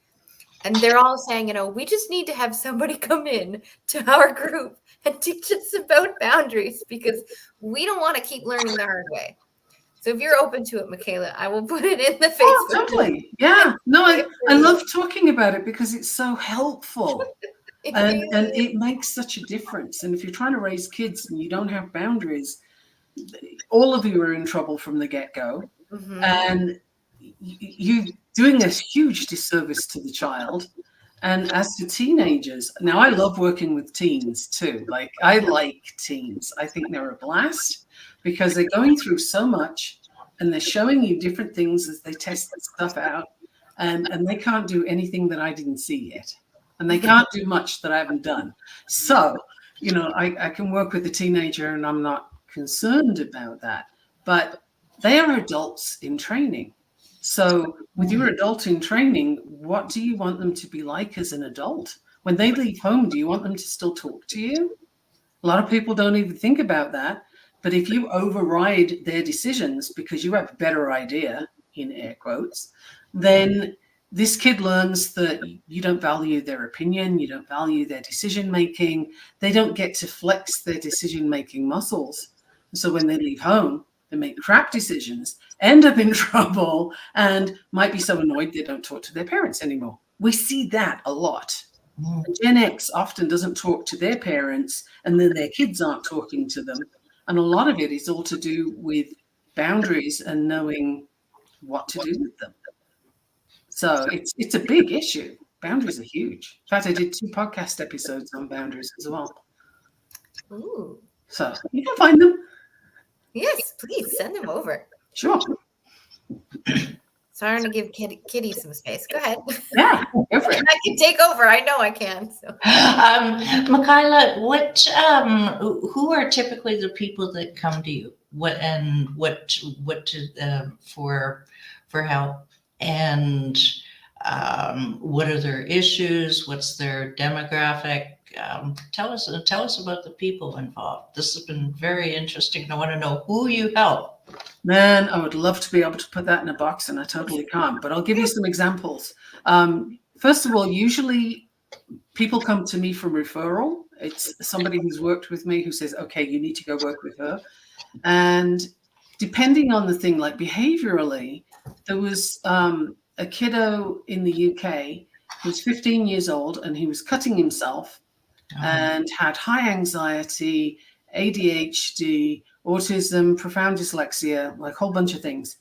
And they're all saying, you know, we just need to have somebody come in to our group and teach us about boundaries because we don't want to keep learning the hard way. So if you're open to it, Michaela, I will put it in the Facebook. Oh, totally. Yeah. No, I love talking about it because it's so helpful. And it makes such a difference. And if you're trying to raise kids and you don't have boundaries, all of you are in trouble from the get-go. Mm-hmm. And you're doing a huge disservice to the child. And as to teenagers, now I love working with teens too. Like, I like teens. I think they're a blast because they're going through so much and they're showing you different things as they test stuff out. And they can't do anything that I didn't see yet. And they can't do much that I haven't done. So, you know, I can work with a teenager and I'm not concerned about that. But they are adults in training. So with your adult in training, what do you want them to be like as an adult? When they leave home, do you want them to still talk to you? A lot of people don't even think about that. But if you override their decisions because you have a better idea, in air quotes, then this kid learns that you don't value their opinion, you don't value their decision-making. They don't get to flex their decision-making muscles. So when they leave home, they make crap decisions, end up in trouble, and might be so annoyed they don't talk to their parents anymore. We see that a lot. Gen X often doesn't talk to their parents, and then their kids aren't talking to them. And a lot of it is all to do with boundaries and knowing what to do with them. So it's a big issue. Boundaries are huge. In fact, I did 2 podcast episodes on boundaries as well. Ooh. So you can find them. Yes, please send them over. Sure. So I'm going to give Kitty some space. Go ahead. Yeah, go for it. I can take over. I know I can. So. Michaela, who are typically the people that come to you? What for help? And what are their issues? What's their demographic? Tell us about the people involved. This has been very interesting. I want to know who you help. Man, I would love to be able to put that in a box, and I totally can't. But I'll give you some examples. First of all, usually people come to me from referral. It's somebody who's worked with me who says, "Okay, you need to go work with her." And depending on the thing, like behaviorally, there was a kiddo in the UK who was 15 years old, and he was cutting himself and had high anxiety, ADHD, autism, profound dyslexia, like a whole bunch of things.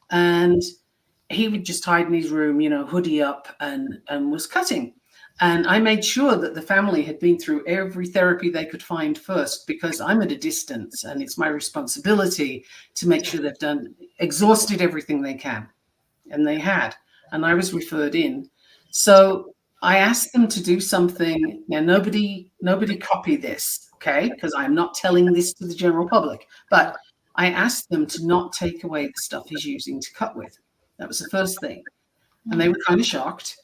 And he would just hide in his room, you know, hoodie up and was cutting. And I made sure that the family had been through every therapy they could find first, because I'm at a distance and it's my responsibility to make sure they've exhausted everything they can. And they had, and I was referred in. So I asked them to do something. Now, nobody copy this, okay? Because I'm not telling this to the general public. But I asked them to not take away the stuff he's using to cut with. That was the first thing. And they were kind of shocked.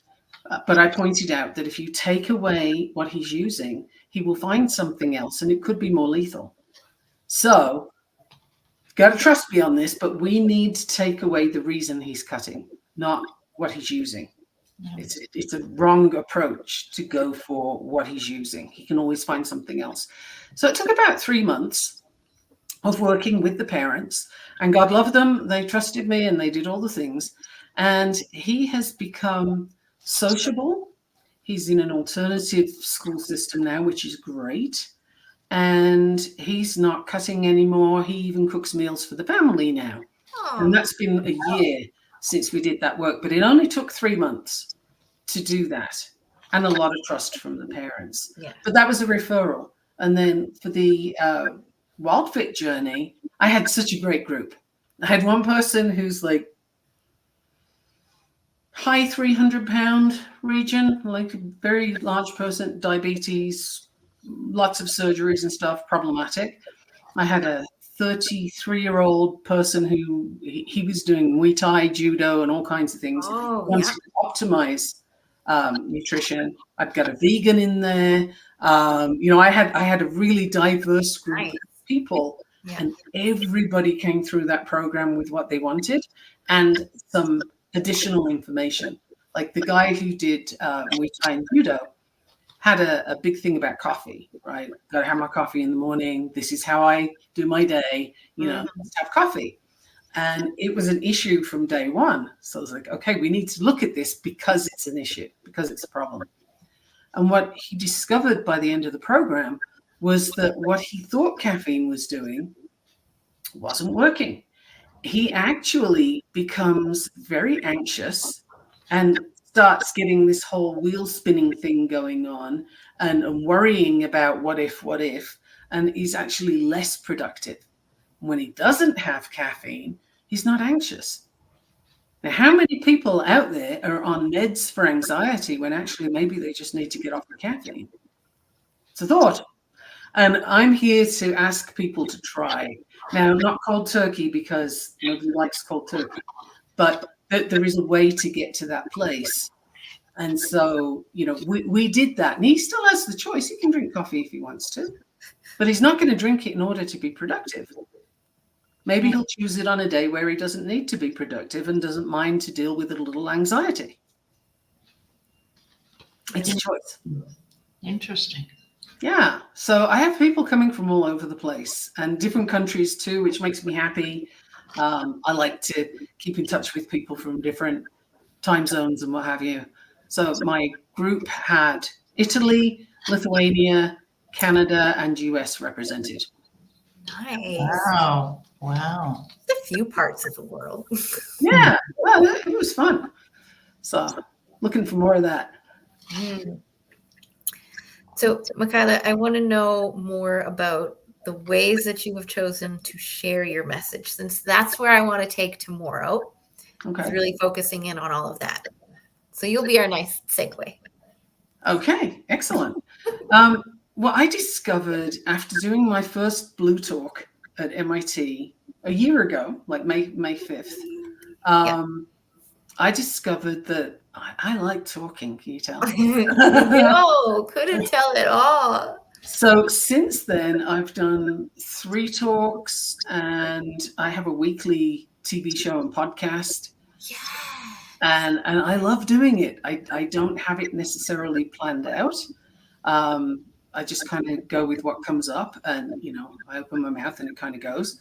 But I pointed out that if you take away what he's using, he will find something else, and it could be more lethal. So you've got to trust me on this, but we need to take away the reason he's cutting, not what he's using. It's a wrong approach to go for what he's using. He can always find something else. So it took about 3 months of working with the parents, and God love them. They trusted me and they did all the things. And he has become sociable. He's in an alternative school system now, which is great. And he's not cutting anymore. He even cooks meals for the family now. Oh. And that's been a year since we did that work, but it only took 3 months to do that, and a lot of trust from the parents. Yeah. But that was a referral. And then for the Wild Fit journey, I had such a great group. I had one person who's like high 300-pound region, like a very large person, diabetes, lots of surgeries and stuff, problematic. I had a 33-year-old person who he was doing Muay Thai, judo, and all kinds of things. Wanted to optimize nutrition. I've got a vegan in there. I had a really diverse group of people, and everybody came through that program with what they wanted and some additional information. Like the guy who did Muay Thai and Judo had a big thing about coffee, right? Got to have my coffee in the morning. This is how I do my day, let's have coffee. And it was an issue from day one. So I was like, okay, we need to look at this because it's an issue, because it's a problem. And what he discovered by the end of the program was that what he thought caffeine was doing wasn't working. He actually becomes very anxious and starts getting this whole wheel spinning thing going on and worrying about what if, and he's actually less productive. When he doesn't have caffeine, he's not anxious. Now, how many people out there are on meds for anxiety when actually maybe they just need to get off the caffeine? It's a thought. And I'm here to ask people to try. Now, not cold turkey, because nobody likes cold turkey, but there is a way to get to that place. And so, we did that. And he still has the choice. He can drink coffee if he wants to, but he's not going to drink it in order to be productive. Maybe he'll choose it on a day where he doesn't need to be productive and doesn't mind to deal with a little anxiety. It's a choice. Interesting. Yeah. So I have people coming from all over the place and different countries too, which makes me happy. I like to keep in touch with people from different time zones and what have you. So my group had Italy, Lithuania, Canada, and US represented. Nice. Wow. A few parts of the world. Yeah. Well, it was fun. So looking for more of that. So, Michaela, I want to know more about the ways that you have chosen to share your message, since that's where I want to take tomorrow. Okay. It's really focusing in on all of that. So you'll be our nice segue. Okay, excellent. Well, I discovered after doing my first Blue Talk at MIT a year ago, like May 5th, I discovered that I like talking. Can you tell? No, couldn't tell at all. So since then, I've done 3 talks and I have a weekly TV show and podcast. Yeah. And I love doing it. I don't have it necessarily planned out. I just kind of go with what comes up, and I open my mouth and it kind of goes.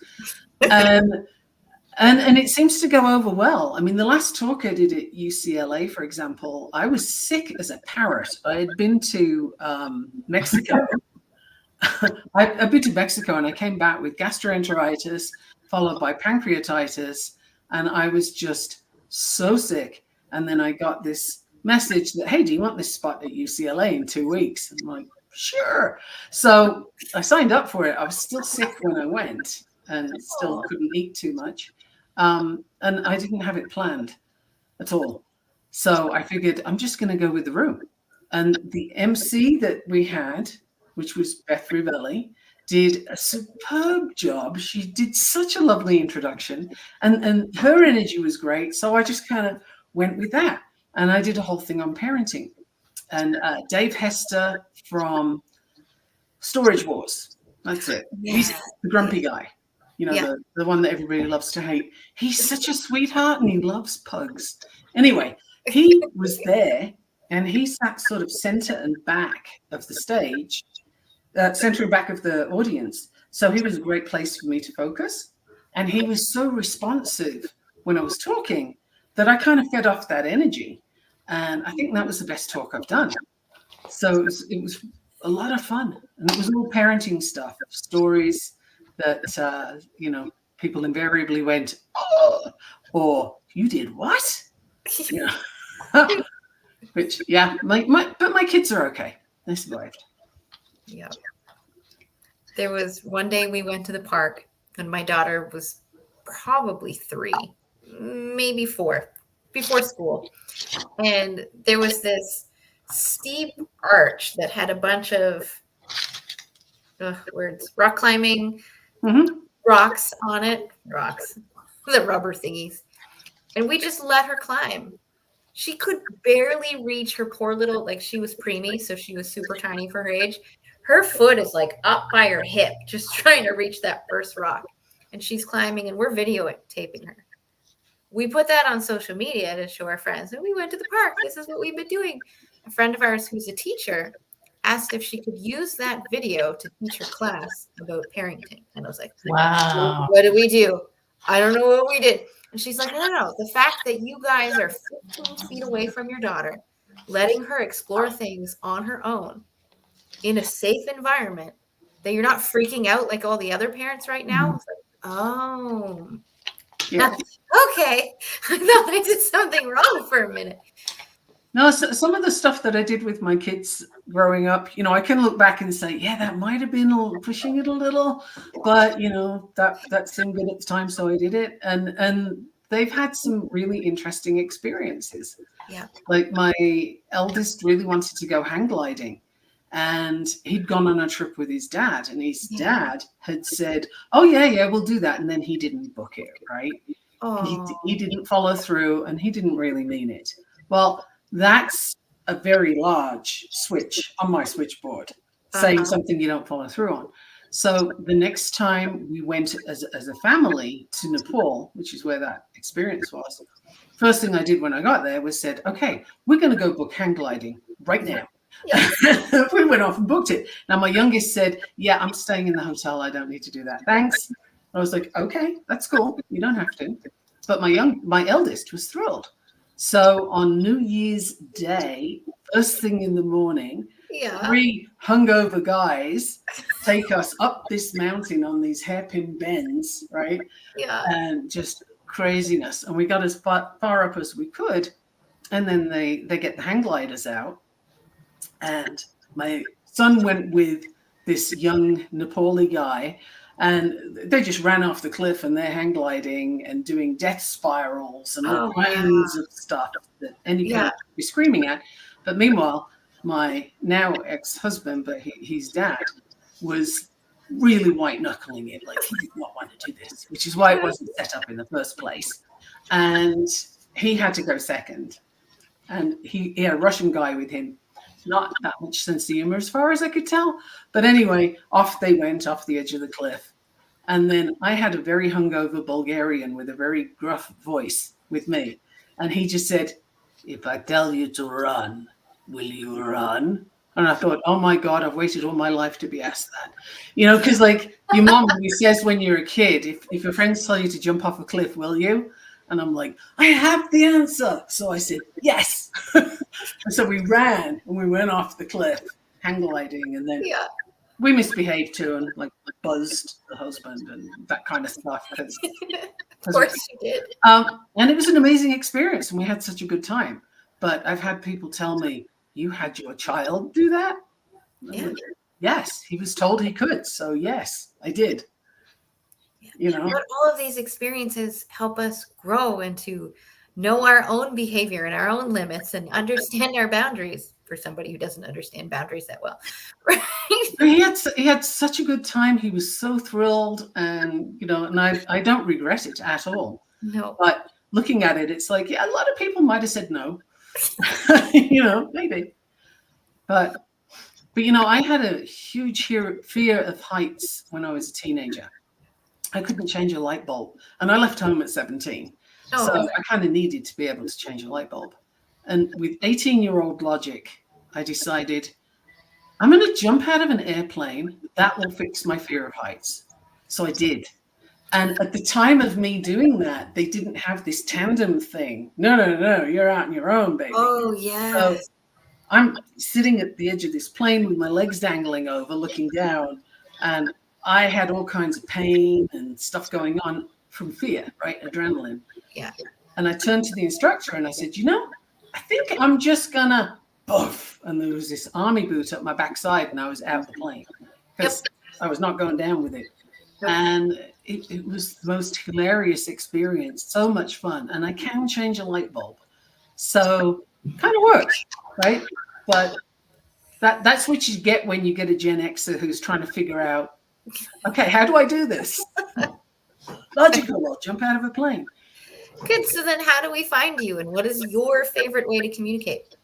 And it seems to go over well. I mean, the last talk I did at UCLA, for example, I was sick as a parrot. I had been to Mexico. I've been to Mexico and I came back with gastroenteritis followed by pancreatitis, and I was just so sick. And then I got this message that, hey, do you want this spot at UCLA in 2 weeks? I'm like, sure. So I signed up for it. I was still sick when I went and still couldn't eat too much. And I didn't have it planned at all. So I figured I'm just going to go with the room. And the MC that we had, which was Beth Rivelli, did a superb job. She did such a lovely introduction, and her energy was great. So I just kind of went with that. And I did a whole thing on parenting. And Dave Hester from Storage Wars, that's it. Yeah. He's the grumpy guy, the one that everybody loves to hate. He's such a sweetheart and he loves pugs. Anyway, he was there and he sat sort of center and back of the stage, center and back of the audience. So he was a great place for me to focus. And he was so responsive when I was talking that I kind of fed off that energy. And I think that was the best talk I've done. So it was a lot of fun. And it was all parenting stuff, stories that, people invariably went, oh, or you did what? Which, yeah, but my kids are okay. They survived. Yeah. There was one day we went to the park and my daughter was probably 3, maybe 4, before school. And there was this steep arch that had a bunch of rock climbing rocks on it. Rocks, the rubber thingies. And we just let her climb. She could barely reach her poor little, she was preemie, so she was super tiny for her age. Her foot is up by her hip, just trying to reach that first rock. And she's climbing and we're videotaping her. we put that on social media to show our friends. And we went to the park. This is what we've been doing. A friend of ours who's a teacher asked if she could use that video to teach her class about parenting. And I was like, Wow. what did we do? I don't know what we did. And she's like, no. The fact that you guys are 15 feet away from your daughter, letting her explore things on her own in a safe environment, that you're not freaking out like all the other parents right now. It's like, oh, Yeah. okay. I thought I did something wrong for a minute. No, so some of the stuff that I did with my kids growing up, I can look back and say, yeah, that might have been pushing it a little, but that seemed good at the time, so I did it. And they've had some really interesting experiences. Yeah. Like my eldest really wanted to go hang gliding, and he'd gone on a trip with his dad, and his dad had said, oh yeah, we'll do that. And then he didn't book it, right? He didn't follow through, and he didn't really mean it. Well, that's a very large switch on my switchboard, saying something you don't follow through on. So the next time we went as a family to Nepal, which is where that experience was, first thing I did when I got there was said, okay, we're going to go book hang gliding right now. Yeah. We went off and booked it. Now my youngest said, yeah, I'm staying in the hotel. I don't need to do that. Thanks. I was like, okay, that's cool. You don't have to. But my eldest was thrilled. So on New Year's Day, first thing in the morning, 3 hungover guys take us up this mountain on these hairpin bends, right? Yeah. And just craziness. And we got as far up as we could. And then they get the hang gliders out. And my son went with this young Nepali guy, and they just ran off the cliff, and they're hang gliding and doing death spirals and all kinds of stuff that any parent would be screaming at. But meanwhile, my now ex-husband, but his dad, was really white knuckling it, like he did not want to do this, which is why it wasn't set up in the first place. And he had to go second. And he had a Russian guy with him. Not that much sense of humor as far as I could tell. But anyway, off they went off the edge of the cliff. And then I had a very hungover Bulgarian with a very gruff voice with me. And he just said, if I tell you to run, will you run? And I thought, oh my God, I've waited all my life to be asked that. Because like your mom always says when you're a kid, if your friends tell you to jump off a cliff, will you? And I'm like, I have the answer. So I said, yes. And so we ran and we went off the cliff, hang gliding. And then we misbehaved too and like buzzed the husband and that kind of stuff. Of course you did. And it was an amazing experience. And we had such a good time. But I've had people tell me, you had your child do that? Yeah. Like, yes, he was told he could. So yes, I did. But all of these experiences help us grow and to know our own behavior and our own limits and understand our boundaries for somebody who doesn't understand boundaries that well. Right? He had such a good time. He was so thrilled, and and I don't regret it at all. No. But looking at it, it's like, a lot of people might have said no. Maybe. But I had a huge fear of heights when I was a teenager. I couldn't change a light bulb, and I left home at 17. So I kind of needed to be able to change a light bulb. And with 18-year-old logic, I decided I'm going to jump out of an airplane. That will fix my fear of heights. So I did. And at the time of me doing that, they didn't have this tandem thing. No, you're out on your own, baby. Oh, yeah. So I'm sitting at the edge of this plane with my legs dangling over, looking down, and I had all kinds of pain and stuff going on from fear, right? Adrenaline. Yeah. And I turned to the instructor and I said, I think I'm just gonna boof. And there was this army boot up my backside and I was out of the plane because I was not going down with it. Yep. And it was the most hilarious experience, so much fun. And I can change a light bulb. So kind of works, right? But that's what you get when you get a Gen Xer who's trying to figure out, okay, how do I do this? Logical, I'll jump out of a plane. Good. So then how do we find you? And what is your favorite way to communicate?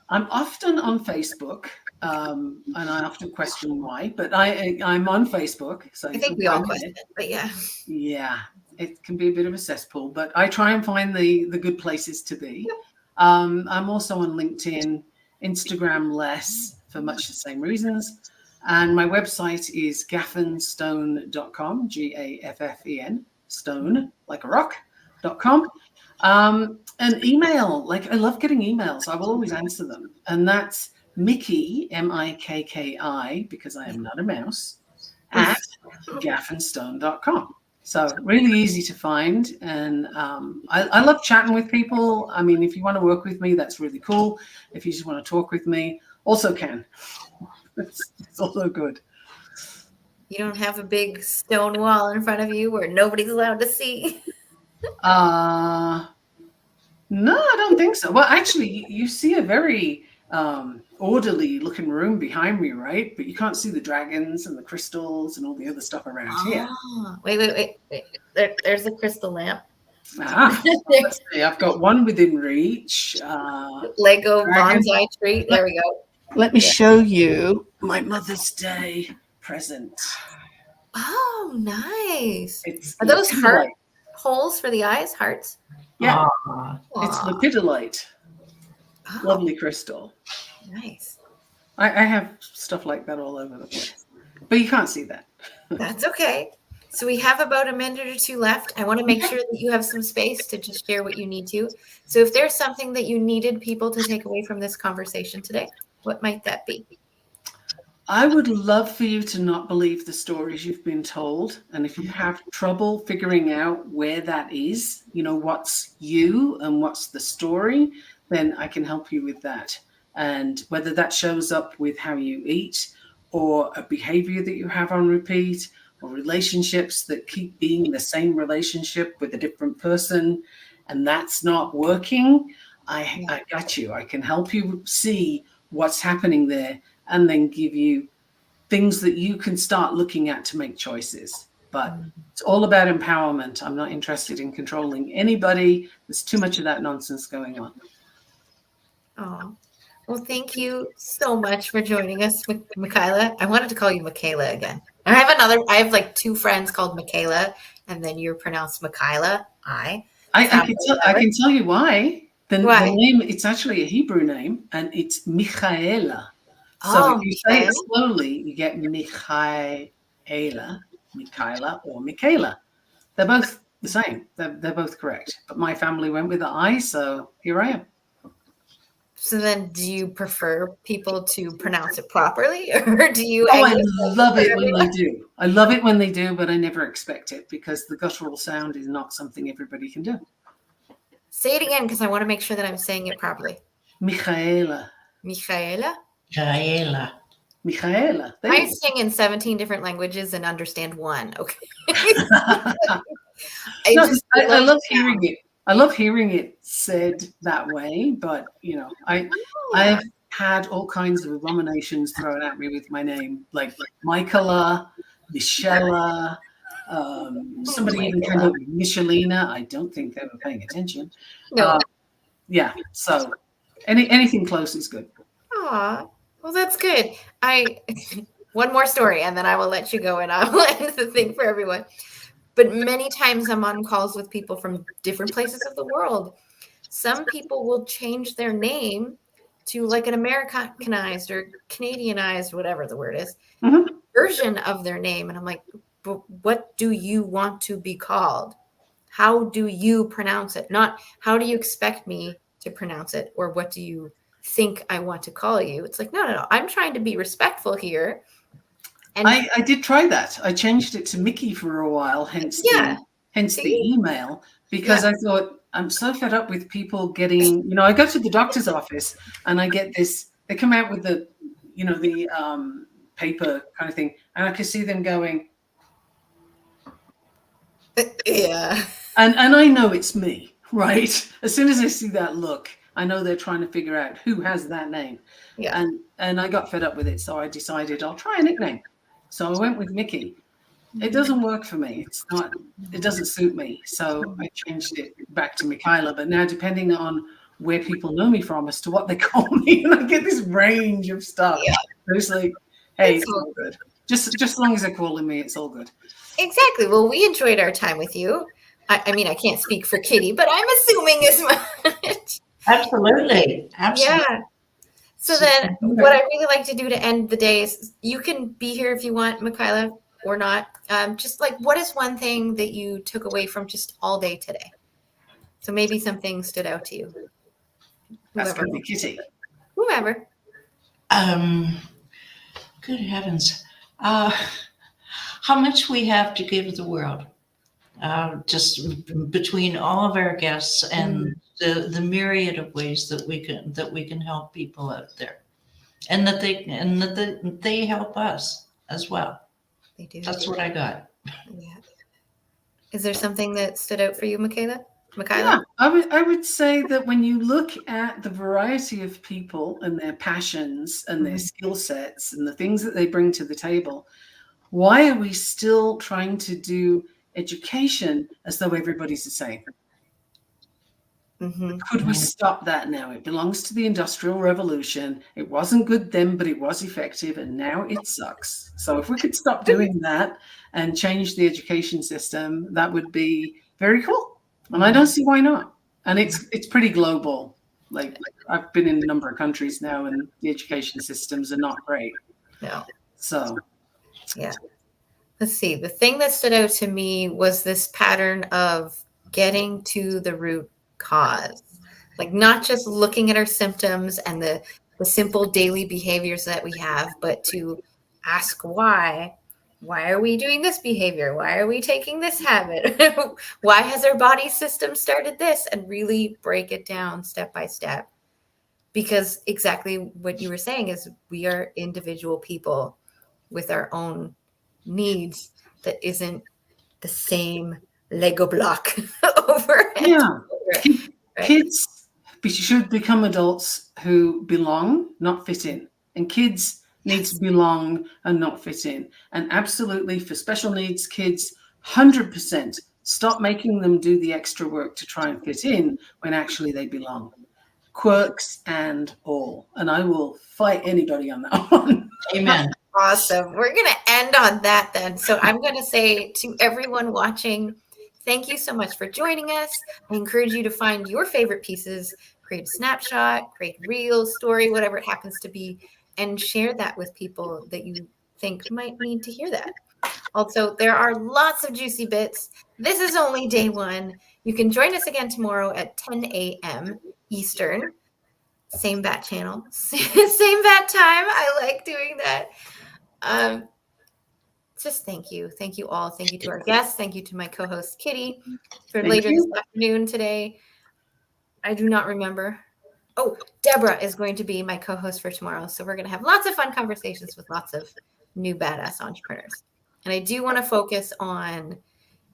I'm often on Facebook, and I often question why, but I'm on Facebook. So I think we all question it, but yeah. Yeah. it can be a bit of a cesspool, but I try and find the good places to be. I'm also on LinkedIn, Instagram less, for much the same reasons. And my website is gaffenstone.com, Gaffen, stone, like a rock.com. And email, like I love getting emails. I will always answer them. And that's Mickey, Mikki, because I am not a mouse, at gaffenstone.com. So really easy to find. And I love chatting with people. I mean, if you want to work with me, that's really cool. If you just want to talk with me, also can. It's also good. You don't have a big stone wall in front of you where nobody's allowed to see? No, I don't think so. Well, actually, you see a very orderly looking room behind me, right? But you can't see the dragons and the crystals and all the other stuff around here. Wait. There's a crystal lamp. Let's see. I've got one within reach. Lego bonsai tree. There we go. Let me show you my Mother's Day present. Oh, nice. Are those heart holes for the eyes? Hearts? Yeah. It's lepidolite. Oh. Lovely crystal. Nice. I have stuff like that all over the place. But you can't see that. That's okay. So we have about a minute or two left. I want to make sure that you have some space to just share what you need to. So if there's something that you needed people to take away from this conversation today, what might that be? I would love for you to not believe the stories you've been told. And if you have trouble figuring out where that is, you know, what's you and what's the story, then I can help you with that. And whether that shows up with how you eat or a behavior that you have on repeat or relationships that keep being the same relationship with a different person and that's not working, I got you. I can help you see what's happening there and then give you things that you can start looking at to make choices. But it's all about empowerment. I'm not interested in controlling anybody. There's too much of that nonsense going on. Oh, well, thank you so much for joining us, Michaela. I wanted to call you Michaela again. I have like two friends called Michaela, and then you're pronounced Michaela. I can tell you why. The name, it's actually a Hebrew name, and it's Michaela. So if you say it slowly, you get Michaela, or Michaela. They're both the same. They're both correct. But my family went with the I, so here I am. So then do you prefer people to pronounce it properly, or do you? I love it when they do. I love it when they do, but I never expect it because the guttural sound is not something everybody can do. Say it again because I want to make sure that I'm saying it properly. Michaela. Michaela? Michaela. I sing in 17 different languages and understand one. Okay. I love hearing it. I love hearing it said that way, but you know, I've had all kinds of abominations thrown at me with my name, like Michaela, Michela. Somebody even came up with Michelina. I don't think they were paying attention. No. Yeah. So anything close is good. Aw, well, that's good. One more story, and then I will let you go, and I will end the thing for everyone. But many times I'm on calls with people from different places of the world. Some people will change their name to like an Americanized or Canadianized, whatever the word is, version of their name. And I'm like, but what do you want to be called? How do you pronounce it? Not how do you expect me to pronounce it, or what do you think I want to call you? It's like, no. I'm trying to be respectful here. And I did try that. I changed it to Mickey for a while, hence the email, because I thought I'm so fed up with people getting, you know, I go to the doctor's office and I get this, they come out with the, you know, the paper kind of thing, and I can see them going, yeah. And I know it's me, right? As soon as I see that look, I know they're trying to figure out who has that name. Yeah. And I got fed up with it, so I decided I'll try a nickname. So I went with Mickey. It doesn't work for me. It doesn't suit me. So I changed it back to Michaela. But now, depending on where people know me from as to what they call me, and I get this range of stuff. Yeah. It's like, hey, it's all good. Just as long as they're calling me, it's all good. Exactly. Well, we enjoyed our time with you. I mean, I can't speak for Kitty, but I'm assuming as much. Absolutely. Yeah. So then what I really like to do to end the day is, you can be here if you want, Michaela, or not. Just like, what is one thing that you took away from just all day today? So maybe something stood out to you. That's going to be Kitty. Whomever. Good heavens. How much we have to give the world. Just between all of our guests and the myriad of ways that we can help people out there, and that they help us as well. They do. That's what I got. Yeah. Is there something that stood out for you, Michaela? Yeah, I would say that when you look at the variety of people and their passions and their skill sets and the things that they bring to the table, why are we still trying to do education as though everybody's the same? Could we stop that now? It belongs to the Industrial Revolution. It wasn't good then, but it was effective, and now it sucks. So if we could stop doing that and change the education system, that would be very cool. And I don't see why not. And it's pretty global. Like I've been in a number of countries now, and the education systems are not great. No. So, yeah. Let's see. The thing that stood out to me was this pattern of getting to the root cause. Like, not just looking at our symptoms and the simple daily behaviors that we have, but to ask why. Why are we doing this behavior? Why are we taking this habit? Why has our body system started this? And really break it down step by step. Because exactly what you were saying is, we are individual people with our own needs that isn't the same Lego block over and over. Right? Kids should become adults who belong, not fit in. And kids need to belong and not fit in. And absolutely, for special needs kids, 100%, stop making them do the extra work to try and fit in when actually they belong. Quirks and all. And I will fight anybody on that one. Amen. Awesome. We're going to end on that then. So I'm going to say to everyone watching, thank you so much for joining us. I encourage you to find your favorite pieces, create a snapshot, create a reel, story, whatever it happens to be, and share that with people that you think might need to hear that. Also, there are lots of juicy bits. This is only day one. You can join us again tomorrow at 10 a.m. Eastern. Same bat channel, same bat time. I like doing that. Just thank you. Thank you all. Thank you to our guests. Thank you to my co-host Kitty for later this afternoon today. I do not remember. Oh, Deborah is going to be my co-host for tomorrow. So we're going to have lots of fun conversations with lots of new badass entrepreneurs. And I do want to focus on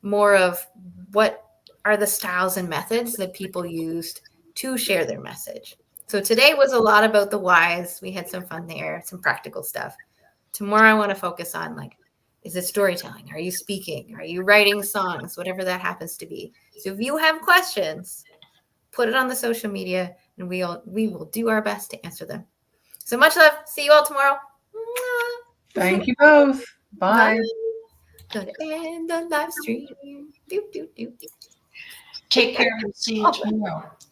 more of what are the styles and methods that people used to share their message. So today was a lot about the whys. We had some fun there, some practical stuff. Tomorrow I want to focus on, like, is it storytelling? Are you speaking? Are you writing songs? Whatever that happens to be. So if you have questions, put it on the social media and we will do our best to answer them. So much love. See you all tomorrow. Thank you both. Bye. Gonna end the live stream. Take care and see you tomorrow.